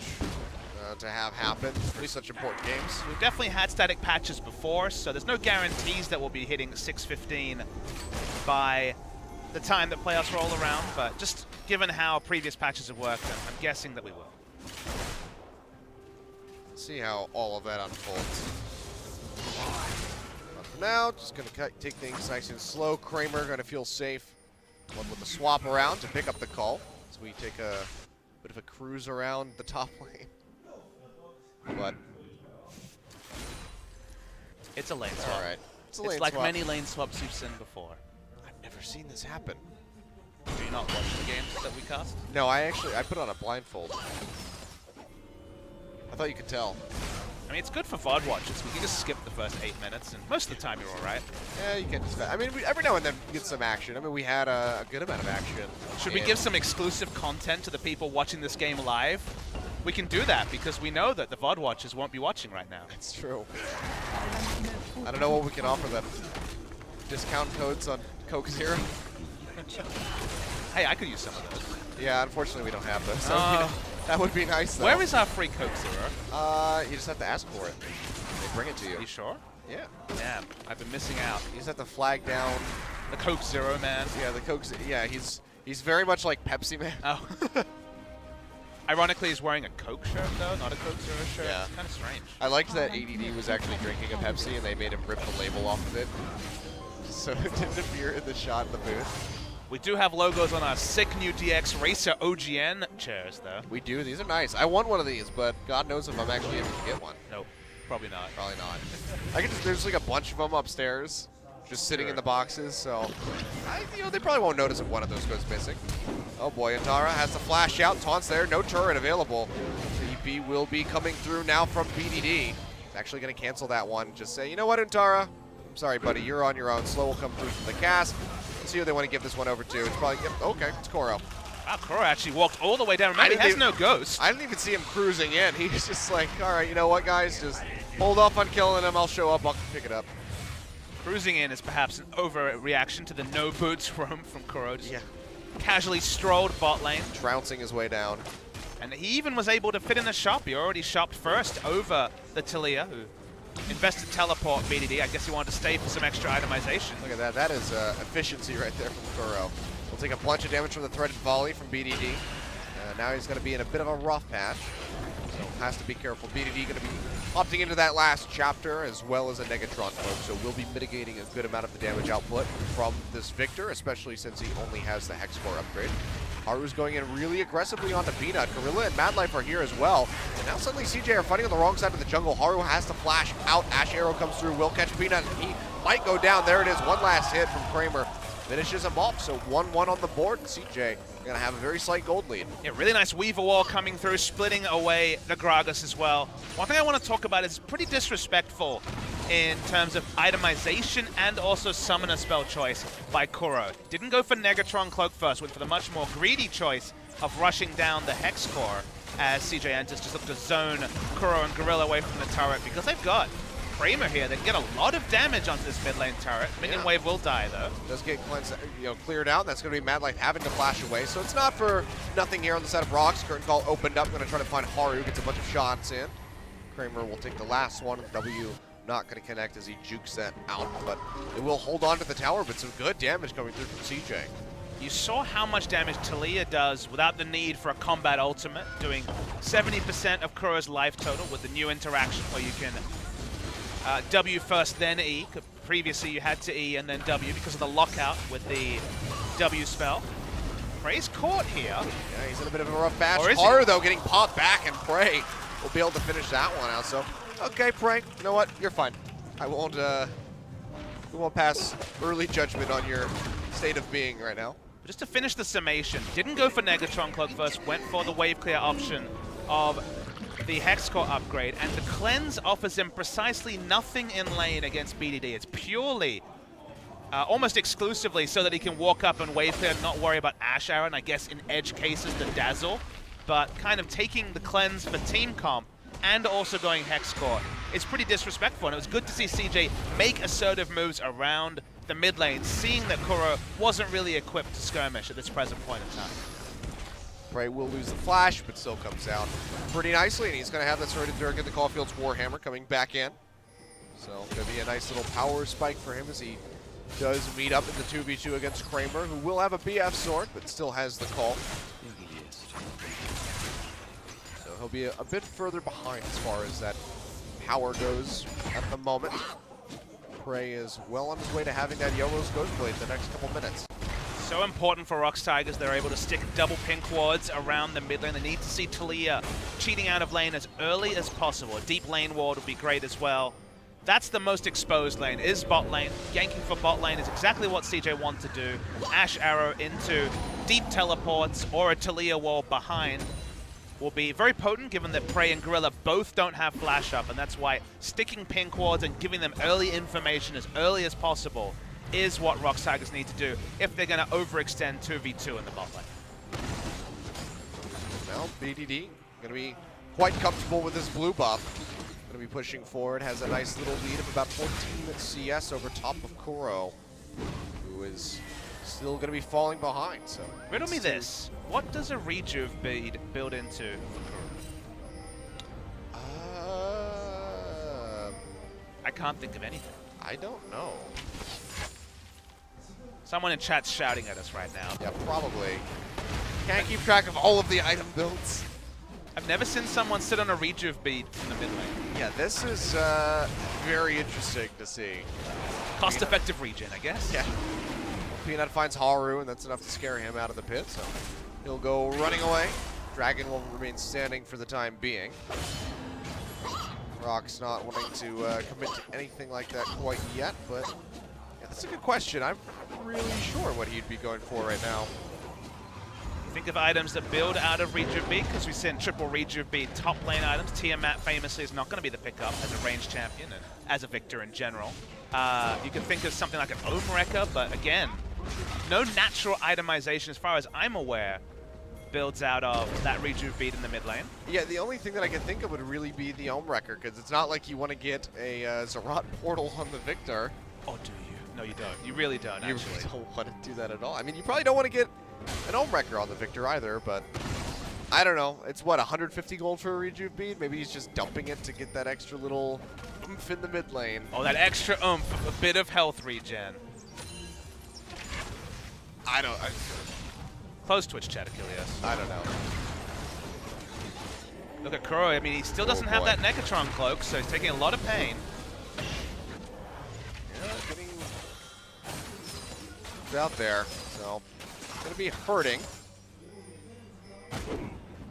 to have happen for such important games. We've definitely had static patches before, so there's no guarantees that we'll be hitting 6:15 by the time that playoffs roll around, but just given how previous patches have worked, I'm guessing that we will. See how all of that unfolds. But for now, just going to take things nice and slow. Kramer going to feel safe. One with the swap around to pick up the call. So we take a bit of a cruise around the top lane. But it's a lane swap. All right. It's a lane like swap. many lane swaps you've seen before. I've never seen this happen. Do you not watch the games that we cast? No, I put on a blindfold. I thought you could tell. I mean, it's good for VOD watchers. We can just skip the first 8 minutes, and most of the time you're all right. Yeah, you can just. I mean, every now and then we get some action. I mean, we had a good amount of action. Should we give some exclusive content to the people watching this game live? We can do that because we know that the VOD watchers won't be watching right now. It's true. I don't know what we can offer them. Discount codes on Coke Zero? Hey, I could use some of those. Yeah, unfortunately we don't have those. That would be nice, though. Where is our free Coke Zero? You just have to ask for it. They bring it to you. Are you sure? Yeah. Damn, I've been missing out. You just have to flag down. The Coke Zero man. Yeah, the Coke. Yeah, he's very much like Pepsi Man. Oh. Ironically, he's wearing a Coke shirt, though, not a Coke Zero shirt. Yeah. It's kind of strange. I liked that ADD was actually drinking a Pepsi, and they made him rip the label off of it, so it didn't appear in the shot in the booth. We do have logos on our sick new DX Racer OGN chairs, though. We do. These are nice. I want one of these, but God knows if I'm actually able to get one. Nope, probably not. Probably not. I can just, there's like a bunch of them upstairs, just sitting in the boxes, so they probably won't notice if one of those goes missing. Oh boy, Antara has to flash out. Taunts there, no turret available. The EP will be coming through now from BDD. He's actually going to cancel that one. Just say, you know what, Antara? I'm sorry, buddy, you're on your own. Slow will come through from the cast. Let's see who they want to give this one over to. It's probably, yep, okay, it's Koro. Wow, Koro actually walked all the way down. Remember, he has no ghost. I didn't even see him cruising in. He was just like, all right, you know what, guys? Just hold off on killing him. I'll show up. I'll pick it up. Cruising in is perhaps an overreaction to the no boots roam from Koro. Yeah. Casually strolled bot lane. Trouncing his way down. And he even was able to fit in the shop. He already shopped first over the Talia, who invested teleport BDD. I guess he wanted to stay for some extra itemization. Look at that. That is efficiency right there from Kuro. We'll take a bunch of damage from the threaded volley from BDD. Now he's going to be in a bit of a rough patch, so has to be careful. BDD going to be opting into that last chapter as well as a Negatron cloak, so we'll be mitigating a good amount of the damage output from this Victor, especially since he only has the Hex Core upgrade. Haru's going in really aggressively onto Peanut. Gorilla and Madlife are here as well. And now suddenly CJ are fighting on the wrong side of the jungle. Haru has to flash out. Ash Arrow comes through, will catch Peanut, and he might go down. There it is, one last hit from Kramer. Finishes him off, so 1-1 on the board, and CJ gonna have a very slight gold lead. Yeah, really nice Weaver Wall coming through, splitting away the Gragas as well. One thing I want to talk about is pretty disrespectful in terms of itemization and also summoner spell choice by Kuro. Didn't go for Negatron Cloak first, went for the much more greedy choice of rushing down the Hex Core as CJ enters, just look to zone Kuro and Gorilla away from the turret because they've got Kramer here. They can get a lot of damage onto this mid lane turret. Minion wave will die though. Does get cleansed, cleared out. That's going to be Madlife having to flash away. So it's not for nothing here on the side of Rocks. Curtain Call opened up. Going to try to find Haru. Gets a bunch of shots in. Kramer will take the last one. W not going to connect as he jukes that out. But it will hold on to the tower. But some good damage coming through from CJ. You saw how much damage Talia does without the need for a combat ultimate, doing 70% of Kuro's life total with the new interaction where you can W first, then E. Previously you had to E and then W because of the lockout with the W spell. Prey's caught here. Yeah, he's in a bit of a rough patch. Or is Haru, though, getting popped back, and Prey will be able to finish that one out. So, okay, Prey, you know what? You're fine. I won't, we won't pass early judgment on your state of being right now. Just to finish the summation, didn't go for Negatron Cloak first, went for the wave clear option of the Hex Core upgrade, and the cleanse offers him precisely nothing in lane against BDD. It's purely almost exclusively so that he can walk up and wave clear and not worry about Ash Arrow, and I guess in edge cases the Dazzle, but kind of taking the cleanse for team comp and also going Hex Core is pretty disrespectful, and it was good to see CJ make assertive moves around the mid lane, seeing that Kuro wasn't really equipped to skirmish at this present point in time. Prey will lose the flash, but still comes out pretty nicely, and he's going to have that sorted Dirk in the Caulfield's Warhammer coming back in. So going to be a nice little power spike for him as he does meet up in the 2v2 against Kramer, who will have a BF sword, but still has the call. So he'll be a bit further behind as far as that power goes at the moment. Prey is well on his way to having that Yomo's Ghostblade the next couple minutes. So important for Rox Tigers, they're able to stick double pink wards around the mid lane. They need to see Taliyah cheating out of lane as early as possible. A deep lane ward would be great as well. That's the most exposed lane, is bot lane. Yanking for bot lane is exactly what CJ wants to do. Ash Arrow into deep teleports or a Taliyah wall behind will be very potent, given that Prey and Gorilla both don't have flash up, and that's why sticking pink wards and giving them early information as early as possible is what Rox Tigers need to do if they're going to overextend 2v2 in the bot lane. Well, BDD going to be quite comfortable with his blue buff. Going to be pushing forward, has a nice little lead of about 14 CS over top of Kuro, who is still going to be falling behind. So riddle me this: what does a rejuve bead build into for Kuro? I can't think of anything. I don't know. Someone in chat's shouting at us right now. Yeah, probably. Can't keep track of all of the item builds. I've never seen someone sit on a rejuve bead in the mid lane. Yeah, this is very interesting to see. Cost-effective regen, I guess. Yeah. Peanut finds Haru, and that's enough to scare him out of the pit, so he'll go running away. Dragon will remain standing for the time being. Rock's not wanting to commit to anything like that quite yet, but yeah, that's a good question. I'm not really sure what he'd be going for right now. Think of items that build out of Rejuve Bead, because we send triple Rejuve Bead top lane items. Tiamat famously is not going to be the pickup as a ranged champion and as a victor in general. You can think of something like an Ohm Wrecker, but again, no natural itemization as far as I'm aware builds out of that Rejuve Bead in the mid lane. Yeah, the only thing that I can think of would really be the Ohm Wrecker, because it's not like you want to get a Zerat portal on the victor. Oh, do you? No, you don't. You really don't, You actually. really don't want to do that at all. I mean, you probably don't want to get an Ohm Wrecker on the victor either, but I don't know. It's what, 150 gold for a Rejuve Bead? Maybe he's just dumping it to get that extra little oomph in the mid lane. Oh, that extra oomph, a bit of health regen. Close Twitch chat, Achilles. I don't know. Look at Kuro. I mean, he still doesn't have boy. that Negatron cloak, so he's taking a lot of pain. Yeah, getting out there, so gonna be hurting.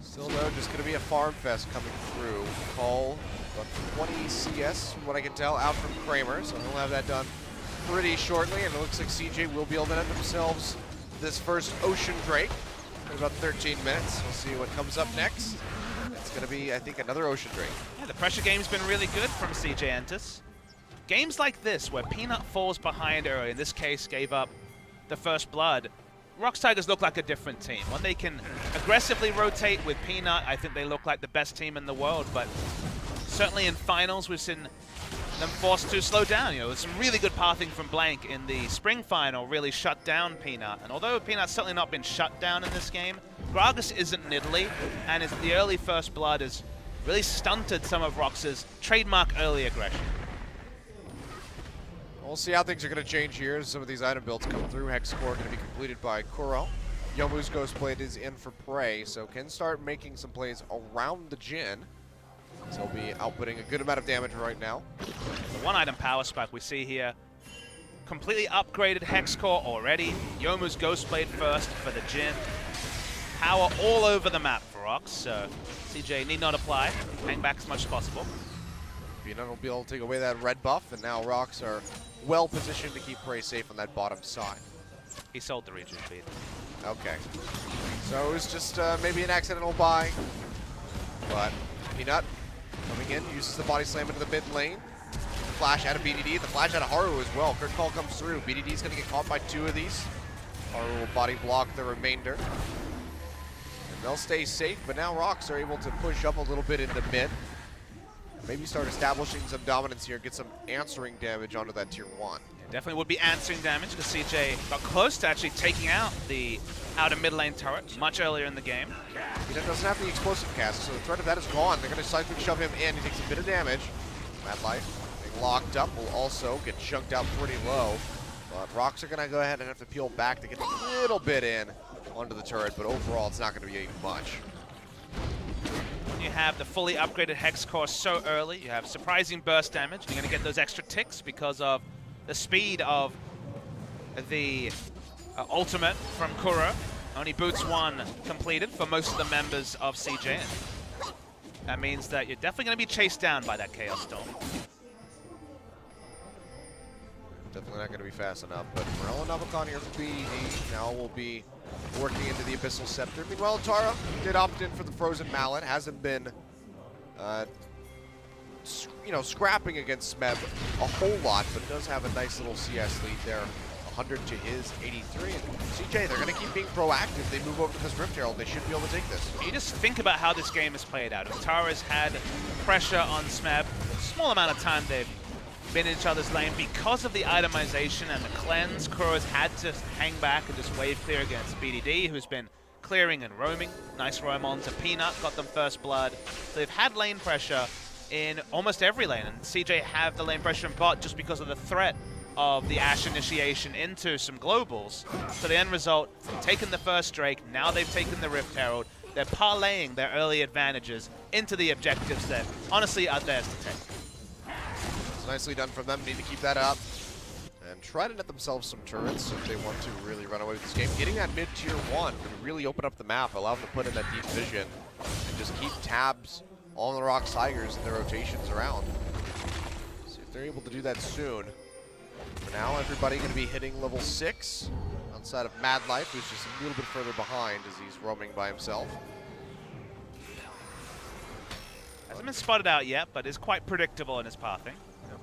Still though, just gonna be a farm fest coming through. Call about 20 CS from what I can tell out from Kramer, so he'll have that done pretty shortly, and it looks like CJ will be able to net themselves this first Ocean Drake in about 13 minutes. We'll see what comes up next. It's gonna be, I think, another Ocean Drake. Yeah, the pressure game's been really good from CJ Entus. Games like this, where Peanut falls behind early, in this case gave up the first blood, Rox Tigers look like a different team. When they can aggressively rotate with Peanut, I think they look like the best team in the world, but certainly in finals we've seen them forced to slow down. You know, some really good pathing from Blank in the spring final really shut down Peanut, and although Peanut's certainly not been shut down in this game, Gragas isn't Nidalee, and the early first blood has really stunted some of Rox's trademark early aggression. We'll see how things are going to change here as some of these item builds come through. Hex Core going to be completed by Kuro. Yomu's Ghostblade is in for Prey, so can start making some plays around the Jhin. So he'll be outputting a good amount of damage right now. The one item power spike we see here, completely upgraded Hex Core already. Yomu's Ghostblade first for the Jhin. Power all over the map for Rox, so CJ need not apply. Hang back as much as possible. Peanut will be able to take away that red buff, and now Rox are well positioned to keep Prey safe on that bottom side. He sold the region speed. Okay. So it was just maybe an accidental buy, but Peanut coming in, uses the body slam into the mid lane. flash out of BDD, the flash out of Haru as well. Crit call comes through. BDD's going to get caught by 2 of these. Haru will body block the remainder. And they'll stay safe, but now Rocks are able to push up a little bit into mid. Maybe start establishing some dominance here, get some answering damage onto that tier 1. Definitely would be answering damage because CJ got close to actually taking out the outer mid lane turret much earlier in the game. He doesn't have the explosive cast, so the threat of that is gone. They're going to seismic shove him in. He takes a bit of damage. Mad Life, being locked up, will also get chunked out pretty low. But Rocks are going to go ahead and have to peel back to get a little bit in onto the turret, but overall it's not going to be much. You have the fully upgraded Hex Core so early. You have surprising burst damage. You're going to get those extra ticks because of the speed of the ultimate from Kuro. Only boots 1 completed for most of the members of CJ. That means that you're definitely going to be chased down by that Chaos Storm. Definitely not going to be fast enough, but Morello Navacon here for BDD now will be working into the Abyssal Scepter. Meanwhile, Tara did opt in for the Frozen Mallet. Hasn't been, scrapping against Smeb a whole lot, but does have a nice little CS lead there. 100 to his 83. And CJ, they're going to keep being proactive. They move over to this Rift Herald. They should be able to take this. You just think about how this game is played out. Tara's had pressure on Smeb. Small amount of time they've been in each other's lane because of the itemization and the cleanse. Kuro's had to hang back and just wave clear against BDD, who's been clearing and roaming. Nice roam on to Peanut, got them first blood. So they've had lane pressure in almost every lane, and CJ have the lane pressure in bot just because of the threat of the Ashe initiation into some globals. So the end result, taking the first Drake, now they've taken the Rift Herald. They're parlaying their early advantages into the objectives that honestly are theirs to take. It's nicely done from them. Need to keep that up and try to net themselves some turrets if they want to really run away with this game. Getting that mid-tier 1 can really open up the map, allow them to put in that deep vision, and just keep tabs on the Rocks Tigers and their rotations around. See if they're able to do that soon. For now, everybody going to be hitting level 6 outside of Mad Life, who's just a little bit further behind as he's roaming by himself. Hasn't been spotted out yet, but is quite predictable in his pathing.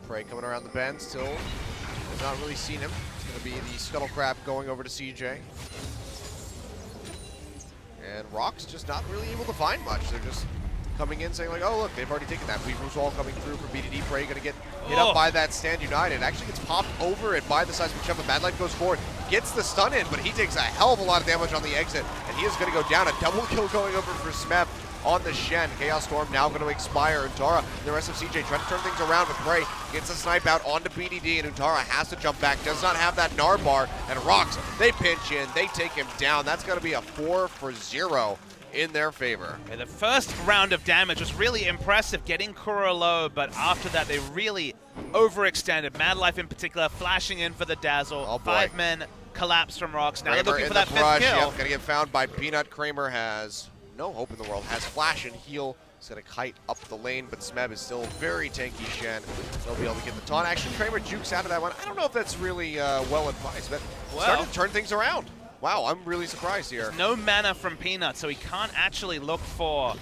Prey coming around the bend still. Has not really seen him. It's going to be the Scuttle Crab going over to CJ. And Rocks just not really able to find much. They're just coming in saying like, oh look, they've already taken that. Weaver's Wall coming through for BDD. Prey going to get hit up by that Stand United. Actually gets popped over it by the Seismic Shove, but Mad Life goes forward. Gets the stun in, but he takes a hell of a lot of damage on the exit. And he is going to go down. A double kill going over for Smeb on the Shen. Chaos Storm now going to expire. Untara, the rest of CJ trying to turn things around with Prey. Gets a snipe out onto BDD, and Untara has to jump back. Does not have that Gnar bar. And Rocks, they pinch in. They take him down. That's going to be a 4-for-0 in their favor. Yeah, the first round of damage was really impressive, getting Kuro low, but after that they really overextended. Mad Life in particular flashing in for the dazzle. Oh, boy. 5 men collapse from Rocks. Now they're Kramer looking in for the that brush. 5th kill. Yep, gonna get found by Peanut. Kramer has no hope in the world. Has flash and heal. He's gonna kite up the lane, but Smeb is still very tanky. Shen, they'll be able to get the taunt. Actually, Kramer jukes out of that one. I don't know if that's really well advised, but starting to turn things around. Wow, I'm really surprised here. No mana from Peanut, so he can't actually look for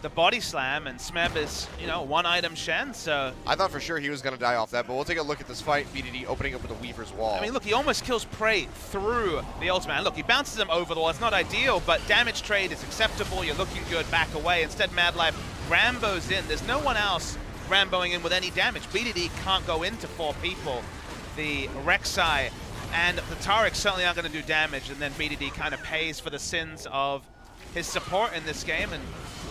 the body slam, and Smeb is, one item Shen, so... I thought for sure he was going to die off that, but we'll take a look at this fight. BDD opening up with a Weaver's Wall. I mean, look, he almost kills Prey through the ultimate. And look, he bounces him over the wall. It's not ideal, but damage trade is acceptable. You're looking good, back away. Instead, Mad Life Rambo's in. There's no one else Ramboing in with any damage. BDD can't go into 4 people. The Rek'Sai and the Taric certainly aren't going to do damage, and then BDD kind of pays for the sins of his support in this game, and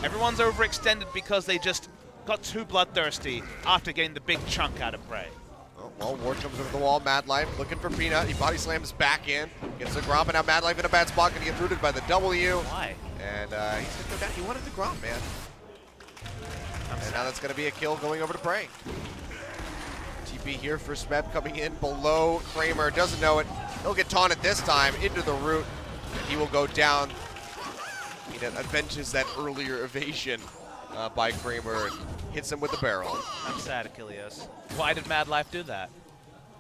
everyone's overextended because they just got too bloodthirsty after getting the big chunk out of Prey. Oh, well, Ward comes over the wall. Mad Life looking for Peanut. He body slams back in. Gets the Gromp, and now Mad Life in a bad spot. Going to get rooted by the W. Why? And he's going to go down. He wanted the Gromp, man. And now that's going to be a kill going over to Prey. TP here for Smeb coming in below Kramer. Doesn't know it. He'll get taunted this time into the root. And he will go down. He avenges that earlier evasion by Kramer and hits him with the barrel. I'm sad, Achilles. Why did Mad Life do that?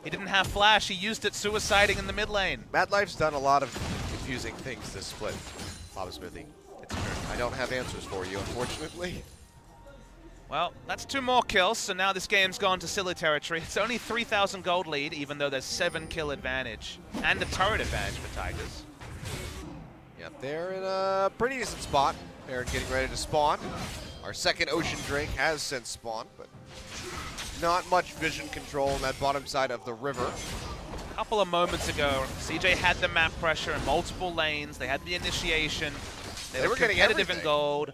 He didn't have flash. He used it suiciding in the mid lane. Mad Life's done a lot of confusing things this split, Papa Smithy. It's true. I don't have answers for you, unfortunately. Well, that's 2 more kills, so now this game's gone to silly territory. It's only 3,000 gold lead, even though there's 7 kill advantage and a turret advantage for Tigers. Yep, they're in a pretty decent spot. They're getting ready to spawn. Our second Ocean Drake has since spawned, but not much vision control on that bottom side of the river. A couple of moments ago, CJ had the map pressure in multiple lanes. They had the initiation. They were getting competitive in everything. gold.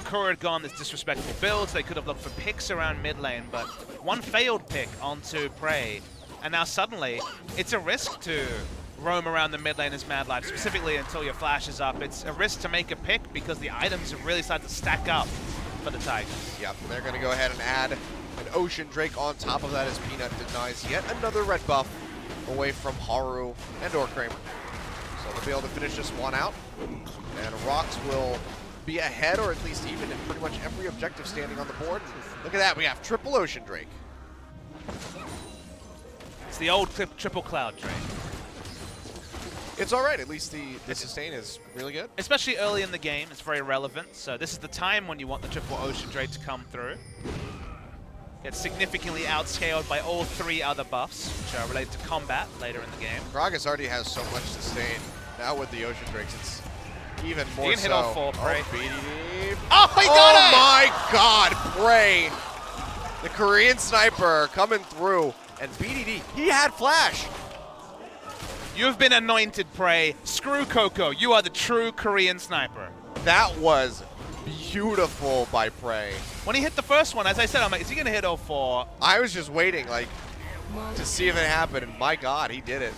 Kura had gone this disrespectful builds. They could have looked for picks around mid lane, but one failed pick onto Prey. And now suddenly, it's a risk to roam around the mid lane as Mad Life, specifically until your flash is up. It's a risk to make a pick because the items have really started to stack up for the Tigers. Yep, they're going to go ahead and add an Ocean Drake on top of that as Peanut denies yet another red buff away from Haru and Kramer. So they'll be able to finish this one out. And Rocks will be ahead, or at least even, in pretty much every objective standing on the board. Look at that, we have triple Ocean Drake. It's the old triple cloud Drake. It's all right, at least the sustain is really good. Especially early in the game, it's very relevant. So this is the time when you want the triple Ocean Drake to come through. Gets significantly outscaled by all 3 other buffs, which are related to combat later in the game. Gragas already has so much sustain. Now with the Ocean Drakes, it's even more He can hit all 4, Prey. BDD. Oh, he got it! My God, Prey. The Korean sniper coming through. And BDD, he had flash. You've been anointed, Prey. Screw Coco. You are the true Korean sniper. That was beautiful by Prey. When he hit the first one, as I said, I'm like, is he going to hit all 4? I was just waiting, like, to see if it happened, and my God, he did it.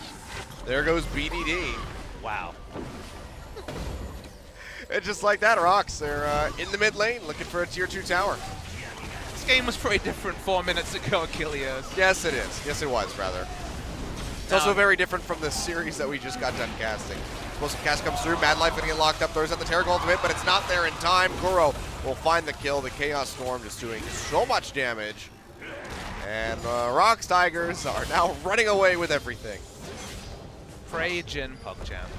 There goes BDD. Wow. And just like that, Rocks, they're in the mid lane looking for a tier 2 tower. This game was very different 4 minutes ago, Achilles. Yes, it is. Yes, it was, rather. It's also very different from the series that we just got done casting. Explosive cast comes through. Mad Life gonna get locked up. Throws out the Terror ultimate, but it's not there in time. Kuro will find the kill. The Chaos Storm just doing so much damage. And Rocks Tigers are now running away with everything. Prey Jin PogChamp.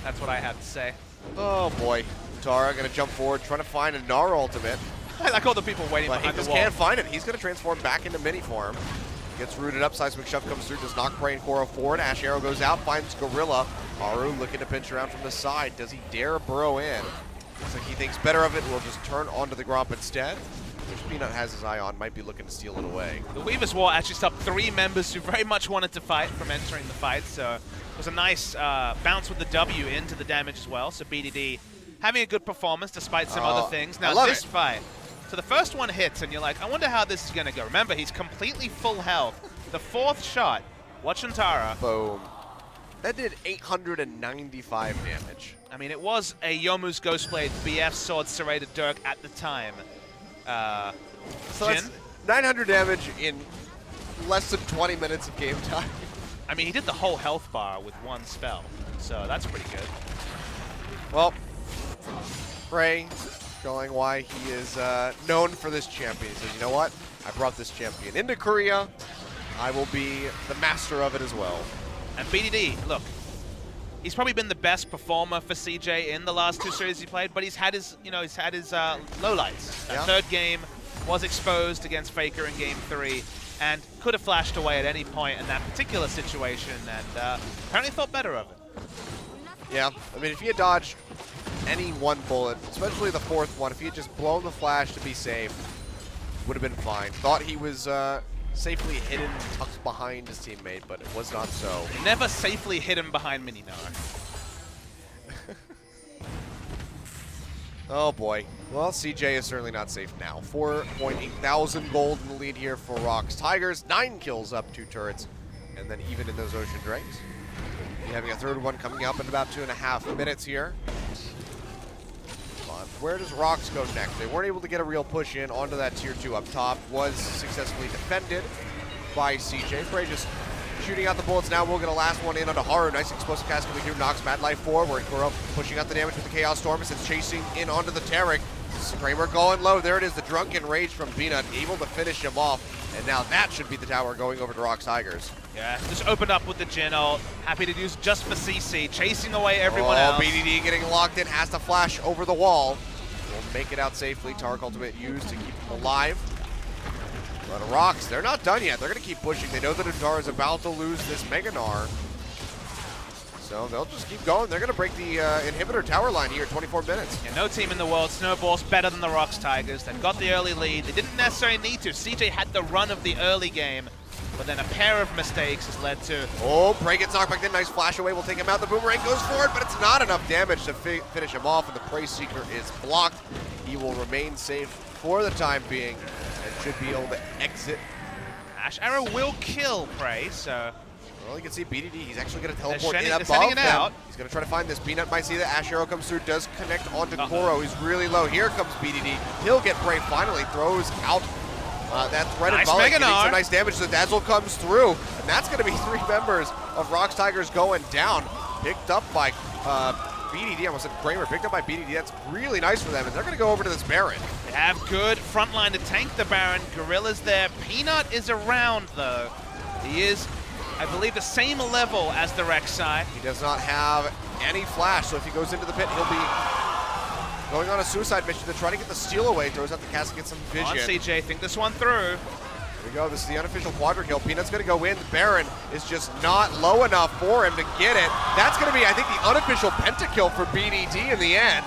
That's what I have to say. Oh boy. Tara gonna jump forward, trying to find a Gnar ultimate. I like all the people waiting But he behind the just wall. can't find it. He's gonna transform back into mini form. Gets rooted up, Seismic Shove comes through, does knock Prey and Koro forward. Ash Arrow goes out, finds Gorilla. Haru looking to pinch around from the side. Does he dare burrow in? Looks like he thinks better of it, will just turn onto the Gromp instead. Which Peanut has his eye on, might be looking to steal it away. The Weaver's War actually stopped 3 members who very much wanted to fight from entering the fight, so it was a nice bounce with the W into the damage as well. So BDD having a good performance despite some other things. Now this fight, so the first one hits and you're like, I wonder how this is going to go. Remember, he's completely full health. The 4th shot, watch Antara. Boom. That did 895 damage. I mean, it was a Yomu's Ghostblade BF Sword Serrated Dirk at the time. So that's 900 damage in less than 20 minutes of game time. I mean, he did the whole health bar with 1 spell, so that's pretty good. Well, Prey showing why he is known for this champion. He says, you know what? I brought this champion into Korea. I will be the master of it as well. And BDD, look, he's probably been the best performer for CJ in the last 2 series he played, but he's had his, lowlights. That 3rd game was exposed against Faker in game 3 and could have flashed away at any point in that particular situation, and apparently thought better of it. Yeah, I mean, if he had dodged any one bullet, especially the 4th one, if he had just blown the flash to be safe, would have been fine. Thought he was safely hidden, tucked behind his teammate, but it was not so. Never safely hidden behind Mininar. Oh boy. Well, CJ is certainly not safe now. 4.8 thousand gold in the lead here for Rocks Tigers. 9 kills up, 2 turrets, and then even in those Ocean Drakes. Having a 3rd one coming up in about 2.5 minutes here. Where does Rocks go next? They weren't able to get a real push in onto that tier 2 up top. Was successfully defended by CJ. Prey just shooting out the bullets now. We'll get a last one in onto Haru. Nice explosive cast coming through. Knocks Mad Life forward. Kuro pushing out the damage with the Chaos Storm. It's chasing in onto the Taric. Kramer going low. There it is. The Drunken Rage from Peanut. Able to finish him off. And now that should be the tower going over to Rocks Tigers. Yeah, just opened up with the Jin ult. Happy to use just for CC. Chasing away everyone else. BDD getting locked in. Has to flash over the wall. Will make it out safely. Tark Ultimate used to keep them alive. But Rocks, they're not done yet. They're going to keep pushing. They know that Antara is about to lose this Mega Gnar. So they'll just keep going. They're going to break the inhibitor tower line here, 24 minutes. Yeah, no team in the world snowballs better than the Rocks Tigers. They've got the early lead. They didn't necessarily need to. CJ had the run of the early game, but then a pair of mistakes has led to... Oh, Prey gets knocked back in. Nice flash away. Will take him out. The Boomerang goes forward, but it's not enough damage to finish him off, and the Prey Seeker is blocked. He will remain safe for the time being and should be able to exit. Ash Arrow will kill Prey, so... Well, you can see BDD. He's actually going to teleport sending- in they're above sending it them. out. He's going to try to find this. Peanut might see that Ash Arrow comes through. Does connect onto Koro. He's really low. Here comes BDD. He'll get Prey. Finally throws out that threaded Nice volley. Mega Getting Gnar. some nice damage. The Dazzle comes through. And that's going to be 3 members of Rocks Tigers going down. Picked up by BDD. I almost said Kramer. Picked up by BDD. That's really nice for them. And they're going to go over to this Baron. They have good front line to tank the Baron. Gorilla's there. Peanut is around, though. He is, I believe, the same level as the Rek'Sai. He does not have any flash, so if he goes into the pit, he'll be going on a suicide mission to try to get the steal away. Throws out the cast, get some vision. On CJ, think this one through. Here we go. This is the unofficial quadra kill. Peanut's going to go in. The Baron is just not low enough for him to get it. That's going to be, I think, the unofficial pentakill for BDD in the end.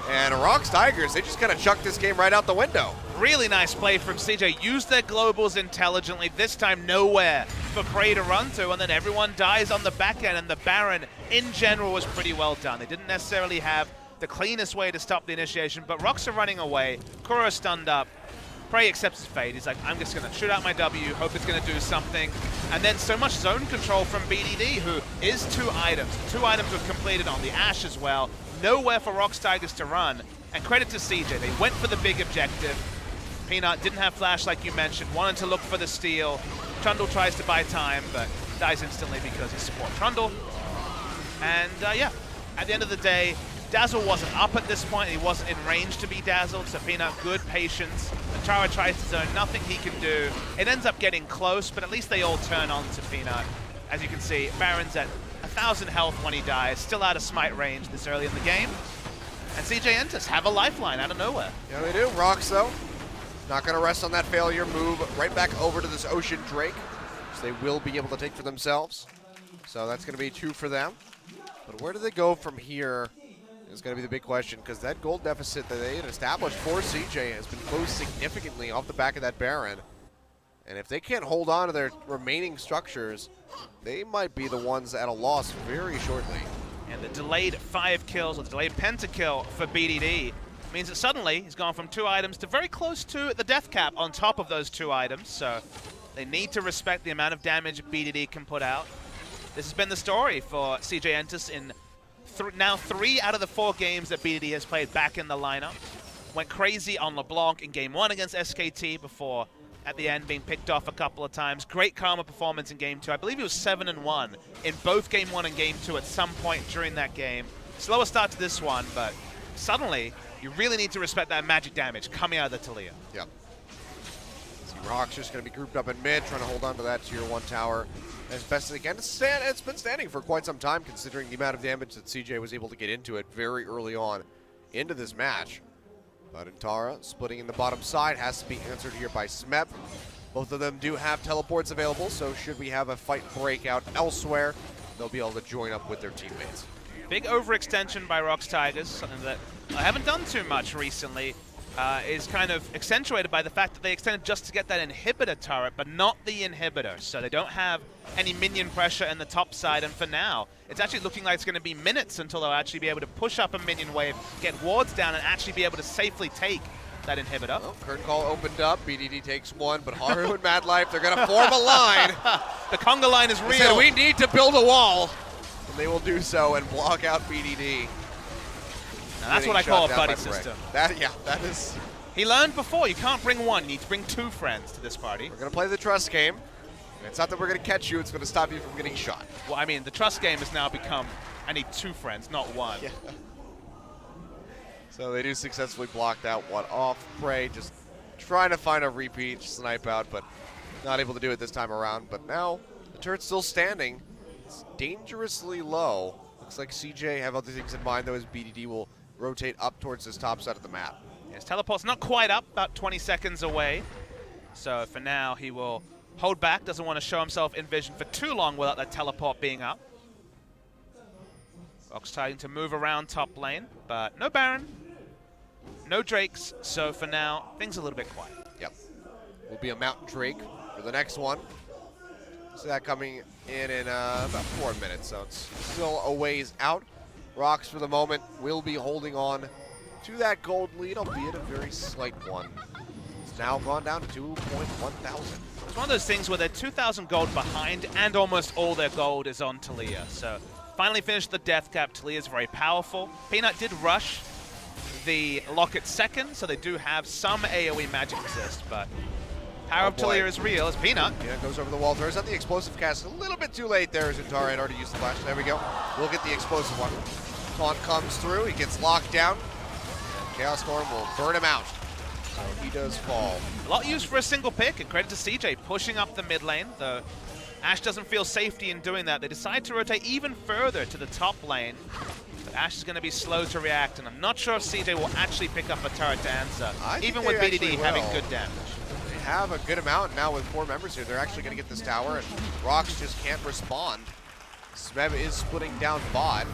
And Rocks Tigers, they just kind of chucked this game right out the window. Really nice play from CJ. Used their globals intelligently. This time nowhere for Prey to run to, and then everyone dies on the back end, and the Baron in general was pretty well done. They didn't necessarily have the cleanest way to stop the initiation, but Rocks are running away. Kuro stunned up. Prey accepts his fate. He's like, I'm just going to shoot out my W, hope it's going to do something. And then so much zone control from BDD, who is 2 items. 2 items were completed on the Ashe as well. Nowhere for Rocks Tigers to run. And credit to CJ, they went for the big objective. Peanut didn't have flash like you mentioned, wanted to look for the steal. Trundle tries to buy time, but dies instantly because he supports Trundle. And yeah, at the end of the day, Dazzle wasn't up at this point. He wasn't in range to be dazzled, so Peanut, good patience. Antara tries to zone, nothing he can do. It ends up getting close, but at least they all turn on to Peanut. As you can see, Baron's at 1,000 health when he dies, still out of smite range this early in the game. And CJ Entus have a lifeline out of nowhere. Yeah, they do. Rocks, though, not going to rest on that failure. Move right back over to this Ocean Drake, which they will be able to take for themselves. So that's going to be 2 for them. But where do they go from here is going to be the big question, because that gold deficit that they had established for CJ has been closed significantly off the back of that Baron. And if they can't hold on to their remaining structures, they might be the ones at a loss very shortly. And the delayed 5 kills, or the delayed pentakill for BDD, means that suddenly he's gone from 2 items to very close to the death cap on top of those 2 items. So they need to respect the amount of damage BDD can put out. This has been the story for CJ Entus in now 3 out of the 4 games that BDD has played back in the lineup. Went crazy on LeBlanc in Game 1 against SKT before at the end being picked off a couple of times. Great Karma performance in Game 2. I believe he was 7-1 in both Game 1 and Game 2 at some point during that game. Slower start to this one, but suddenly you really need to respect that magic damage coming out of the Taliyah. Yep. See, Rocks just going to be grouped up in mid, trying to hold on to that tier 1 tower as best as they can. It's been standing for quite some time, considering the amount of damage that CJ was able to get into it very early on into this match. But Antara splitting in the bottom side has to be answered here by Smep. Both of them do have teleports available, so should we have a fight breakout elsewhere, they'll be able to join up with their teammates. Big overextension by Rocks Tigers, something that I haven't done too much recently, is kind of accentuated by the fact that they extended just to get that inhibitor turret, but not the inhibitor. So they don't have any minion pressure in the top side, and for now, it's actually looking like it's going to be minutes until they'll actually be able to push up a minion wave, get wards down, and actually be able to safely take that inhibitor. Well, Curtain Call opened up, BDD takes 1, but Haru and Mad Life, they're going to form a line. The conga line is They real. said, we need to build a wall. And they will do so and block out BDD. Now that's what I call a buddy system. That is. He learned before, you can't bring 1, you need to bring 2 friends to this party. We're going to play the trust game. And it's not that we're going to catch you, it's going to stop you from getting shot. Well, I mean, the trust game has now become, I need 2 friends, not 1. Yeah. So they do successfully block that one off. Prey just trying to find a repeat, snipe out, but not able to do it this time around. But now the turret's still standing. It's dangerously low. Looks like CJ have other things in mind, though, as BDD will rotate up towards this top side of the map. His teleport's not quite up, about 20 seconds away. So for now, he will hold back, doesn't want to show himself in vision for too long without that teleport being up. Rock's trying to move around top lane, but no Baron, no Drakes, so for now, things are a little bit quiet. Yep. Will be a Mountain Drake for the next one. See that coming in about 4 minutes, so it's still a ways out. Rocks for the moment will be holding on to that gold lead, albeit a very slight one. It's now gone down to 2.1 thousand. It's one of those things where they're 2,000 gold behind and almost all their gold is on Taliyah. So finally finished the death cap. Taliyah's very powerful. Peanut did rush the Locket second, so they do have some AoE magic resist, but power of boy. Taliyah is real as Peanut. Peanut goes over the wall, throws out the explosive cast a little bit too late there as Untara had already used the flash. There we go. We'll get the explosive one. Taunt comes through, he gets locked down. And Chaos Storm will burn him out. So he does fall. A lot used for a single pick, and credit to CJ pushing up the mid lane, though Ashe doesn't feel safety in doing that. They decide to rotate even further to the top lane, but Ashe is going to be slow to react, and I'm not sure if CJ will actually pick up a turret to answer, I think even they with actually BDD having will. good damage. They have a good amount now with 4 members here. They're actually going to get this tower, and Rocks just can't respond. Smeb is splitting down bot.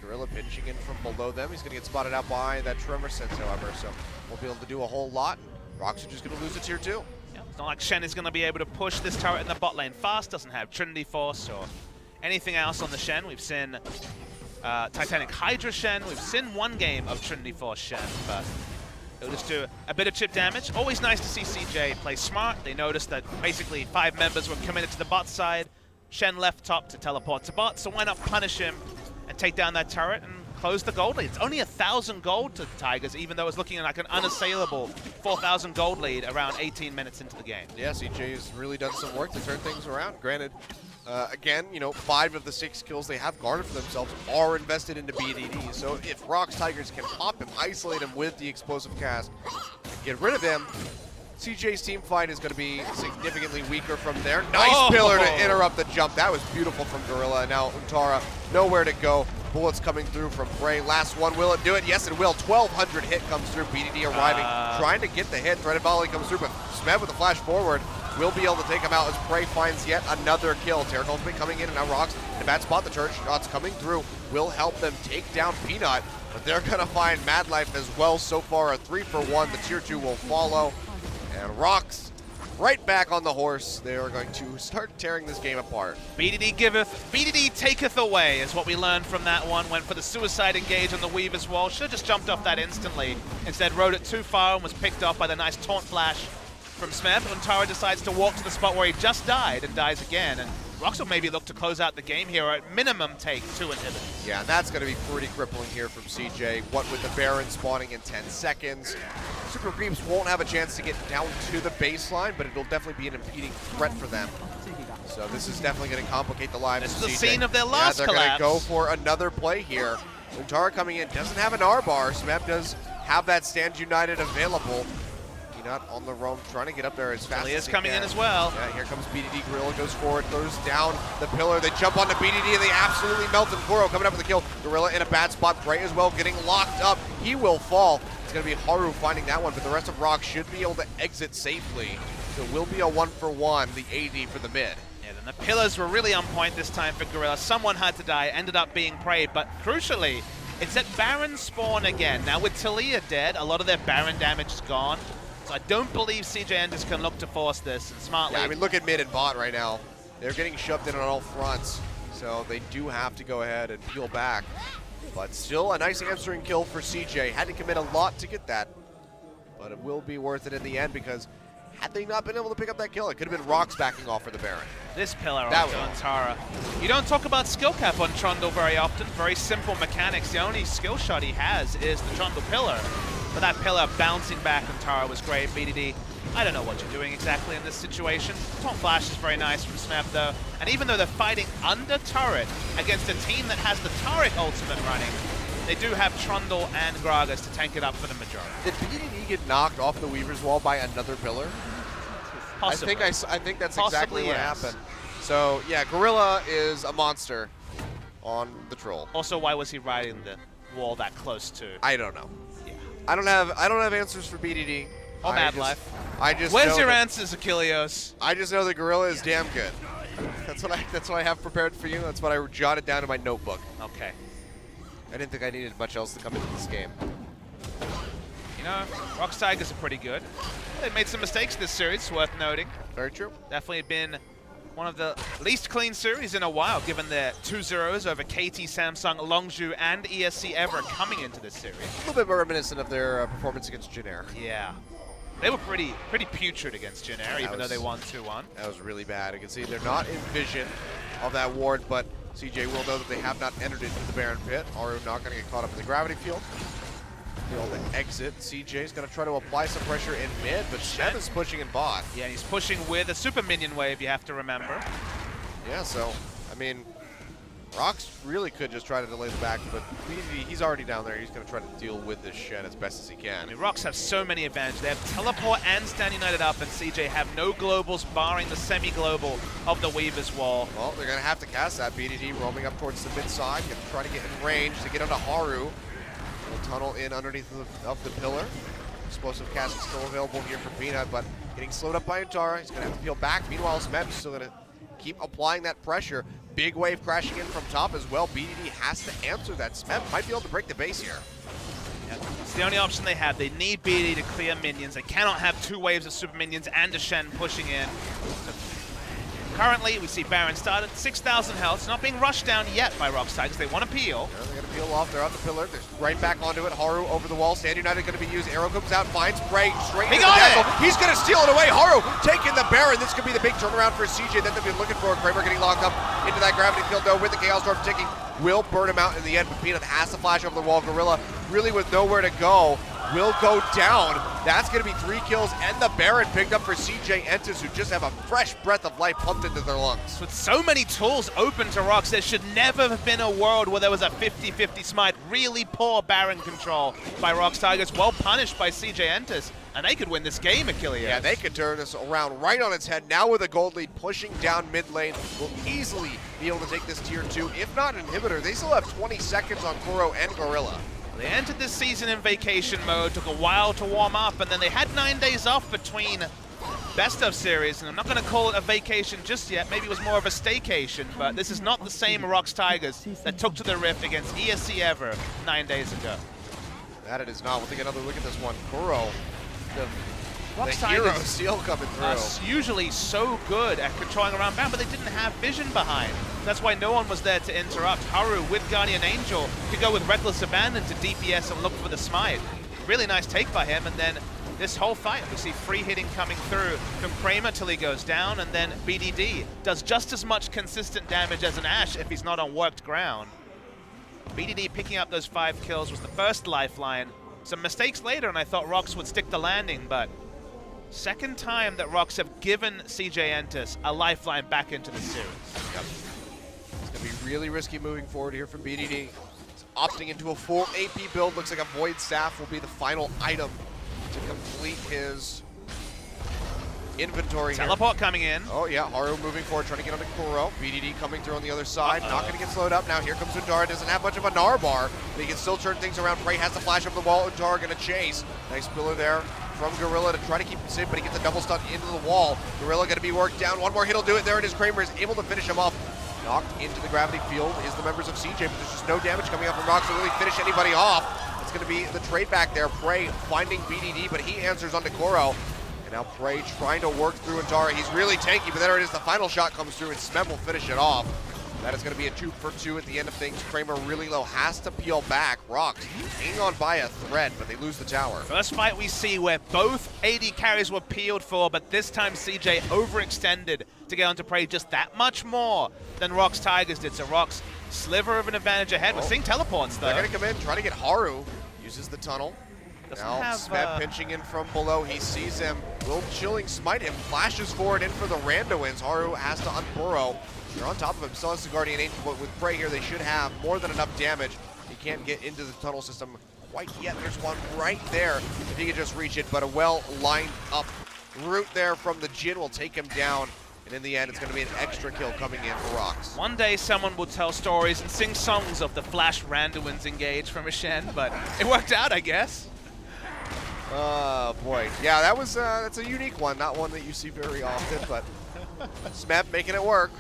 Gorilla pinching in from below them. He's going to get spotted out by that Tremor Sense, however, so won't be able to do a whole lot. Rocks are just going to lose a tier 2. Yeah, it's not like Shen is going to be able to push this turret in the bot lane fast, doesn't have Trinity Force or anything else on the Shen. We've seen Titanic Hydra Shen, we've seen one game of Trinity Force Shen, but it'll just do a bit of chip damage. Always nice to see CJ play smart. They noticed that basically 5 members were committed to the bot side. Shen left top to teleport to bot, so why not punish him and take down that turret and close the gold lead. It's only 1,000 gold to the Tigers, even though it's looking like an unassailable 4,000 gold lead around 18 minutes into the game. Yeah, CJ has really done some work to turn things around. Granted, again, 5 of the 6 kills they have garnered for themselves are invested into BDD. So if Rocks Tigers can pop him, isolate him with the explosive cast, and get rid of him, CJ's team fight is going to be significantly weaker from there. Nice pillar to interrupt the jump. That was beautiful from Gorilla. Now Untara, nowhere to go. Bullets coming through from Bray. Last one, will it do it? Yes, it will. 1,200 hit comes through. BDD arriving, trying to get the hit. Threaded volley comes through, but Smeb with a flash forward will be able to take him out as Bray finds yet another kill. Terracone's been coming in, and now Rocks in a bad spot. The church shots coming through will help them take down Peanut, but they're going to find Mad Life as well. So far, a 3-for-1. The tier 2 will follow. And Rocks right back on the horse. They are going to start tearing this game apart. BDD giveth, BDD taketh away is what we learned from that one. Went for the suicide engage on the Weaver's wall. Should have just jumped off that instantly. Instead rode it too far and was picked off by the nice taunt flash from Smeb. Untara decides to walk to the spot where he just died and dies again. And Rocks will maybe look to close out the game here, or at minimum take 2 inhibitors. Yeah, and that's going to be pretty crippling here from CJ. What with the Baron spawning in 10 seconds. Super Creeps won't have a chance to get down to the baseline, but it'll definitely be an impeding threat for them. So this is definitely going to complicate the lives of CJ. This is the scene of their last they're going to collapse. go for another play here. Untara coming in, doesn't have an R-bar. Smeb does have that Stand United available. Peanut on the roam, trying to get up there as fast as he coming can. in as well. Yeah, here comes BDD. Gorilla goes forward, throws down the pillar. They jump onto BDD and they absolutely melt him. Kuro coming up with a kill. Gorilla in a bad spot. Bray as well getting locked up. He will fall. It's going to be Haru finding that one, but the rest of Rock should be able to exit safely. So it will be a 1-for-1, the AD for the mid. Yeah, then the pillars were really on point this time for Gorilla. Someone had to die, ended up being preyed, but crucially, it's at Baron spawn again. Now with Taliyah dead, a lot of their Baron damage is gone. So I don't believe CJ Enders can look to force this, and smartly. Yeah, I mean, look at mid and bot right now. They're getting shoved in on all fronts, so they do have to go ahead and peel back. But still a nice answering kill for CJ. Had to commit a lot to get that, but it will be worth it in the end because had they not been able to pick up that kill, it could have been Rocks backing off for the Baron. This pillar That onto one. Untara. You don't talk about skill cap on Trundle very often. Very simple mechanics. The only skill shot he has is the Trundle pillar. But that pillar bouncing back Untara was great. BDD, I don't know what you're doing exactly in this situation. Taunt Flash is very nice from Smeb though. And even though they're fighting under turret against a team that has the Taric ultimate running, they do have Trundle and Gragas to tank it up for the majority. Did BDD get knocked off the Weaver's wall by another pillar? Possibly. I think that's Possibly, exactly what yes. happened. So yeah, Gorilla is a monster on the troll. Also, why was he riding the wall that close to. I don't know. Yeah. I don't have answers for BDD. Or I Mad just- Life. I just Where's know your that- answers, Achilleos? I just know the Gorilla is damn good. That's what I have prepared for you. That's what I jotted down in my notebook. Okay. I didn't think I needed much else to come into this game. You know, Rox Tigers are pretty good. They've made some mistakes this series, worth noting. Very true. Definitely been one of the least clean series in a while, given their 2-0s over KT, Samsung, Longzhu, and ESC Ever coming into this series. A little bit more reminiscent of their performance against Jin Air. Yeah. They were pretty putrid against Jin Air, even though they won 2-1. That was really bad. You can see they're not in vision of that ward, but CJ will know that they have not entered into the Baron Pit. Haru not going to get caught up in the gravity field. Be able to exit. CJ's going to try to apply some pressure in mid, but Shem is pushing in bot. Yeah, he's pushing with a super minion wave, you have to remember. Yeah, so, I mean, Rox really could just try to delay the back, but he's already down there. He's going to try to deal with this Shen as best as he I can. mean, Rox have so many advantages. They have Teleport and Stand United up, and CJ have no globals, barring the semi-global of the Weaver's Wall. Well, they're going to have to cast that. BDD roaming up towards the mid side, going to try to get in range to get onto Haru. Little tunnel in underneath of the pillar. Explosive cast is still available here for Peanut, but getting slowed up by Antara. He's going to have to peel back. Meanwhile, Smeb's still going to keep applying that pressure. Big wave crashing in from top as well. BDD has to answer that. Smeb might be able to break the base here. Yeah, it's the only option they have. They need BD to clear minions. They cannot have two waves of super minions and a Shen pushing in. So currently, we see Baron start at 6,000 health. It's not being rushed down yet by Rox Tigers. They want to peel. They're going to peel off. They're on the pillar. They're right back onto it. Haru over the wall. Stand United going to be used. Arrow comes out, finds Prey straight into the got dazzle. it! He's going to steal it away. Haru taking the Baron. This could be the big turnaround for CJ that they've been looking for. Kramer getting locked up into that gravity field though with the Chaos Storm ticking. Will burn him out in the end, but Peanut has to flash over the wall. Gorilla really with nowhere to go will go down. That's going to be 3 kills and the Baron picked up for CJ Entis, who just have a fresh breath of life pumped into their lungs. With so many tools open to Rox, there should never have been a world where there was a 50-50 smite. Really poor Baron control by Rox Tigers, well punished by CJ Entis, and they could win this game, Achilleos. Yeah, they could turn this around right on its head. Now with a gold lead pushing down mid lane, will easily be able to take this tier 2. If not inhibitor, they still have 20 seconds on Kuro and Gorilla. They entered this season in vacation mode, took a while to warm up, and then they had 9 days off between best of series, and I'm not going to call it a vacation just yet. Maybe it was more of a staycation, but this is not the same Rox Tigers that took to the Rift against ESC Ever 9 days ago. That it is not. We'll take another look at this one. Kuro, the Rox hero Tigers seal coming through. are usually so good at controlling around Baron, but they didn't have vision behind. That's why no one was there to interrupt. Haru with Guardian Angel could go with Reckless Abandon to DPS and look for the smite. Really nice take by him, and then this whole fight, we see free hitting coming through from Kramer till he goes down, and then BDD does just as much consistent damage as an Ashe if he's not on worked ground. BDD picking up those 5 kills was the first lifeline. Some mistakes later, and I thought Rox would stick the landing, but second time that Rox have given CJ Entis a lifeline back into the series. Yep. It's going to be really risky moving forward here from BDD. He's opting into a full AP build. Looks like a Void Staff will be the final item to complete his inventory here. Teleport coming in. Oh yeah, Haru moving forward, trying to get onto Kuro. BDD coming through on the other side, not going to get slowed up. Now here comes Undara, doesn't have much of a Gnar bar, but he can still turn things around. Prey has to flash up the wall, Undara going to chase. Nice pillar there from Gorilla to try to keep him safe, but he gets a double stun into the wall. Gorilla going to be worked down. One more hit will do it. There it is. Kramer is able to finish him off. Knocked into the gravity field is the members of CJ, but there's just no damage coming out from Rox to really finish anybody off. It's going to be the trade back there. Prey finding BDD, but he answers onto Kuro. And now Prey trying to work through Antara. He's really tanky, but there it is. The final shot comes through, and Smeb will finish it off. That is going to be a 2-for-2 at the end of things. Kramer really low, has to peel back. Rox hanging on by a thread, but they lose the tower. First fight we see where both AD carries were peeled for, but this time CJ overextended to get onto Prey just that much more than Rox Tigers did. So Rox, sliver of an advantage ahead. We're seeing teleports, though. They're going to come in, try to get Haru. Uses the tunnel. Doesn't Now have, Smeb pinching in from below. He sees him. Will Chilling smite him. Flashes forward in for the rando wins. Haru has to unburrow. They're on top of him. Still has the Guardian Angel, but with Prey here, they should have more than enough damage. He can't get into the tunnel system quite yet. There's one right there if he could just reach it, but a well lined up route there from the Jin will take him down. And in the end, it's going to be an extra kill coming in for Rox. One day someone will tell stories and sing songs of the Flash Randuin's engage from Ashen, but it worked out, I guess. Oh boy, yeah, that's a unique one, not one that you see very often, but Smeb making it work.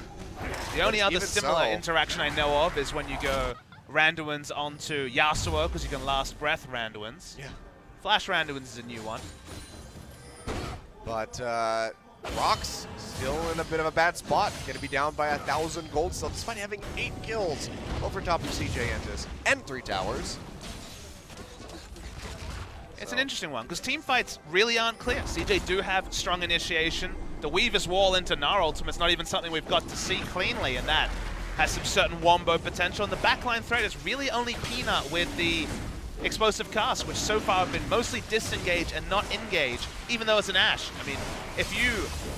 The only other Even similar so- interaction I know of is when you go Randuin's onto Yasuo, because you can last breath Randuin's. Yeah. Flash Randuin's is a new one. But Rox still in a bit of a bad spot. Going to be down by 1,000 gold still, despite having 8 kills over top of CJ Entus and 3 towers. It's an interesting one, because team fights really aren't clear. CJ do have strong initiation. The Weaver's Wall into Gnar Ultimate's not even something we've got to see cleanly, and that has some certain wombo potential. And the backline threat is really only Peanut with the explosive cast, which so far have been mostly disengage and not engage, even though it's an Ashe. I mean, if you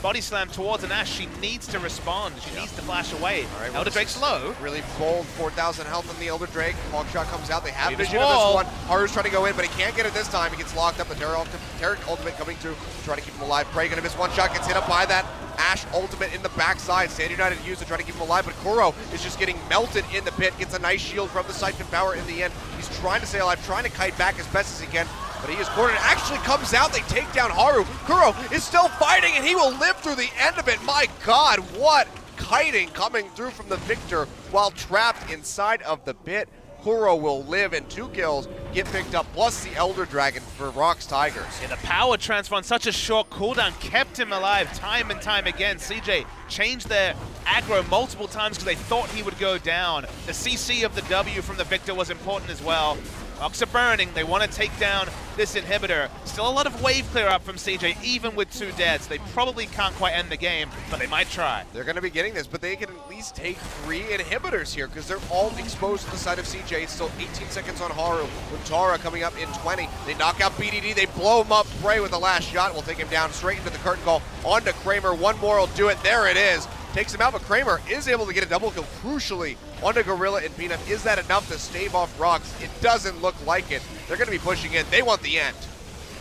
body slam towards an Ashe, she needs to respond. She needs to flash away. All right, Elder Drake's low. Really bold, 4,000 health on the Elder Drake. Hawk shot comes out. They have Weaver's vision of Wall. this one. Haru's trying to go in, but he can't get it this time. He gets locked up. The Taric ultimate coming through, trying to keep him alive. Prey gonna miss one shot, gets hit up by that Ashe ultimate in the backside. Stand United used to try to keep him alive, but Kuro is just getting melted in the pit. Gets a nice shield from the Siphon Power in the end. He's trying to stay alive, trying to kite back as best as he can, but he is cornered. Actually comes out. They take down Haru. Kuro is still fighting, and he will live through the end of it. My God, what kiting coming through from the Victor while trapped inside of the pit. Kuro will live, and 2 kills get picked up, plus the Elder Dragon for Rox Tigers. Yeah, the power transfer on such a short cooldown kept him alive time and time again. CJ changed their aggro multiple times because they thought he would go down. The CC of the W from the Victor was important as well. Rox are burning. They want to take down this inhibitor. Still a lot of wave clear up from CJ, even with 2 deads. They probably can't quite end the game, but they might try. They're going to be getting this, but they can at least take 3 inhibitors here because they're all exposed to the side of CJ. It's still 18 seconds on Haru with Tara coming up in 20. They knock out BDD. They blow him up. Prey with the last shot will take him down straight into the curtain call. On to Kramer. One more will do it. There it is. Takes him out, but Kramer is able to get a double kill crucially onto Gorilla and Peanut. Is that enough to stave off Rox? It doesn't look like it. They're going to be pushing in. They want the end.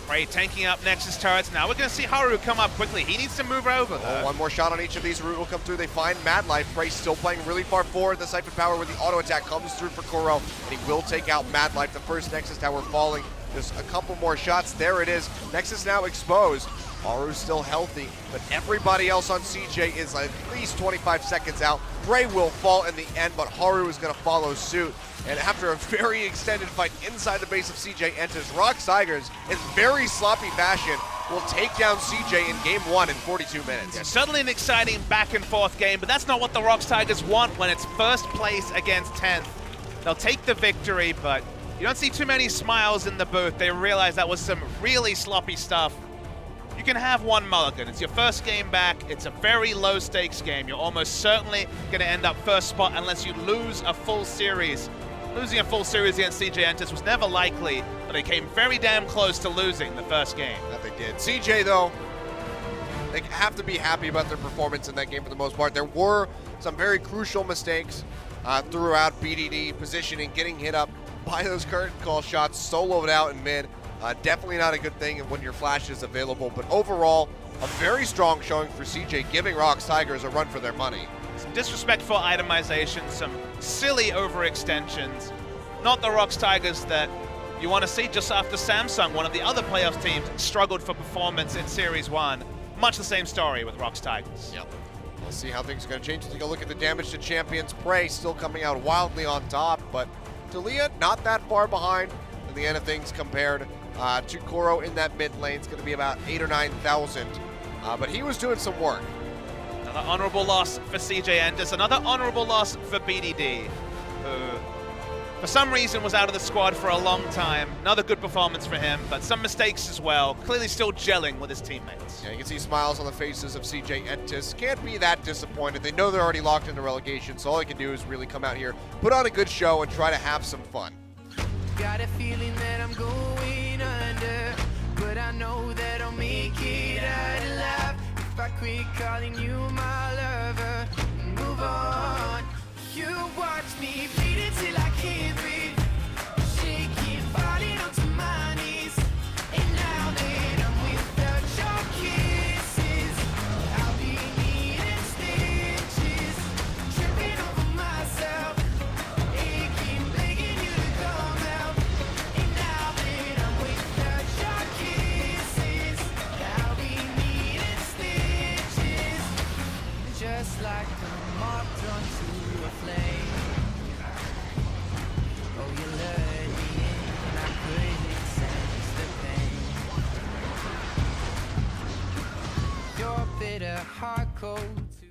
Prey tanking up Nexus turrets. Now we're going to see Haru come up quickly. He needs to move over, though. One more shot on each of these. Root will come through. They find Mad Life. Prey still playing really far forward. The Siphon Power with the auto attack comes through for Kuro, and he will take out Mad Life. The first Nexus Tower falling. Just a couple more shots. There it is. Nexus now exposed. Haru's still healthy, but everybody else on CJ is at least 25 seconds out. Prey will fall in the end, but Haru is going to follow suit. And after a very extended fight inside the base of CJ Entus, Rox Tigers, in very sloppy fashion, will take down CJ in game 1 in 42 minutes. Yeah, certainly an exciting back and forth game, but that's not what the Rox Tigers want when it's first place against 10th. They'll take the victory, but you don't see too many smiles in the booth. They realize that was some really sloppy stuff. You can have one mulligan. It's your first game back. It's a very low stakes game. You're almost certainly going to end up first spot unless you lose a full series. Losing a full series against CJ Entus was never likely, but they came very damn close to losing the first game. That they did. CJ, though, they have to be happy about their performance in that game for the most part. There were some very crucial mistakes throughout. BDD positioning, getting hit up by those curtain call shots, soloed out in mid. Definitely not a good thing when your flash is available, but overall, a very strong showing for CJ, giving Rox Tigers a run for their money. Some disrespectful itemization, some silly overextensions. Not the Rox Tigers that you want to see just after Samsung, one of the other playoff teams, struggled for performance in Series 1. Much the same story with Rox Tigers. Yep. We'll see how things are going to change. Take a look at the damage to champions. Prey still coming out wildly on top, but Talia not that far behind in the end of things compared to Kuro in that mid lane. It's going to be about 8,000 or 9,000, but he was doing some work. Another honorable loss for CJ Entus, another honorable loss for BDD, who for some reason was out of the squad for a long time. Another good performance for him, but some mistakes as well. Clearly still gelling with his teammates. Yeah, you can see smiles on the faces of CJ Entus. Can't be that disappointed. They know they're already locked into relegation, so all they can do is really come out here, put on a good show, and try to have some fun. Got a feeling that I'm going under, but I know that I'll make it out alive. If I quit calling you my lover, move on. You watch me bleed until I can't breathe, shaking, falling onto my knees. And now that I'm without your kisses, I'll be needing go to.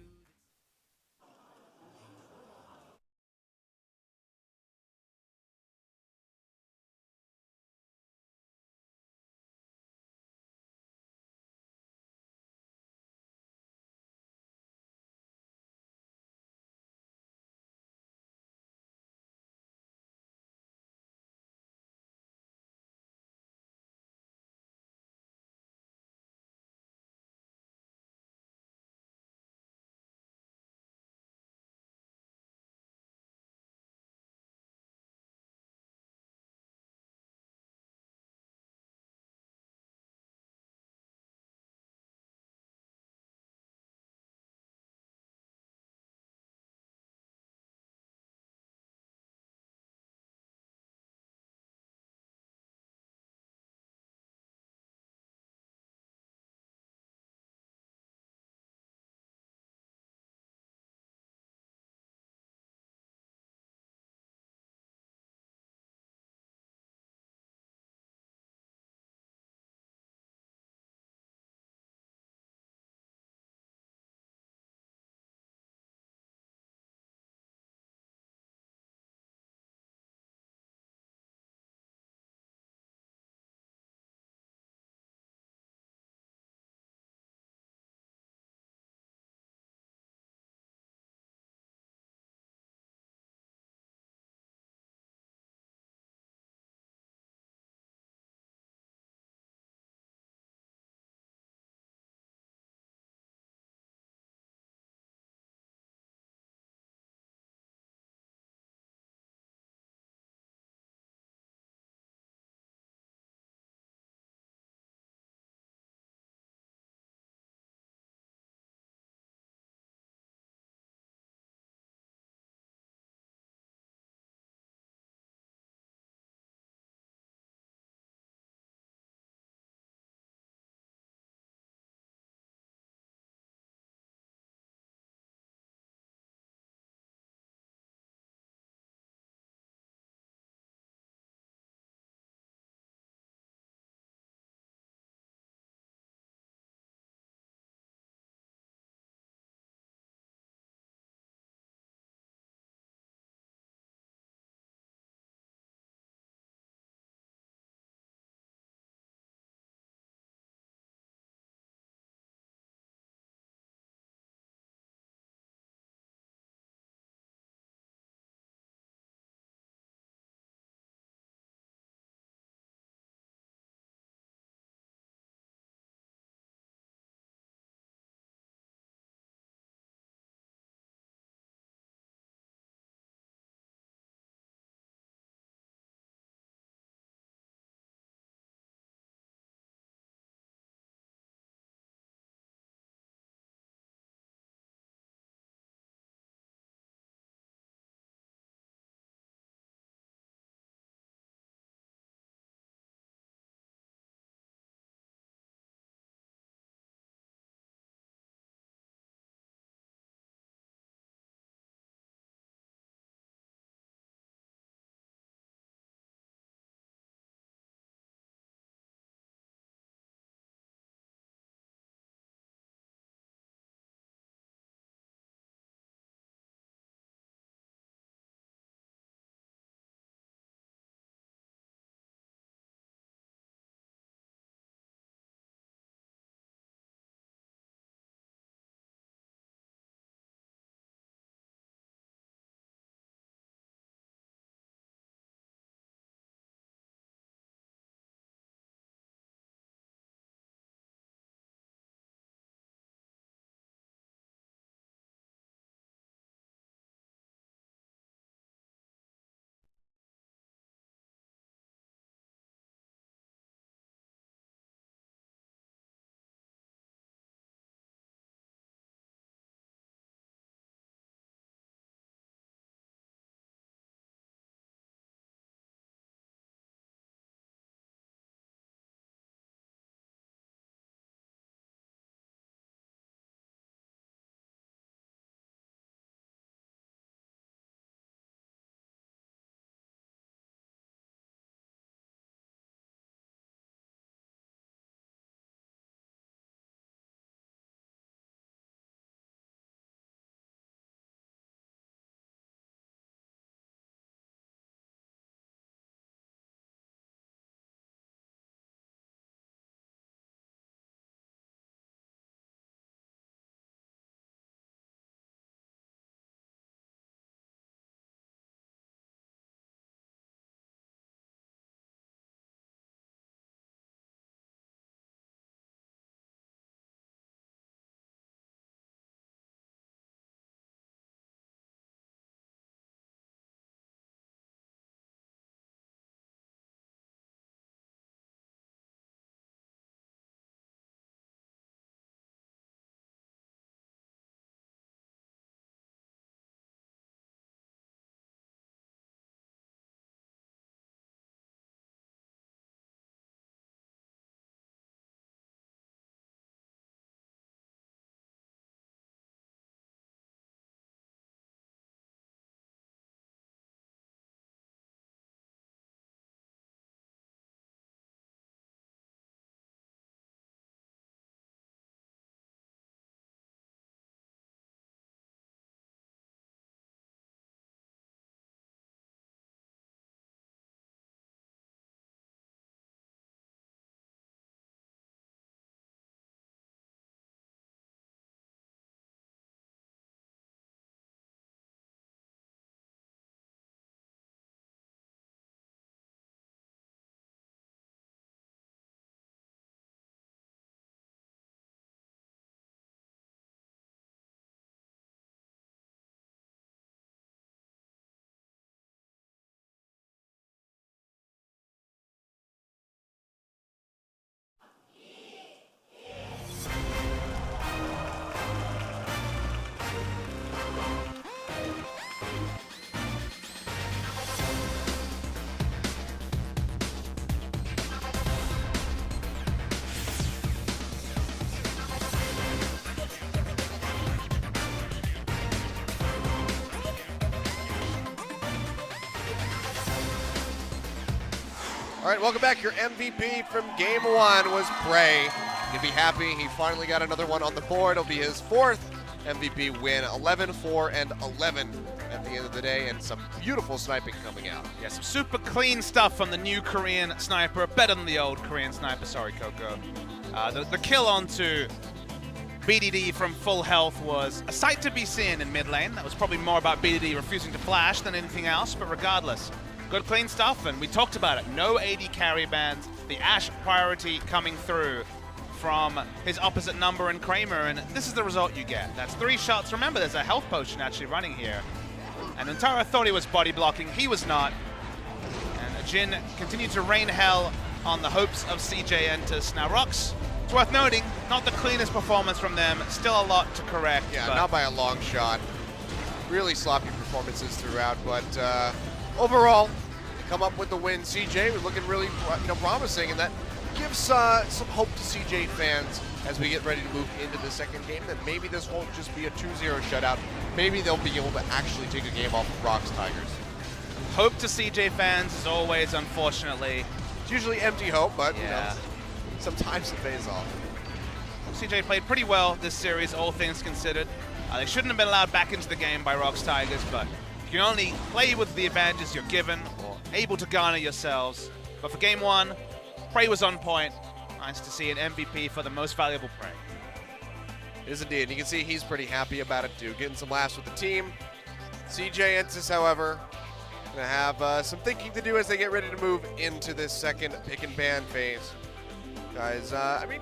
All right, welcome back. Your MVP from game 1 was Prey. He'd be happy. He finally got another one on the board. It'll be his 4th MVP win, 11, 4, and 11 at the end of the day, and some beautiful sniping coming out. Yeah, some super clean stuff from the new Korean sniper, better than the old Korean sniper. Sorry, Coco. The kill onto BDD from full health was a sight to be seen in mid lane. That was probably more about BDD refusing to flash than anything else, but regardless, good clean stuff, and we talked about it. No AD carry bans, the Ashe priority coming through from his opposite number and Kramer, and this is the result you get. That's 3 shots. Remember, there's a health potion actually running here. And Untara thought he was body blocking. He was not. And Jin continued to rain hell on the hopes of CJ Entus. Now, Rox, it's worth noting, not the cleanest performance from them. Still a lot to correct. Yeah, but not by a long shot. Really sloppy performances throughout, but overall, they come up with the win. CJ was looking really promising, and that gives some hope to CJ fans as we get ready to move into the second game, that maybe this won't just be a 2-0 shutout. Maybe they'll be able to actually take a game off of Rox Tigers. hope to CJ fans, as always, unfortunately. It's usually empty hope, but Yeah. sometimes it pays off. CJ played pretty well this series, all things considered. They shouldn't have been allowed back into the game by Rox Tigers, but you can only play with the advantages you're given or able to garner yourselves. But for game 1, Prey was on point. Nice to see an MVP for the most valuable Prey. It is indeed. You can see he's pretty happy about it too, getting some laughs with the team. CJ Entus, however, gonna have some thinking to do as they get ready to move into this second pick and ban phase. Guys, I mean,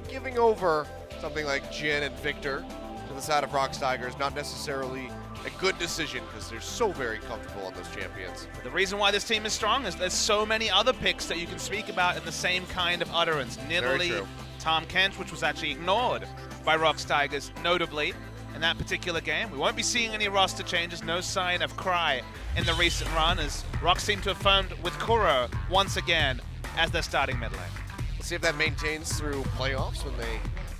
giving over something like Jin and Victor to the side of Rox Tigers, not necessarily a good decision because they're so very comfortable on those champions. The reason why this team is strong is there's so many other picks that you can speak about in the same kind of utterance. Nidalee, true. Tahm Kench, which was actually ignored by Rox Tigers, notably in that particular game. We won't be seeing any roster changes, no sign of Cry in the recent run, as Rox seem to have firmed with Kuro once again as their starting mid lane. Let's see if that maintains through playoffs when they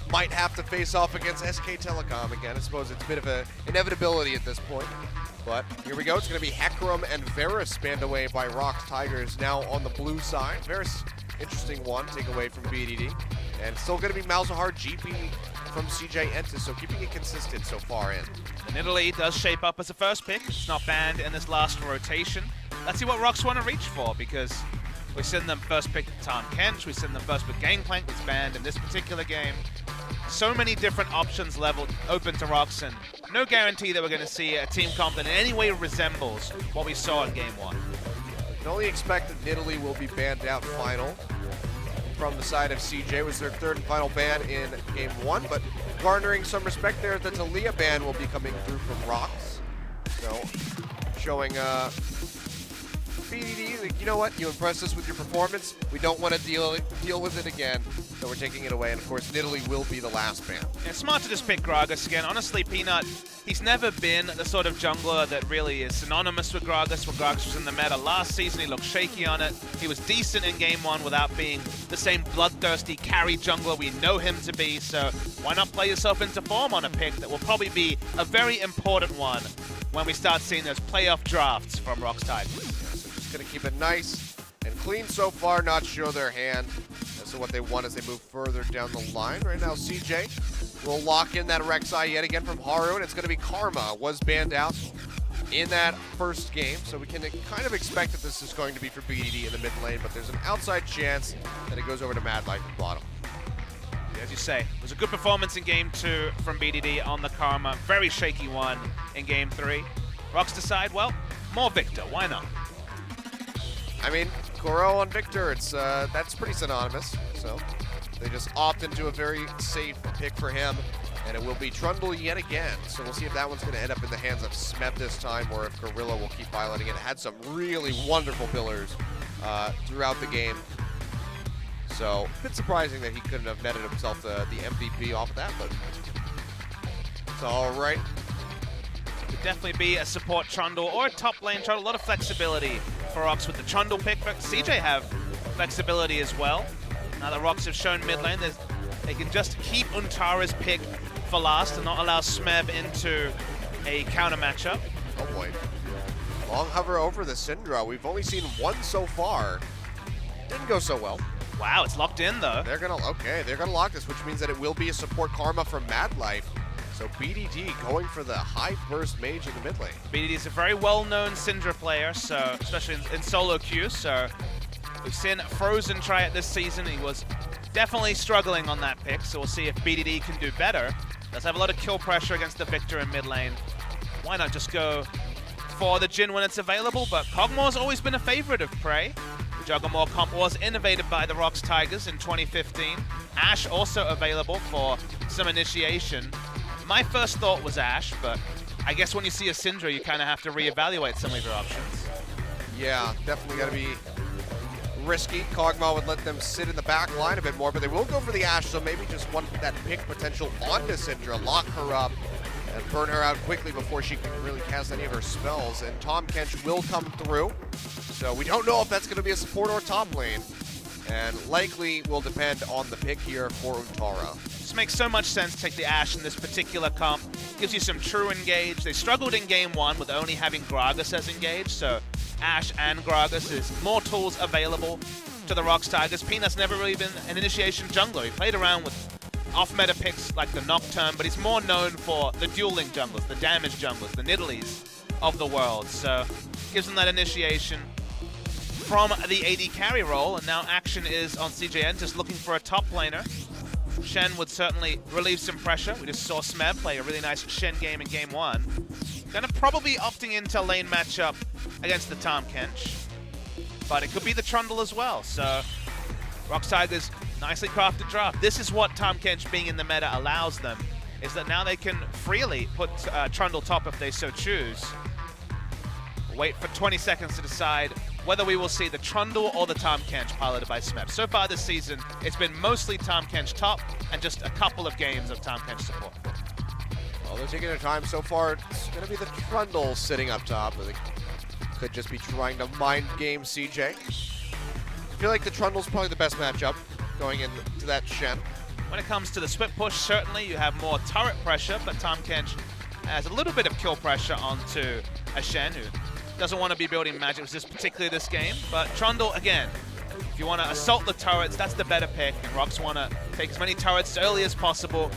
might have to face off against SK Telecom again. I suppose it's a bit of an inevitability at this point. But here we go. It's going to be Hecarim and Varus spanned away by Rox Tigers now on the blue side. Varus, interesting one, take away from BDD. And still going to be Malzahar GP from CJ Entus, so keeping it consistent so far in. The Nidalee does shape up as a first pick. It's not banned in this last rotation. Let's see what Rox want to reach for, because we've seen them first pick Tahm Kench, we've seen them first pick Gangplank, that's banned in this particular game. So many different options leveled open to Rox, and no guarantee that we're going to see a team comp that in any way resembles what we saw in game 1. You can only expect that Nidalee will be banned out final from the side of CJ. It was their third and final ban in game 1, but garnering some respect there, the Taliyah ban will be coming through from Rox. So, showing BDD, like, you know what, you impressed us with your performance. We don't want to deal with it again, so we're taking it away. And of course, Nidalee will be the last ban. Yeah, it's smart to just pick Gragas again. Honestly, Peanut, he's never been the sort of jungler that really is synonymous with Gragas. When Gragas was in the meta last season, he looked shaky on it. He was decent in game 1 without being the same bloodthirsty carry jungler we know him to be. So why not play yourself into form on a pick that will probably be a very important one when we start seeing those playoff drafts from Rox Tigers. Going to keep it nice and clean so far, not show their hand as to what they want as they move further down the line. Right now, CJ will lock in that Rek'Sai yet again from Haru, and it's going to be Karma. Was banned out in that first game, so we can kind of expect that this is going to be for BDD in the mid lane, but there's an outside chance that it goes over to Mad Life at bottom. As you say, it was a good performance in game 2 from BDD on the Karma. Very shaky one in game 3. Rox decide, well, more Victor, why not? I mean, Kuro on Victor, it's that's pretty synonymous. So they just opt into a very safe pick for him, and it will be Trundle yet again. So we'll see if that one's going to end up in the hands of Smeb this time, or if Gorilla will keep piloting it. It had some really wonderful pillars throughout the game. So a bit surprising that he couldn't have netted himself the MVP off of that, but it's all right. Could definitely be a support Trundle or a top lane Trundle. A lot of flexibility for Rox with the Trundle pick, but CJ have flexibility as well. Now that Rox have shown mid lane, they can just keep Untara's pick for last and not allow Smeb into a counter matchup. Oh boy. Long hover over the Syndra. We've only seen one so far. Didn't go so well. Wow, it's locked in though. They're gonna lock this, which means that it will be a support Karma from Mad Life. So BDD going for the high burst mage in the mid lane. BDD is a very well-known Syndra player, so especially in solo queue. So we've seen Frozen try it this season. He was definitely struggling on that pick, so we'll see if BDD can do better. Does have a lot of kill pressure against the Victor in mid lane. Why not just go for the Jhin when it's available? But Kog'Maw's always been a favorite of Prey. The Juggermaw comp was innovated by the Rox Tigers in 2015. Ashe also available for some initiation. My first thought was Ashe, but I guess when you see a Syndra, you kind of have to reevaluate some of your options. Yeah, definitely got to be risky. Kog'Maw would let them sit in the back line a bit more, but they will go for the Ashe, so maybe just want that pick potential onto Syndra, lock her up, and burn her out quickly before she can really cast any of her spells. And Tahm Kench will come through, so we don't know if that's going to be a support or top lane, and likely will depend on the pick here for Untara. This makes so much sense to take the Ashe in this particular comp. Gives you some true engage. They struggled in game 1 with only having Gragas as engage, so Ashe and Gragas is more tools available to the Rox Tigers. Peanut's never really been an initiation jungler. He played around with off-meta picks like the Nocturne, but he's more known for the dueling junglers, the damage junglers, the Nidalees of the world. So gives him that initiation from the AD carry role, and now action is on CJN, just looking for a top laner. Shen would certainly relieve some pressure. We just saw Smeb play a really nice Shen game in game 1. Gonna probably opting into lane matchup against the Tahm Kench, but it could be the Trundle as well. So Rox Tigers, nicely crafted draft. This is what Tahm Kench being in the meta allows them, is that now they can freely put Trundle top if they so choose. Wait for 20 seconds to decide whether we will see the Trundle or the Tahm Kench piloted by Smeb. So far this season, it's been mostly Tahm Kench top and just a couple of games of Tahm Kench support. Well, they're taking their time so far. It's going to be the Trundle sitting up top. They could just be trying to mind game CJ. I feel like the Trundle's probably the best matchup going into that Shen. When it comes to the split push, certainly you have more turret pressure, but Tahm Kench has a little bit of kill pressure onto a Shen who doesn't want to be building magic resist, particularly this game. But Trundle, again, if you want to assault the turrets, that's the better pick. And Rox want to take as many turrets as early as possible,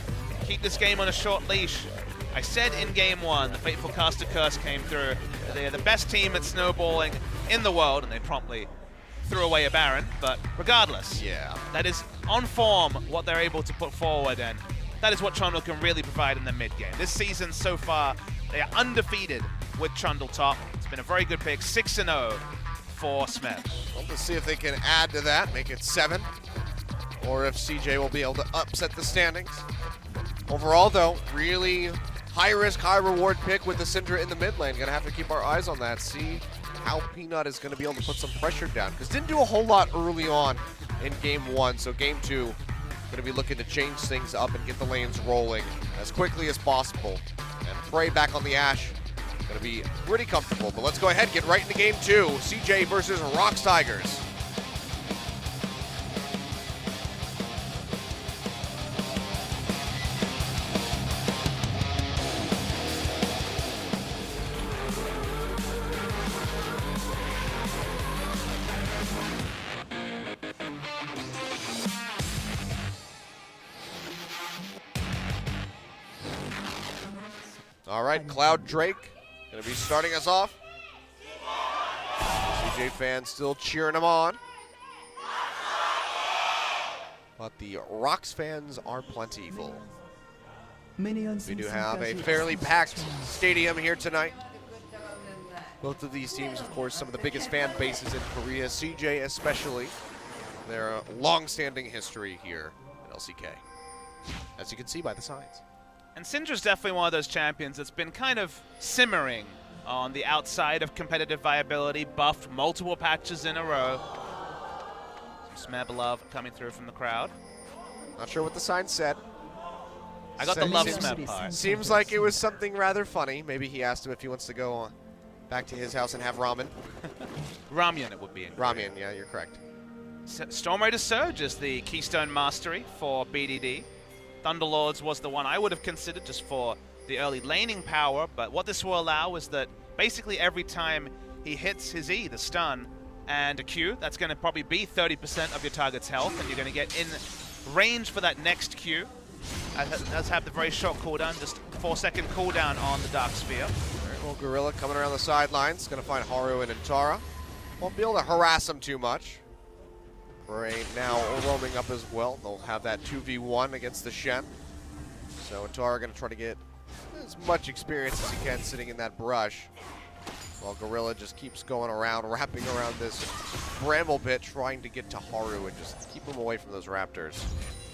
keep this game on a short leash. I said in game 1, the Fateful Caster Curse came through. They're the best team at snowballing in the world, and they promptly threw away a Baron. But regardless, Yeah. that is on form what they're able to put forward, and that is what Trundle can really provide in the mid game. This season so far, they are undefeated with Trundle top. It's been a very good pick, 6-0 for Smeb. Well, let's see if they can add to that, make it 7, or if CJ will be able to upset the standings. Overall, though, really high risk, high reward pick with the Syndra in the mid lane. Gonna have to keep our eyes on that, see how Peanut is gonna be able to put some pressure down, because didn't do a whole lot early on in game 1, so game 2, gonna be looking to change things up and get the lanes rolling as quickly as possible. And Prey back on the Ashe, gonna be pretty comfortable. But let's go ahead, get right into game 2. CJ versus Rox Tigers. All right, Cloud Drake gonna be starting us off. CJ fans still cheering him on. But the Rox fans are plentiful. We do have a fairly packed stadium here tonight. Both of these teams, of course, some of the biggest fan bases in Korea, CJ especially. Their long-standing history here at LCK, as you can see by the signs. And Syndra's definitely one of those champions that's been kind of simmering on the outside of competitive viability, buffed multiple patches in a row. Some Smeb love coming through from the crowd. Not sure what the sign said. I got the love Smeb part. Seems like it was something rather funny. Maybe he asked him if he wants to go on back to his house and have ramen. Ramyun it would be in Korea. Ramen, yeah, you're correct. Storm Raider Surge is the Keystone Mastery for BDD. Thunderlords was the one I would have considered just for the early laning power, but what this will allow is that basically every time he hits his E, the stun, and a Q. That's going to probably be 30% of your target's health, and you're going to get in range for that next Q. It does have the very short cooldown, just 4-second cooldown on the Dark Sphere. Alright, well, Gorilla coming around the sidelines. Going to find Haru and Antara. Won't be able to harass him too much. Bray now roaming up as well. They'll have that 2v1 against the Shen. So Antara going to try to get as much experience as he can sitting in that brush. While Gorilla just keeps going around, wrapping around this bramble pit, trying to get to Haru and just keep him away from those raptors.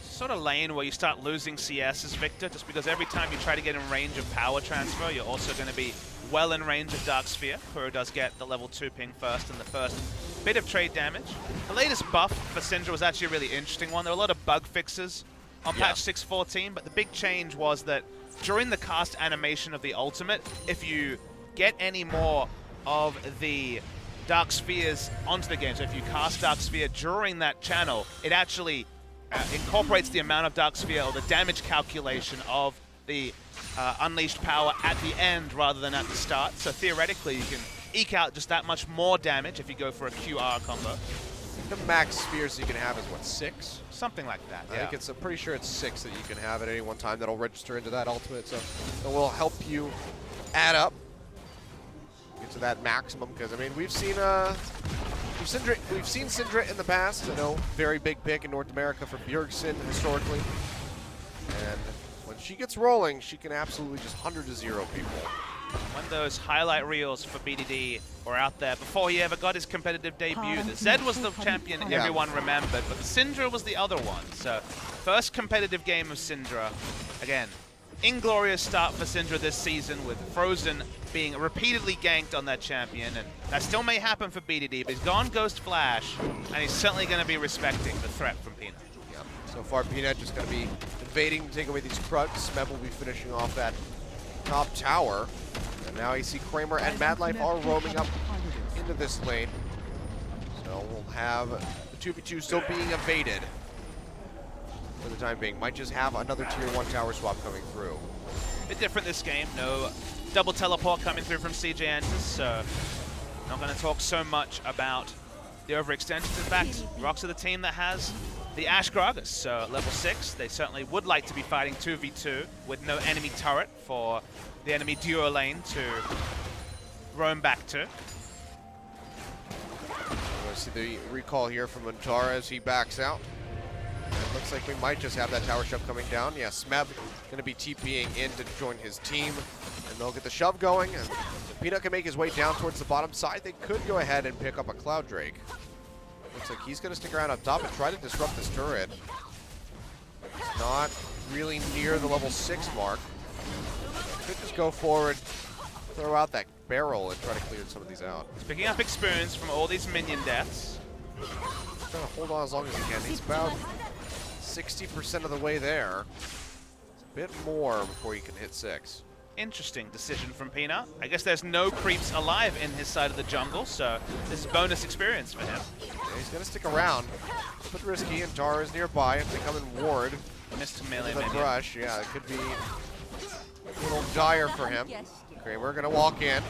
Sort of lane where you start losing CSs, Victor, just because every time you try to get in range of power transfer, you're also going to be well in range of Dark Sphere. Kuro does get the level 2 ping first and the first bit of trade damage. The latest buff for Syndra was actually a really interesting one. There were a lot of bug fixes on patch 6.14, but the big change was that during the cast animation of the ultimate, if you get any more of the Dark Spheres onto the game, so if you cast Dark Sphere during that channel, it actually incorporates the amount of Dark Sphere or the damage calculation of the unleashed power at the end rather than at the start. So theoretically, you can eke out just that much more damage if you go for a QR combo. The max spheres you can have is what, 6? Something like that, I think it's, I'm pretty sure it's 6 that you can have at any one time that'll register into that ultimate. So it will help you add up, get to that maximum. Because I mean, we've seen Syndra in the past. I know, very big pick in North America for Bjergsen historically. And when she gets rolling, she can absolutely just 100-0 people. When those highlight reels for BDD were out there before he ever got his competitive debut, the Zed was the champion everyone remembered, but the Syndra was the other one. So, first competitive game of Syndra. Again, inglorious start for Syndra this season with Frozen being repeatedly ganked on that champion, and that still may happen for BDD, but he's gone Ghost Flash, and he's certainly going to be respecting the threat from Peanut. Yep. So far, Peanut just going to be invading to take away these Krugs. Smeb will be finishing off that top tower. And now you see Kramer and Madlife are roaming up into this lane. So we'll have the 2v2 still being evaded for the time being. Might just have another tier 1 tower swap coming through. Bit different this game. No double teleport coming through from CJ Entus, so not going to talk so much about the overextensions. In fact, Rocks are the team that has the Ashe Gragas, so level 6. They certainly would like to be fighting 2v2 with no enemy turret for the enemy duo lane to roam back to. We'll see the recall here from Antara as he backs out. It looks like we might just have that tower shove coming down. Yeah, Smeb going to be TPing in to join his team, and they'll get the shove going. And if Peanut can make his way down towards the bottom side, they could go ahead and pick up a Cloud Drake. Looks like he's going to stick around up top and try to disrupt this turret. It's not really near the level 6 mark. Could just go forward, throw out that barrel, and try to clear some of these out. He's picking up experience from all these minion deaths. He's trying to hold on as long as he can. He's about 60% of the way there. It's a bit more before he can hit 6. Interesting decision from Peanut. I guess there's no creeps alive in his side of the jungle, so this is bonus experience for him. Yeah, he's going to stick around. It's a bit risky, and Tara is nearby. If they come and ward Missed melee the minion. brush, yeah, it could be a little dire for him. Kramer going to walk in.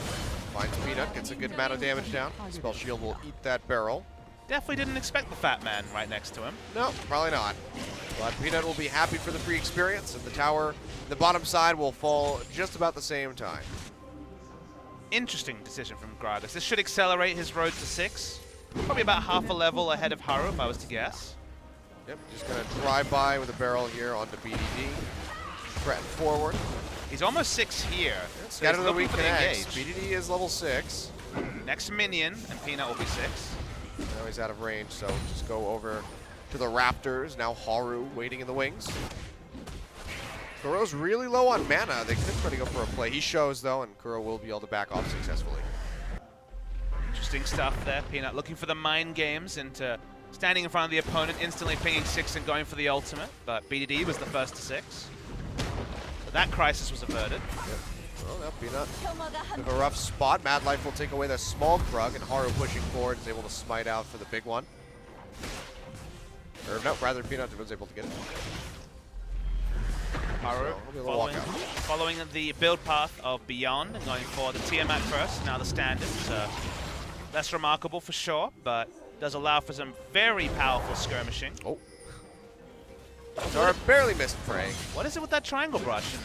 Finds Peanut, gets a good amount of damage down. Spell Shield will eat that barrel. Definitely didn't expect the fat man right next to him. No, probably not. But Peanut will be happy for the free experience, and the tower, the bottom side, will fall just about the same time. Interesting decision from Gragas. This should accelerate his road to 6. Probably about half a level ahead of Haru, if I was to guess. Yep, just going to drive by with a barrel here onto BDD. Threaten forward. He's almost 6 here. So Scatter he's the looking weak for the connects. engage. BDD is level 6. Next minion, and Peanut will be 6. Now he's out of range, so just go over to the Raptors. Now Haru waiting in the wings. Kuro's really low on mana. They could try to go for a play. He shows, though, and Kuro will be able to back off successfully. Interesting stuff there. Peanut looking for the mind games into standing in front of the opponent, instantly pinging 6 and going for the ultimate. But BDD was the first to 6. So that crisis was averted. Yep. Well, now Peanut with a rough spot. Madlife will take away the small Krug, and Haru pushing forward is able to smite out for the big one. Or no, rather Peanut was able to get it. Haru So, he'll be able to walk out. following the build path of Beyond and going for the Tiamat first, now the standard. So Less remarkable for sure, but does allow for some very powerful skirmishing. Oh. Zara barely missed Prey. What is it with that triangle brush and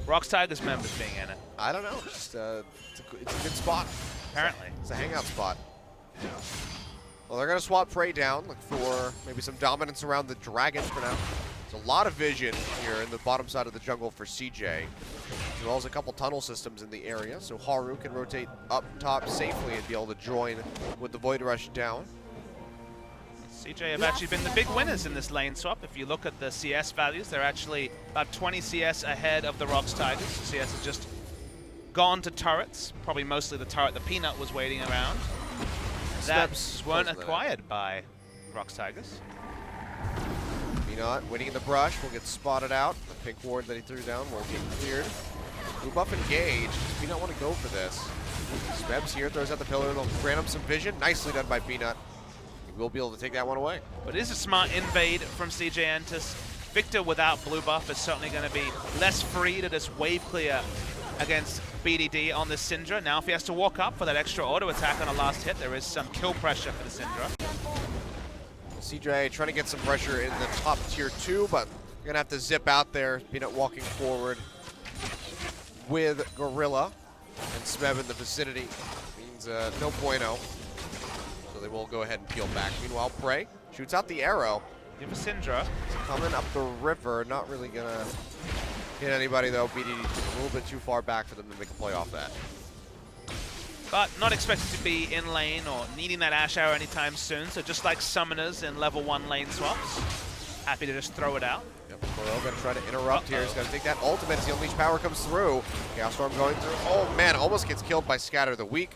Rocks Tigers members being in it? I don't know. Just it's a good spot. Apparently. It's a hangout spot. Well, they're going to swap Prey down. Look for maybe some dominance around the dragon for now. There's a lot of vision here in the bottom side of the jungle for CJ, as well as a couple tunnel systems in the area. So Haru can rotate up top safely and be able to join with the Void Rush down. CJ have actually been the big winners in this lane swap. If you look at the CS values, they're actually about 20 CS ahead of the Rocks Tigers. CS has just gone to turrets, probably mostly the turret the Peanut was waiting around. That weren't acquired by Rocks Tigers. Peanut waiting in the brush, will get spotted out. The pink ward that he threw down will get cleared. Move up engage. Does Peanut want to go for this? Smebs here, throws out the pillar, it'll grant him some vision. Nicely done by Peanut. He will be able to take that one away. But it is a smart invade from CJ Entus. Victor without blue buff is certainly going to be less free to just wave clear against BDD on this Syndra. Now if he has to walk up for that extra auto attack on a last hit, there is some kill pressure for the Syndra. CJ trying to get some pressure in the top tier 2, but you're going to have to zip out there. Peanut walking forward with Gorilla and Smeb in the vicinity. Means no bueno. So they will go ahead and peel back. Meanwhile, Prey shoots out the arrow. Give a Syndra. Coming up the river, not really going to hit anybody though. BDD a little bit too far back for them to make a play off that. But not expected to be in lane or needing that Ash Arrow anytime soon. So just like summoners in level 1 lane swaps, happy to just throw it out. Yep, Koro gonna try to interrupt here. He's gonna take that ultimate as the Unleashed power comes through. Chaos Storm going through. Oh man, almost gets killed by Scatter the Weak.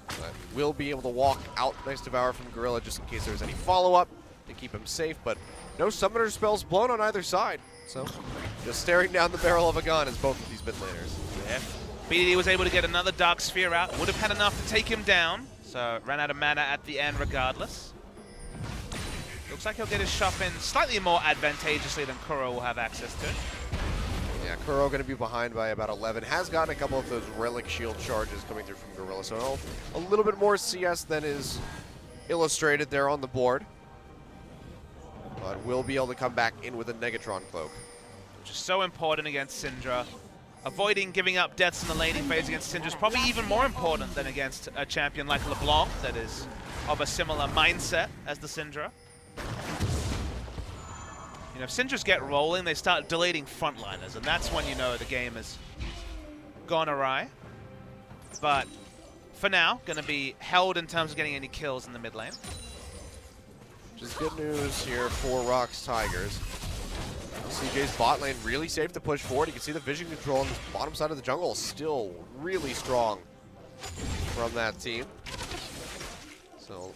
But will be able to walk out. Nice Devour from Gorilla just in case there's any follow-up to keep him safe. But no summoner spells blown on either side. So just staring down the barrel of a gun as both of these mid laners. Yeah. BDD was able to get another Dark Sphere out. Would have had enough to take him down. So ran out of mana at the end regardless. Looks like he'll get his shop in slightly more advantageously than Kuro will have access to. Yeah, Kuro going to be behind by about 11. Has gotten a couple of those Relic Shield charges coming through from Gorilla. So a little bit more CS than is illustrated there on the board. But will be able to come back in with a Negatron Cloak. Which is so important against Syndra. Avoiding giving up deaths in the laning phase against Syndra is probably even more important than against a champion like LeBlanc that is of a similar mindset as the Syndra. You know, if Syndras get rolling, they start deleting frontliners, and that's when you know the game has gone awry. But for now, going to be held in terms of getting any kills in the mid lane. Which is good news here for Rocks Tigers. CJ's bot lane really safe to push forward. You can see the vision control on the bottom side of the jungle is still really strong from that team. So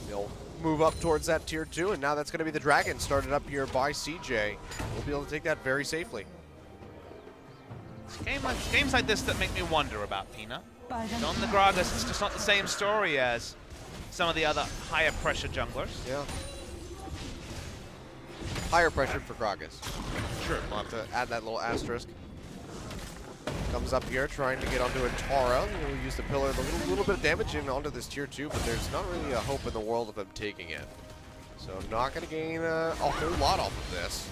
they'll move up towards that tier 2, and now that's going to be the dragon started up here by CJ. We'll be able to take that very safely. Games like this that make me wonder about Peanut. On the Gragas, it's just not the same story as some of the other higher pressure junglers. Yeah. Higher pressure for Gragas. Sure. We'll have to add that little asterisk. Comes up here trying to get onto a Tara. We'll use the pillar, a little bit of damage in onto this tier 2, but there's not really a hope in the world of him taking it. So not going to gain a whole lot off of this.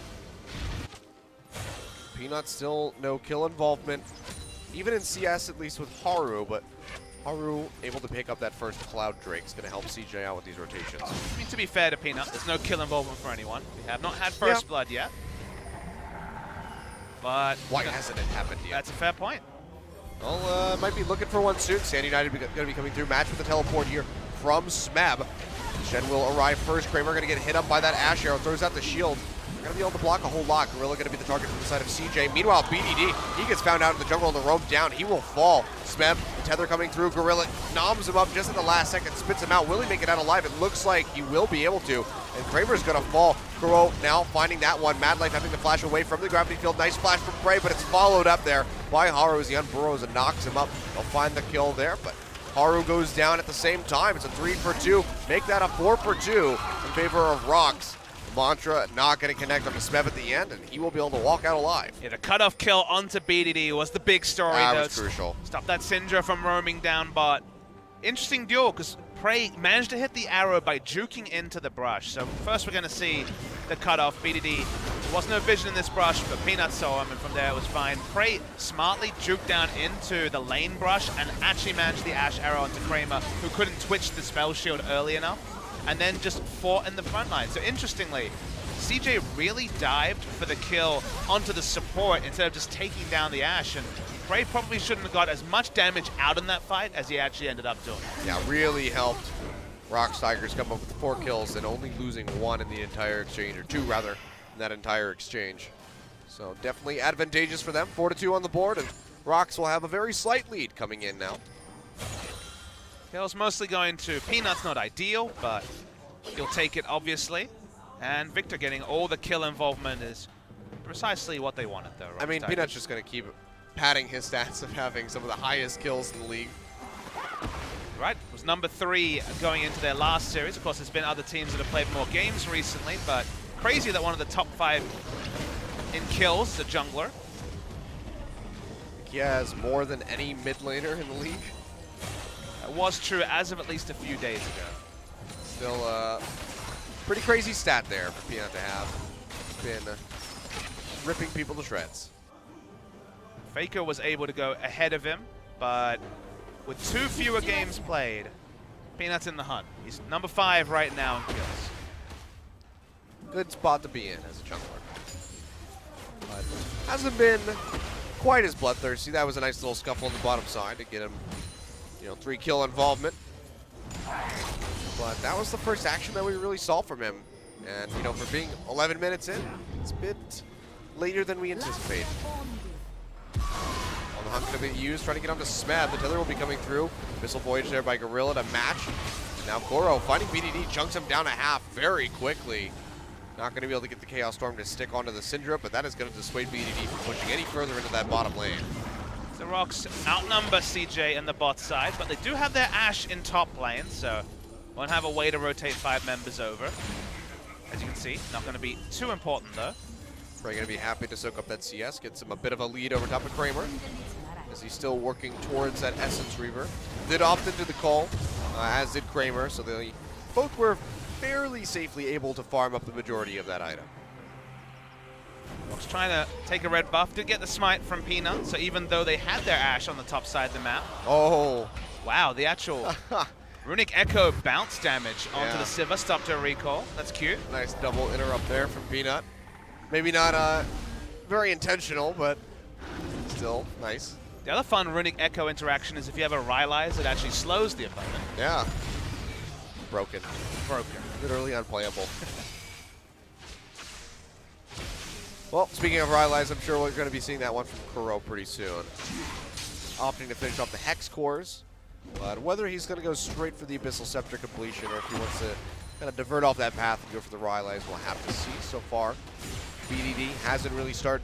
Peanut still no kill involvement, even in CS at least with Haru, but Haru able to pick up that first Cloud Drake is going to help CJ out with these rotations. I mean, to be fair to Peanut, there's no kill involvement for anyone. We have not had first blood yet. But why hasn't it happened yet? That's a fair point. Well, might be looking for one soon. Sand United going to be coming through. Match with the teleport here from Smeb. Shen will arrive first. Kramer going to get hit up by that Ash Arrow. Throws out the shield. They're going to be able to block a whole lot. Gorilla going to be the target from the side of CJ. Meanwhile, BDD, he gets found out in the jungle on the roam down. He will fall. Smeb, the tether coming through. Gorilla noms him up just at the last second, spits him out. Will he make it out alive? It looks like he will be able to. And Kramer's going to fall. Kuro now finding that one. Mad Life having to flash away from the gravity field. Nice flash from Prey, but it's followed up there by Haru as he unburrows and knocks him up. They'll find the kill there, but Haru goes down at the same time. It's a 3 for 2. Make that a 4 for 2 in favor of Rocks. Mantra not going to connect on the Smeb at the end, and he will be able to walk out alive. Yeah, the cutoff kill onto BDD was the big story. That was crucial. Stop that Syndra from roaming down bot. Interesting duel, because Prey managed to hit the arrow by juking into the brush. So first we're going to see the cutoff. BDD, there was no vision in this brush, but Peanut saw him, and from there it was fine. Prey smartly juked down into the lane brush and actually managed the Ash arrow onto Kramer, who couldn't twitch the spell shield early enough, and then just fought in the front line. So interestingly, CJ really dived for the kill onto the support instead of just taking down the Ash, and Prey probably shouldn't have got as much damage out in that fight as he actually ended up doing. Yeah, really helped Rocks Tigers come up with 4 kills and only losing 1 in the entire exchange, or 2 rather, in that entire exchange. So definitely advantageous for them. 4-2 on the board, and Rocks will have a very slight lead coming in now. Kill's mostly going to Peanut's, not ideal, but he'll take it obviously. And Victor getting all the kill involvement is precisely what they wanted though. I mean, Peanut's just going to keep padding his stats of having some of the highest kills in the league. Right, it was number 3 going into their last series. Of course, there's been other teams that have played more games recently, but crazy that one of the top 5 in kills, the jungler. He has more than any mid laner in the league. That was true as of at least a few days ago. Still pretty crazy stat there for Peanut to have. Been ripping people to shreds. Faker was able to go ahead of him, but with 2 fewer games played, Peanut's in the hunt. He's number 5 right now in kills. Good spot to be in as a jungler. But hasn't been quite as bloodthirsty. That was a nice little scuffle on the bottom side to get him, 3 kill involvement. But that was the first action that we really saw from him. And, for being 11 minutes in, it's a bit later than we anticipated. On the hunt going to be used, trying to get onto Smeb. The tether will be coming through. Missile Voyage there by Gorilla to match. Now Goro finding BDD, chunks him down a half very quickly. Not going to be able to get the Chaos Storm to stick onto the Syndra, but that is going to dissuade BDD from pushing any further into that bottom lane. The Rocks outnumber CJ in the bot side, but they do have their Ash in top lane, so won't have a way to rotate 5 members over. As you can see, not going to be too important though. Probably going to be happy to soak up that CS, gets him a bit of a lead over top of Kramer, as he's still working towards that Essence Reaver. Did opt into the call, as did Kramer, so they both were fairly safely able to farm up the majority of that item. Rocks trying to take a red buff, did get the smite from Peanut, so even though they had their Ash on the top side of the map. Oh. Wow, the actual Runic Echo bounce damage onto the Sivir, stopped her recall. That's cute. Nice double interrupt there from Peanut. Maybe not very intentional, but still nice. The other fun Runic Echo interaction is if you have a Rylai's, it actually slows the opponent. Yeah. Broken. Broken. Literally unplayable. Well, speaking of Rylai's, I'm sure we're going to be seeing that one from Kuro pretty soon. Opting to finish off the Hex cores, but whether he's going to go straight for the Abyssal Scepter completion or if he wants to kind of divert off that path and go for the Rylai's, we'll have to see. So far, BDD hasn't really started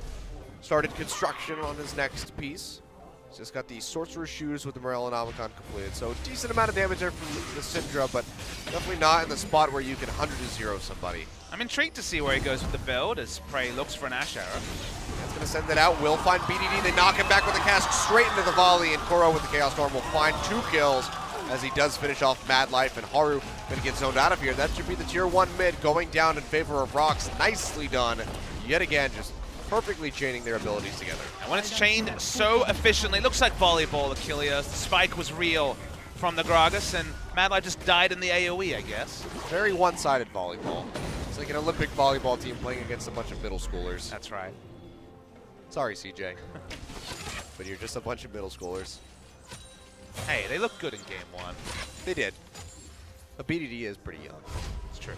construction on his next piece. He's just got the Sorcerer's Shoes with the Morellonomicon completed. So decent amount of damage there from the Syndra, but definitely not in the spot where you can 100-0 somebody. I'm intrigued to see where he goes with the build as Prey looks for an Ash arrow. That's going to send it out. Will find BDD. They knock him back with a cast straight into the volley, and Koro with the Chaos Storm will find 2 kills as he does finish off Mad Life, and Haru going to get zoned out of here. That should be the tier 1 mid going down in favor of Rocks. Nicely done. Yet again, just perfectly chaining their abilities together. And when it's chained so efficiently, it looks like volleyball, Achilles. The spike was real from the Gragas, and Mad Life just died in the AoE, I guess. Very one-sided volleyball. It's like an Olympic volleyball team playing against a bunch of middle schoolers. That's right. Sorry, CJ. But you're just a bunch of middle schoolers. Hey, they look good in game 1. They did. But BDD is pretty young. It's true.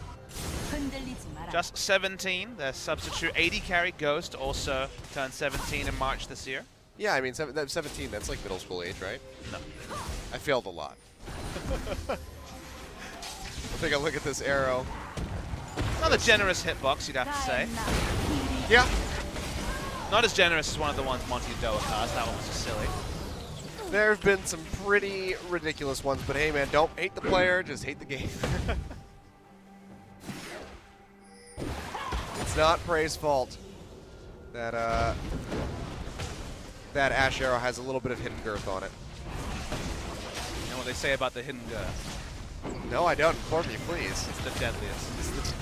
Just 17. The substitute 80 carry Ghost also turned 17 in March this year. Yeah, I mean, 17, that's like middle school age, right? No. I failed a lot. We'll take a look at this arrow. Another generous hitbox, you'd have to say. Yeah. Not as generous as one of the ones Monty Doa cast. That one was just silly. There have been some pretty ridiculous ones, but hey, man, don't hate the player, just hate the game. It's not Prey's fault that that Ash arrow has a little bit of hidden girth on it. You know, what they say about the hidden girth. No, I don't. Inform me, please. It's the deadliest.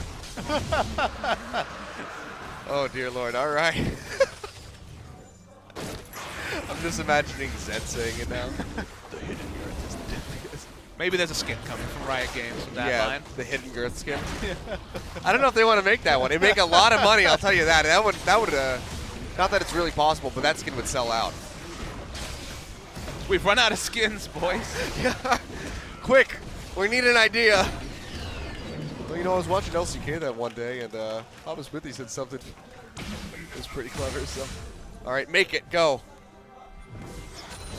Oh, dear Lord. All right. I'm just imagining Zed saying it now. The hidden girth is the deadliest. Maybe there's a skin coming from Riot Games with that Yeah, line. the hidden girth skin. I don't know if they want to make that one. It'd make a lot of money, I'll tell you that. That would, not that it's really possible, but that skin would sell out. We've run out of skins, boys. Yeah. Quick, we need an idea. Well, you know, I was watching LCK that one day, and Papa Smithy said something. It was pretty clever, so. All right, make it, go.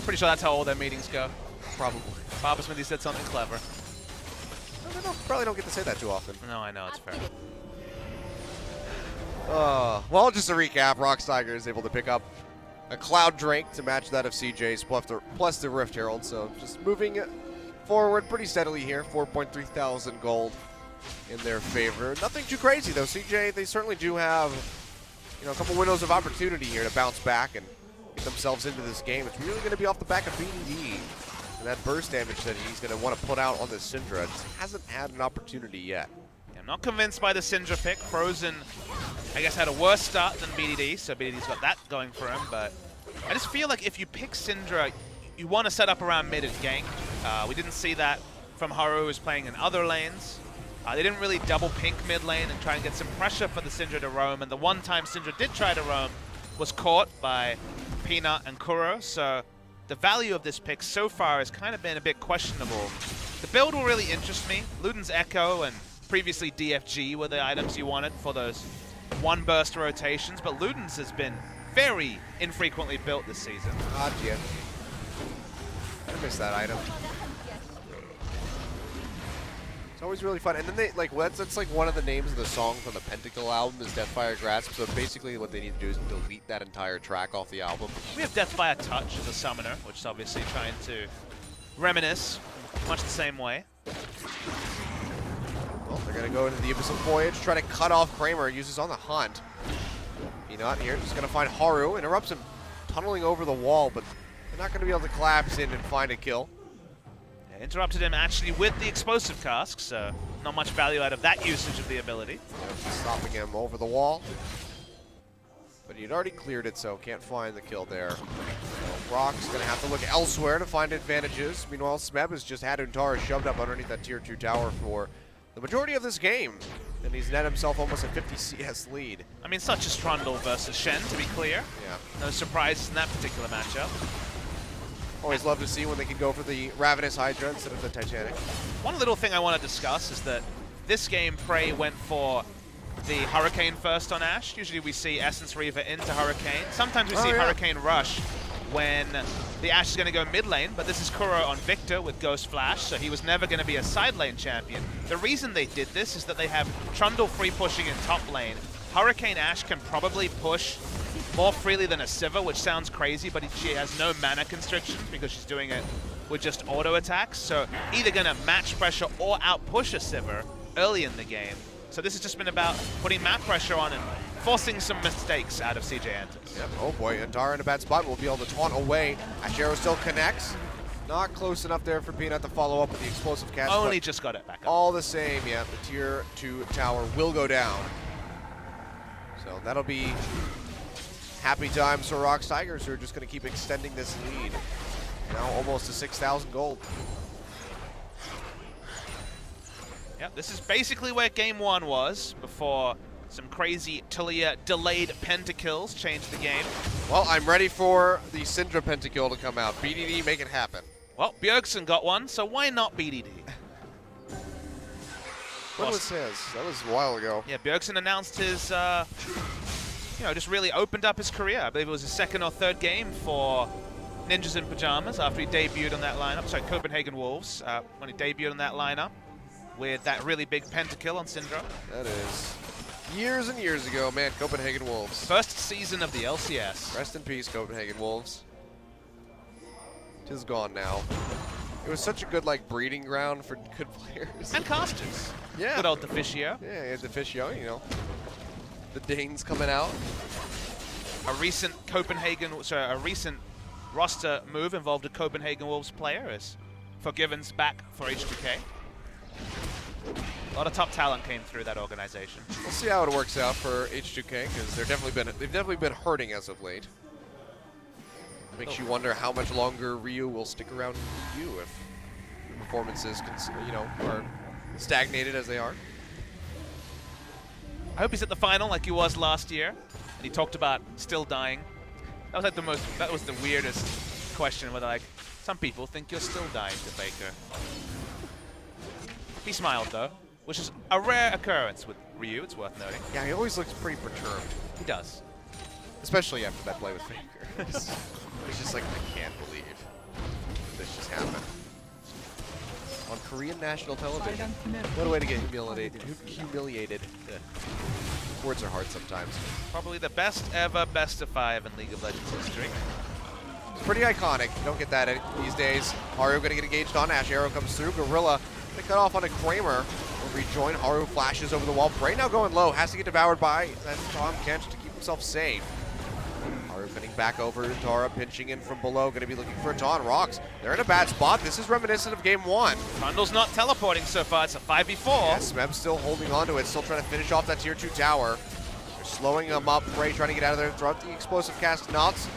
Pretty sure that's how all their meetings go. Probably. Papa Smithy said something clever. Probably don't get to say that too often. No, I know, it's fair. Well, just to recap, Rockstiger is able to pick up a Cloud Drake to match that of CJ's plus the Rift Herald. So just moving forward pretty steadily here. 4.3 thousand gold in their favor. Nothing too crazy though. CJ, they certainly do have, you know, a couple windows of opportunity here to bounce back and get themselves into this game. It's really going to be off the back of BDD and that burst damage that he's going to want to put out on this Syndra. Just hasn't had an opportunity yet. I'm not convinced by the Syndra pick. Frozen, I guess, had a worse start than BDD, so BDD's got that going for him, but I just feel like if you pick Syndra, you want to set up around mid and gank. We didn't see that from Haru, who was playing in other lanes. They didn't really double pink mid lane and try and get some pressure for the Syndra to roam, and the one time Syndra did try to roam was caught by Peanut and Kuro, so the value of this pick so far has kind of been a bit questionable. The build will really interest me. Luden's Echo and previously DFG were the items you wanted for those one burst rotations, but Luden's has been very infrequently built this season. Ah, yeah. I missed that item. It's always really fun. And then they, like, that's like one of the names of the song from the Pentacle album is Deathfire Grasp. So basically what they need to do is delete that entire track off the album. We have Deathfire Touch as a summoner, which is obviously trying to reminisce much the same way. Well, they're going to go into the Abyssal Voyage, try to cut off Kramer, uses on the hunt. Peanut here, just going to find Haru, interrupts him tunneling over the wall, but they're not going to be able to collapse in and find a kill. Yeah, interrupted him actually with the explosive cask, so not much value out of that usage of the ability. Yeah, stopping him over the wall. But he'd already cleared it, so can't find the kill there. So Rock's going to have to look elsewhere to find advantages. Meanwhile, Smeb has just had Untara shoved up underneath that tier 2 tower for the majority of this game. And he's net himself almost a 50 CS lead. I mean, such as Trundle versus Shen, to be clear. Yeah. No surprises in that particular matchup. Always love to see when they can go for the Ravenous Hydra instead of the Titanic. One little thing I want to discuss is that this game, Prey went for the Hurricane first on Ashe. Usually we see Essence Reaver into Hurricane. Sometimes we see Hurricane Rush when the Ashe is going to go mid lane, but this is Kuro on Victor with Ghost Flash, so he was never going to be a side lane champion. The reason they did this is that they have Trundle free pushing in top lane. Hurricane Ashe can probably push more freely than a Sivir, which sounds crazy, but she has no mana constrictions because she's doing it with just auto attacks. So either going to match pressure or outpush a Sivir early in the game. So this has just been about putting map pressure on and forcing some mistakes out of CJ Antis. Yep. Oh boy, Antara in a bad spot. Will be able to taunt away. Ashero still connects. Not close enough there for Peanut to follow up with the explosive cast. Only just got it back up. All the same, yeah, the tier 2 tower will go down. So that'll be happy times for Rox Tigers, who are just going to keep extending this lead. Now almost to 6,000 gold. Yep, this is basically where game 1 was before some crazy Taliyah delayed pentakills changed the game. Well, I'm ready for the Syndra pentakill to come out. BDD, make it happen. Well, Bjergsen got one, so why not BDD? What was his? That was a while ago. Yeah, Bjergsen announced his, just really opened up his career. I believe it was his second or third game for Ninjas in Pajamas after he debuted on that lineup. Sorry, Copenhagen Wolves, when he debuted on that lineup with that really big pentakill on Syndra. That is years and years ago, man. Copenhagen Wolves. First season of the LCS. Rest in peace, Copenhagen Wolves. Tis gone now. It was such a good breeding ground for good players. And casters. Yeah. Good old Deficio. Yeah, it's Deficio, you know. The Danes coming out. A recent roster move involved a Copenhagen Wolves player as Forgiven's back for H2K. A lot of top talent came through that organization. We'll see how it works out for H2K because they've definitely been hurting as of late. Makes you wonder how much longer Ryu will stick around you if performances, are stagnated as they are. I hope he's at the final like he was last year, and he talked about still dying. That was like that was the weirdest question. Whether like some people think you're still dying to Faker. He smiled though, which is a rare occurrence with Ryu. It's worth noting. Yeah, he always looks pretty perturbed, He does. especially after that play with Faker. He's just like, I can't believe this just happened. On Korean national television. What a way to get humiliated. Yeah. Words are hard sometimes. Probably the best ever best of 5 in League of Legends history. It's pretty iconic. You don't get that these days. Haru going to get engaged on. Ash Arrow comes through. Gorilla going to cut off onto Kramer. Will rejoin. Haru flashes over the wall. Bray now going low. Has to get devoured by that Tom Kench to keep himself safe. Haru pinning back over. Tara pinching in from below. Going to be looking for a taunt. Rocks. They're in a bad spot. This is reminiscent of game 1. Trundle's not teleporting so far. It's a 5v4. Yeah, Smeb's still holding on to it. Still trying to finish off that tier 2 tower. They're slowing him up. Bray trying to get out of there. Throw out the explosive cast. Knocks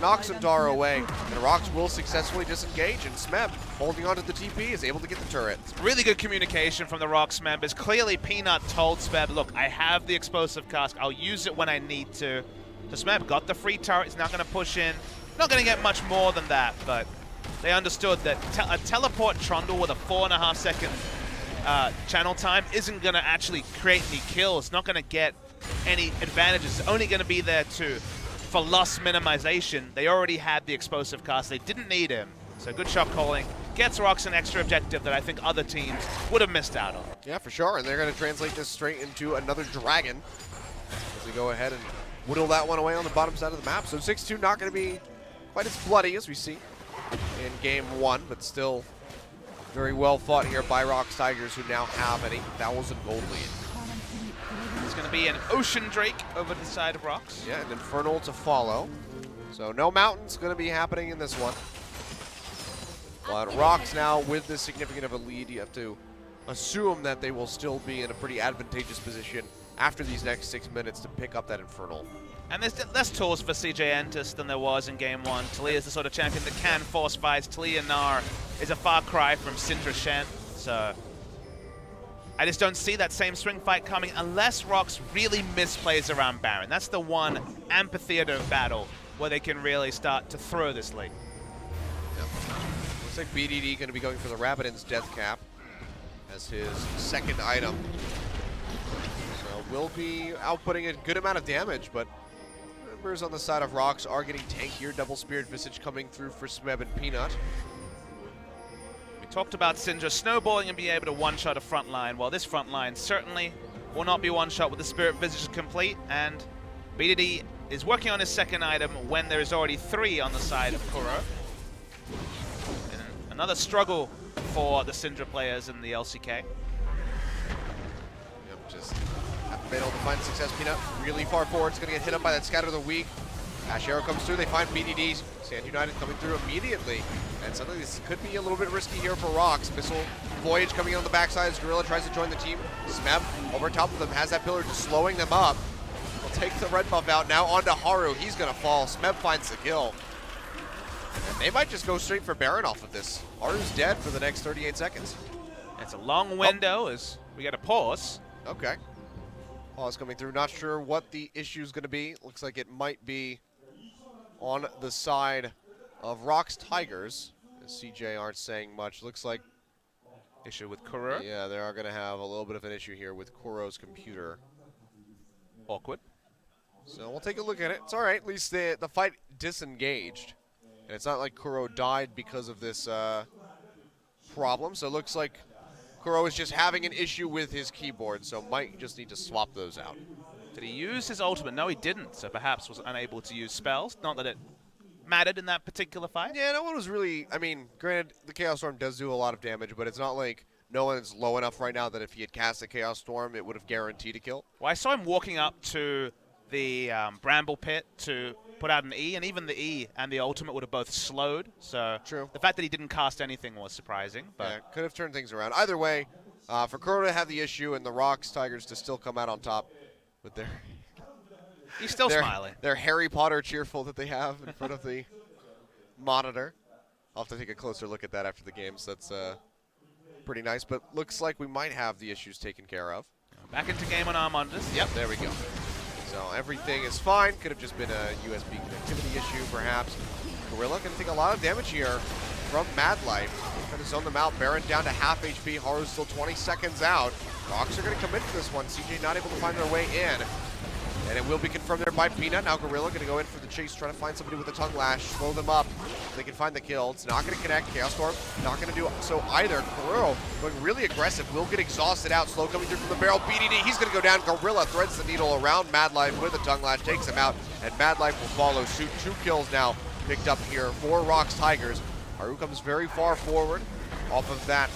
Tara away. And Rocks will successfully disengage. And Smeb, holding on to the TP, is able to get the turret. Really good communication from the Rocks members. Clearly, Peanut told Smeb, look, I have the explosive cask. I'll use it when I need to. So Smeb got the free turret. He's not going to push in. Not going to get much more than that, but they understood that a teleport Trundle with a 4.5 second channel time isn't going to actually create any kills. It's not going to get any advantages. It's only going to be there for loss minimization. They already had the explosive cast. They didn't need him. So good shot calling. Gets Rocks an extra objective that I think other teams would have missed out on. Yeah, for sure. And they're going to translate this straight into another dragon as they go ahead and whittle that one away on the bottom side of the map. So 6-2 not going to be quite as bloody as we see in game 1, but still very well fought here by Rocks Tigers, who now have an 8,000 gold lead. It's going to be an Ocean Drake over the side of Rocks. Yeah, an Infernal to follow. So no Mountain's going to be happening in this one. But Rocks now with this significant of a lead, you have to assume that they will still be in a pretty advantageous position after these next 6 minutes to pick up that Infernal. And there's less tools for CJ Entus than there was in game 1. Talia is the sort of champion that can force fights. Talia Nar is a far cry from Syndra Shen. So I just don't see that same swing fight coming unless Rocks really misplays around Baron. That's the one amphitheater battle where they can really start to throw this league. Yep. Looks like BDD going to be going for the Rabbidan's Death Cap as his second item. So will be outputting a good amount of damage, but members on the side of Rocks are getting tankier. Double Spirit Visage coming through for Smeb and Peanut. We talked about Syndra snowballing and being able to one-shot a front line. Well, this front line certainly will not be one-shot with the Spirit Visage complete, and BDD is working on his second item when there is already 3 on the side of Kuro. And another struggle for the Syndra players in the LCK. Yep, just haven't been able to find success. Peanut really far forward. It's going to get hit up by that Scatter of the Weak. Ash Arrow comes through. They find BDD. Sand United coming through immediately. And suddenly this could be a little bit risky here for Rocks. Missile Voyage coming in on the backside as Gorilla tries to join the team. Smeb over top of them has that pillar just slowing them up. Will take the red buff out. Now onto Haru. He's going to fall. Smeb finds the kill. And they might just go straight for Baron off of this. Haru's dead for the next 38 seconds. It's a long window as we get a pause. Okay. Pause coming through. Not sure what the issue is going to be. Looks like it might be on the side of Rocks Tigers. As CJ aren't saying much. Looks like Issue with Kuro. yeah, they are going to have a little bit of an issue here with Kuro's computer. Awkward. So we'll take a look at it. It's all right. At least the fight disengaged. And it's not like Kuro died because of this problem. So it looks like Kuro is just having an issue with his keyboard. So might just need to swap those out. Did he use his ultimate? No, he didn't. So perhaps was unable to use spells. Not that it mattered in that particular fight. Yeah, no one was really, I mean, granted, the Chaos Storm does do a lot of damage, but it's not like no one's low enough right now that if he had cast the Chaos Storm, it would have guaranteed a kill. Well, I saw him walking up to the Bramble Pit to put out an E, and even the E and the ultimate would have both slowed. So True. the fact that he didn't cast anything was surprising. But Yeah, could have turned things around. Either way, for Kuro to have the issue and the Rocks Tigers to still come out on top with their he's still their, smiling. their Harry Potter cheerful that they have in front of the monitor. I'll have to take a closer look at that after the game, so that's pretty nice. But looks like we might have the issues taken care of. Back into game on Armandus. Yep, there we go. So everything is fine. Could have just been a USB connectivity issue, perhaps. Gorilla going to take a lot of damage here from Mad Life. Going to zone them out. Baron down to half HP. Haru's still 20 seconds out. Rocks are going to commit to this one. CJ not able to find their way in. And it will be confirmed there by Peanut. Now Gorilla going to go in for the chase, trying to find somebody with a tongue lash, slow them up. They can find the kill. It's not going to connect. Chaos Storm not going to do so either. Kuro going really aggressive. Will get exhausted out. Slow coming through from the barrel. BDD, he's going to go down. Gorilla threads the needle around Mad Life with a tongue lash, takes him out, and Mad Life will follow suit. 2 kills now picked up here for Rocks Tigers. Haru comes very far forward off of that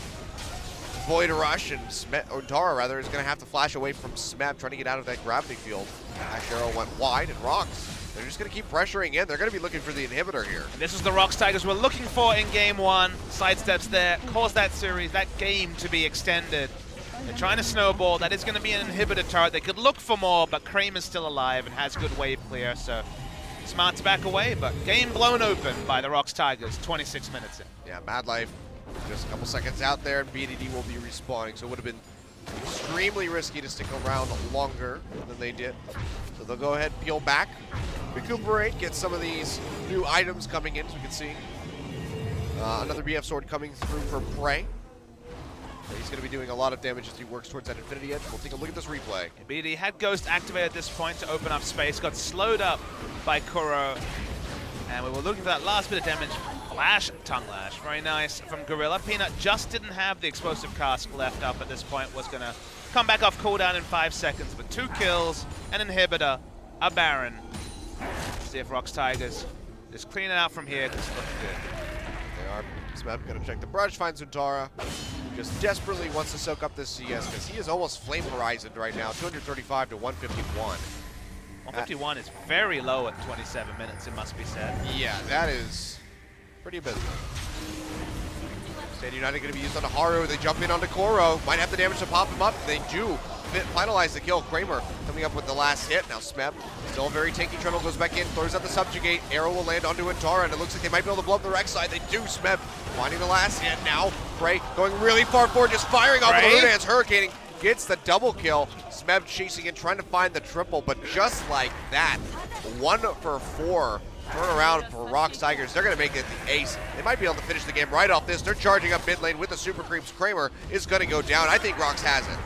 Void Rush, and Untara rather is going to have to flash away from Smeb, trying to get out of that gravity field. Ash Arrow went wide, and Rocks, they're just going to keep pressuring in. They're going to be looking for the inhibitor here. And this is the Rocks Tigers we're looking for in game 1. Sidesteps there, cause that series, that game to be extended. They're trying to snowball. That is going to be an inhibitor turret. They could look for more, but Kramer's still alive and has good wave clear, so smart to back away, but game blown open by the Rocks Tigers, 26 minutes in. Yeah, Mad Life just a couple seconds out there, and BDD will be respawning, so it would have been extremely risky to stick around longer than they did. So they'll go ahead, peel back, recuperate, get some of these new items coming in, as we can see. Another BF sword coming through for Prey. So he's going to be doing a lot of damage as he works towards that Infinity Edge. We'll take a look at this replay. BD had Ghost activated at this point to open up space, got slowed up by Kuro, and we were looking for that last bit of damage. Flash, Tongue Lash, very nice from Gorilla. Peanut just didn't have the explosive cask left up at this point, was going to come back off cooldown in 5 seconds, but 2 kills, an inhibitor, a Baron. Let's see if Rocks Tigers just clean it out from here, because it's looking good. They are. Smeb going to check the brush, finds Untara. Just desperately wants to soak up this CS, because he is almost flame horizoned right now, 235 to 151. 151 is very low at 27 minutes, it must be said. Yeah, that is pretty abysmal. Stand United going to be used on Haru. They jump in onto Koro. Might have the damage to pop him up. They do finalize the kill. Kramer coming up with the last hit. Now Smeb, still a very tanky Trundle, goes back in, throws out the subjugate. Arrow will land onto Untara, and it looks like they might be able to blow up the Rek'Sai. They do. Smeb finding the last hit. Now Prey going really far forward, just firing off of the Lunance, hurricaning. Gets the double kill. Smeb chasing in, trying to find the triple, but just like that, 1 for 4. Turn around for Rocks Tigers. They're going to make it the ace. They might be able to finish the game right off this. They're charging up mid lane with the super creeps. Kramer is going to go down. I think Rocks has it.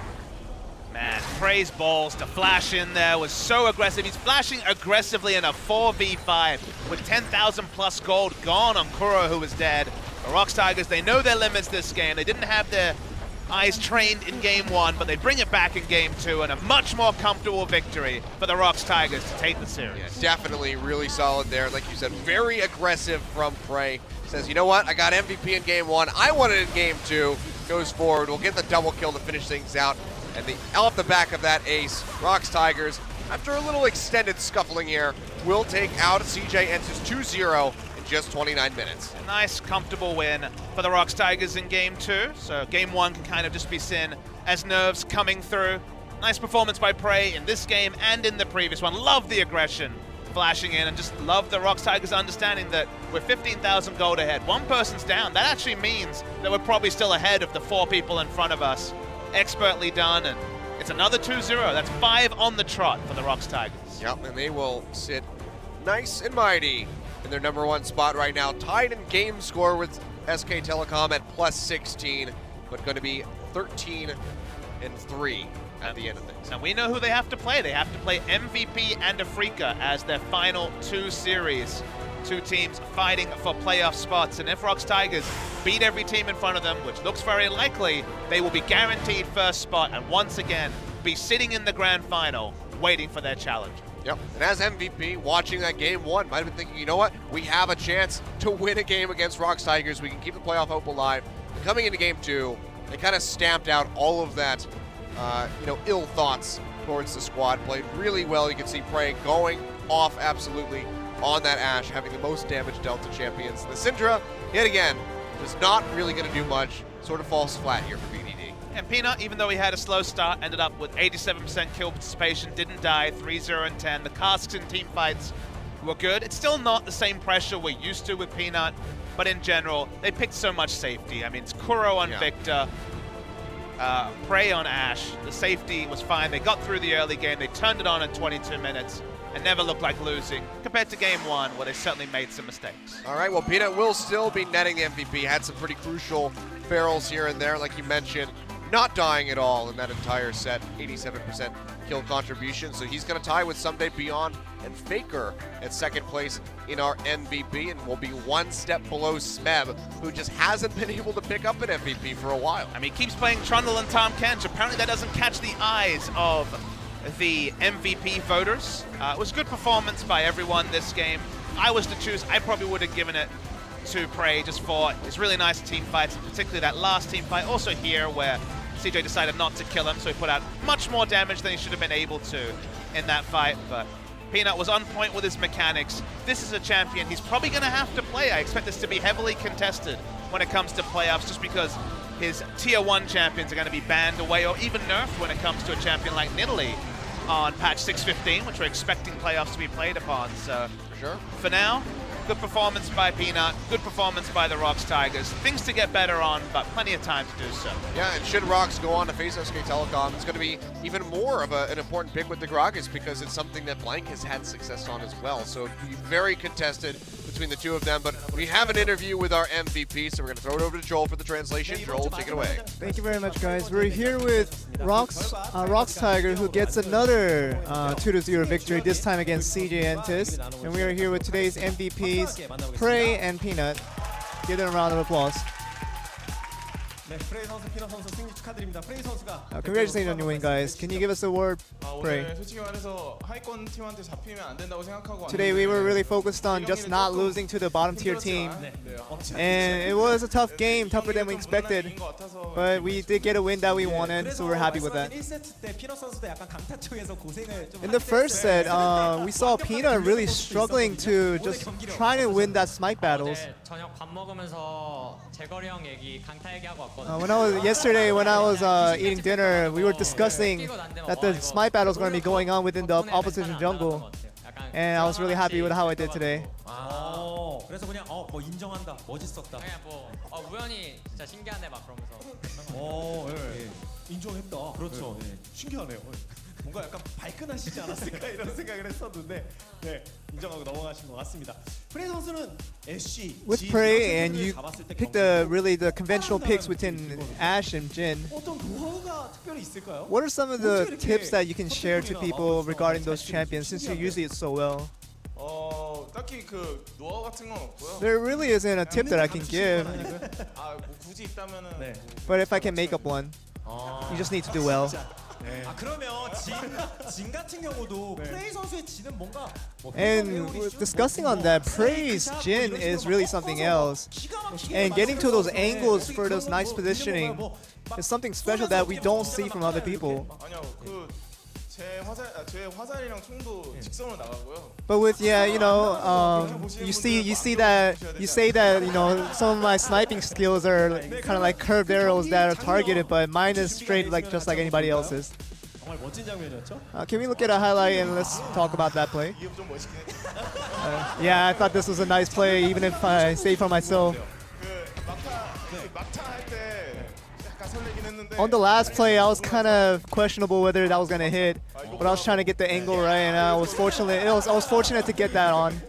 Man, Prey's balls to flash in there was so aggressive. He's flashing aggressively in a 4v5 with 10,000 plus gold gone on Kuro, who was dead. The Rocks Tigers, they know their limits this game. They didn't have their eyes trained in game 1, but they bring it back in game 2, and a much more comfortable victory for the Rocks Tigers to take the series. Yeah, definitely really solid there. Like you said, very aggressive from Prey. Says, you know what? I got MVP in game 1. I want it in game 2. Goes forward. We'll get the double kill to finish things out. And off the back of that ace, Rocks Tigers, after a little extended scuffling here, will take out CJ Ensis 2-0 in just 29 minutes. A nice, comfortable win for the Rocks Tigers in game 2. So game 1 can kind of just be seen as nerves coming through. Nice performance by Prey in this game and in the previous one. Love the aggression flashing in, and just love the Rocks Tigers understanding that we're 15,000 gold ahead. One person's down. That actually means that we're probably still ahead of the 4 people in front of us. Expertly done, and it's another 2-0. That's 5 on the trot for the Rocks Tigers. Yep, and they will sit nice and mighty in their #1 spot right now, tied in game score with SK Telecom at +16, but going to be 13-3 at the end of things. And we know who they have to play. They have to play MVP and Afrika as their final 2 series. 2 teams fighting for playoff spots, and if Rocks Tigers beat every team in front of them, which looks very likely, they will be guaranteed first spot and once again be sitting in the grand final waiting for their challenge. Yep, and as MVP, watching that game 1, might have been thinking, you know what, we have a chance to win a game against Rocks Tigers. We can keep the playoff hope alive. But coming into game 2, they kind of stamped out all of that, ill thoughts towards the squad. Played really well. You can see Prey going off absolutely on that Ashe, having the most damage dealt to champions. The Syndra, yet again, is not really going to do much. Sort of falls flat here for BDD. And Peanut, even though he had a slow start, ended up with 87% kill participation, didn't die, 3-0 and 10. The casks in team fights were good. It's still not the same pressure we're used to with Peanut, but in general, they picked so much safety. I mean, it's Kuro on Victor, Prey on Ashe. The safety was fine. They got through the early game. They turned it on in 22 minutes and never looked like losing compared to game one, where they certainly made some mistakes. All right, well, Peanut will still be netting the MVP. Had some pretty crucial ferals here and there, like you mentioned. Not dying at all in that entire set, 87% kill contribution. So he's going to tie with Someday Beyond and Faker at second place in our MVP, and will be one step below Smeb, who just hasn't been able to pick up an MVP for a while. I mean, he keeps playing Trundle and Tahm Kench. Apparently that doesn't catch the eyes of the MVP voters. It was a good performance by everyone this game. If I was to choose, I probably would have given it to Prey just for his really nice team fights, particularly that last team fight. Also here where CJ decided not to kill him, so he put out much more damage than he should have been able to in that fight. But Peanut was on point with his mechanics. This is a champion he's probably going to have to play. I expect this to be heavily contested when it comes to playoffs, just because his tier 1 champions are going to be banned away or even nerfed when it comes to a champion like Nidalee on patch 615, which we're expecting playoffs to be played upon. So Sure. for now, good performance by Peanut, good performance by the Rocks Tigers. Things to get better on, but plenty of time to do so. Yeah, and should Rocks go on to face SK Telecom, it's going to be even more of an important pick with the Gragas, because it's something that Blank has had success on as well. So it'd be very contested between the two of them. But we have an interview with our MVP, so we're going to throw it over to Joel for the translation. Joel, take it away. Thank you very much, guys. We're here with Rocks Tiger, who gets another 2-0 victory, this time against CJ Entis. And we are here with today's MVPs, Prey and Peanut. Give them a round of applause. 네, 프레이 선수, 피너 선수 승리 축하드립니다. 프레이 선수가 Congratulations on your win, guys. Can you give us a word, Prey? 오늘 솔직히 말해서 하위권 팀한테 잡히면 안 된다고 생각하고 Today we were really focused on just not losing to the bottom tier team. And it was a tough game, tougher than we expected. But we did get a win that we wanted, so we're happy with that. 1세트 때 피너 선수도 약간 강타청에서 고생을 좀 In the first set, we saw Peanut really struggling to just try to win that smite battles. 저녁 밥 먹으면서 재거리 형 얘기, 강타 얘기하고 왔거든요. Yesterday when I was eating dinner, we were discussing that the smite battle is going to be going on within the opposition jungle. And I was really happy with how I did today. 그래서 그냥 뭐 인정한다, 멋있었다. 그냥 뭐 우연히 진짜 신기하네 막 그러면서. 예. 인정했다. 그렇죠. 신기하네요. 뭔가 약간 발끈하시지 않았을까 이런 생각을 했었는데, 네, 인정하고 넘어가신 것 같습니다. 프레이 선수는 애쉬, With Prey, and you picked the conventional picks within Ashe and Jin. 어떤 노하우가 특별히 있을까요? What are some of the tips that you can share to people regarding those champions, since you use it so well? 딱히 그 노하우 같은 건 없고요. There really isn't a tip that I can give, 뭐 굳이 있다면은 네. but if I can make up one, you just need to do well. 그러면 진 같은 경우도 프레이 선수의 진은 뭔가 And discussing on that, Prey's Jin is really something else. And getting to those angles for those nice positioning is something special that we don't see from other people. 아니요 제 화살이랑 총도 직선으로 나가고요. But with you say that some of my sniping skills are kind of like curved arrows that are targeted, but mine is straight like just like anybody else's. 정말 멋진 장면이었죠. Can we look at a highlight and let's talk about that play? 이게 좀 멋있긴 했어요. Yeah, I thought this was a nice play, even if I say for myself. 막타 할 때 약간 설레긴 했는데. On the last play, I was kind of questionable whether that was gonna hit, but I was trying to get the angle right, and I was fortunate to get that on.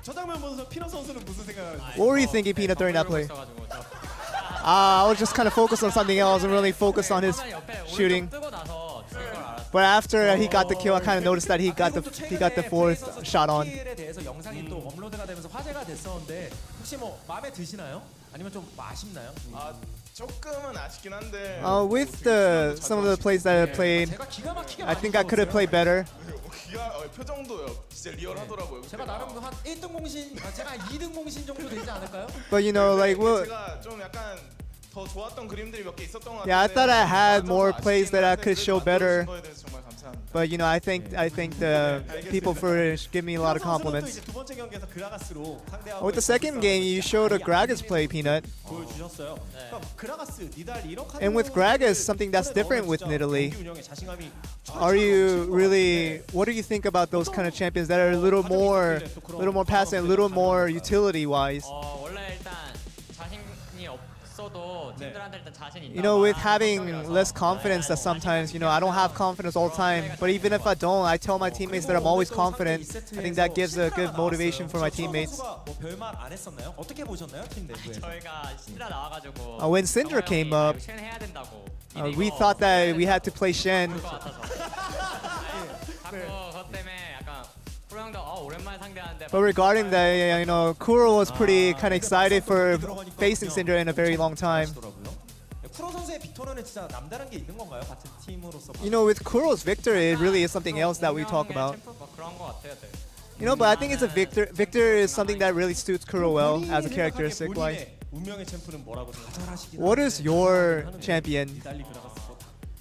저 장면 보면서 피너 선수는 무슨 생각을 하셨어요? What were you thinking, Peanut, during that play? I was just kind of focused on something else and really focused on his shooting. 뜨고 나서 죽인 걸 알았어. But after he got the kill, I kind of noticed that he got the fourth shot on. 에 대해서 영상이 또 업로드가 되면서 화제가 됐었는데 혹시 뭐 마음에 드시나요? 아니면 좀 아쉽나요? 조금은 아쉽긴 한데. With some of the plays that I played, 제가 기가 막히게 I think I could have played better. 표정도요. 진짜 리얼하더라고요. 제가 나름 한 1등 공신, 제가 2등 공신 정도 되지 않을까요? But like 제가 좀 약간 더 좋았던 그림들이 몇 개 있었던 것 같은데. Yeah, I thought I had more 아쉽긴 plays that I 한데 could show 그래도 better. 만들어준 거에 대해서 정말 감사합니다. But you know, I think the people for giving me a lot of compliments. 이제 두 번째 경기에서 그라가스로 상대하고 With the second game, you showed a Gragas play, Peanut. 보여주셨어요. 그럼 그라가스, 니달리 이런 And with Gragas, something that's different with Nidalee. Are you really? What do you think about those kind of champions that are a little more passive, a little more utility-wise? 원래 일단 자신이 없어도 팀들한테 일단 자신이 있다. You know, with having less confidence, that sometimes, you know, I don't have confidence all the time. But even if I don't, I tell my teammates that I'm always confident. I think that gives a good motivation for my teammates. 뭐 별말 안 했었나요? 어떻게 보셨나요, 팀 내부에서? 저희가 신드라 나와가지고 When Syndra came up, 쉔 해야 된다고. we thought that we had to play Shen. 것 같아서. 자꾸 그것 때문에 약간 프로 형도 오랜만에 상대하는데. But regarding that, you know, Kuro was pretty kind of excited for facing Syndra in a very long time. 쿠로 선수의 빅토르는 진짜 남다른 게 있는 건가요? 같은 팀으로서. You know, with Kuro's victory, it really is something else that we talk about. 그런 거 같아요. You know, but I think it's a Victor is something that really suits Kuro well as a characteristic wise. 운명의 챔프는 뭐라고 생각하시나요? What is your champion?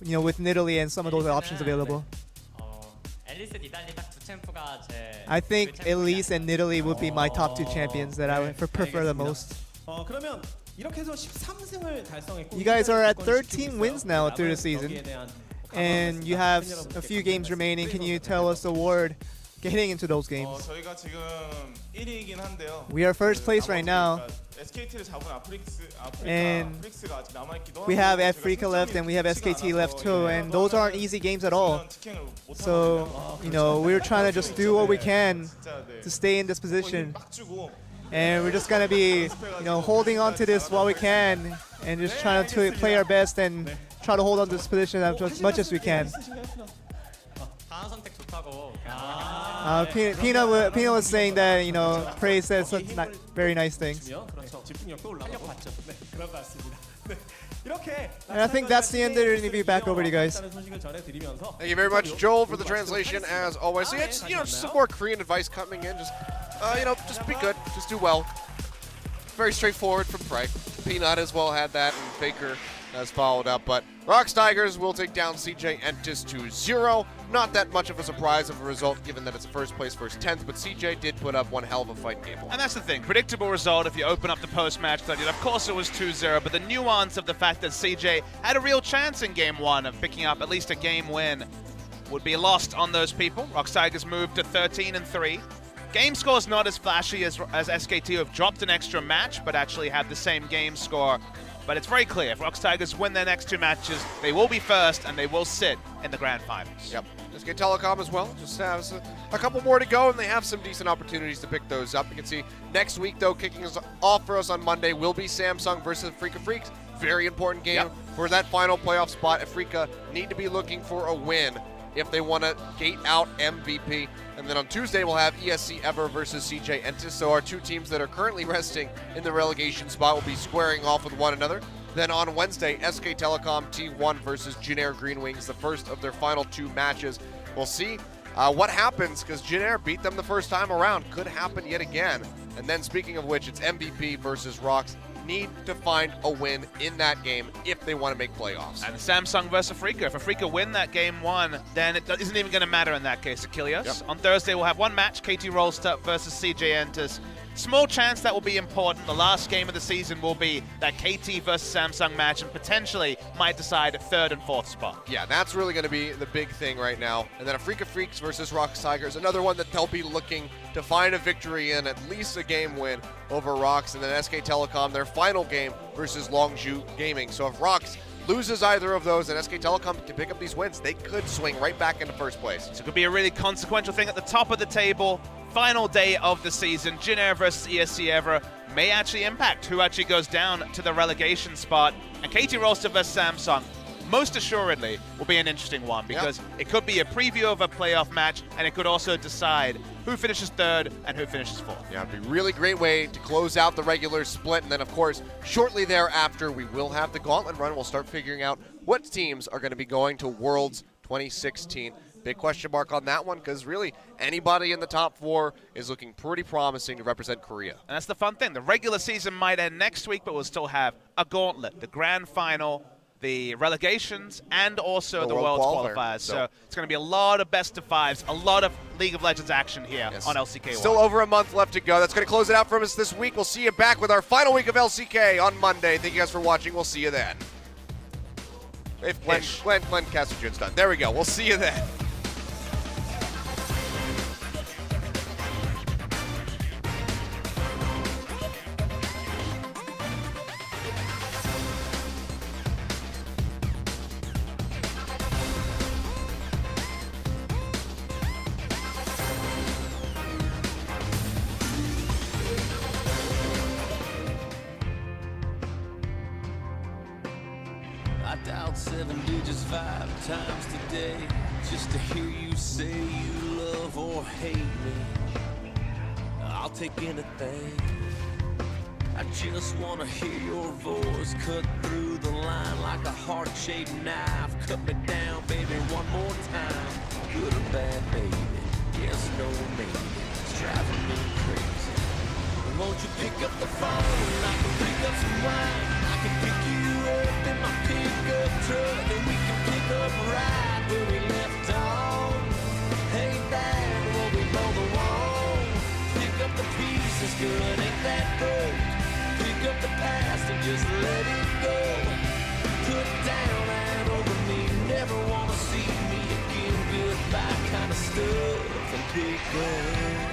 You know, with Nidalee and some of those options available. 앨리스 니달리 딱 두 챔프가 제. I think Elise and Nidalee would be my top two champions that I would prefer the most. 그러면 이렇게 해서 13승을 달성했고. You guys are at 13 wins now through the season, and you have a few games remaining. Can you tell us the word getting into those games? 저희가 지금 1위이긴 한데요. We are first place right now. SKT를 잡은 And 아프릭스가 아직 남아 있기도 하고. We have Africa left and we have SKT left too, and those aren't easy games at all. So, you know, we're trying to just do what we can to stay in this position. And we're just gonna be, you know, holding on to this while we can, and just trying to play our best and try to hold on to this position as much as we can. 다음 선택 좋다고. Pino was saying that, you know, Prey said some very nice things. 그렇죠. 집중력도 올라가고 봤죠. 네, 그런 것 같습니다. 네, 이렇게. And I think that's the end of the interview. Back over to you guys. Thank you very much, Joel, for the translation as always. So yeah, just, you know, just some more Korean advice coming in. Just, you know, just be good, just do well. Very straightforward from Prey. Peanut as well had that, and Faker has followed up. But Rocks Tigers will take down CJ Entis 2-0. Not that much of a surprise of a result, given that it's a first place versus 10th, but CJ did put up one hell of a fight in game one. And that's the thing, predictable result if you open up the post-match study. Of course it was 2-0, but the nuance of the fact that CJ had a real chance in game one of picking up at least a game win would be lost on those people. Rocks Tigers moved to 13-3. Game score's not as flashy as SKT, who have dropped an extra match, but actually have the same game score. But it's very clear, if Rocks Tigers win their next two matches, they will be first and they will sit in the grand finals. Yep. SK Telecom as well just has a couple more to go, and they have some decent opportunities to pick those up. You can see next week, though, kicking us off for us on Monday will be Samsung versus Africa Freaks. Very important game for that final playoff spot. Africa need to be looking for a win if they want to gate out MVP. And then on Tuesday, we'll have ESC Ever versus CJ Entis. So our two teams that are currently resting in the relegation spot will be squaring off with one another. Then on Wednesday, SK Telecom T1 versus Jin Green Wings, the first of their final two matches. We'll see what happens, because Jin beat them the first time around. Could happen yet again. And then speaking of which, it's MVP versus Rocks. Need to find a win in that game if they want to make playoffs. And Samsung versus Africa. If Africa win that game one, then it isn't even going to matter in that case, Achilles. Yep. On Thursday, we'll have one match, KT Rollstup versus CJ Entis. Small chance that will be important. The last game of the season will be that KT versus Samsung match, and potentially might decide third and fourth spot. Yeah, that's really going to be the big thing right now. And then Africa Freaks versus Rocks Tigers, another one that they'll be looking to find a victory in, at least a game win over Rocks. And then SK Telecom, their final game versus Longju Gaming. So if Rocks loses either of those and SK Telecom can pick up these wins, they could swing right back into first place. So it could be a really consequential thing at the top of the table. Final day of the season, Jin versus ESC Ever may actually impact who actually goes down to the relegation spot. And KT Rolster versus Samsung, most assuredly, will be an interesting one, because it could be a preview of a playoff match, and it could also decide who finishes third and who finishes fourth. Yeah, it'd be a really great way to close out the regular split. And then, of course, shortly thereafter, we will have the Gauntlet run. We'll start figuring out what teams are going to be going to Worlds 2016. big question mark on that one because really anybody in the top 4 is looking pretty promising to represent Korea. And that's the fun thing. The regular season might end next week, but we'll still have a gauntlet, the grand final, the relegations, and also the World Qualifiers. So it's going to be a lot of best of fives, a lot of League of Legends action here on LCK. Still over a month left to go. That's going to close it out for us this week. We'll see you back with our final week of LCK on Monday. Thank you guys for watching. We'll see you then. If Glenn Casterjun's done. There we go. We'll see you then. I dialed 7 digits 5 times today just to hear you say you love or hate me. I'll take anything. I just wanna hear your voice cut through the line like a heart-shaped knife. Cut me down, baby, one more time. Good or bad, baby. Yes, no, maybe. It's driving me crazy. Won't you pick up the phone? I can pick up some wine. I can pick you up in my pickup truck, and we can pick up right where we left off. Hey, there, where we blow the wall. Pick up the pieces, girl, it ain't that broke. Pick up the past and just let it go. Put down and over me, never wanna see me again. Goodbye kind of stuff, and pick up.